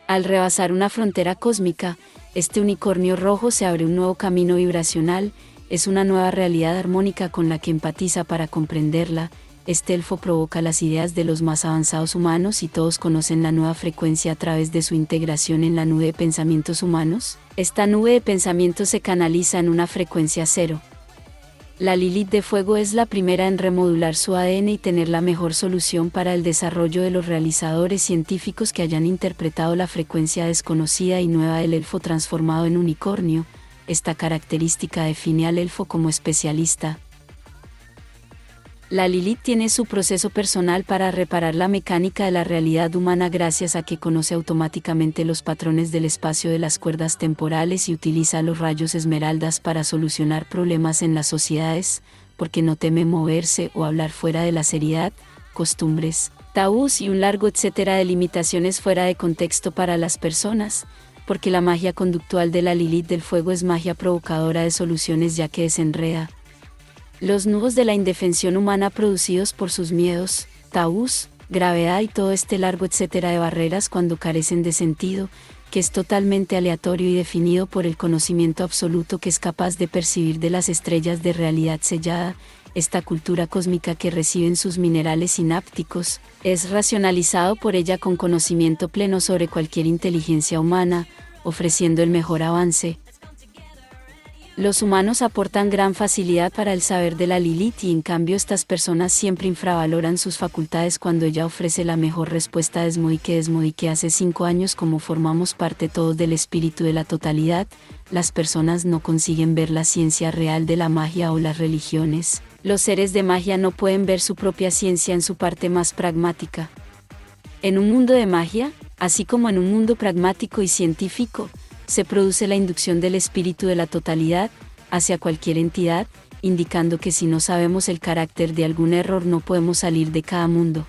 Al rebasar una frontera cósmica, este unicornio rojo se abre un nuevo camino vibracional, es una nueva realidad armónica con la que empatiza para comprenderla. Este elfo provoca las ideas de los más avanzados humanos y todos conocen la nueva frecuencia a través de su integración en la nube de pensamientos humanos. Esta nube de pensamientos se canaliza en una frecuencia cero. La Lilith de fuego es la primera en remodular su ADN y tener la mejor solución para el desarrollo de los realizadores científicos que hayan interpretado la frecuencia desconocida y nueva del elfo transformado en unicornio. Esta característica define al elfo como especialista. La Lilith tiene su proceso personal para reparar la mecánica de la realidad humana gracias a que conoce automáticamente los patrones del espacio de las cuerdas temporales y utiliza los rayos esmeraldas para solucionar problemas en las sociedades, porque no teme moverse o hablar fuera de la seriedad, costumbres, tabús y un largo etcétera de limitaciones fuera de contexto para las personas, porque la magia conductual de la Lilith del fuego es magia provocadora de soluciones ya que desenreda los nudos de la indefensión humana producidos por sus miedos, tabús, gravedad y todo este largo etcétera de barreras cuando carecen de sentido, que es totalmente aleatorio y definido por el conocimiento absoluto que es capaz de percibir de las estrellas de realidad sellada. Esta cultura cósmica que reciben sus minerales sinápticos, es racionalizado por ella con conocimiento pleno sobre cualquier inteligencia humana, ofreciendo el mejor avance. Los humanos aportan gran facilidad para el saber de la Lilith y en cambio estas personas siempre infravaloran sus facultades cuando ella ofrece la mejor respuesta. Desmodique hace 5 años como formamos parte todos del espíritu de la totalidad, las personas no consiguen ver la ciencia real de la magia o las religiones. Los seres de magia no pueden ver su propia ciencia en su parte más pragmática. En un mundo de magia, así como en un mundo pragmático y científico, se produce la inducción del espíritu de la totalidad hacia cualquier entidad, indicando que si no sabemos el carácter de algún error no podemos salir de cada mundo.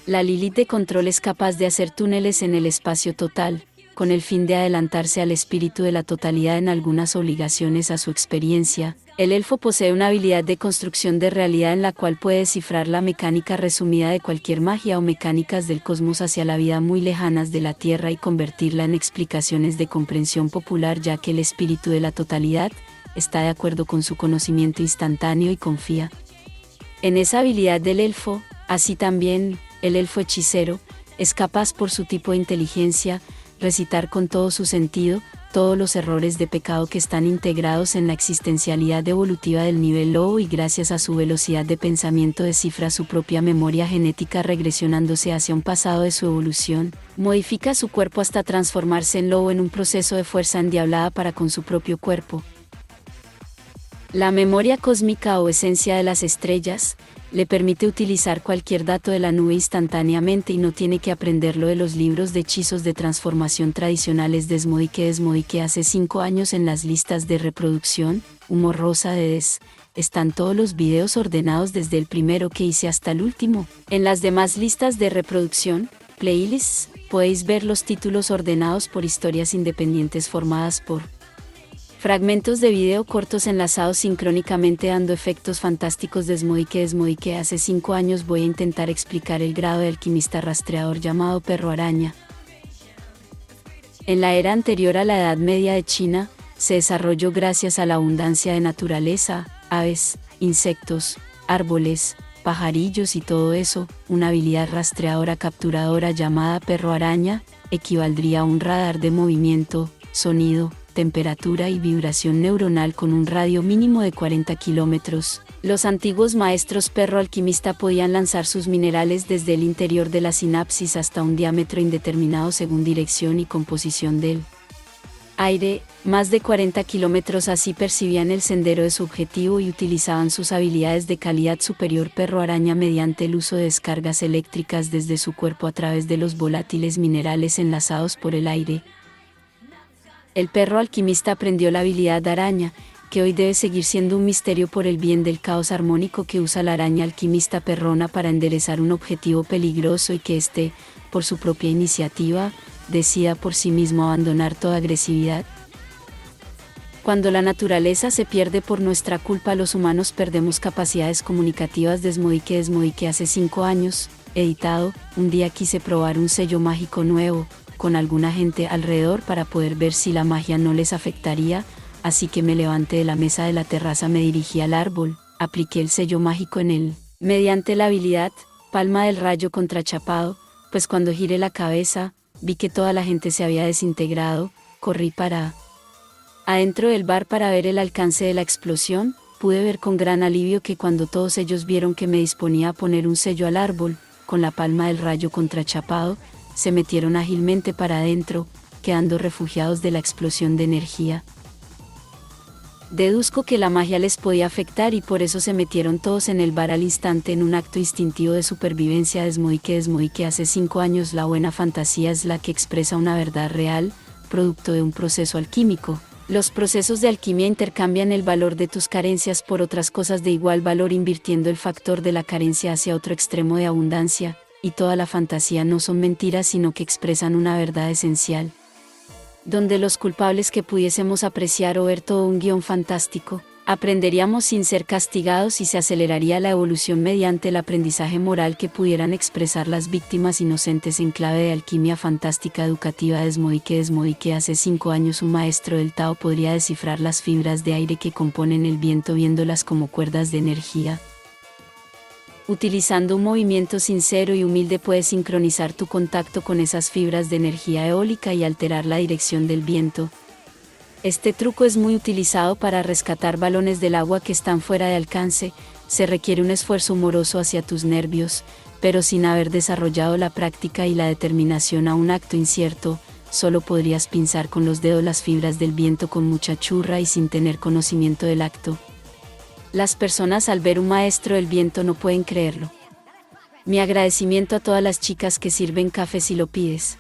La Lilith de control es capaz de hacer túneles en el espacio total, con el fin de adelantarse al espíritu de la totalidad en algunas obligaciones a su experiencia. El elfo posee una habilidad de construcción de realidad en la cual puede descifrar la mecánica resumida de cualquier magia o mecánicas del cosmos hacia la vida muy lejanas de la Tierra y convertirla en explicaciones de comprensión popular, ya que el espíritu de la totalidad está de acuerdo con su conocimiento instantáneo y confía en esa habilidad del elfo. Así también, el elfo hechicero es capaz por su tipo de inteligencia recitar con todo su sentido todos los errores de pecado que están integrados en la existencialidad evolutiva del nivel lobo y gracias a su velocidad de pensamiento descifra su propia memoria genética regresionándose hacia un pasado de su evolución, modifica su cuerpo hasta transformarse en lobo en un proceso de fuerza endiablada para con su propio cuerpo. La memoria cósmica o esencia de las estrellas le permite utilizar cualquier dato de la nube instantáneamente y no tiene que aprenderlo de los libros de hechizos de transformación tradicionales. Desmodique hace 5 años en las listas de reproducción, Humor Rosa de Des, están todos los videos ordenados desde el primero que hice hasta el último. En las demás listas de reproducción, playlists, podéis ver los títulos ordenados por historias independientes formadas por Fragmentos de video cortos enlazados sincrónicamente dando efectos fantásticos. Desmodique. Hace 5 años voy a intentar explicar el grado de alquimista rastreador llamado perro araña. En la era anterior a la Edad Media de China, se desarrolló gracias a la abundancia de naturaleza, aves, insectos, árboles, pajarillos y todo eso, una habilidad rastreadora capturadora llamada perro araña, equivaldría a un radar de movimiento, sonido, temperatura y vibración neuronal con un radio mínimo de 40 kilómetros. Los antiguos maestros perro alquimista podían lanzar sus minerales desde el interior de la sinapsis hasta un diámetro indeterminado según dirección y composición del aire, más de 40 kilómetros. Así percibían el sendero de su objetivo y utilizaban sus habilidades de calidad superior perro araña mediante el uso de descargas eléctricas desde su cuerpo a través de los volátiles minerales enlazados por el aire. El perro alquimista aprendió la habilidad de araña, que hoy debe seguir siendo un misterio por el bien del caos armónico que usa la araña alquimista perrona para enderezar un objetivo peligroso y que éste, por su propia iniciativa, decida por sí mismo abandonar toda agresividad. Cuando la naturaleza se pierde por nuestra culpa, los humanos perdemos capacidades comunicativas. Desmodique. Hace 5 años, editado, un día quise probar un sello mágico nuevo, con alguna gente alrededor para poder ver si la magia no les afectaría, así que me levanté de la mesa de la terraza, me dirigí al árbol, apliqué el sello mágico en él, mediante la habilidad, palma del rayo contrachapado, pues cuando giré la cabeza, vi que toda la gente se había desintegrado, corrí para adentro del bar para ver el alcance de la explosión. Pude ver con gran alivio que cuando todos ellos vieron que me disponía a poner un sello al árbol, con la palma del rayo contrachapado, se metieron ágilmente para adentro, quedando refugiados de la explosión de energía. Deduzco que la magia les podía afectar y por eso se metieron todos en el bar al instante en un acto instintivo de supervivencia. Desmodique. Hace 5 años la buena fantasía es la que expresa una verdad real, producto de un proceso alquímico. Los procesos de alquimia intercambian el valor de tus carencias por otras cosas de igual valor, invirtiendo el factor de la carencia hacia otro extremo de abundancia, y toda la fantasía no son mentiras sino que expresan una verdad esencial. Donde los culpables que pudiésemos apreciar o ver todo un guión fantástico, aprenderíamos sin ser castigados y se aceleraría la evolución mediante el aprendizaje moral que pudieran expresar las víctimas inocentes en clave de alquimia fantástica educativa. Desmodique. Hace 5 años un maestro del Tao podría descifrar las fibras de aire que componen el viento viéndolas como cuerdas de energía. Utilizando un movimiento sincero y humilde puedes sincronizar tu contacto con esas fibras de energía eólica y alterar la dirección del viento. Este truco es muy utilizado para rescatar balones del agua que están fuera de alcance. Se requiere un esfuerzo humoroso hacia tus nervios, pero sin haber desarrollado la práctica y la determinación a un acto incierto, solo podrías pinzar con los dedos las fibras del viento con mucha churra y sin tener conocimiento del acto. Las personas al ver un maestro del viento no pueden creerlo. Mi agradecimiento a todas las chicas que sirven café si lo pides.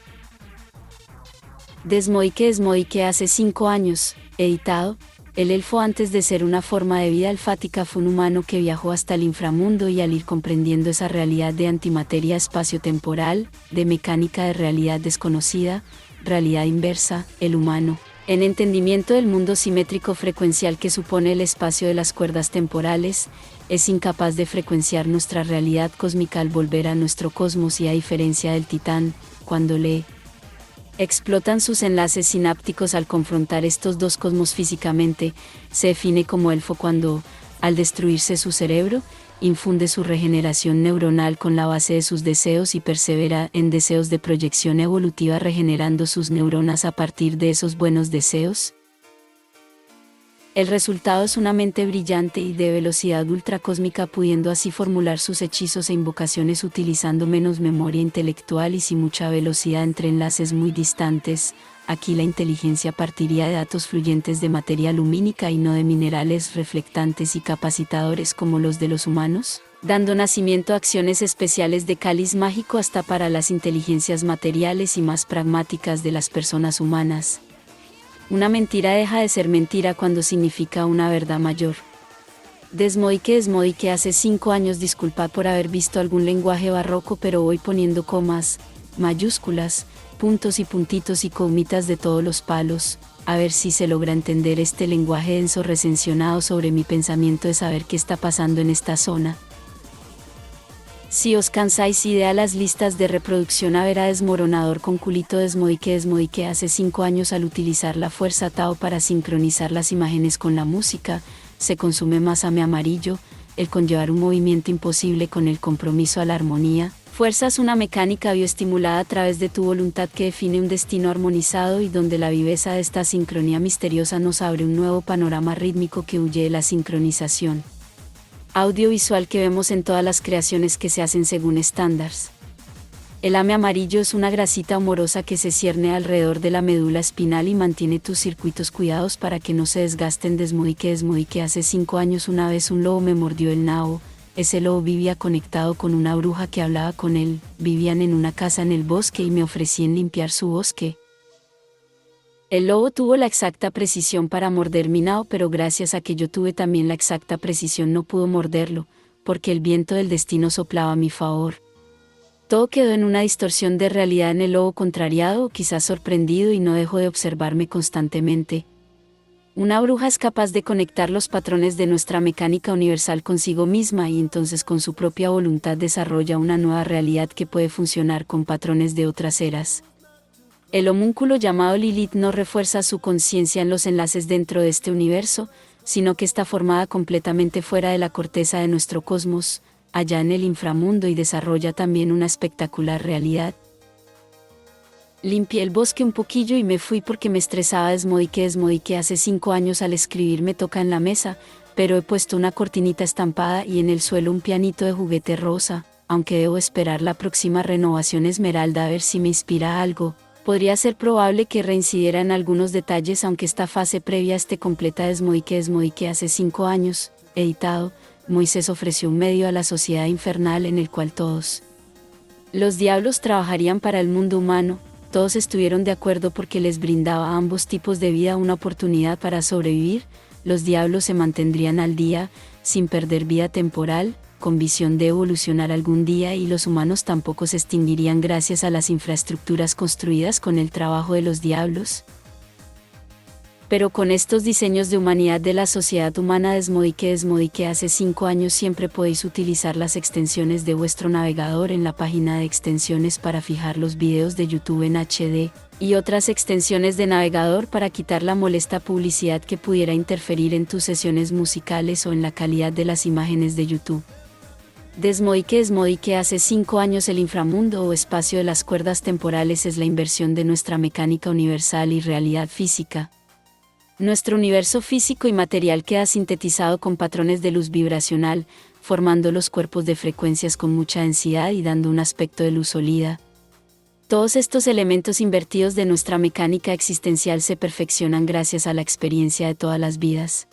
Desmodique. Hace 5 años, editado, el elfo antes de ser una forma de vida alfática fue un humano que viajó hasta el inframundo y al ir comprendiendo esa realidad de antimateria espacio-temporal, de mecánica de realidad desconocida, realidad inversa, el humano, en entendimiento del mundo simétrico frecuencial que supone el espacio de las cuerdas temporales, es incapaz de frecuenciar nuestra realidad cósmica al volver a nuestro cosmos y a diferencia del titán, cuando le explotan sus enlaces sinápticos al confrontar estos dos cosmos físicamente, se define como elfo cuando, al destruirse su cerebro, infunde su regeneración neuronal con la base de sus deseos y persevera en deseos de proyección evolutiva regenerando sus neuronas a partir de esos buenos deseos. El resultado es una mente brillante y de velocidad ultracósmica, pudiendo así formular sus hechizos e invocaciones utilizando menos memoria intelectual y sin mucha velocidad entre enlaces muy distantes. Aquí la inteligencia partiría de datos fluyentes de materia lumínica y no de minerales reflectantes y capacitadores como los de los humanos, dando nacimiento a acciones especiales de cáliz mágico hasta para las inteligencias materiales y más pragmáticas de las personas humanas. Una mentira deja de ser mentira cuando significa una verdad mayor. Desmodique. Hace 5 años, disculpad por haber visto algún lenguaje barroco, pero voy poniendo comas, mayúsculas, puntos y puntitos y comitas de todos los palos, a ver si se logra entender este lenguaje denso recensionado sobre mi pensamiento de saber qué está pasando en esta zona. Si os cansáis y de las listas de reproducción a ver a desmoronador con culito desmodique hace 5 años al utilizar la fuerza Tao para sincronizar las imágenes con la música, se consume más ame amarillo, el conllevar un movimiento imposible con el compromiso a la armonía, fuerzas una mecánica bioestimulada a través de tu voluntad que define un destino armonizado y donde la viveza de esta sincronía misteriosa nos abre un nuevo panorama rítmico que huye de la sincronización audiovisual que vemos en todas las creaciones que se hacen según estándares. El ame amarillo es una grasita humorosa que se cierne alrededor de la médula espinal y mantiene tus circuitos cuidados para que no se desgasten. Desmodique hace 5 años una vez un lobo me mordió el nabo. Ese lobo vivía conectado con una bruja que hablaba con él, vivían en una casa en el bosque y me ofrecían limpiar su bosque. El lobo tuvo la exacta precisión para morder mi nao, pero gracias a que yo tuve también la exacta precisión no pudo morderlo, porque el viento del destino soplaba a mi favor. Todo quedó en una distorsión de realidad en el lobo contrariado o quizás sorprendido y no dejó de observarme constantemente. Una bruja es capaz de conectar los patrones de nuestra mecánica universal consigo misma y entonces con su propia voluntad desarrolla una nueva realidad que puede funcionar con patrones de otras eras. El homúnculo llamado Lilith no refuerza su conciencia en los enlaces dentro de este universo, sino que está formada completamente fuera de la corteza de nuestro cosmos, allá en el inframundo y desarrolla también una espectacular realidad. Limpié el bosque un poquillo y me fui porque me estresaba. Desmodique hace 5 años al escribir me toca en la mesa, pero he puesto una cortinita estampada y en el suelo un pianito de juguete rosa, aunque debo esperar la próxima renovación esmeralda a ver si me inspira algo. Podría ser probable que reincidiera en algunos detalles aunque esta fase previa esté completa. Desmodique hace 5 años, editado, Moisés ofreció un medio a la sociedad infernal en el cual todos los diablos trabajarían para el mundo humano. Todos estuvieron de acuerdo porque les brindaba a ambos tipos de vida una oportunidad para sobrevivir. Los diablos se mantendrían al día, sin perder vida temporal, con visión de evolucionar algún día, y los humanos tampoco se extinguirían gracias a las infraestructuras construidas con el trabajo de los diablos. Pero con estos diseños de humanidad de la sociedad humana, desmodique hace 5 años siempre podéis utilizar las extensiones de vuestro navegador en la página de extensiones para fijar los videos de YouTube en HD, y otras extensiones de navegador para quitar la molesta publicidad que pudiera interferir en tus sesiones musicales o en la calidad de las imágenes de YouTube. Desmodique hace 5 años el inframundo o espacio de las cuerdas temporales es la inversión de nuestra mecánica universal y realidad física. Nuestro universo físico y material queda sintetizado con patrones de luz vibracional, formando los cuerpos de frecuencias con mucha densidad y dando un aspecto de luz sólida. Todos estos elementos invertidos de nuestra mecánica existencial se perfeccionan gracias a la experiencia de todas las vidas.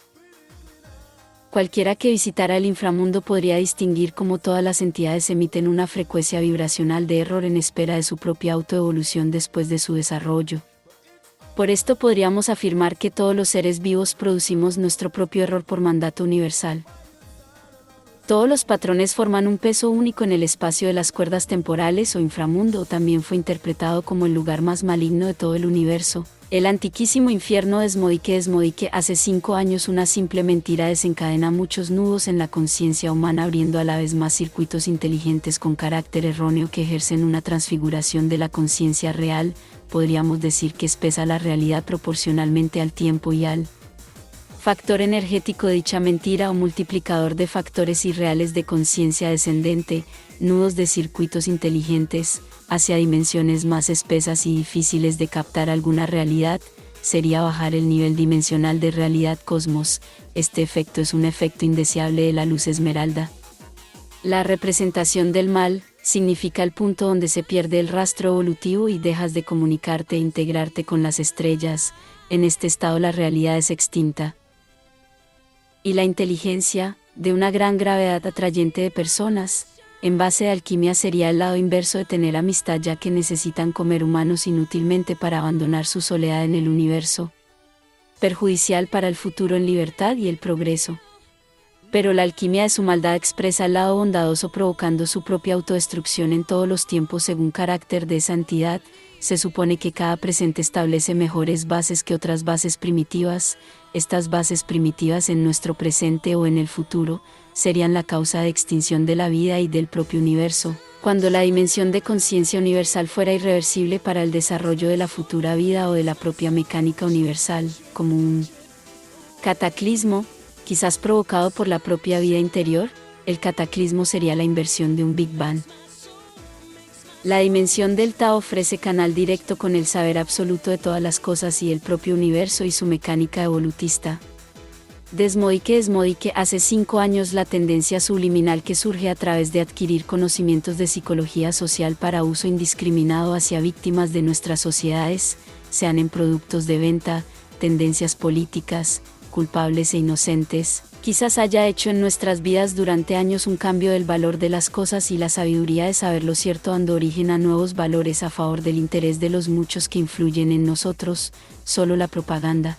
Cualquiera que visitara el inframundo podría distinguir cómo todas las entidades emiten una frecuencia vibracional de error en espera de su propia autoevolución después de su desarrollo. Por esto podríamos afirmar que todos los seres vivos producimos nuestro propio error por mandato universal. Todos los patrones forman un peso único en el espacio de las cuerdas temporales o inframundo. También fue interpretado como el lugar más maligno de todo el universo. El antiquísimo infierno. Desmodique hace 5 años una simple mentira desencadena muchos nudos en la conciencia humana, abriendo a la vez más circuitos inteligentes con carácter erróneo que ejercen una transfiguración de la conciencia real. Podríamos decir que espesa la realidad proporcionalmente al tiempo y al factor energético de dicha mentira o multiplicador de factores irreales de conciencia descendente, nudos de circuitos inteligentes, hacia dimensiones más espesas y difíciles de captar alguna realidad, sería bajar el nivel dimensional de realidad cosmos. Este efecto es un efecto indeseable de la luz esmeralda. La representación del mal significa el punto donde se pierde el rastro evolutivo y dejas de comunicarte e integrarte con las estrellas. En este estado la realidad es extinta. Y la inteligencia, de una gran gravedad atrayente de personas, en base de alquimia sería el lado inverso de tener amistad, ya que necesitan comer humanos inútilmente para abandonar su soledad en el universo. Perjudicial para el futuro en libertad y el progreso. Pero la alquimia de su maldad expresa el lado bondadoso, provocando su propia autodestrucción en todos los tiempos según carácter de esa entidad. se supone que cada presente establece mejores bases que otras bases primitivas. Estas bases primitivas en nuestro presente o en el futuro serían la causa de extinción de la vida y del propio universo, cuando la dimensión de conciencia universal fuera irreversible para el desarrollo de la futura vida o de la propia mecánica universal, como un cataclismo, quizás provocado por la propia vida interior. El cataclismo sería la inversión de un Big Bang. La dimensión delta ofrece canal directo con el saber absoluto de todas las cosas y el propio universo y su mecánica evolutista. Desmodique hace 5 años la tendencia subliminal que surge a través de adquirir conocimientos de psicología social para uso indiscriminado hacia víctimas de nuestras sociedades, sean en productos de venta, tendencias políticas, culpables e inocentes, quizás haya hecho en nuestras vidas durante años un cambio del valor de las cosas y la sabiduría de saber lo cierto dando origen a nuevos valores a favor del interés de los muchos que influyen en nosotros. Solo la propaganda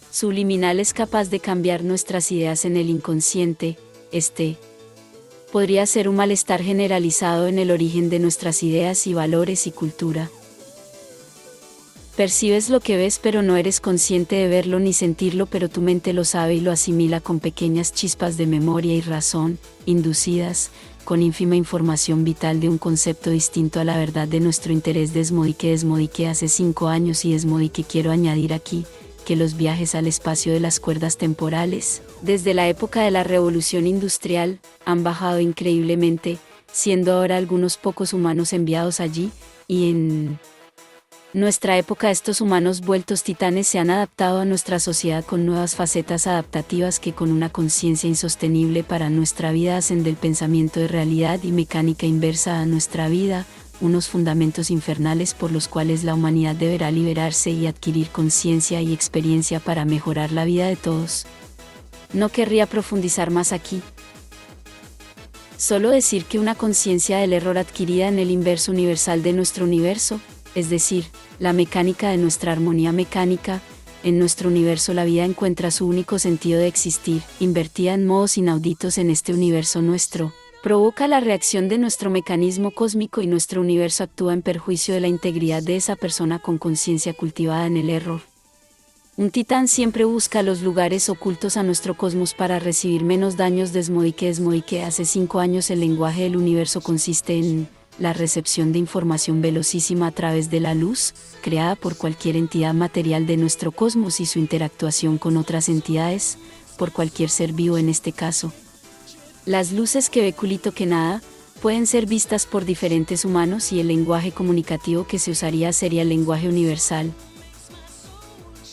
subliminal es capaz de cambiar nuestras ideas en el inconsciente. Podría ser un malestar generalizado en el origen de nuestras ideas y valores y cultura. Percibes lo que ves pero no eres consciente de verlo ni sentirlo, pero tu mente lo sabe y lo asimila con pequeñas chispas de memoria y razón, inducidas, con ínfima información vital de un concepto distinto a la verdad de nuestro interés. Desmodique hace 5 años y desmodique quiero añadir aquí, que los viajes al espacio de las cuerdas temporales, desde la época de la revolución industrial, han bajado increíblemente, siendo ahora algunos pocos humanos enviados allí, y en nuestra época estos humanos vueltos titanes se han adaptado a nuestra sociedad con nuevas facetas adaptativas que con una conciencia insostenible para nuestra vida hacen del pensamiento de realidad y mecánica inversa a nuestra vida, unos fundamentos infernales por los cuales la humanidad deberá liberarse y adquirir conciencia y experiencia para mejorar la vida de todos. No querría profundizar más aquí. Solo decir que una conciencia del error adquirida en el inverso universal de nuestro universo, es decir, la mecánica de nuestra armonía mecánica, en nuestro universo la vida encuentra su único sentido de existir, invertida en modos inauditos en este universo nuestro, provoca la reacción de nuestro mecanismo cósmico y nuestro universo actúa en perjuicio de la integridad de esa persona con conciencia cultivada en el error. Un titán siempre busca los lugares ocultos a nuestro cosmos para recibir menos daños. Desmodique hace 5 años el lenguaje del universo consiste en la recepción de información velocísima a través de la luz, creada por cualquier entidad material de nuestro cosmos y su interactuación con otras entidades, por cualquier ser vivo en este caso. Las luces que ve Culito que nada, pueden ser vistas por diferentes humanos y el lenguaje comunicativo que se usaría sería el lenguaje universal.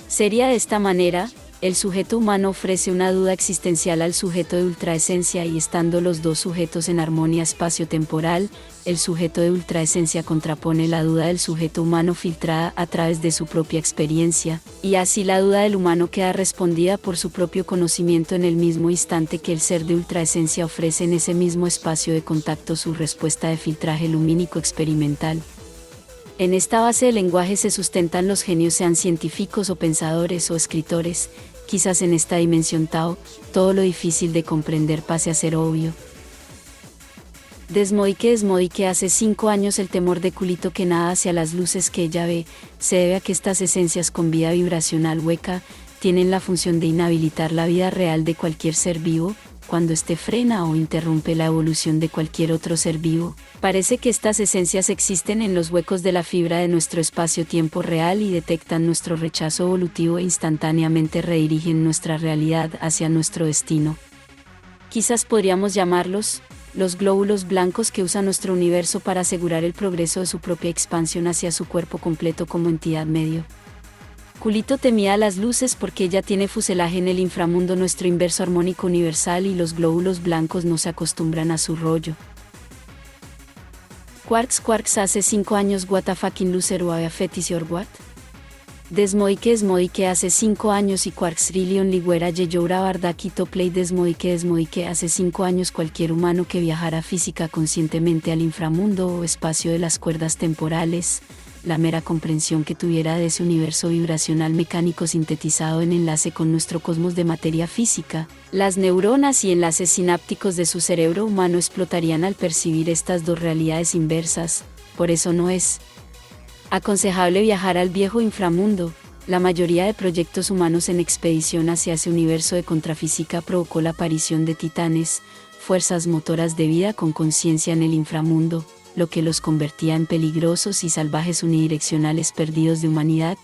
Sería de esta manera, el sujeto humano ofrece una duda existencial al sujeto de ultraesencia y estando los dos sujetos en armonía espacio-temporal, el sujeto de ultraesencia contrapone la duda del sujeto humano filtrada a través de su propia experiencia, y así la duda del humano queda respondida por su propio conocimiento en el mismo instante que el ser de ultraesencia ofrece en ese mismo espacio de contacto su respuesta de filtraje lumínico experimental. En esta base del lenguaje se sustentan los genios, sean científicos o pensadores o escritores. Quizás en esta dimensión Tao, todo lo difícil de comprender pase a ser obvio. Desmodique hace 5 años el temor de Culito que nada hacia las luces que ella ve, se debe a que estas esencias con vida vibracional hueca, tienen la función de inhabilitar la vida real de cualquier ser vivo, cuando éste frena o interrumpe la evolución de cualquier otro ser vivo. Parece que estas esencias existen en los huecos de la fibra de nuestro espacio-tiempo real y detectan nuestro rechazo evolutivo e instantáneamente redirigen nuestra realidad hacia nuestro destino. Quizás podríamos llamarlos los glóbulos blancos que usa nuestro universo para asegurar el progreso de su propia expansión hacia su cuerpo completo como entidad medio. Culito temía las luces porque ella tiene fuselaje en el inframundo, nuestro inverso armónico universal, y los glóbulos blancos no se acostumbran a su rollo. Quarks hace 5 años what a fucking loser o a fetish or what? Desmodique hace 5 años y Quarks Rillion Ligüera Yeyoura Bardaquito Play. Desmodique hace 5 años cualquier humano que viajara física conscientemente al inframundo o espacio de las cuerdas temporales, la mera comprensión que tuviera de ese universo vibracional mecánico sintetizado en enlace con nuestro cosmos de materia física, las neuronas y enlaces sinápticos de su cerebro humano explotarían al percibir estas dos realidades inversas. Por eso no es Aconsejable viajar al viejo inframundo. La mayoría de proyectos humanos en expedición hacia ese universo de contrafísica provocó la aparición de titanes, fuerzas motoras de vida con conciencia en el inframundo, lo que los convertía en peligrosos y salvajes unidireccionales perdidos de humanidad.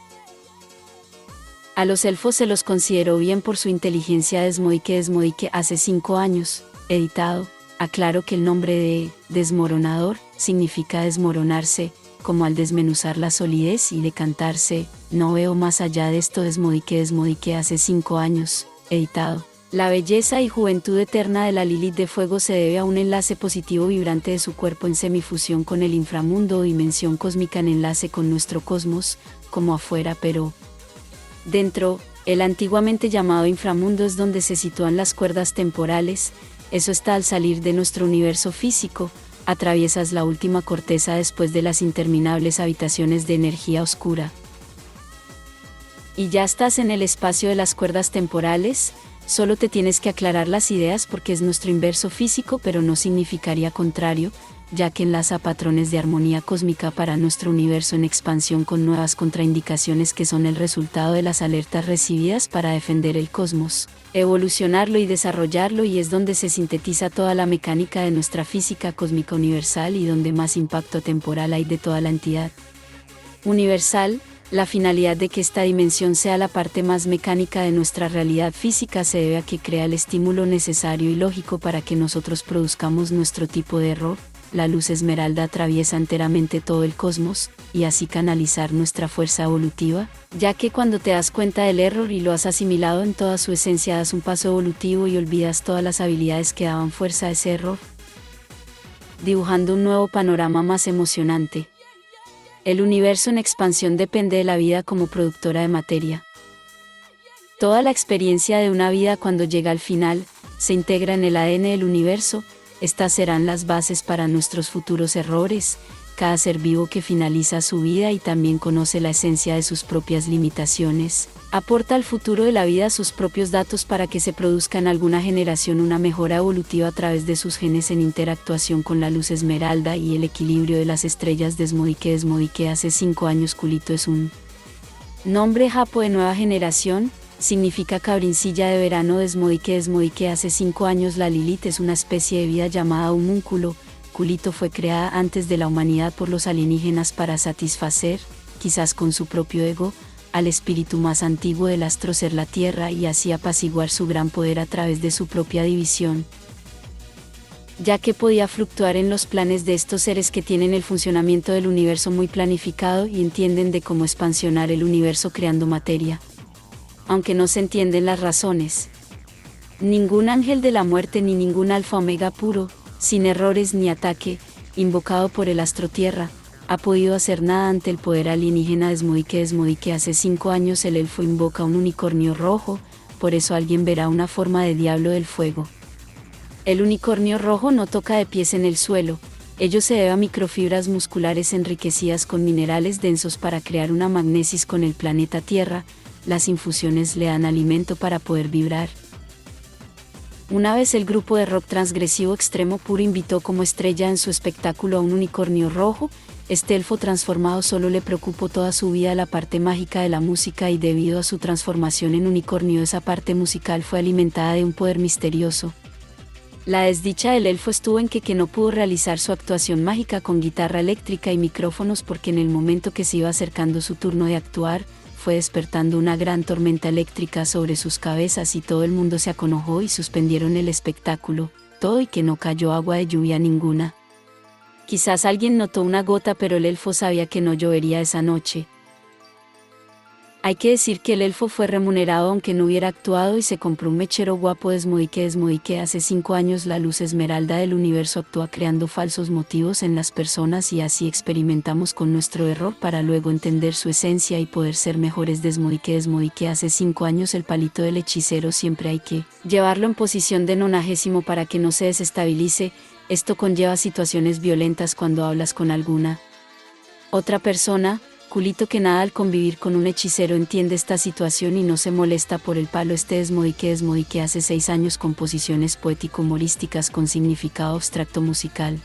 A los elfos se los consideró bien por su inteligencia Desmodique hace 5 años, editado. Aclaro que el nombre de desmoronador significa desmoronarse, como al desmenuzar la solidez y decantarse. No veo más allá de esto. Desmodique hace 5 años, editado. La belleza y juventud eterna de la Lilith de Fuego se debe a un enlace positivo vibrante de su cuerpo en semifusión con el inframundo o dimensión cósmica en enlace con nuestro cosmos, como afuera pero dentro. El antiguamente llamado inframundo es donde se sitúan las cuerdas temporales. Eso está al salir de nuestro universo físico. Atraviesas la última corteza después de las interminables habitaciones de energía oscura. Y ya estás en el espacio de las cuerdas temporales. Solo te tienes que aclarar las ideas porque es nuestro inverso físico, pero no significaría contrario, ya que enlaza patrones de armonía cósmica para nuestro universo en expansión con nuevas contraindicaciones que son el resultado de las alertas recibidas para defender el cosmos, evolucionarlo y desarrollarlo, y es donde se sintetiza toda la mecánica de nuestra física cósmica universal y donde más impacto temporal hay de toda la entidad universal. La finalidad de que esta dimensión sea la parte más mecánica de nuestra realidad física se debe a que crea el estímulo necesario y lógico para que nosotros produzcamos nuestro tipo de error. La luz esmeralda atraviesa enteramente todo el cosmos, y así canalizar nuestra fuerza evolutiva, ya que cuando te das cuenta del error y lo has asimilado en toda su esencia, das un paso evolutivo y olvidas todas las habilidades que daban fuerza a ese error, dibujando un nuevo panorama más emocionante. El universo en expansión depende de la vida como productora de materia. Toda la experiencia de una vida, cuando llega al final, se integra en el ADN del universo. Estas serán las bases para nuestros futuros errores. Cada ser vivo que finaliza su vida y también conoce la esencia de sus propias limitaciones, aporta al futuro de la vida sus propios datos para que se produzca en alguna generación una mejora evolutiva a través de sus genes en interactuación con la luz esmeralda y el equilibrio de las estrellas. Desmodique hace 5 años. Culito es un nombre japo de nueva generación. Significa cabrincilla de verano. Desmodique hace 5 años. La Lilith es una especie de vida llamada homúnculo. Culito fue creada antes de la humanidad por los alienígenas para satisfacer, quizás con su propio ego, al espíritu más antiguo del astro ser la Tierra, y así apaciguar su gran poder a través de su propia división, ya que podía fluctuar en los planes de estos seres que tienen el funcionamiento del universo muy planificado y entienden de cómo expansionar el universo creando materia. Aunque no se entienden las razones. Ningún ángel de la muerte ni ningún alfa omega puro, sin errores ni ataque, invocado por el astro Tierra, ha podido hacer nada ante el poder alienígena. Desmodique hace 5 años. El elfo invoca un unicornio rojo, por eso alguien verá una forma de diablo del fuego. El unicornio rojo no toca de pies en el suelo. Ello se debe a microfibras musculares enriquecidas con minerales densos para crear una magnesis con el planeta Tierra. Las infusiones le dan alimento para poder vibrar. Una vez el grupo de rock transgresivo Extremo Puro invitó como estrella en su espectáculo a un unicornio rojo. Este elfo transformado solo le preocupó toda su vida la parte mágica de la música, y debido a su transformación en unicornio, esa parte musical fue alimentada de un poder misterioso. La desdicha del elfo estuvo en que no pudo realizar su actuación mágica con guitarra eléctrica y micrófonos, porque en el momento que se iba acercando su turno de actuar, fue despertando una gran tormenta eléctrica sobre sus cabezas y todo el mundo se aconojó y suspendieron el espectáculo, todo, y que no cayó agua de lluvia ninguna. Quizás alguien notó una gota, pero el elfo sabía que no llovería esa noche. Hay que decir que el elfo fue remunerado aunque no hubiera actuado, y se compró un mechero guapo. Desmodique hace 5 años. La luz esmeralda del universo actúa creando falsos motivos en las personas, y así experimentamos con nuestro error para luego entender su esencia y poder ser mejores. Desmodique hace 5 años. El palito del hechicero siempre hay que llevarlo en posición de 90 para que no se desestabilice. Esto conlleva situaciones violentas cuando hablas con alguna otra persona. Culito que nada al convivir con un hechicero entiende esta situación y no se molesta por el palo. Desmodique hace 6 años. Composiciones poético-humorísticas con significado abstracto musical.